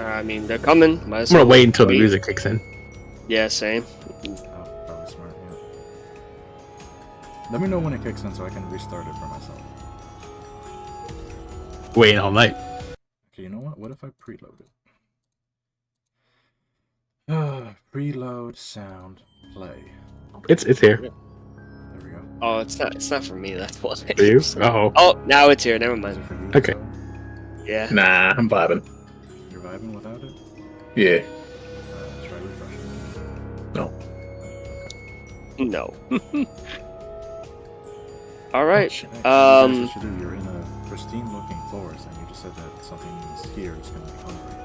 I mean, they're coming. Might as I'm gonna well wait until the music kicks in. Yeah, same. Oh, probably smart, yeah. Let me know when it kicks in so I can restart it for myself. Waiting all night. Okay, you know what? What if I preload it? Preload sound play. It's here. There we go. Oh, it's not for me. That's what. For you? Oh. Oh, now it's here. Never Is mind. it for you? Okay. So Yeah. Nah, I'm vibing. you're vibing without it? Yeah. Try refreshing. No. No. All right. Actually, you guys, Um. what you do, you're in a pristine looking forest and you just said that something is here is going to be hungry.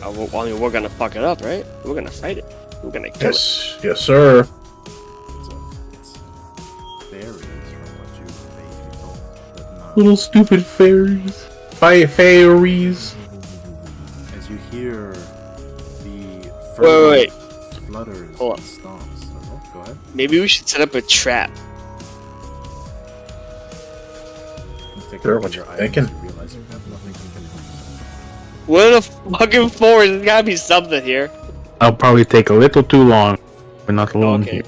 I mean, we're gonna fuck it up, right? We're gonna fight it. We're gonna kill it. Yes, sir. It's fairies from what you vaguely told, but not. Little stupid fairies. Fairies. As you hear the Wait. flutters Hold and stomps. Oh, go ahead. Maybe we should set up a trap. You take a Sure, look what at your you items, thinking? You realize you have nothing you can do. What in the fucking forest? There's gotta be something here. I'll probably take a little too long. We're not alone Okay. here.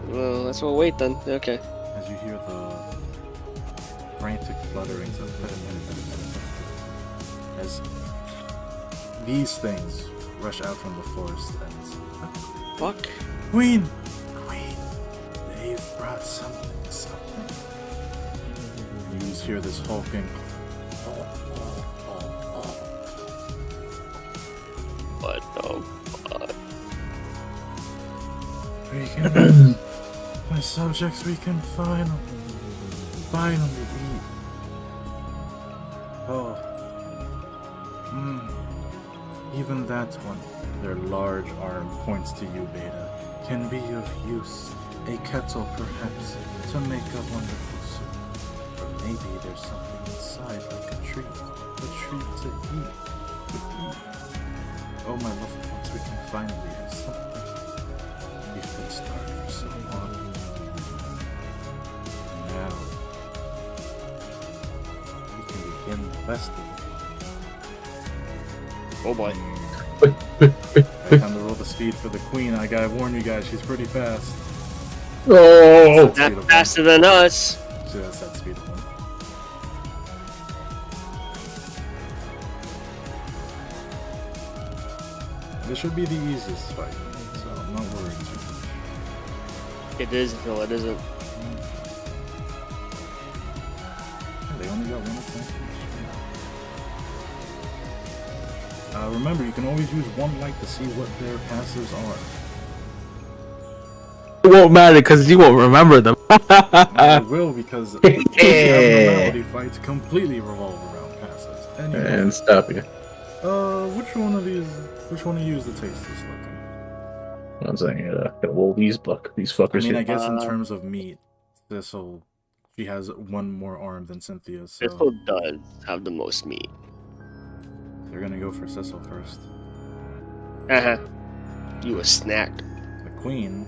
Well, let's all wait then. Okay. As you hear the frantic flutterings of as these things rush out from the forest and Fuck. Queen, they've brought something. You just hear this hulking. What the fuck? We can, my subjects, we can finally eat. Oh. Even that one, their large arm points to you, Beta, can be of use. A kettle, perhaps, to make a wonderful soup. Or maybe there's something inside, like a treat to eat. Oh, my loved ones, we can finally have something. We've been starved for so long. Now, we can begin the festival. Oh boy. Time to roll the speed for the queen. I gotta warn you guys, she's pretty fast. Oh! Not faster than us. She has that speed of one. This should be the easiest fight, so I'm not worried too much. It is until it isn't. They only got one attack each. Remember, you can always use one light to see what their passives are. It won't matter because you won't remember them. I will, because the abnormality fights completely revolve around passives. Anyway, And stop you. which one of you is the tastiest looking? One second, gotta roll these fuckers I mean, here. I guess in terms of meat, she has one more arm than Cynthia, so Thistle does have the most meat. they're gonna go for Cecil first. You a snack. The queen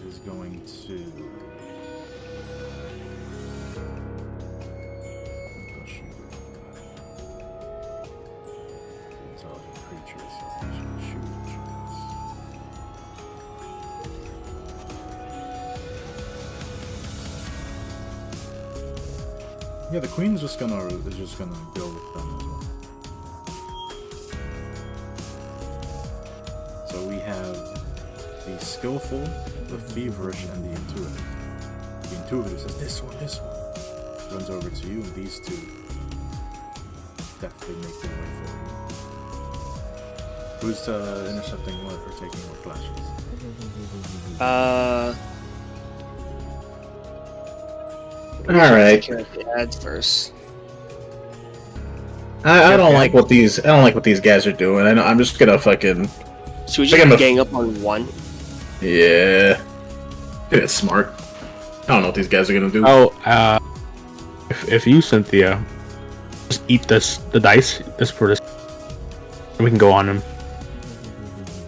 is going to. Intelligent creature, so she can shoot what she wants. Yeah, the queen's just gonna go with them as well. So we have the skillful, the feverish, and the intuitive. The intuitive says, this one. Runs over to you, and these two definitely make their way forward. Who's intercepting what or taking what flashes? Alright. The ads first. I don't like what these guys are doing. I'm just gonna fucking Should we just gang up on one? yeah. It's smart. I don't know what these guys are gonna do. Oh, if you, Cynthia, just eat the dice, just for this, and we can go on them.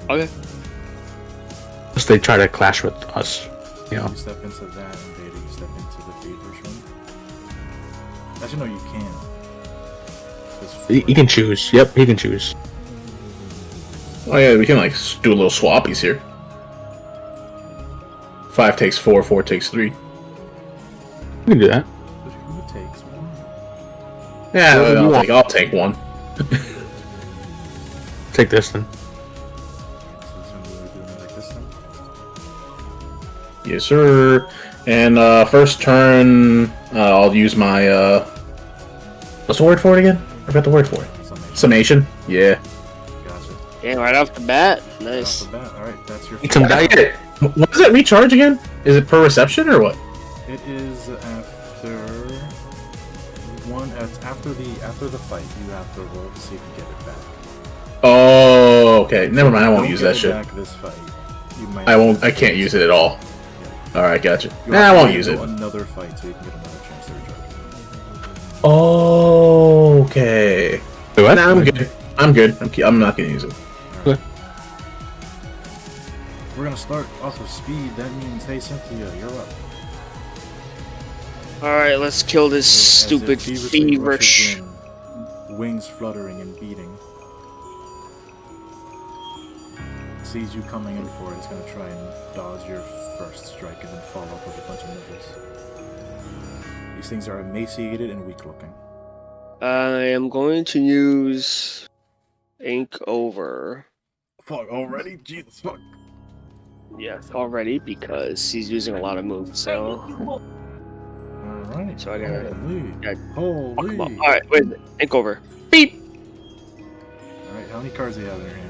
Okay. Just they try to clash with us, you know. You step into that, and Beta, you step into the feverish one. Actually, no, you can. He can choose. Yep, he can choose. Oh yeah, we can like do a little swappies here. 5 takes 4, 4 takes 3. We can do that. But who takes one? Yeah, Whatever you want. I'll take one. Take this then. So we're doing it like this then? Yes, sir. And first turn, I'll use my what's the word for it again? I forgot the word for it. Summation. Yeah. Gotcha. Yeah, right off the bat. Right Nice. off the bat. Alright, that's your Eat some dice. What does that recharge again? Is it per reception or what? It is after the fight. You have to roll to see if you get it back. Oh, okay. Never mind. I won't Don't use get that it shit. Back this fight. You might I won't. I can't use it at all. Yeah. All right, gotcha. You Nah, I have to won't wait use it. until another fight so you can get another chance to recharge. Oh, okay. Wait, what? Nah, I'm good. I'm not gonna use it. We're gonna start off of speed. That means, hey Cynthia, you're up. Alright, let's kill this As it stupid feverishly rushes feverish. in, wings fluttering and beating. Sees you coming in for it. It's gonna try and dodge your first strike and then follow up with a bunch of nibbles. These things are emaciated and weak looking. I am going to use ink over. Fuck, already? Jesus fuck. Yeah, already because he's using a lot of moves. So Alright. So I gotta- Holy. fuck him up. All right, wait. Ink over. Beep. Alright, how many cards do you have in your hand?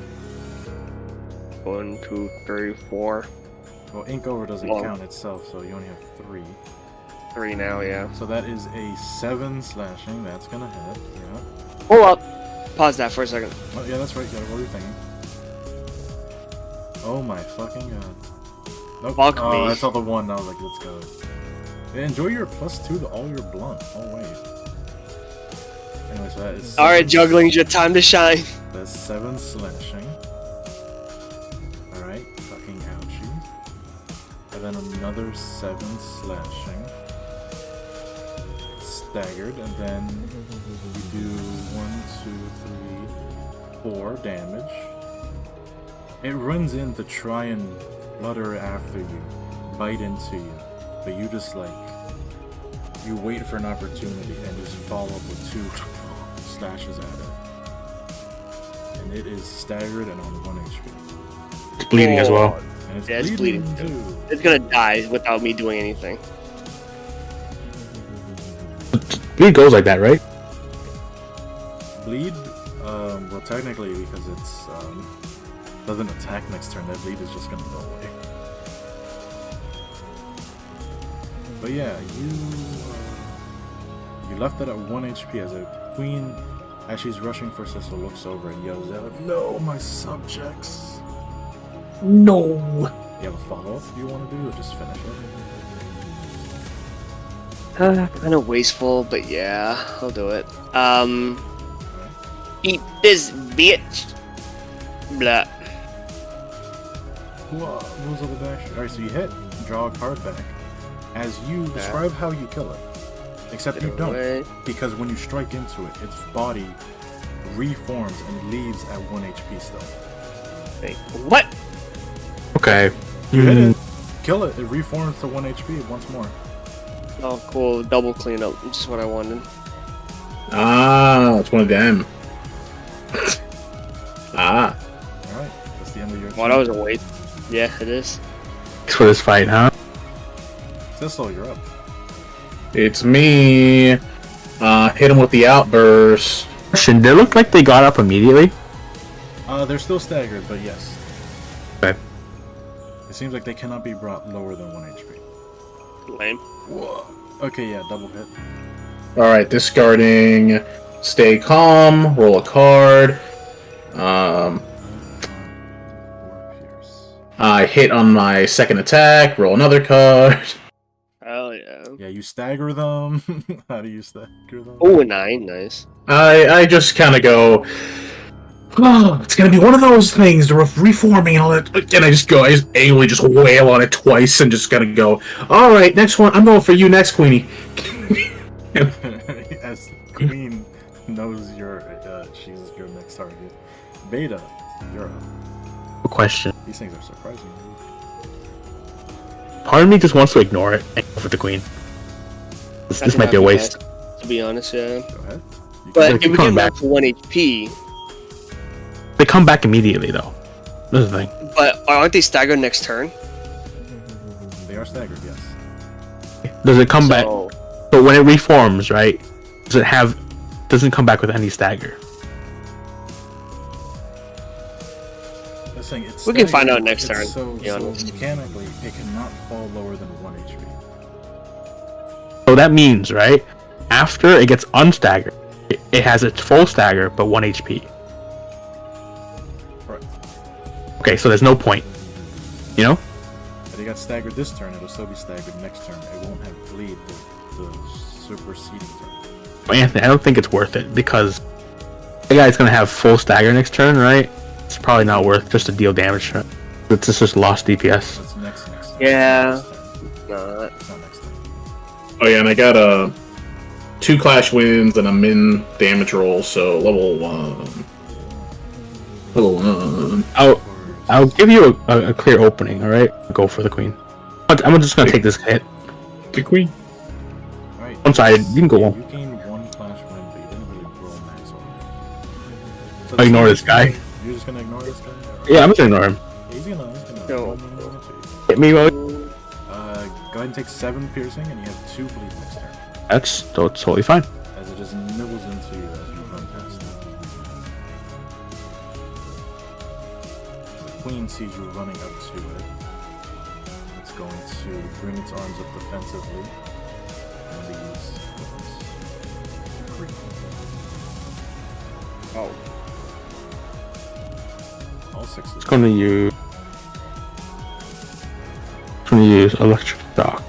1, 2, 3, 4. Well, ink over doesn't Well- count itself, so you only have 3. 3 now. Yeah. So that is a 7 slashing. That's gonna hit. Yeah. Hold up. Pause that for a second. Oh, yeah, that's right. You gotta roll your thingy. Oh my fucking god. Nope. Fuck oh, me. that's all the one. I was like, let's go. Yeah, enjoy your +2 to all your blunt. Oh, wait. Anyway, so that is. All right, juggling's your time to shine. That's 7 slashing. Alright, fucking ouchie. And then another 7 slashing. Staggered, and then you do 1, 2, 3, 4 damage. It runs in to try and flutter after you, bite into you, but you just like, you wait for an opportunity and just follow up with 2 slashes at it. And it is staggered and on 1 HP. It's bleeding as well. And it's Yeah, it's bleeding too. too. It's gonna die without me doing anything. Bleed goes like that, right? Bleed, well technically because it's, doesn't attack next turn, that bleed is just gonna go away. But yeah, you left it at 1 HP as a queen, as she's rushing for Cecil, looks over and yells out, "No, my subjects!" No. You have a follow-up you want to do, or just finish it? Kind of wasteful, but yeah, I'll do it. Alright. Eat this bitch. Blah. Moves of the dash. Alright, so you hit, draw a card back. As you describe how you kill it. Except you don't. Away. Because when you strike into it, its body reforms and leaves at 1 HP still. Wait, what? Okay. You hit it, kill it, it reforms to 1 HP once more. Oh, cool. Double cleanup. Which is what I wanted. Ah, it's one of them. Ah. Alright, that's the end of your Well, that was a waste. Yeah, it is. Thanks for this fight, huh? Cecil, you're up. It's me. Hit him with the outburst. Question, did it look like they got up immediately? They're still staggered, but yes. Okay. It seems like they cannot be brought lower than 1 HP. Lame. Whoa. Okay, yeah, double hit. Alright, discarding. Stay calm. Roll a card. Or pierce. I hit on my second attack. Roll another card. Hell yeah. Yeah, you stagger them. How do you stagger them? Oh, a 9. Nice. I just kind of go. Oh, it's gonna be one of those things, the reforming and all that. And I just angrily just wail on it twice and just gotta go. All right, next one. I'm going for you next, Queenie. As the queen knows she's your next target. Beta, you're up. A question. These things are surprising. Part of me just wants to ignore it and go for the queen. This might be a waste. To be honest, yeah. Go ahead. You But They if we come get back. back to 1 HP, They come back immediately, though. This is the thing. but aren't they staggered next turn? They are staggered, yes. Does it come back? So, But when it reforms, right? Doesn't come back with any stagger? That's saying it's We can find staggered, out next it's turn, So, to be so honest. mechanically, it cannot fall lower than 1 HP. So that means, right? After it gets unstaggered, it has its full stagger, but 1 HP. Right. Okay, so there's no point. You know? If it got staggered this turn, it'll still be staggered next turn. It won't have bleed the superseding turn. But Anthony, I don't think it's worth it because the guy's gonna have full stagger next turn, right? It's probably not worth just to deal damage to it. It's just lost DPS. That's next turn. Yeah. Next turn. no, It's not next turn. Oh yeah, and I got a 2 clash wins and a min damage roll, so level 1. Level 1. I'll give you a clear opening, alright? Go for the queen. I'm just gonna take this hit. The queen. Alright. I'm sorry, you can go on. You gain 1 clash win, but you didn't really roll max on it. So I ignore this guy. You're just gonna ignore this guy? Yeah, I'm just gonna ignore him. Yeah, he's gonna Go. Hit me, Will. Go ahead and take 7 piercing, and you have 2 bleed next turn. That's totally fine. As it just nibbles into you as you run past it. The queen sees you running up to it. It's going to bring its arms up defensively. And these creep. Oh. All 6 It's gonna use. It's gonna use electric shock.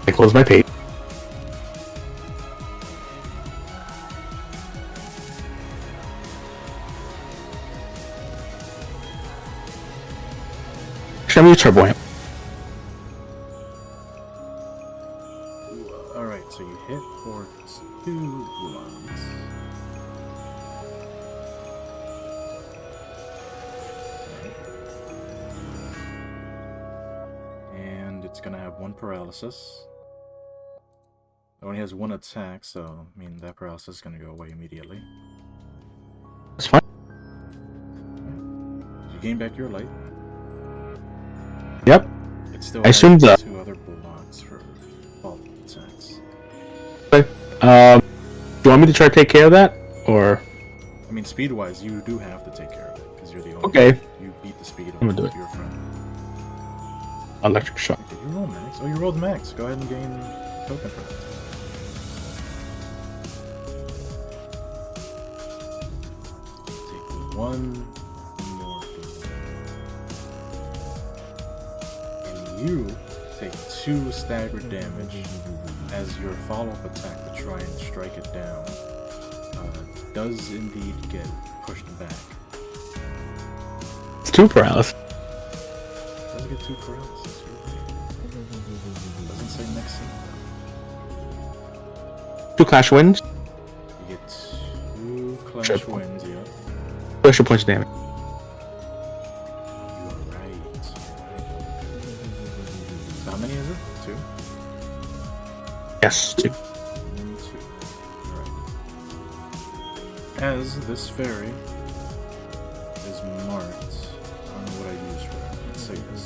I close my page. Show me your turbo amp. Alright, so you hit for 2 bloods. And it's gonna have 1 paralysis. It only has 1 attack, so I mean that paralysis is gonna go away immediately. That's fine. You gain back your light. Yep. It still I has assumed that. 2 other blocks for follow attacks. Okay. Do you want me to try to take care of that, or? I mean, speed-wise, you do have to take care of it because you're the only. Okay. You beat the speed I'm gonna do of it. your friend. Electric shock. Did you roll max? Oh, you rolled max. Go ahead and gain token for that. Take 1 more beat. And you take 2 staggered damage as your follow-up attack to try and strike it down does indeed get pushed back. It's 2 paralysis. Does get 2 paralysis. Doesn't say next scene. 2 clash wins. You get 2 clash Triple. wins, yeah. Extra points of damage. You are right. So how many is it? 2? Yes, 2. 2. Alright. As this fairy is marked, I don't know what I use for it. Let's say this.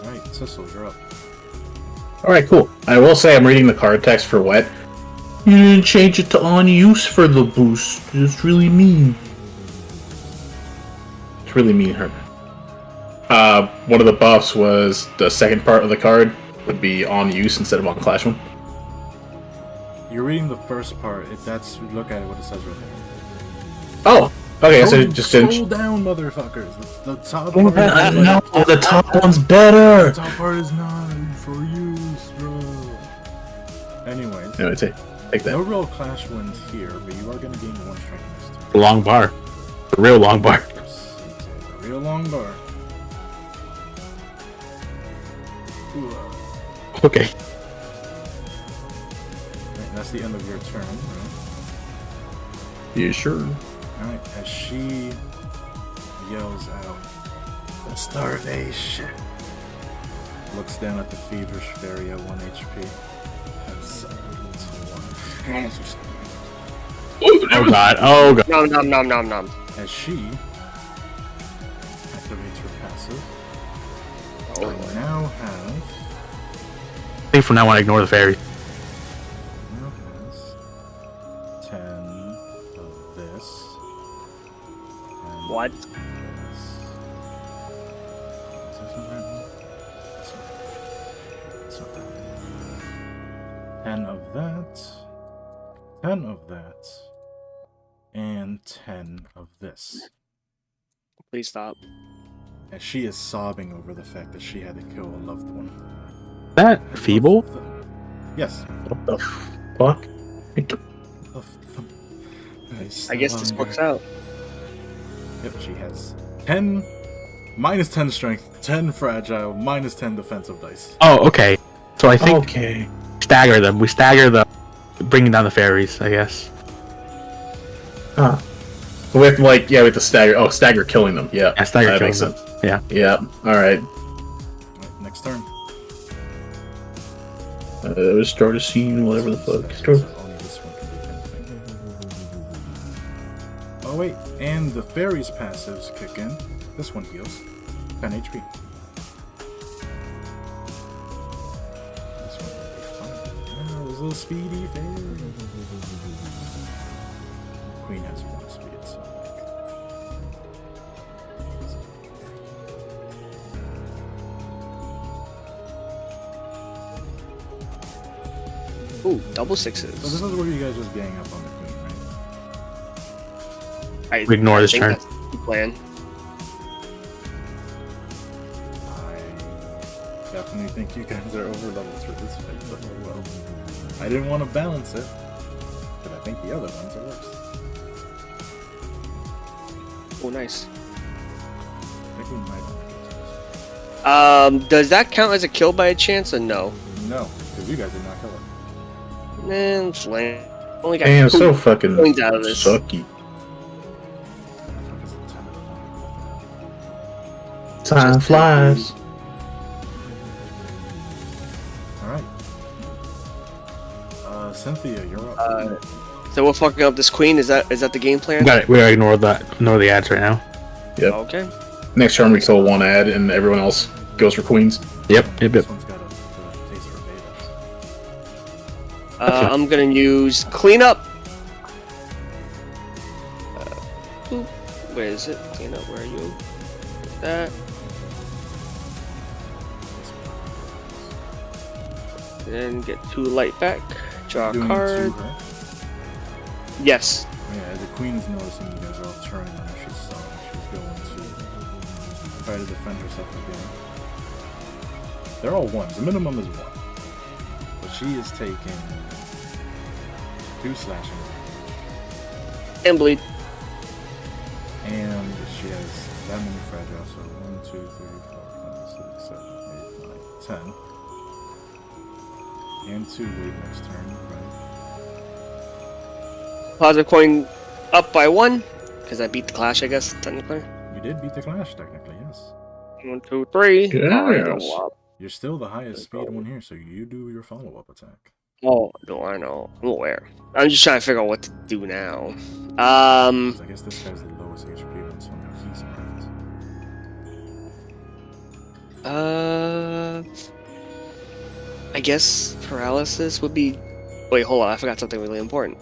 Alright, Cecil, you're up. Alright, cool. I will say I'm reading the card text for wet. You didn't change it to on use for the boost. It's really mean. It's really mean, her. One of the buffs was the second part of the card would be on use instead of on clash one. You're reading the first part. If that's look at it, what it says right there. Oh, okay. So just scroll down, motherfuckers. The top part. no, the top one's better. The top part is not for use, bro. Anyways, Anyway, take no that. real clash wins here, but you are gonna gain 1 strike next turn. The long bar. The real long bar. It's a real long bar. Ooh, Okay. right, that's the end of your turn, right? Yeah, sure. Alright, as she yells out, "The starvation!" Looks down at the feverish fairy at 1 HP. Oh god. Oh god. Nom nom nom nom nom. As she activates her passive, Oh, I now have I think from now on I ignore the fairy. now has 10 of this. And what? this. Is that the right one? It's not that one. 10 of that. 10 of that. And 10 of this. Please stop. As she is sobbing over the fact that she had to kill a loved one. That feeble? Yes. What the fuck? Nice. I guess this works out. Yep, she has 10 minus 10 strength, 10 fragile, minus 10 defensive dice. Oh, okay. So I think Okay. stagger them. We stagger the bringing down the fairies, I guess. Huh. We have to we have to stagger. Oh, stagger killing them. Yeah. Yeah, stagger that killing makes them. sense. Yeah. Yeah. All right. Alright, next turn. Start a scene. Whatever the fuck. Start. Only this one can do anything. Oh wait, and the fairies passives kick in. This one heals 10 HP. This one will be fun. Oh, those little speedy fairies. Queen has 1 speed, so Ooh, double so this sixes. is where you guys just gang up on the queen, right? I Ignore this think turn. that's the plan. I definitely think you guys are over leveled for this fight, but oh well. I didn't want to balance it, but I think the other ones are worse. Oh, nice. I think we might want to get to this. Does that count as a kill by a chance or no? No, because you guys did not kill it. Man, flame. Only got Damn, 2 so fucking points out of this. sucky. What the fuck is it? 10 Time flies. Alright. Cynthia, you're up. So we're fucking up this queen. Is that the game plan? Got it. We gotta ignore the ads right now. Yep. Okay. Next turn we kill one ad, and everyone else goes for queens. Yep. This one's got a taste for betas. I'm gonna use cleanup. Boop. Where is it? Cleanup. Where are you? That. Then get 2 light back. Draw a Doing card. 2, right? Yes. Yeah, the queen's noticing you guys are all turning on her. She's going to try to defend herself again. They're all 1s. The minimum is 1. But she is taking 2 slashing. And bleed. And she has that many fragile, so 1, 2, 3, 4, 5, 6, 7, 8, 9, 10. And 2 bleed next turn, right? Positive coin up by 1. Because I beat the clash, I guess, technically. You did beat the clash, technically, yes. 1, 2, 3. Yes. You're still the highest speed one here, so you do your follow-up attack. Oh, no, I know. I'm aware. I'm just trying to figure out what to do now. 'Cause I guess this guy's the lowest HP one, so now he's marked. I guess paralysis would be. Wait, hold on. I forgot something really important.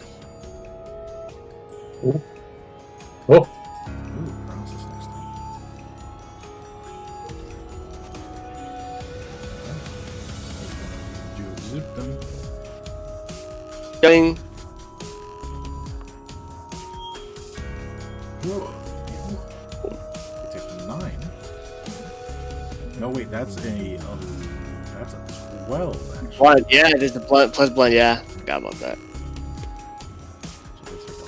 Oh. Ooh, paralysis next time. Do zip them. Getting. Whoa. You take 9. No, wait, that's a 12, actually. Blood. Yeah, it is the blood plus blood. Yeah, forgot about that. So they take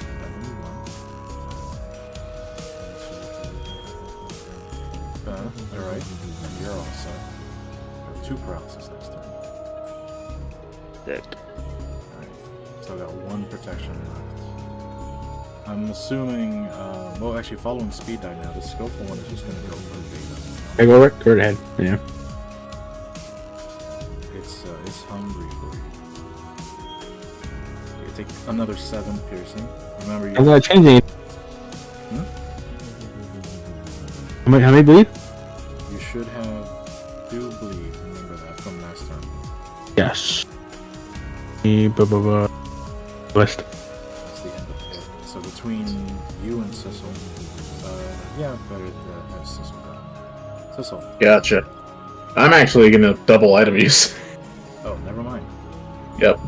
11. Alright. You're all set. You have 2 paralysis next time. Sick. Alright. Still got 1 protection left. I'm assuming, well, actually, following speed die now, the skillful one is just going to go for beta. Okay, go right ahead. Yeah. It's hungry for you. You take another 7 piercing. Remember, I'm gonna change it. How many bleed? you should have 2 bleed. Remember that from last turn. Yes. List. That's the end of it. So between you and Sissel, yeah, better to have Sissel go. Sissel. Gotcha. I'm actually gonna double item use. Oh, never mind. Yep.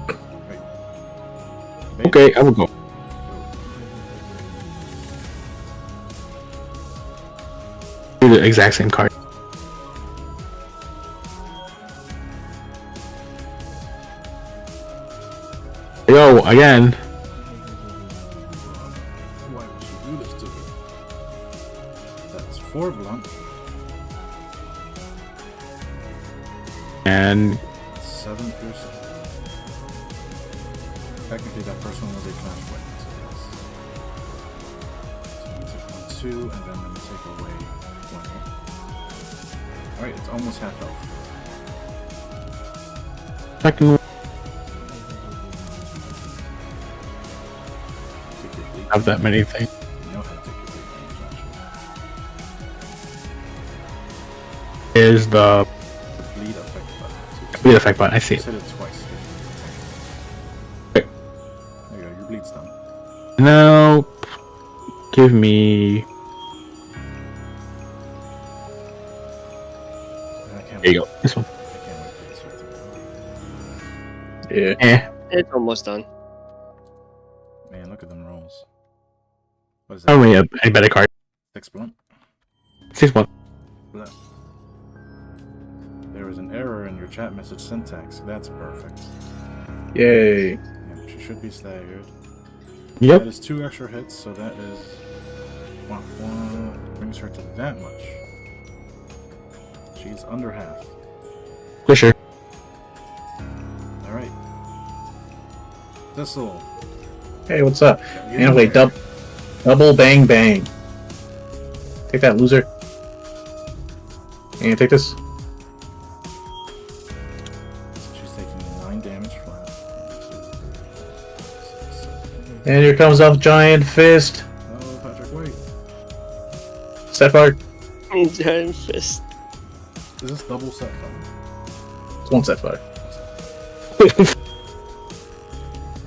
Wait. Okay, I will go. Do the exact same card. Yo, again. Why would she do this to me? That's 4 blunt. And 7 piercing. Technically, that first one was a flash weapon, so yes. So I'm gonna take 1, 2, and then I'm gonna take away 1 here. Alright, it's almost half health. second one, Take your bleed. have that many things. You know how to take your bleed damage, Is the actually. Bleed effect button. So bleed effect button. I see just it. hit it twice. Okay. There you go, your bleed's done. Now, give me. I can't There you wait. go. This one. I can't wait for this one to go. Yeah. It's almost done. Man, look at them rolls. What is How that? many any better card? 6 blunt? 6 1. Blunt. There was an error in your chat message syntax. That's perfect. Yay. Yeah, she should be staggered. Yep. That is 2 extra hits, so that is one brings her to that much. She's under half. Squisher. Alright. Thistle. Hey, what's up? Get And in wait, there. double bang bang. Take that, loser. And take this. She's taking 9 damage flat. And here comes a giant fist. Oh, Patrick, wait. Set fire. Giant fist. Is this double set fire? It's one set fire.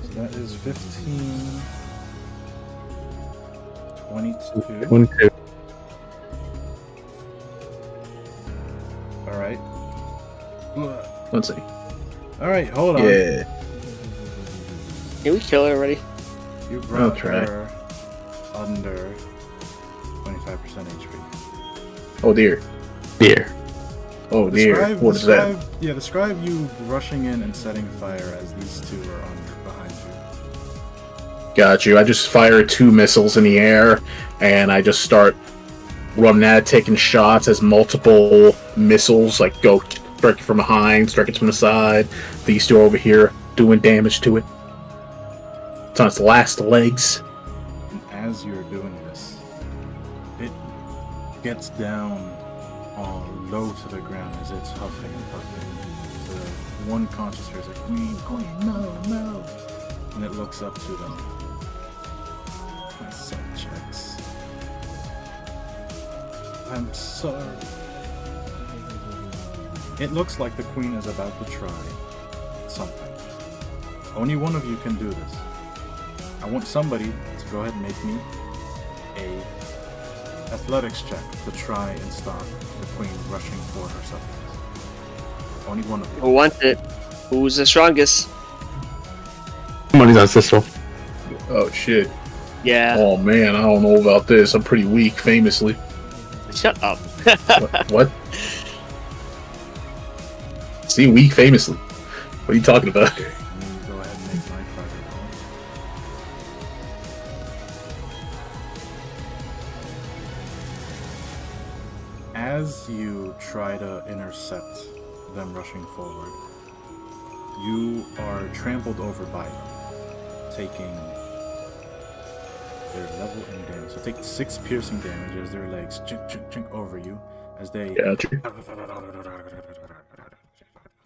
So that is 15, 22. 1 2. Alright. Let's see. Alright, hold on. Yeah. Can we kill her already? You brought try. her under 25% HP. Oh dear. Beer. Oh dear. What is that? Yeah, describe you rushing in and setting fire as these two are behind you. Got you. I just fire 2 missiles in the air, and I just start running at it, taking shots as multiple missiles like go strike it from behind, strike it from the side. These 2 over here doing damage to it. It's on its last legs. And as you're doing this, it gets down low to the ground as it's huffing and puffing. The one conscious hears a queen, no, no, and it looks up to them. My subjects. I'm sorry. It looks like the queen is about to try something. Only one of you can do this. I want somebody to go ahead and make me a athletics check to try and stop the queen rushing for her subjects. Only one of you. Who wants it? Who's the strongest? Somebody's on Cicero. Oh shit. Yeah. Oh man, I don't know about this. I'm pretty weak, famously. Shut up. What? See, weak, famously. What are you talking about? Let me go ahead and make my private roll. As you try to intercept them rushing forward, you are trampled over by them, taking their level in damage. So take 6 piercing damage as their legs chink, chink, chink over you as they Got you.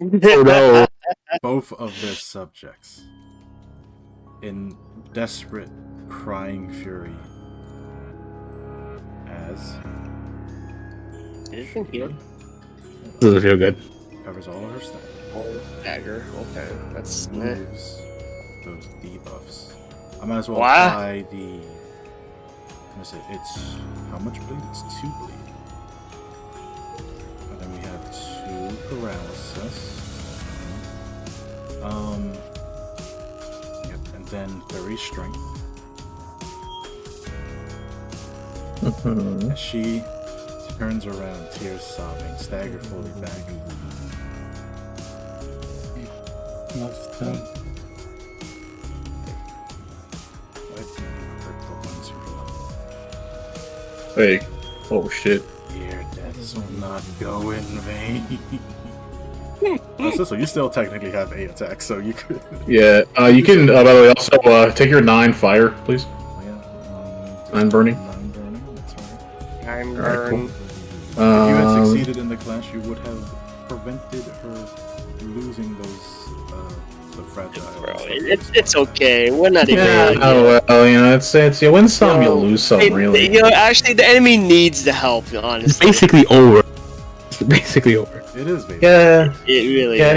Oh no. both of their subjects in desperate crying fury as Is it here? Doesn't feel good. covers all of her stuff, Oh, dagger. Okay, that's. removes those debuffs. I might as well Wow. apply the. What is it? It's how much bleed? It's 2 bleed. And then we have 2 paralysis. Yep, and then 3 strength. As she turns around, tears sobbing, stagger fully back. Left them. Hey. Oh shit. Your deaths will not go in vain. So you still technically have 8 attacks, so you could. Yeah, you can, by the way, also take your 9 fire, please. Oh, yeah. 9 burning. 9 burning, that's right. I'm Alright, cool. burn. If you had succeeded in the clash, you would have prevented her losing those, the fragile. Bro, it's okay. We're not even. Yeah, really oh well, you know, it's you win some, you lose some, really. You know, actually, the enemy needs the help. It's Honestly, basically over. It's basically over. It is, baby. Yeah. it really. Yeah. is.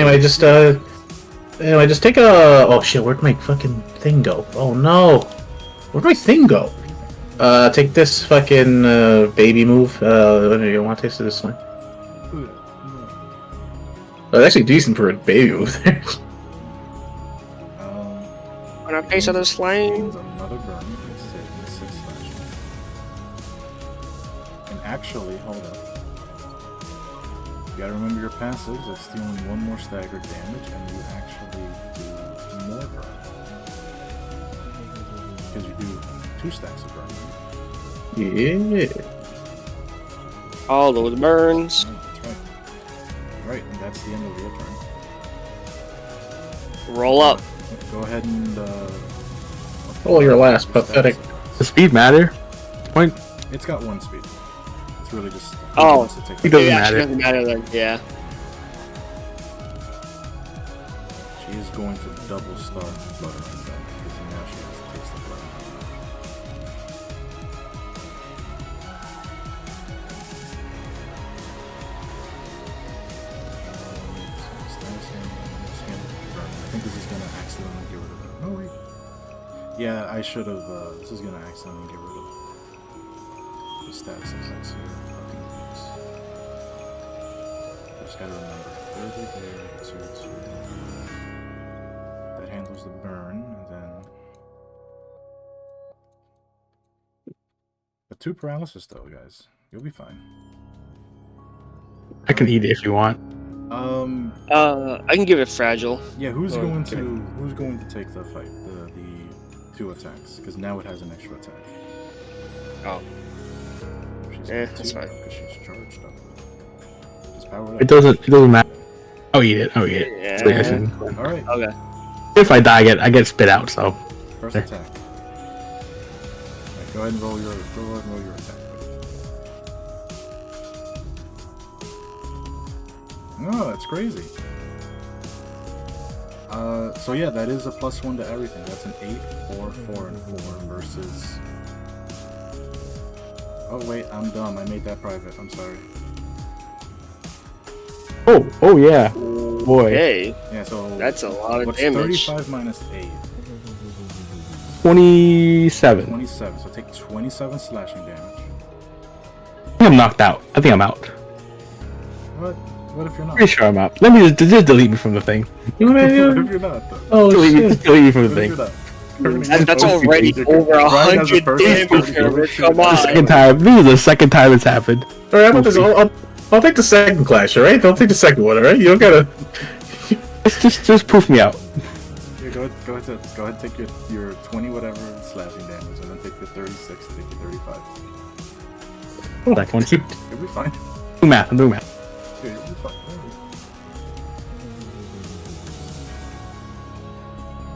Anyway, just take a. Oh shit, where'd my fucking thing go? Oh no, where'd my thing go? Take this fucking baby move. You want to taste of this one? It's actually decent for a baby move there. When I face other slime. Another burn. It's taking 6 slashing. And actually, hold up. You gotta remember your passives. It's dealing 1 more staggered damage, and you actually do more burn. Because you do 2 stacks of burn. Yeah. All those burns. Right, that's right. Alright, and that's the end of your turn. Roll up. Go ahead and Oh, your last pathetic. The speed matter? Point. It's got 1 speed. It's really just. Oh, wants to take it doesn't It matter. actually doesn't matter then. Yeah. She is going to double star butter on that because now she has to taste the blood. I think this is gonna accidentally get rid of it. No wait. Yeah, I should have. This is gonna accidentally get rid of the status effects here. Fucking idiots. Just gotta remember. Further there to that handles the burn, and then. But 2 paralysis though, guys. You'll be fine. I can eat it if you want. I can give it fragile. Yeah, who's Oh, going okay. to take the fight? The 2 attacks, because now it has an extra attack. Oh. She's That's fine. because she's charged up. Just power It doesn't matter. I'll eat it. I'll eat it. Yeah. So, yes, and- All right, Okay. if I die, I get spit out. So first there. attack. Alright, go ahead and roll your attack. Oh, that's crazy. So yeah, that is a +1 to everything. That's an 8, 4, 4, and 4 versus. Oh wait, I'm dumb. I made that private. I'm sorry. oh yeah, boy, Hey, Yeah, so that's a lot of what's damage. 35 minus 8? 27. 27. So take 27 slashing damage. I think I'm knocked out. I think I'm out. What? What if you're not? Pretty sure I'm out. Let me just delete me from the thing. You know what I What mean? if you're not? Though? Oh Delete me, shit. just delete me from the What if thing. you're not? That's already over Ryan has a 100 perfect damage. score. Herbert. Come The on. second time. This is the second time it's happened. All right, how about this? I'll take the second clash, all right? Don't take the second one, all right? You don't gotta. Just proof me out. Here, go ahead. Take your 20 whatever slashing damage, and then take your 36. Take your 35. That one. You'll be fine. Do math. I'm doing math. Yeah, you'll be fine.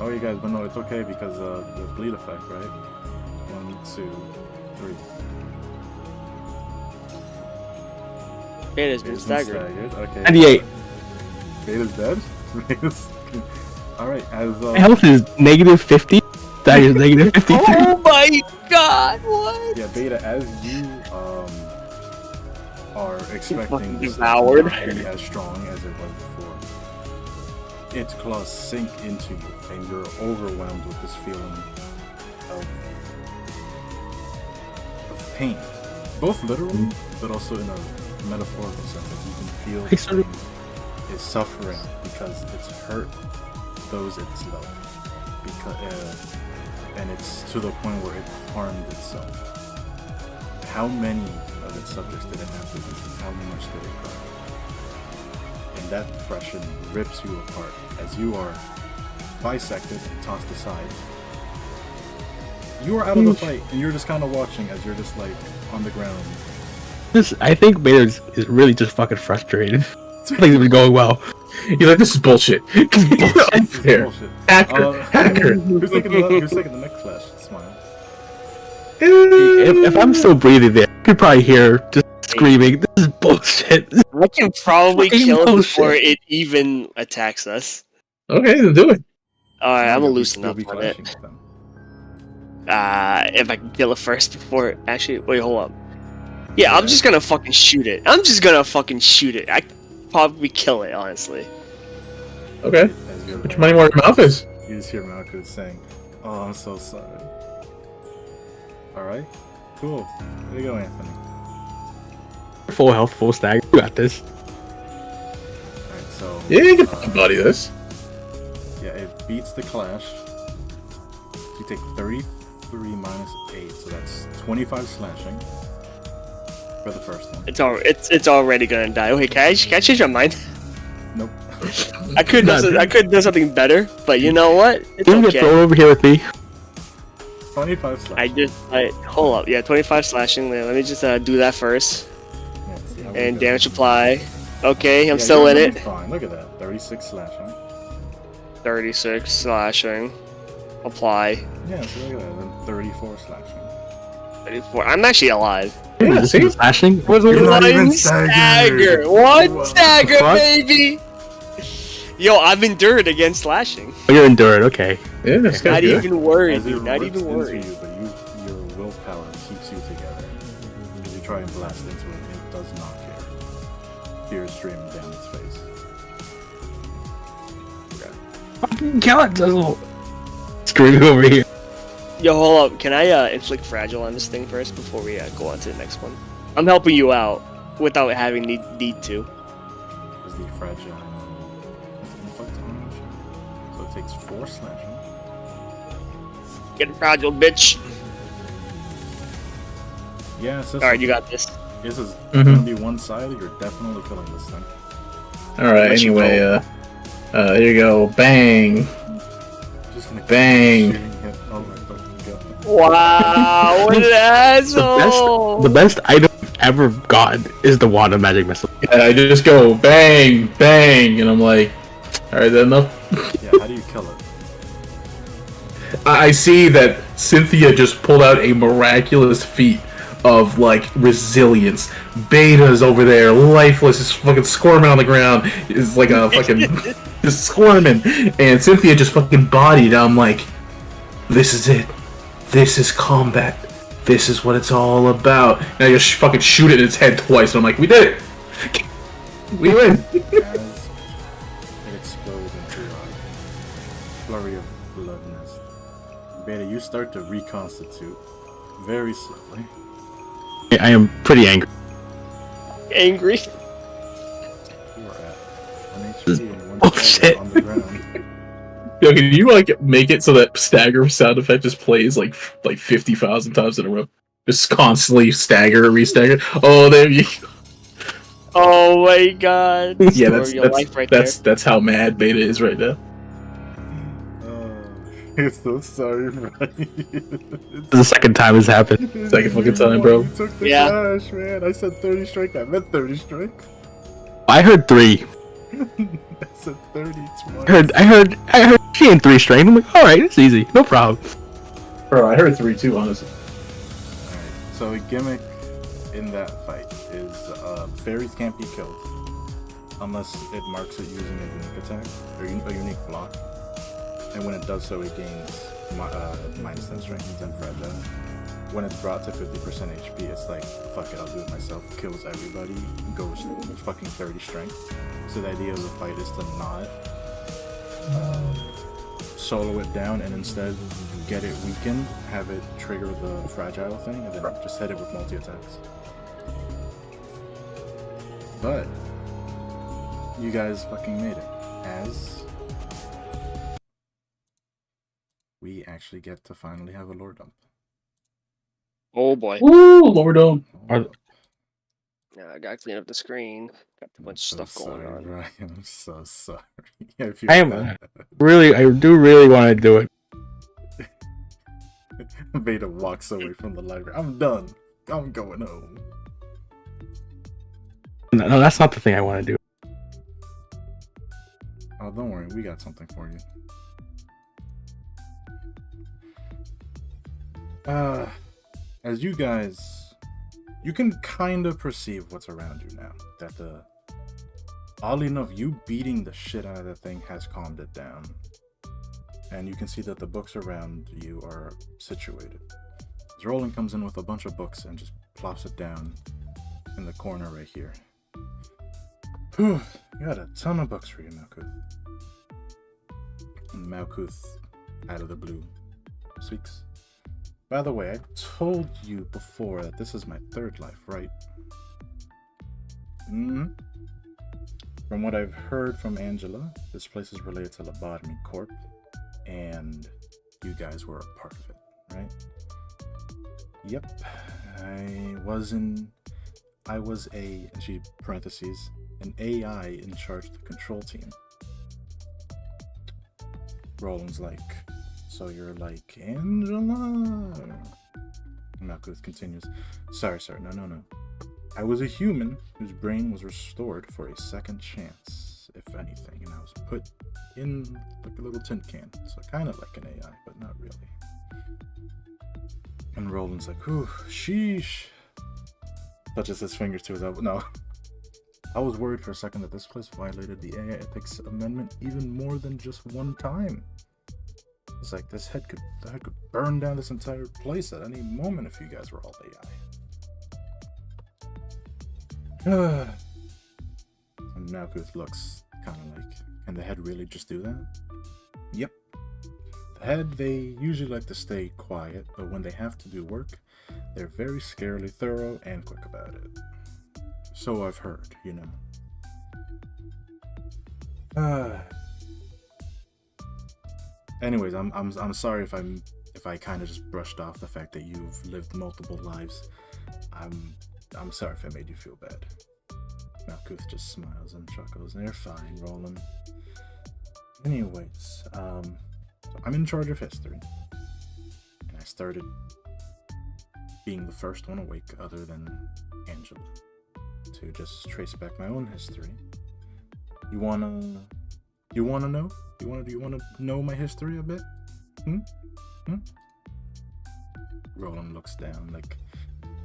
Oh, you guys, but no, it's okay because the bleed effect, right? 1, 2, 3. It has been Beta's been staggered. Okay. 98. Beta's dead. All right. As My health is -50. That is -53. Oh my god, what? yeah, Beta, as you are expecting fucking this devoured. not to be as strong as it was before, its claws sink into you, and you're overwhelmed with this feeling of pain, both literally, but also in a metaphorical sense. That you can feel the sort of- pain is suffering because it's hurt those it's loved, because and it's to the point where it harmed itself. How many of its subjects did it have to do? How much did it cry? And that depression rips you apart as you are bisected and tossed aside. You are out of the fight, and you're just kind of watching as you're just like on the ground. I think Beta is really just fucking frustrated. Things have been going well. He's like, this is bullshit. Unfair. Bullshit. Hacker. Who's taking the next flash? Smile. If I'm still breathing there, you could probably hear just screaming, this is bullshit. I can probably Fucking kill it bullshit. before it even attacks us. Okay, then do it. Alright, I'm gonna You'll loosen be up on clashing it. with them. If I can kill it first before actually wait, hold up. Yeah, I'm just gonna fucking shoot it. I could probably kill it, honestly. Okay. As you're Put your money where your mouth is. You just hear Malcolm saying, "Oh, I'm so sorry." All right, cool. There you go, Anthony. Full health, full stag. You got this. All right, so Yeah, you can body this. yeah, it beats the clash. You take 33 minus 8, so that's 25 slashing for the first one. It's already gonna die. Okay, can I change my mind? Nope. I could do something better, but you know what? It's You can get okay. thrown over here with me. 25 slashing. Hold up. Yeah, 25 slashing. Let me just do that first. Yeah, see how we And go. damage apply. Okay, I'm Yeah, still you're in doing it. Fine. Look at that. 36 slashing. 36 slashing. Apply. Yeah, so look at that. Then 34 slashing. 34. I'm actually alive. Yeah, This see? is slashing. You're not even One staggered. One Wow. stagger, Fuck. baby! Yo, I've endured against slashing. Oh, you're endured. Okay. Yeah, this guy's Not good. even worried, As it dude. Not rips even into worried. you, but your willpower keeps you together. As you try and blast into it, it does not care. Tears streaming down its face. Fucking kill it, Zizzle. Screaming over here. Yo, hold up. Can I inflict fragile on this thing first before we go on to the next one? I'm helping you out without having need to. Is the fragile inflict damage? So it takes 4 slashing. Get fragile, bitch. Yeah, so Alright, you got this. this is Mhm. gonna be one-sided. You're definitely killing this thing. Alright, Let you anyway, here you go. Bang. Just gonna keep Bang. shooting him. Oh my fucking god. Wow, what an asshole! The best item I've ever gotten is the wand of magic missile. Yeah, I just go bang, bang, and I'm like, alright, that enough? Yeah, how do you kill it? I see that Cynthia just pulled out a miraculous feat of, like, resilience. Beta's over there, lifeless, just fucking squirming on the ground. Is like a fucking... just squirming. And Cynthia just fucking bodied. I'm like, this is it. This is combat. This is what it's all about. And I just fucking shoot it in its head twice, and I'm like, we did it! We win! As it explodes into a flurry of bloodness. Beta, you start to reconstitute very slowly. I am pretty angry. Angry. You are at 1 HP and 1 Oh, stagger shit. on the ground. Yo, can you, like, make it so that stagger sound effect just plays, like 50,000 times in a row? Just constantly stagger, re-stagger. Oh, there you go. Oh my god. Yeah, Story of your life right that's how mad Beta is right now. I'm so sorry, Brian. This is the second time it's happened. Second fucking time, bro. You took the Yeah. flash, man. I said 30 strike. I meant 30 strike. I heard 3. I said 30 twice. I heard she in 3 strain. I'm like, alright, it's easy. No problem. Bro, I heard 3 too, honestly. Alright, so a gimmick in that fight is fairies can't be killed unless it marks it using a unique attack or a unique block. And when it does so, it gains minus 10 strength and 10 fragile. When it's brought to 50% HP, it's like, fuck it, I'll do it myself. Kills everybody, goes fucking 30 strength. So the idea of the fight is to not solo it down and instead get it weakened, have it trigger the fragile thing, and then just hit it with multi-attacks. But you guys fucking made it. As we actually get to finally have a lore dump. Oh boy. Woo, Lordo. Are- Yeah, I gotta clean up the screen. Got a bunch of stuff going on. Ryan, I'm so sorry. If I am really, I do really want to do it. Veda walks away from the library. I'm done. I'm going home. No, that's not the thing I want to do. Oh, don't worry, we got something for you. As you guys, you can kind of perceive what's around you now. That oddly enough, you beating the shit out of that thing has calmed it down. And you can see that the books around you are situated. As Roland comes in with a bunch of books and just plops it down in the corner right here. Whew, you got a ton of books for you, Malkuth. And Malkuth, out of the blue, speaks. By the way, I told you before that this is my third life, right? Mm-hmm. From what I've heard from Angela, this place is related to Lobotomy Corp, and you guys were a part of it, right? Yep. I was a, and she parentheses, an AI in charge of the control team. Roland's like, so you're like Angela? Malkuth continues, sorry, no. I was a human whose brain was restored for a second chance, if anything, and I was put in like a little tin can, so kind of like an AI, but not really. And Roland's like, whew, sheesh. Touches his fingers to his elbow. No. I was worried for a second that this place violated the AI Ethics Amendment even more than just one time. It's like the head could burn down this entire place at any moment if you guys were all AI. And Malkuth looks kind of like, can the head really just do that? Yep. The head, they usually like to stay quiet, but when they have to do work, they're very scarily thorough and quick about it. So I've heard, you know. Anyways, I'm sorry if I kind of just brushed off the fact that you've lived multiple lives. I'm sorry if I made you feel bad. Malkuth just smiles and chuckles. They're fine, Roland. Anyways, so I'm in charge of history, and I started being the first one awake, other than Angela, to just trace back my own history. You wanna know? You wanna know my history a bit? Roland looks down like,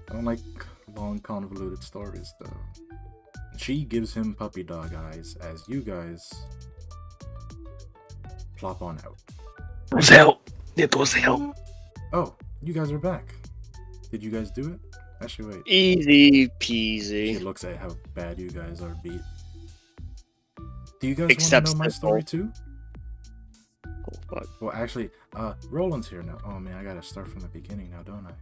I don't like long convoluted stories though. She gives him puppy dog eyes as you guys plop on out. It was hell. Oh, you guys are back. Did you guys do it? Actually, wait. Easy peasy. She looks at how bad you guys are beat. Do you guys want to know my story too? Oh, fuck. Well, actually, Roland's here now. Oh man, I gotta start from the beginning now, don't I?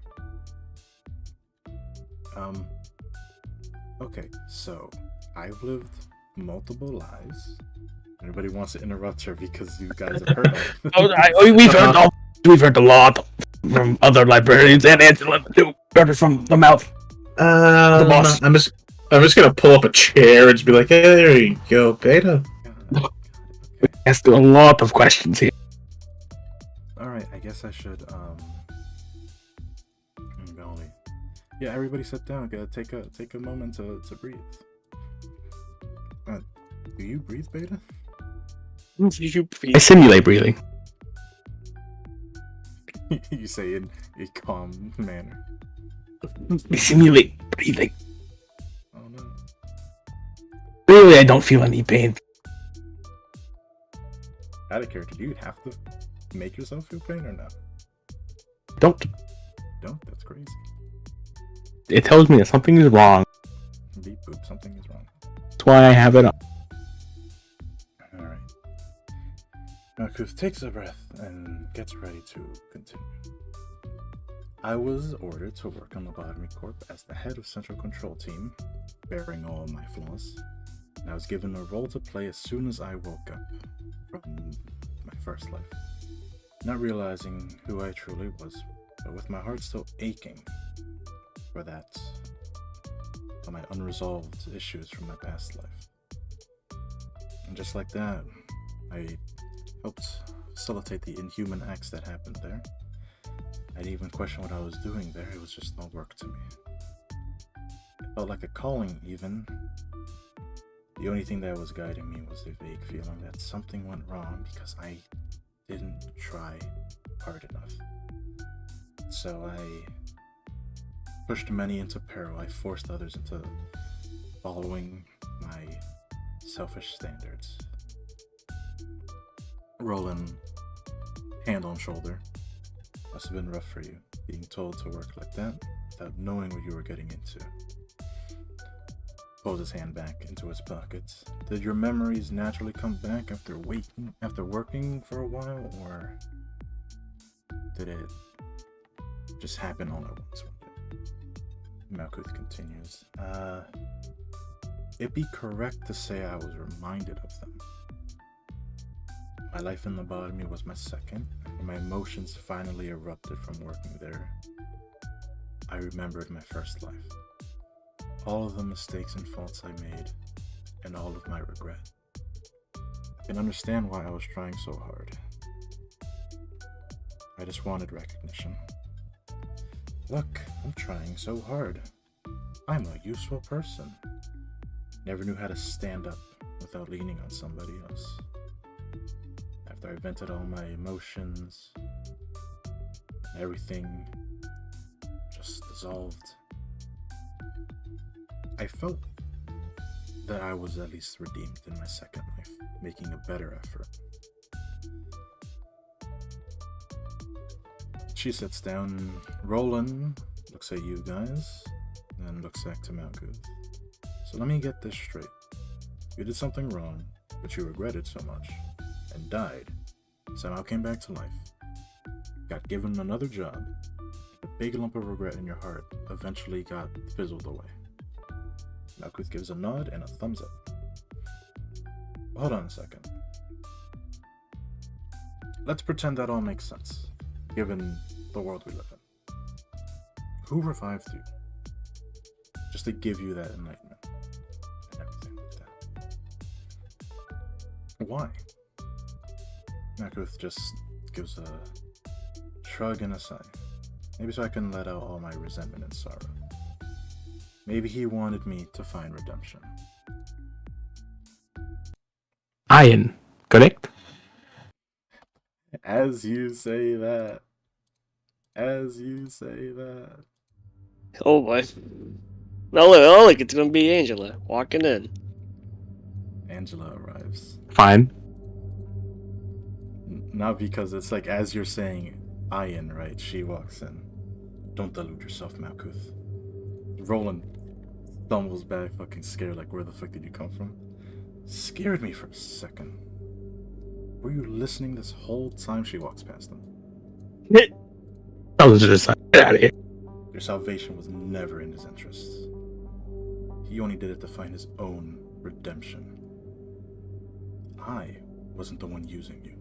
Okay, so I've lived multiple lives. Anybody wants to interrupt her because you guys have heard of We've heard a lot from other librarians and Angela too. Heard it from the mouth. The boss. I'm just gonna pull up a chair and just be like, hey, there you go, Beta. We asked a lot of questions here. Alright, I guess I should golly. Yeah, everybody sit down. Gotta take a moment to breathe. Do you breathe, Beta? I simulate breathing. You say in a calm manner. I simulate breathing. Oh no. Really, I don't feel any pain. Out of character, do you have to make yourself feel pain or not? Don't. That's crazy. It tells me that something is wrong. Beep boop, something is wrong. That's why I have it up. Alright. Malkuth takes a breath and gets ready to continue. I was ordered to work on Lobotomy Corp as the head of Central Control Team, bearing all my flaws, and I was given a role to play as soon as I woke up from my first life, not realizing who I truly was, but with my heart still aching for my unresolved issues from my past life. And just like that, I helped facilitate the inhuman acts that happened there. I didn't even question what I was doing there, it was just no work to me. It felt like a calling even, The only thing that was guiding me was a vague feeling that something went wrong because I didn't try hard enough. So I pushed many into peril. I forced others into following my selfish standards. Roland, hand on shoulder. Must have been rough for you, being told to work like that without knowing what you were getting into. Pulls his hand back into his pockets. Did your memories naturally come back after working for a while, or did it just happen all at once one day? Malkuth continues. It'd be correct to say I was reminded of them. My life in lobotomy was my second, and my emotions finally erupted from working there. I remembered my first life. All of the mistakes and faults I made, and all of my regret. I can understand why I was trying so hard. I just wanted recognition. Look, I'm trying so hard. I'm a useful person. Never knew how to stand up without leaning on somebody else. After I vented all my emotions, everything just dissolved. I felt that I was at least redeemed in my second life, making a better effort. She sits down. Roland looks at you guys, and looks back to Malkuth. So let me get this straight. You did something wrong, but you regretted so much, and died. Somehow came back to life. Got given another job. A big lump of regret in your heart eventually got fizzled away. Malkuth gives a nod and a thumbs up. Hold on a second. Let's pretend that all makes sense, given the world we live in. Who revived you? Just to give you that enlightenment and everything like that. Why? Malkuth just gives a shrug and a sigh. Maybe so I can let out all my resentment and sorrow. Maybe he wanted me to find redemption. Iron, correct? As you say that. As you say that. Oh boy. Oh look, it's gonna be Angela walking in. Angela arrives. Fine. Not because it's like as you're saying Ian, right? She walks in. Don't delude yourself, Malkuth. Roland stumbles back, fucking scared, like, where the fuck did you come from? Scared me for a second. Were you listening this whole time? She walks past him. I was just like, get out of here. Your salvation was never in his interests. He only did it to find his own redemption. I wasn't the one using you.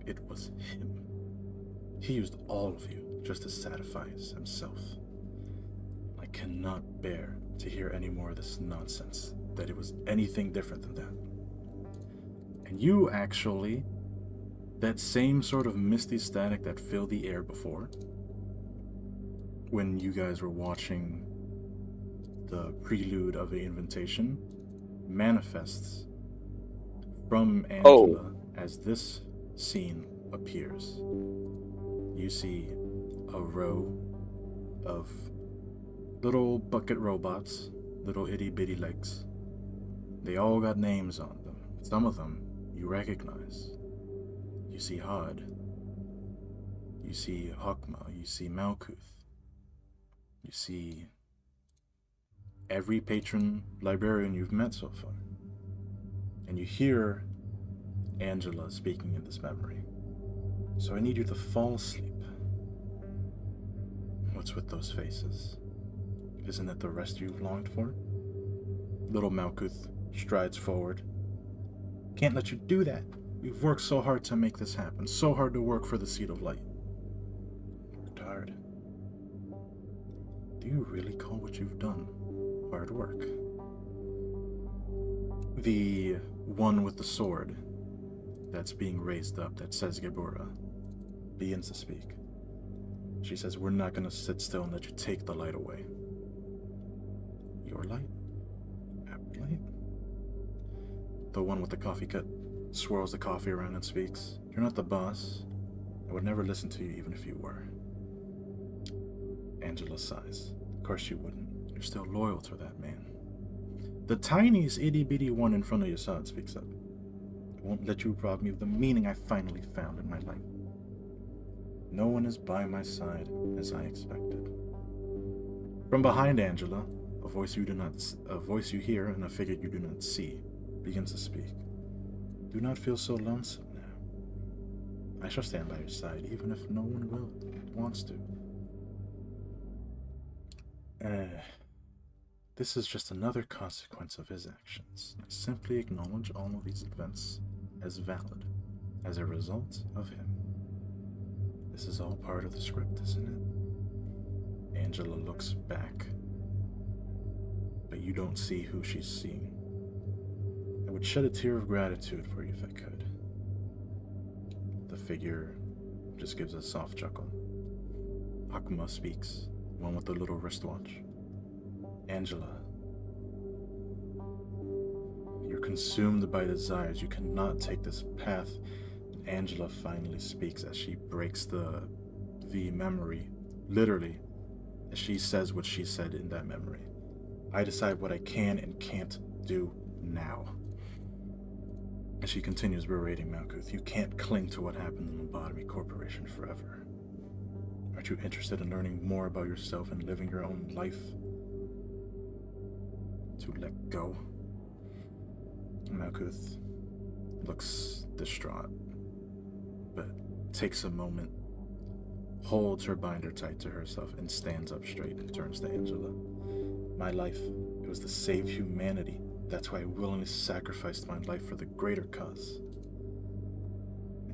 It was him. He used all of you just to satisfy himself. I cannot bear to hear any more of this nonsense, that it was anything different than that. And you actually, that same sort of misty static that filled the air before, when you guys were watching the prelude of the invitation, manifests from Angela as this scene appears. You see a row of little bucket robots, little itty bitty legs. They all got names on them. Some of them you recognize. You see Hod. You see Hawkma. You see Malkuth. You see every patron librarian you've met so far. And you hear Angela speaking in this memory. So I need you to fall asleep. What's with those faces? Isn't it the rest you've longed for? Little Malkuth strides forward. Can't let you do that. We've worked so hard to make this happen. So hard to work for the Seed of Light. Worked hard. Do you really call what you've done hard work? The one with the sword that's being raised up that says Gebura begins to speak. She says, we're not going to sit still and let you take the light away. Your light? Our light? the one with the coffee cut, swirls the coffee around and speaks. You're not the boss. I would never listen to you even if you were. Angela sighs. Of course you wouldn't. You're still loyal to that man. The tiniest itty-bitty one in front of your son speaks up. I won't let you rob me of the meaning I finally found in my life. No one is by my side as I expected. From behind Angela, a voice you hear and a figure you do not see begins to speak. Do not feel so lonesome now. I shall stand by your side even if no one wants to. This is just another consequence of his actions. I simply acknowledge all of these events as valid, as a result of him. This is all part of the script, isn't it? Angela looks back, but you don't see who she's seeing. I would shed a tear of gratitude for you if I could. The figure just gives a soft chuckle. Akuma speaks, one with the little wristwatch. Angela, you're consumed by desires. You cannot take this path. And Angela finally speaks as she breaks the memory, literally, as she says what she said in that memory. I decide what I can and can't do now. And she continues berating Malkuth. You can't cling to what happened in the Lobotomy Corporation forever. Aren't you interested in learning more about yourself and living your own life? To let go. Malkuth looks distraught, but takes a moment, holds her binder tight to herself, and stands up straight and turns to Angela. My life, it was to save humanity. That's why I willingly sacrificed my life for the greater cause.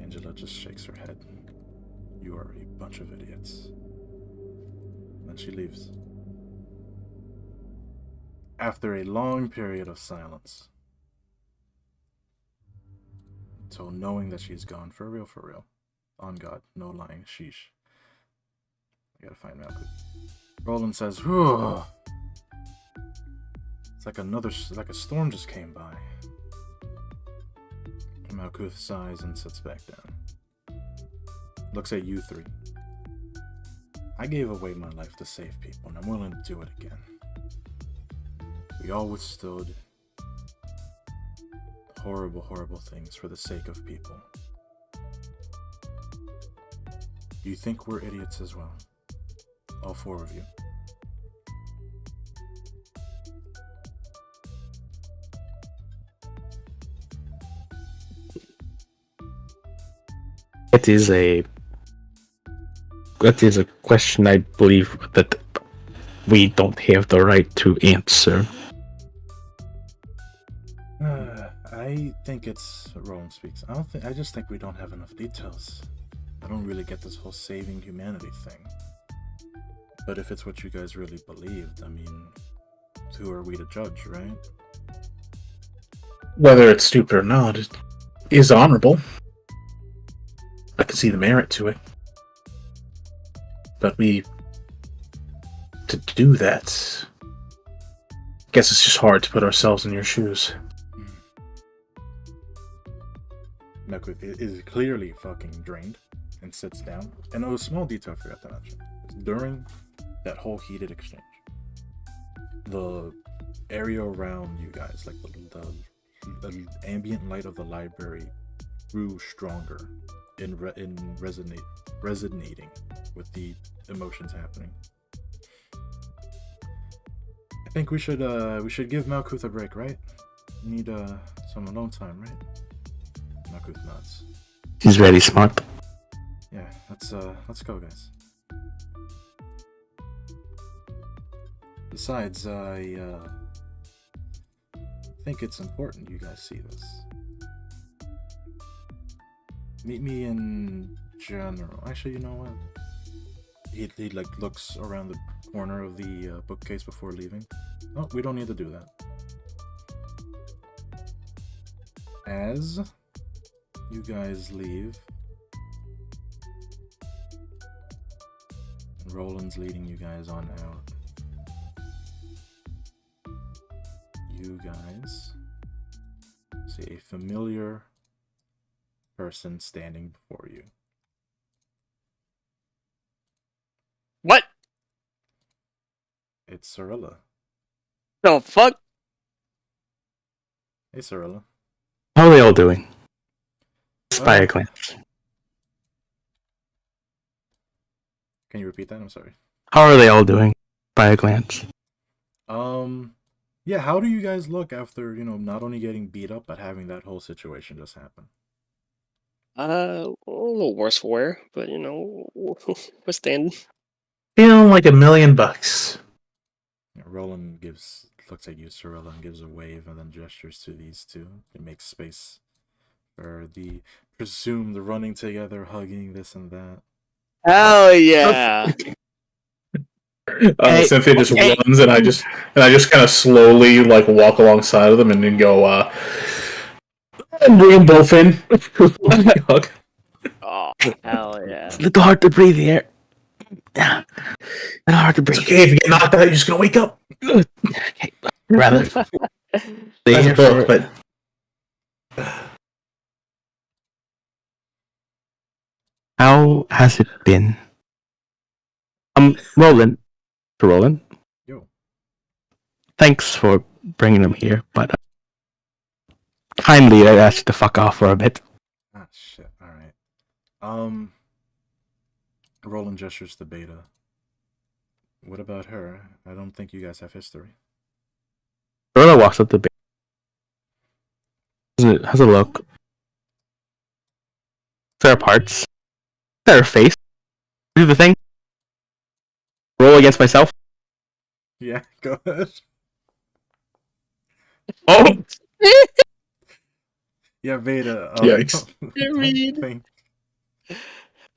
Angela just shakes her head. You are a bunch of idiots. Then she leaves. After a long period of silence, until knowing that she's gone for real, on God, no lying, sheesh. I gotta find Malkuth. Roland says, whew. It's like a storm just came by. Malkuth sighs and sits back down. Looks at you three. I gave away my life to save people, and I'm willing to do it again. We all withstood horrible, horrible things for the sake of people. Do you think we're idiots as well? All four of you. That is a question I believe that we don't have the right to answer. I think it's Roland speaks. I just think we don't have enough details. I don't really get this whole saving humanity thing. But if it's what you guys really believed, I mean, who are we to judge, right? Whether it's stupid or not, it is honorable. I can see the merit to it. But to do that, I guess it's just hard to put ourselves in your shoes. Malkuth is clearly fucking drained and sits down. And a small detail I forgot to mention. During that whole heated exchange, the area around you guys, like the ambient light of the library, grew stronger in resonating with the emotions happening. I think we should give Malkuth a break, right? We need some alone time, right? Malkuth nods. He's very smart. Yeah, let's go, guys. Besides, I think it's important you guys see this. Meet me in general. Actually, you know what? He like looks around the corner of the bookcase before leaving. Oh, we don't need to do that. As you guys leave, and Roland's leading you guys on out, you guys see see, a familiar person standing before you. What? It's Cirilla. The fuck? Hey, Cirilla. How are they all doing? Spy glance. Can you repeat that? I'm sorry. How are they all doing? By a glance. Yeah, how do you guys look after, not only getting beat up, but having that whole situation just happen? A little worse for wear, but we're standing. Feeling like $1,000,000. Yeah, Roland looks at you, Cirilla, and gives a wave and then gestures to these two. It makes space for the presumed running together, hugging, this and that. Hell yeah! Cynthia just runs, and I just kind of slowly walk alongside of them, and then go, and bring them both in. Oh, hell yeah! It's a little hard to breathe here. Yeah, it's hard to breathe. It's okay if you get knocked out. You're just gonna wake up. Okay, rather. That's a book, but how has it been? Roland. Roland. Yo. Thanks for bringing them here, but kindly I asked you to fuck off for a bit. Ah, shit. Alright. Roland gestures to Beta. What about her? I don't think you guys have history. Roland walks up to Beta. Has a look. Fair parts. Fair face. Do the thing. Roll against myself. Yeah, go ahead. oh, Yeah, Beta. Yikes.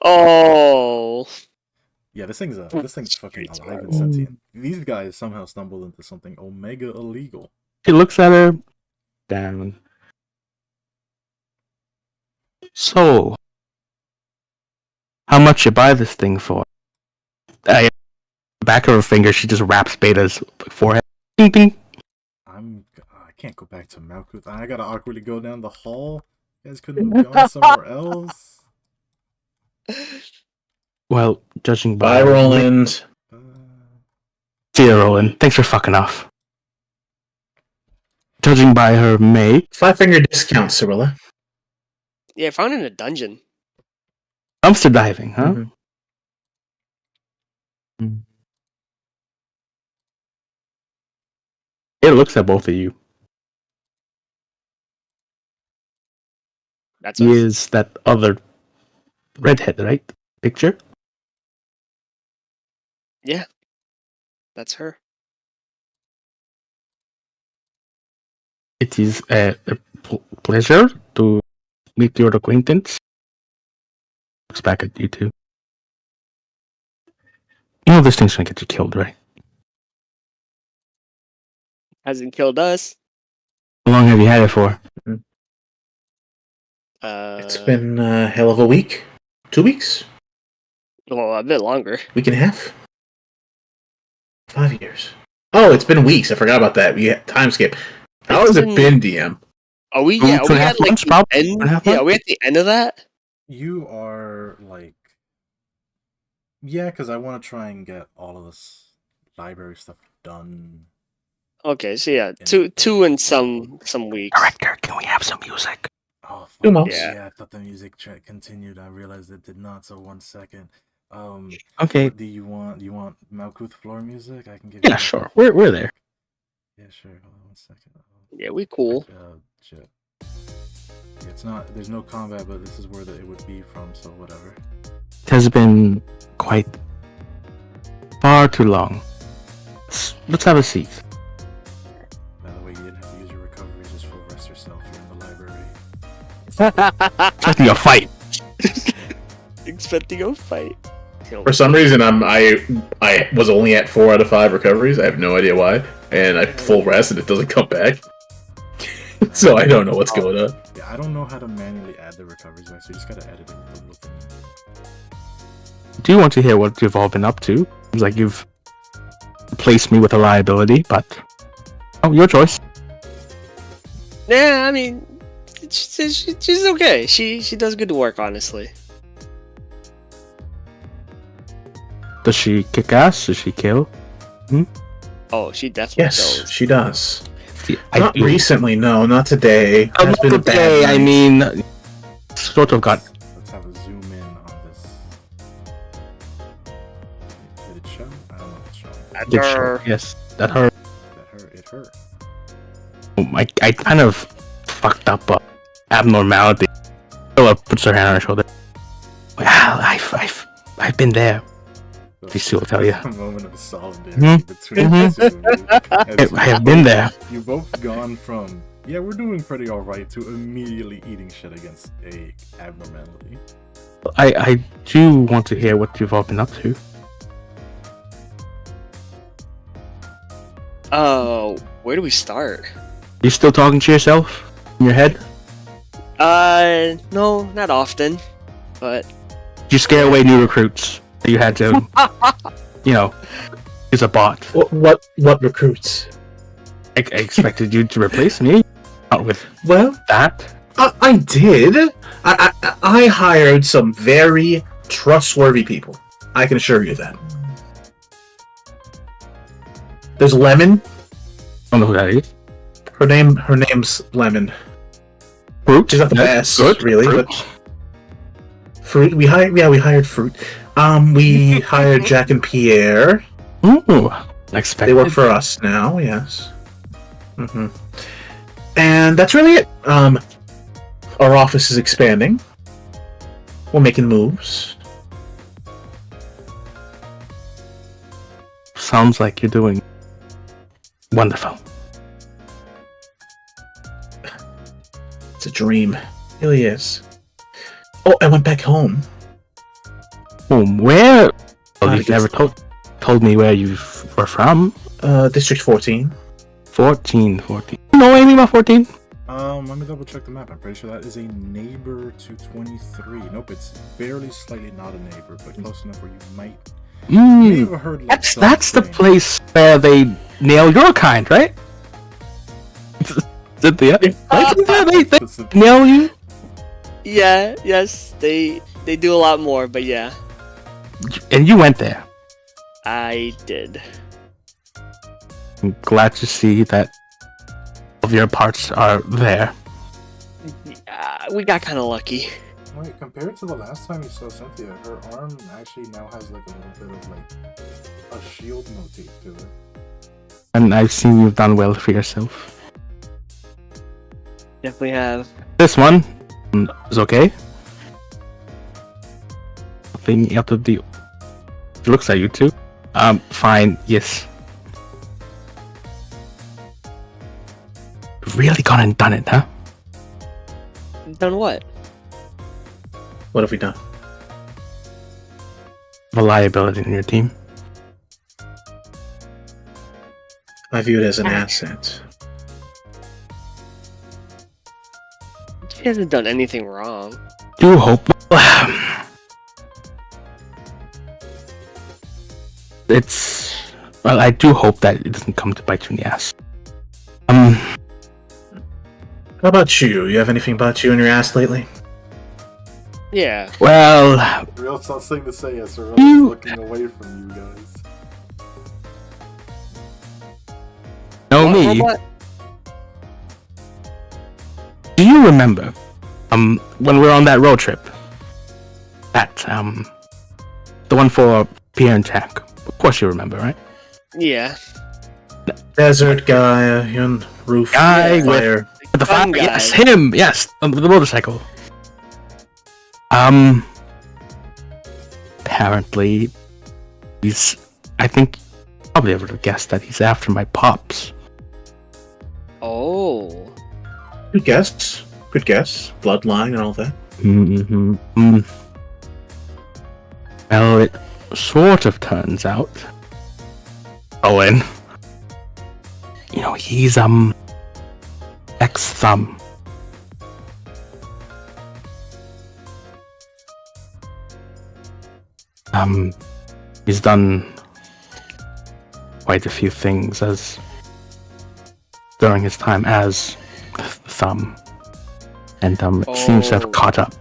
Oh. Yeah, this thing's fucking alive and sentient. These guys somehow stumbled into something omega illegal. He looks at her. Down. So, how much you buy this thing for? The back of her finger, she just wraps Beta's forehead. Ding ding. I can't go back to Malkuth. I gotta awkwardly go down the hall. You guys couldn't have gone somewhere else. Well, judging by... bye, Roland. See ya, Roland. Thanks for fucking off. Judging by her make... 5-finger discount, Cirilla. Yeah, found in a dungeon. Dumpster diving, huh? Mm-hmm. It looks at both of you. That's He us. is that other redhead, right? Picture? Yeah. That's her. It is a pleasure to meet your acquaintance. Looks back at you two. You know this thing's gonna get you killed, right? Hasn't killed us. How long have you had it for? It's been a hell of a week. 2 weeks? Well, a bit longer. Week and a half? 5 years. Oh, it's been weeks. I forgot about that. We had time skip. How has it been, DM? Are we? Two Yeah, and are a we half at like months, the probably? end? 2.5 Yeah, are months? we at the end of that? You are like, yeah, because I want to try and get all of this library stuff done. Okay, so yeah, two and some weeks. Director, can we have some music? Oh, 2 fuck. months. Yeah, I thought the music track continued. I realized it did not. So 1 second. Okay. What do you want? Do you want Malkuth floor music? I can give. Yeah, you sure. We're there. Yeah, sure. Hold on 1 second. Yeah, we cool. Shit. It's not. There's no combat, but this is where it would be from. So whatever. It has been quite far too long. Let's have a seat. By the way, you didn't have to use your recovery. Just full rest yourself. You're in the library. Expecting a fight. Expecting a fight. For some reason, I was only at 4 out of 5 recoveries. I have no idea why, and I full rest and it doesn't come back. So I don't know what's going on. Yeah, I don't know how to manually add the recoveries back, so you just gotta edit it with the little thing. Do you want to hear what you've all been up to? Seems like you've replaced me with a liability, but... Oh, your choice. Yeah, I mean, she's okay. She does good work, honestly. Does she kick ass? Does she kill? Oh, she definitely Yes, does. she does. See, Not recently, no, not today. Oh, Has not been a bad today. I night. mean, sort of got. Let's have a zoom in on this. Did it show? I don't know if it's showing. Did show. Yes, that hurt. That hurt. It hurt. I kind of fucked up abnormality. Ella puts her hand on her shoulder. Well, I've been there. She will tell you. A moment of solidarity Mhm. between Mhm. the two of you. I have been there. You've both gone from, yeah, we're doing pretty alright, to immediately eating shit against a abnormality. I do want to hear what you've all been up to. Oh, where do we start? You still talking to yourself in your head? No, not often, but Did you scare away new recruits? You had to, use a bot. What recruits? I expected you to replace me. Not with Well, that. I did. I hired some very trustworthy people. I can assure you that. There's Lemon. I don't know who that is. Her name's Lemon. Fruit. She's not the That's best, good. really, Fruit. but Fruit. We hired Fruit. We hired Jack and Pierre. Ooh, expected. They work for us now. Yes. And that's really it. Our office is expanding. We're making moves. Sounds like you're doing wonderful. It's a dream. It really is. Oh, I went back home. Where? Oh, Not you've never against- told me where you were from. District 14. 14. You know anything about 14? Let me double check the map. I'm pretty sure that is a neighbor to 23. Nope, it's barely slightly not a neighbor, but close enough where you might have heard like That's the something. place where they nail your kind, right? Cynthia? They Specific- nail you? yeah, yes, they do a lot more, but yeah, And you went there. I did. I'm glad to see that all of your parts are there. We got kind of lucky. Wait, compared to the last time you saw Cynthia, her arm actually now has like a little bit of like a shield motif to it. And I've seen you've done well for yourself. Definitely have. This one is okay. Nothing out of the... It looks like you too. Fine, yes. Really gone and done it, huh? Done what? What have we done? Reliability in your team. I view it as an asset. She hasn't done anything wrong. Do hope... It's... Well, I do hope that it doesn't come to bite you in the ass. How about you? You have anything about you in your ass lately? Yeah. Well... Real tough thing to say as Sorrel You- is looking away from you guys. Know me. What? Do you remember, when we were on that road trip? That, the one for Pierre and Jack. Of course you remember, right? Yeah. Desert guy on roof. Guy with- fire. The Fun guy. Yes, him! Yes, on the motorcycle. Apparently, he's... I think probably able to guess that he's after my pops. Oh. Good guess. Good guess. Bloodline and all that. Mm-hmm. Well, it sort of turns out... Owen. You know, he's, ex-thumb. He's done quite a few things during his time as Thumb. and it seems to have caught up.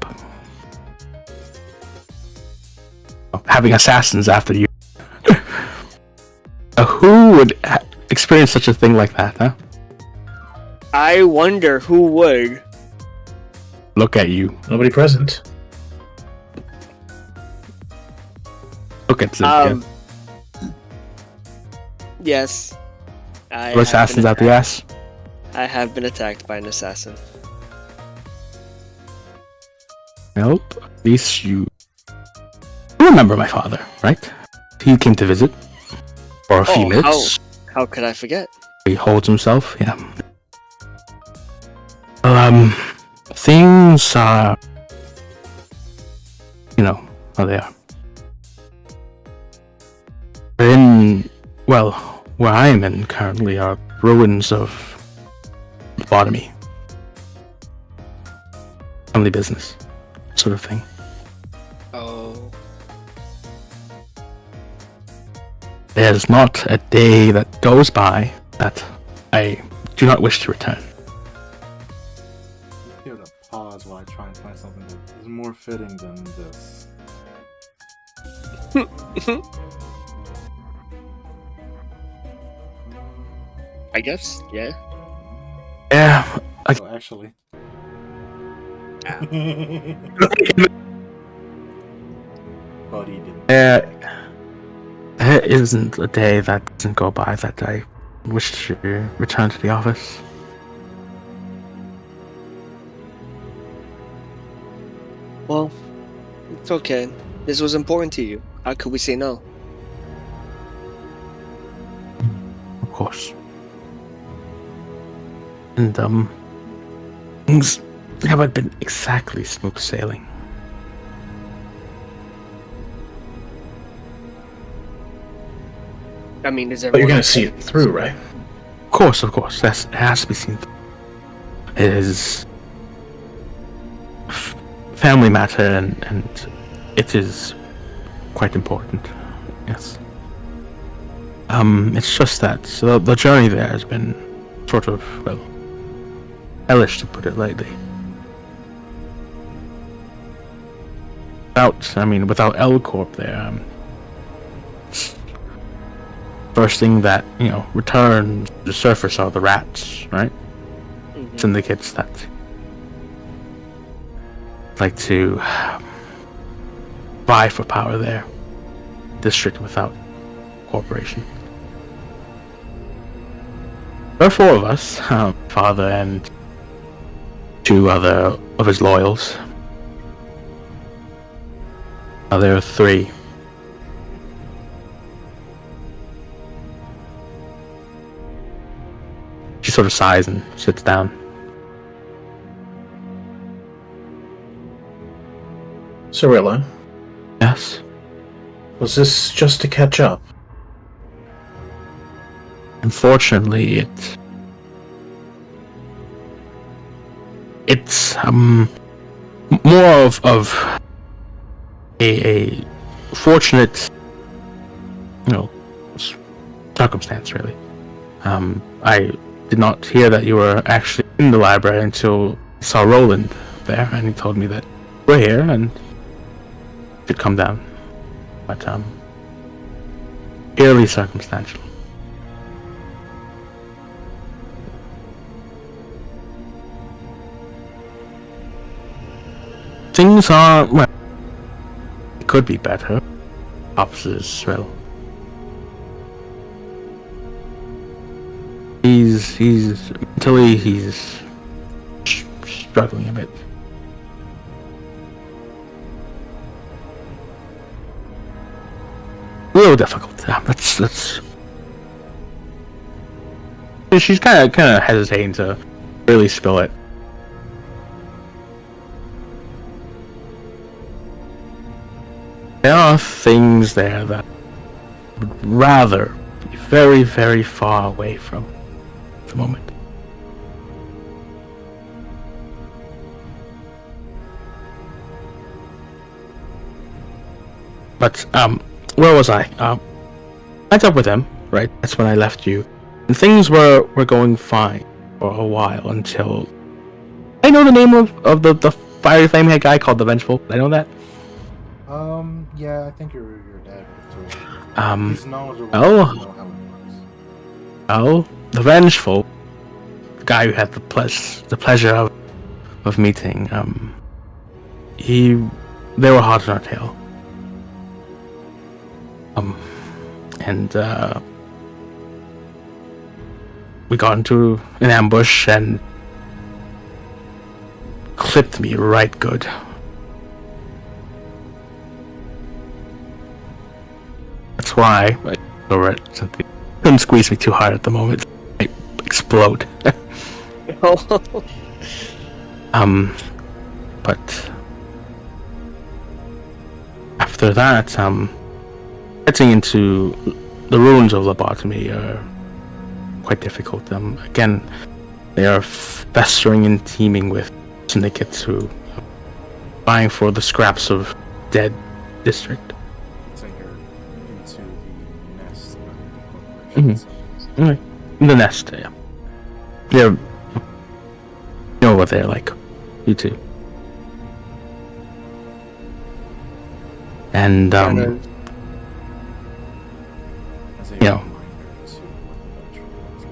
Having assassins after you. Who would experience such a thing like that, huh? I wonder who would. Look at you. Nobody present. Look at Cynthia. Yes. I Assassins out the ass. I have been attacked by an assassin. Well, at least you remember my father, right? He came to visit for a few minutes. How could I forget? He holds himself, yeah. Things are, how they are. Where I'm in currently are ruins of lobotomy. Family business, sort of thing. Oh. There's not a day that goes by that I do not wish to return. Give it a pause while I try and find something that is more fitting than this. I guess, yeah. Yeah. So actually. Buddy didn't. There isn't a day that doesn't go by that I wish to return to the office. Well, it's okay. This was important to you. How could we say no? Of course. And, things haven't been exactly smooth sailing. I mean, is But you're everyone gonna okay? see it through, right? Of course. It has to be seen. It is family matter, and it is quite important. Yes. It's just that the journey there has been sort of, hellish, to put it lightly. Without L Corp there, first thing that, returns to the surface are the rats, right? Mhm. Syndicates that like to vie for power there. District without corporation. There are four of us, father and two other of his loyals. There are three. She sort of sighs and sits down. Cirilla, Yes? was this just to catch up? Unfortunately, it's more of a fortunate, circumstance, really. I did not hear that you were actually in the library until I saw Roland there, and he told me that we're here and should come down. But purely circumstantial. Things are, it could be better. Officers, he's mentally, he's struggling a bit. A little difficult. That's. She's kind of hesitating to really spill it. There are things there that I would rather be very, very far away from at the moment. But, where was I? Met up with him, right? That's when I left you. And things were going fine for a while until I know the name of the fiery flame head guy called the Vengeful? I know that. Yeah, I think your dad would have told you. He's knowledgeable. Oh. To know how it works. Oh, the Vengeful, the guy who had the pleasure of meeting. They were hot on our tail. And we got into an ambush and clipped me right good. That's why I couldn't squeeze me too hard at the moment. I explode. But after that, getting into the ruins of lobotomy are quite difficult. Again, they are festering and teeming with syndicates who are vying for the scraps of dead district. So you're into the nest of the corporation. Mm-hmm. The nest, yeah. They're, you know what they're like. You too. And As a you know. reminder to what the Vengeful looks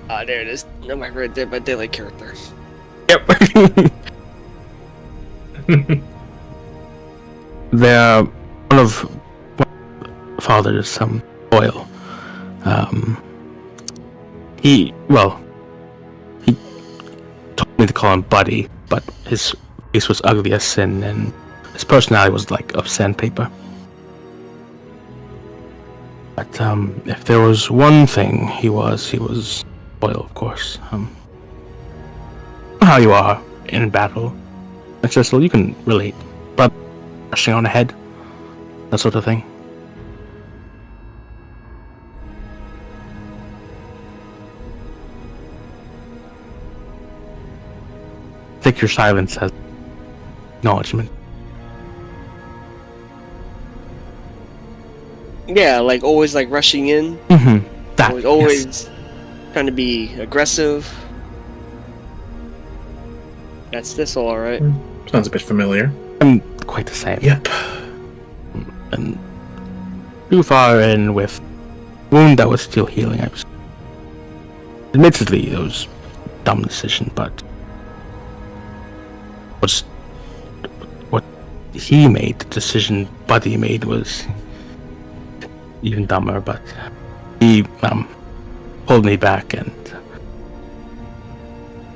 like. There it is. No, my right there, my daily character. Yep. They're one of father's oil. He told me to call him Buddy, but his face was ugly as sin, and his personality was like of sandpaper. But if there was one thing he was oil, of course. How you are in battle. It's just so you can relate. But rushing on ahead, that sort of thing. Take your silence as acknowledgement. Yeah, like always, like rushing in. Mm-hmm. That Always yes. trying to be aggressive. That's this all right. Sounds a bit familiar. I'm quite the same. Yep. And too far in with wound that was still healing. I was, admittedly, it was a dumb decision, but what he made, the decision Buddy made, was even dumber. But he pulled me back and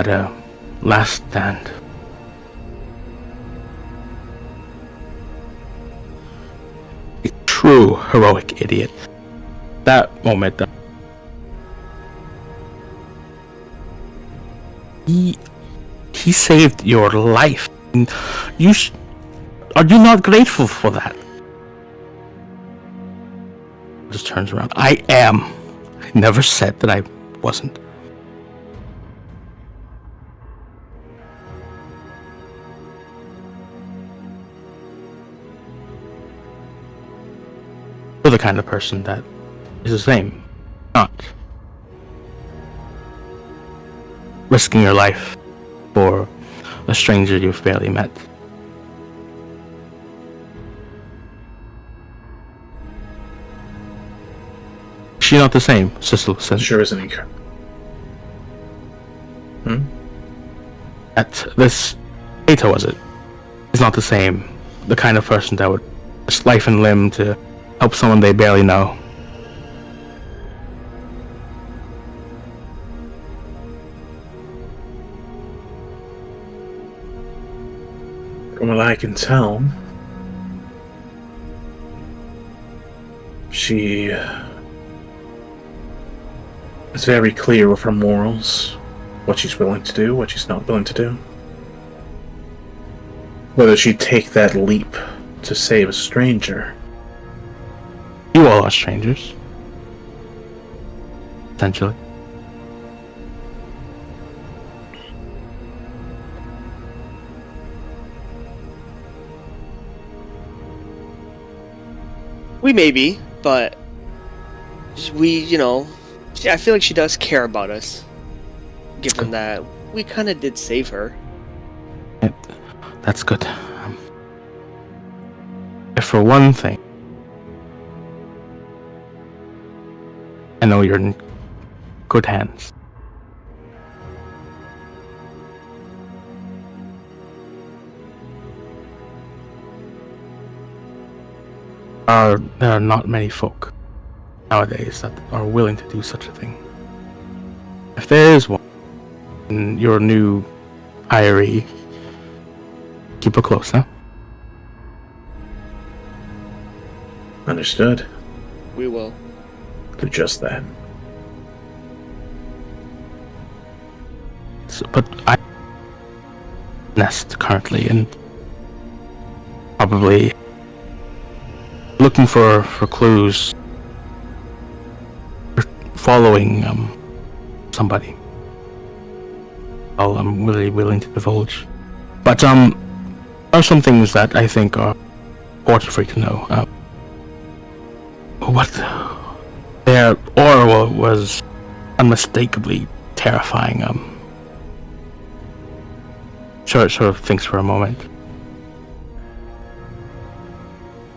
at a last stand. A true heroic idiot. That moment, he saved your life. And are you not grateful for that? Just turns around. I am. I never said that I wasn't. You're the kind of person that is the same. Not risking your life for a stranger you've barely met. Is she not the same, Cecil said? Sure isn't he? At this Ato, was it? Is not the same. The kind of person that would risk life and limb to help someone they barely know. From what I can tell, she is very clear with her morals, what she's willing to do, what she's not willing to do. Whether she'd take that leap to save a stranger. You all are strangers. Essentially. We may be, but I feel like she does care about us. given that we kind of did save her. That's good. If for one thing, I know you're in good hands. There are not many folk nowadays that are willing to do such a thing. If there is one, and you're a new hiree, keep her close, huh? Understood. We will. Do just that. But I nest currently and probably looking for clues, following somebody. I'm really willing to divulge. But there are some things that I think are important for you to know. What their aura was unmistakably terrifying. Sort of thinks for a moment.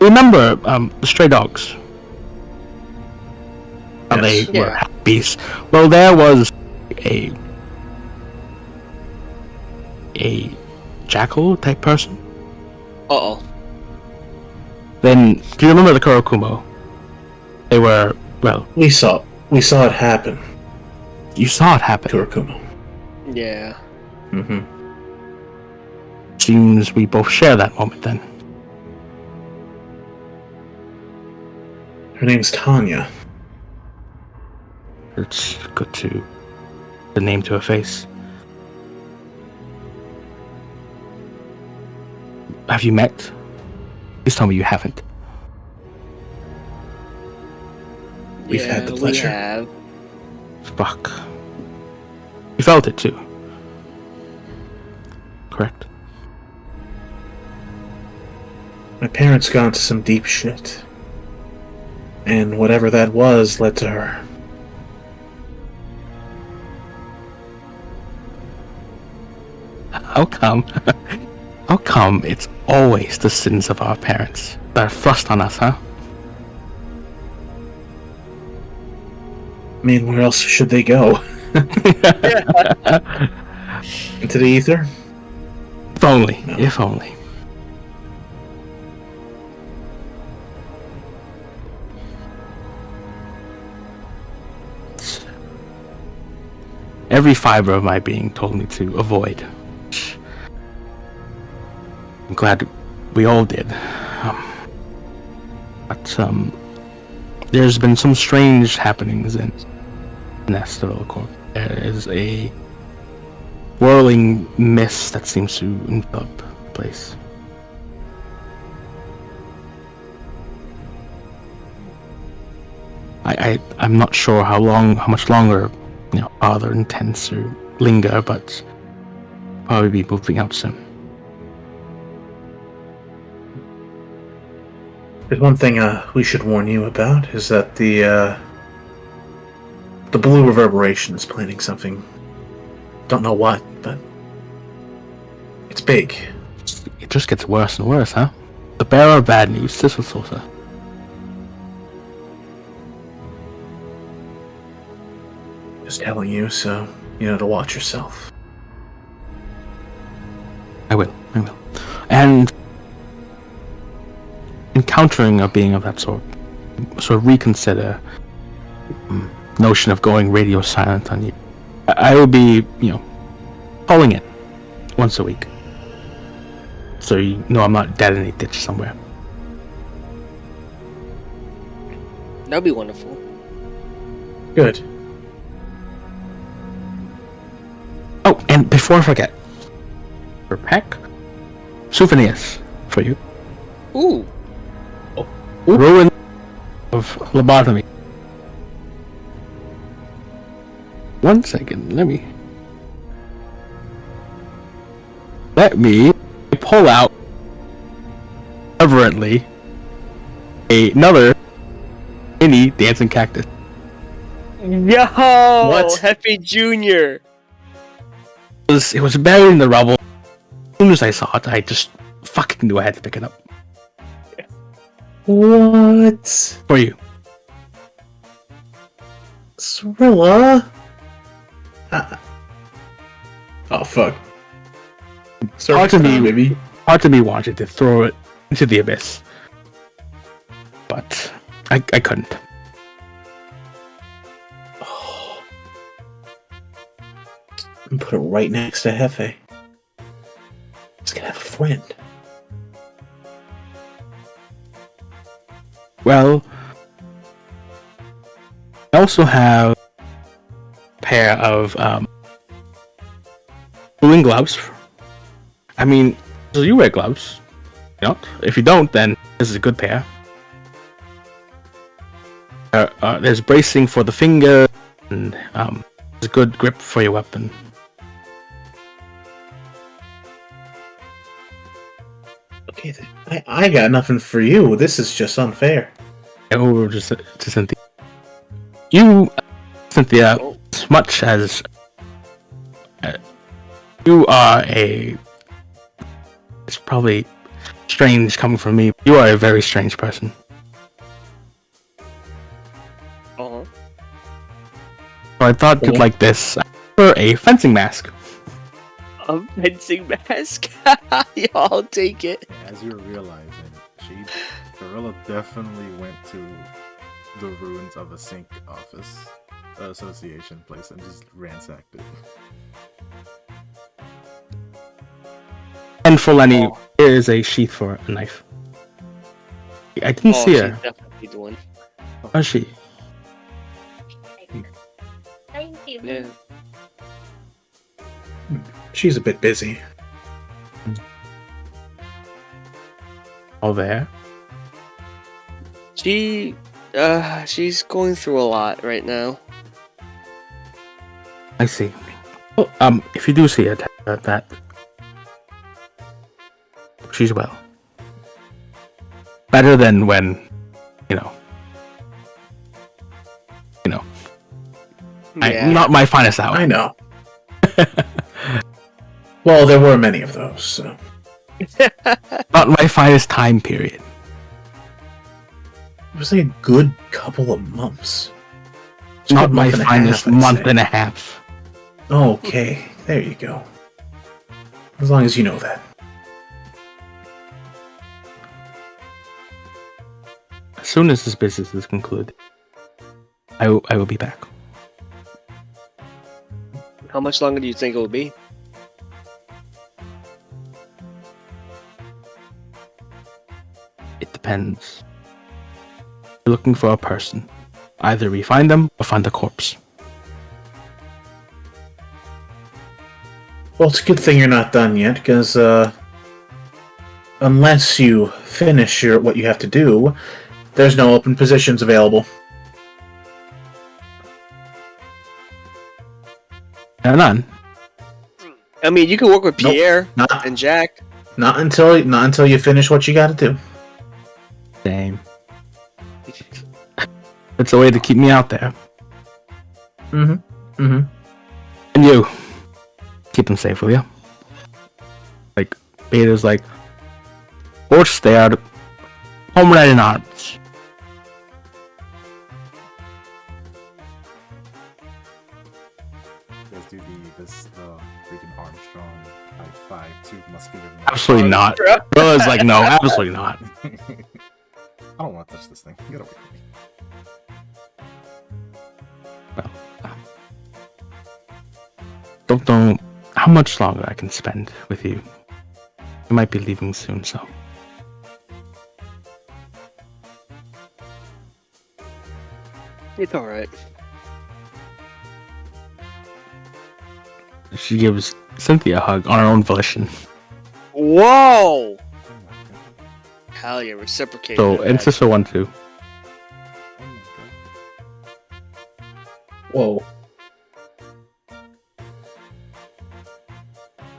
Remember the stray dogs? How Yes. they were beasts. Well, there was a jackal type person. Uh-oh. Then, do you remember the Kurokumo? They were, well, We saw it happen you saw it happen. to Akumo. Yeah. Mm-hmm. Seems we both share that moment then. Her name's Tanya. It's good to the name to a face. Have you met? Please tell me you haven't. We've had the pleasure. We have. Fuck. You felt it too. Correct? My parents got into some deep shit. And whatever that was led to her. How come? How come it's always the sins of our parents that are thrust on us, huh? I mean, where else should they go? Into the ether? If only. No. If only. Every fiber of my being told me to avoid. I'm glad we all did. But there's been some strange happenings in Nest of Elcorp. There is a whirling mist that seems to envelop the place. I'm not sure how much longer, Father intends to linger, but probably be moving out soon. There's one thing we should warn you about, is that the Blue Reverberation is planning something. Don't know what, but it's big. It just gets worse and worse, huh? The bearer of bad news, this was Sosa. Just telling you, so you know to watch yourself. I will. And encountering a being of that sort reconsider notion of going radio silent on you. I will be, calling it once a week. So you know I'm not dead in a ditch somewhere. That'd be wonderful. Good. Oh, and before I forget, for Peck, souvenirs for you. Ooh. Ruin of lobotomy. One second, let me pull out reverently another mini dancing cactus. Yo! What? Happy Junior! It was buried in the rubble. As soon as I saw it, I just fucking knew I had to pick it up. What? For you. Skrilla? Oh, fuck. Hard to me, maybe. Hard to me wanted to throw it into the abyss. But I couldn't. Oh. And put it right next to Hefe. He's gonna have a friend. Well, I also have a pair of bluing gloves. I mean, so you wear gloves. You know? If you don't, then this is a good pair. There's bracing for the finger, and there's a good grip for your weapon. Okay, then. I got nothing for you. This is just unfair. Over to Cynthia. You, Cynthia, as much as you are it's probably strange coming from me. You are a very strange person. Uh-huh. So I thought you'd like this for a fencing mask. A fencing mask? Y'all take it. As you're realizing, Skrilla definitely went to the ruins of a sink office association place and just ransacked it. And for Lenny, here is a sheath for a knife. I didn't see her. She's definitely the one. Where's she? Thank you. Yeah. She's a bit busy. Oh, there. She's going through a lot right now. I see. Oh, if you do see her, tell her that she's well. Better than when, you know. Yeah. Not my finest hour. I know. Well, there were many of those, so. Not my finest time period. It was like a good couple of months. Not Good my month and a finest half, I'd month say. and a half. Okay, there you go. As long as you know that. As soon as this business is concluded, I will be back. How much longer do you think it will be? It depends. You're looking for a person. Either we find them or find a corpse. Well, it's a good thing you're not done yet, because, unless you finish what you have to do, there's no open positions available. None. I mean, you can work with Nope. Pierre Not, and Jack. not until you finish what you gotta do. Same. It's a way to keep me out there. Mm-hmm. Mm-hmm. And you. Keep them safe, will you? Like, Beta's like, of course they are comrade in arms. You guys do this freaking Armstrong high 5 muscular man. Absolutely not. Brilla's like, no, absolutely not. I don't want to touch this thing. Get away from me. Don't know how much longer I can spend with you. You might be leaving soon, so. It's alright. She gives Cynthia a hug on her own volition. Whoa! Oh my god. Hell yeah, reciprocate. So, and Sister 1 too. Oh my god. Whoa.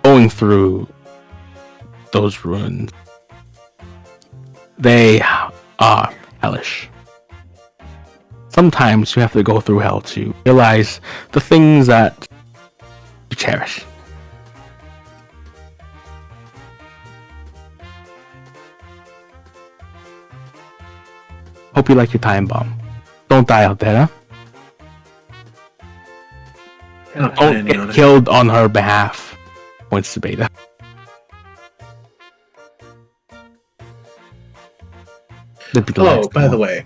Going through those ruins, they are hellish. Sometimes you have to go through hell to realize the things that you cherish. Hope you like your time bomb. Don't die out there, huh? Don't get killed on her behalf. Points to Beta. Oh, by the way,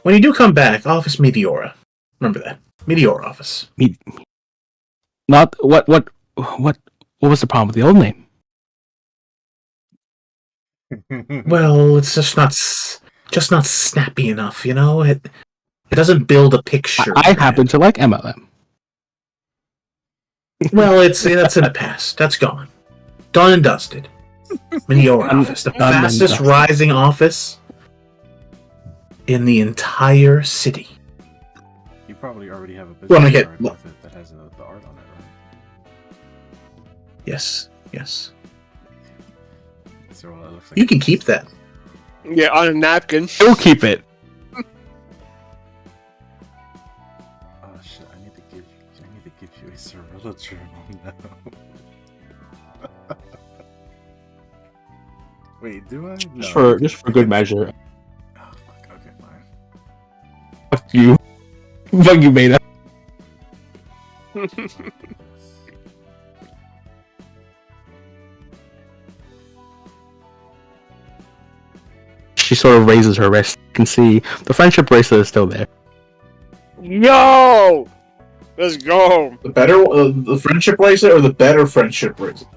when you do come back, Office Meteora. Remember that Meteor Office. Not what was the problem with the old name? Well, it's just not snappy enough, you know. It doesn't build a picture. I happen to like MLM. Well, that's in the past. That's gone. Done and dusted. Meteor Office, the fastest rising office in the entire city. You probably already have a Well, business card with it that has the art on it, right? Yes. So it looks like You can keep that. Yeah, on a napkin. We'll keep it. Oh shit! I need to give you a Cirilla journal now. Wait, do I? No. Just for good measure. Oh fuck. Okay, fine. Fuck you. Fuck you, Beta. She sort of raises her wrist. You can see the friendship bracelet is still there. Yo! Let's go! The better, the friendship bracelet or the better friendship bracelet?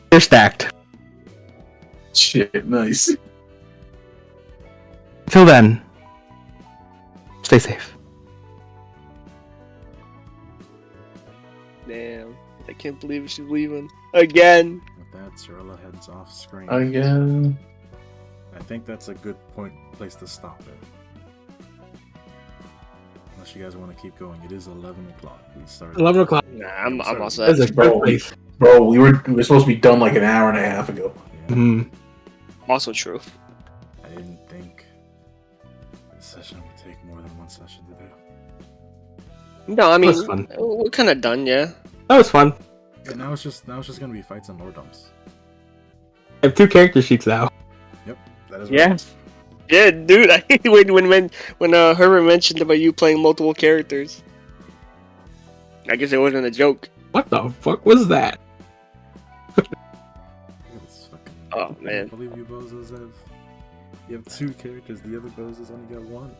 They're stacked. Shit, nice. Until then, stay safe. Damn. I can't believe she's leaving. Again! With that, Cirilla heads off screen. Again. I think that's a good place to stop it. Unless you guys want to keep going. It is 11 o'clock. We started. 11 o'clock. Nah, I'm also That's a great place. Bro, we were supposed to be done like an hour and a half ago. Yeah, Mm-hmm. also true. I didn't think this session would take more than one session to do. No, I mean, That was fun. we're kind of done, yeah. That was fun. Yeah, now it's just gonna be fights and lore dumps. I have 2 character sheets now. That is Yeah. Yeah, dude. I when Herbert mentioned about you playing multiple characters, I guess it wasn't a joke. What the fuck was that? Oh, man. I can't believe you bozos have 2 characters. The other bozos only got 1.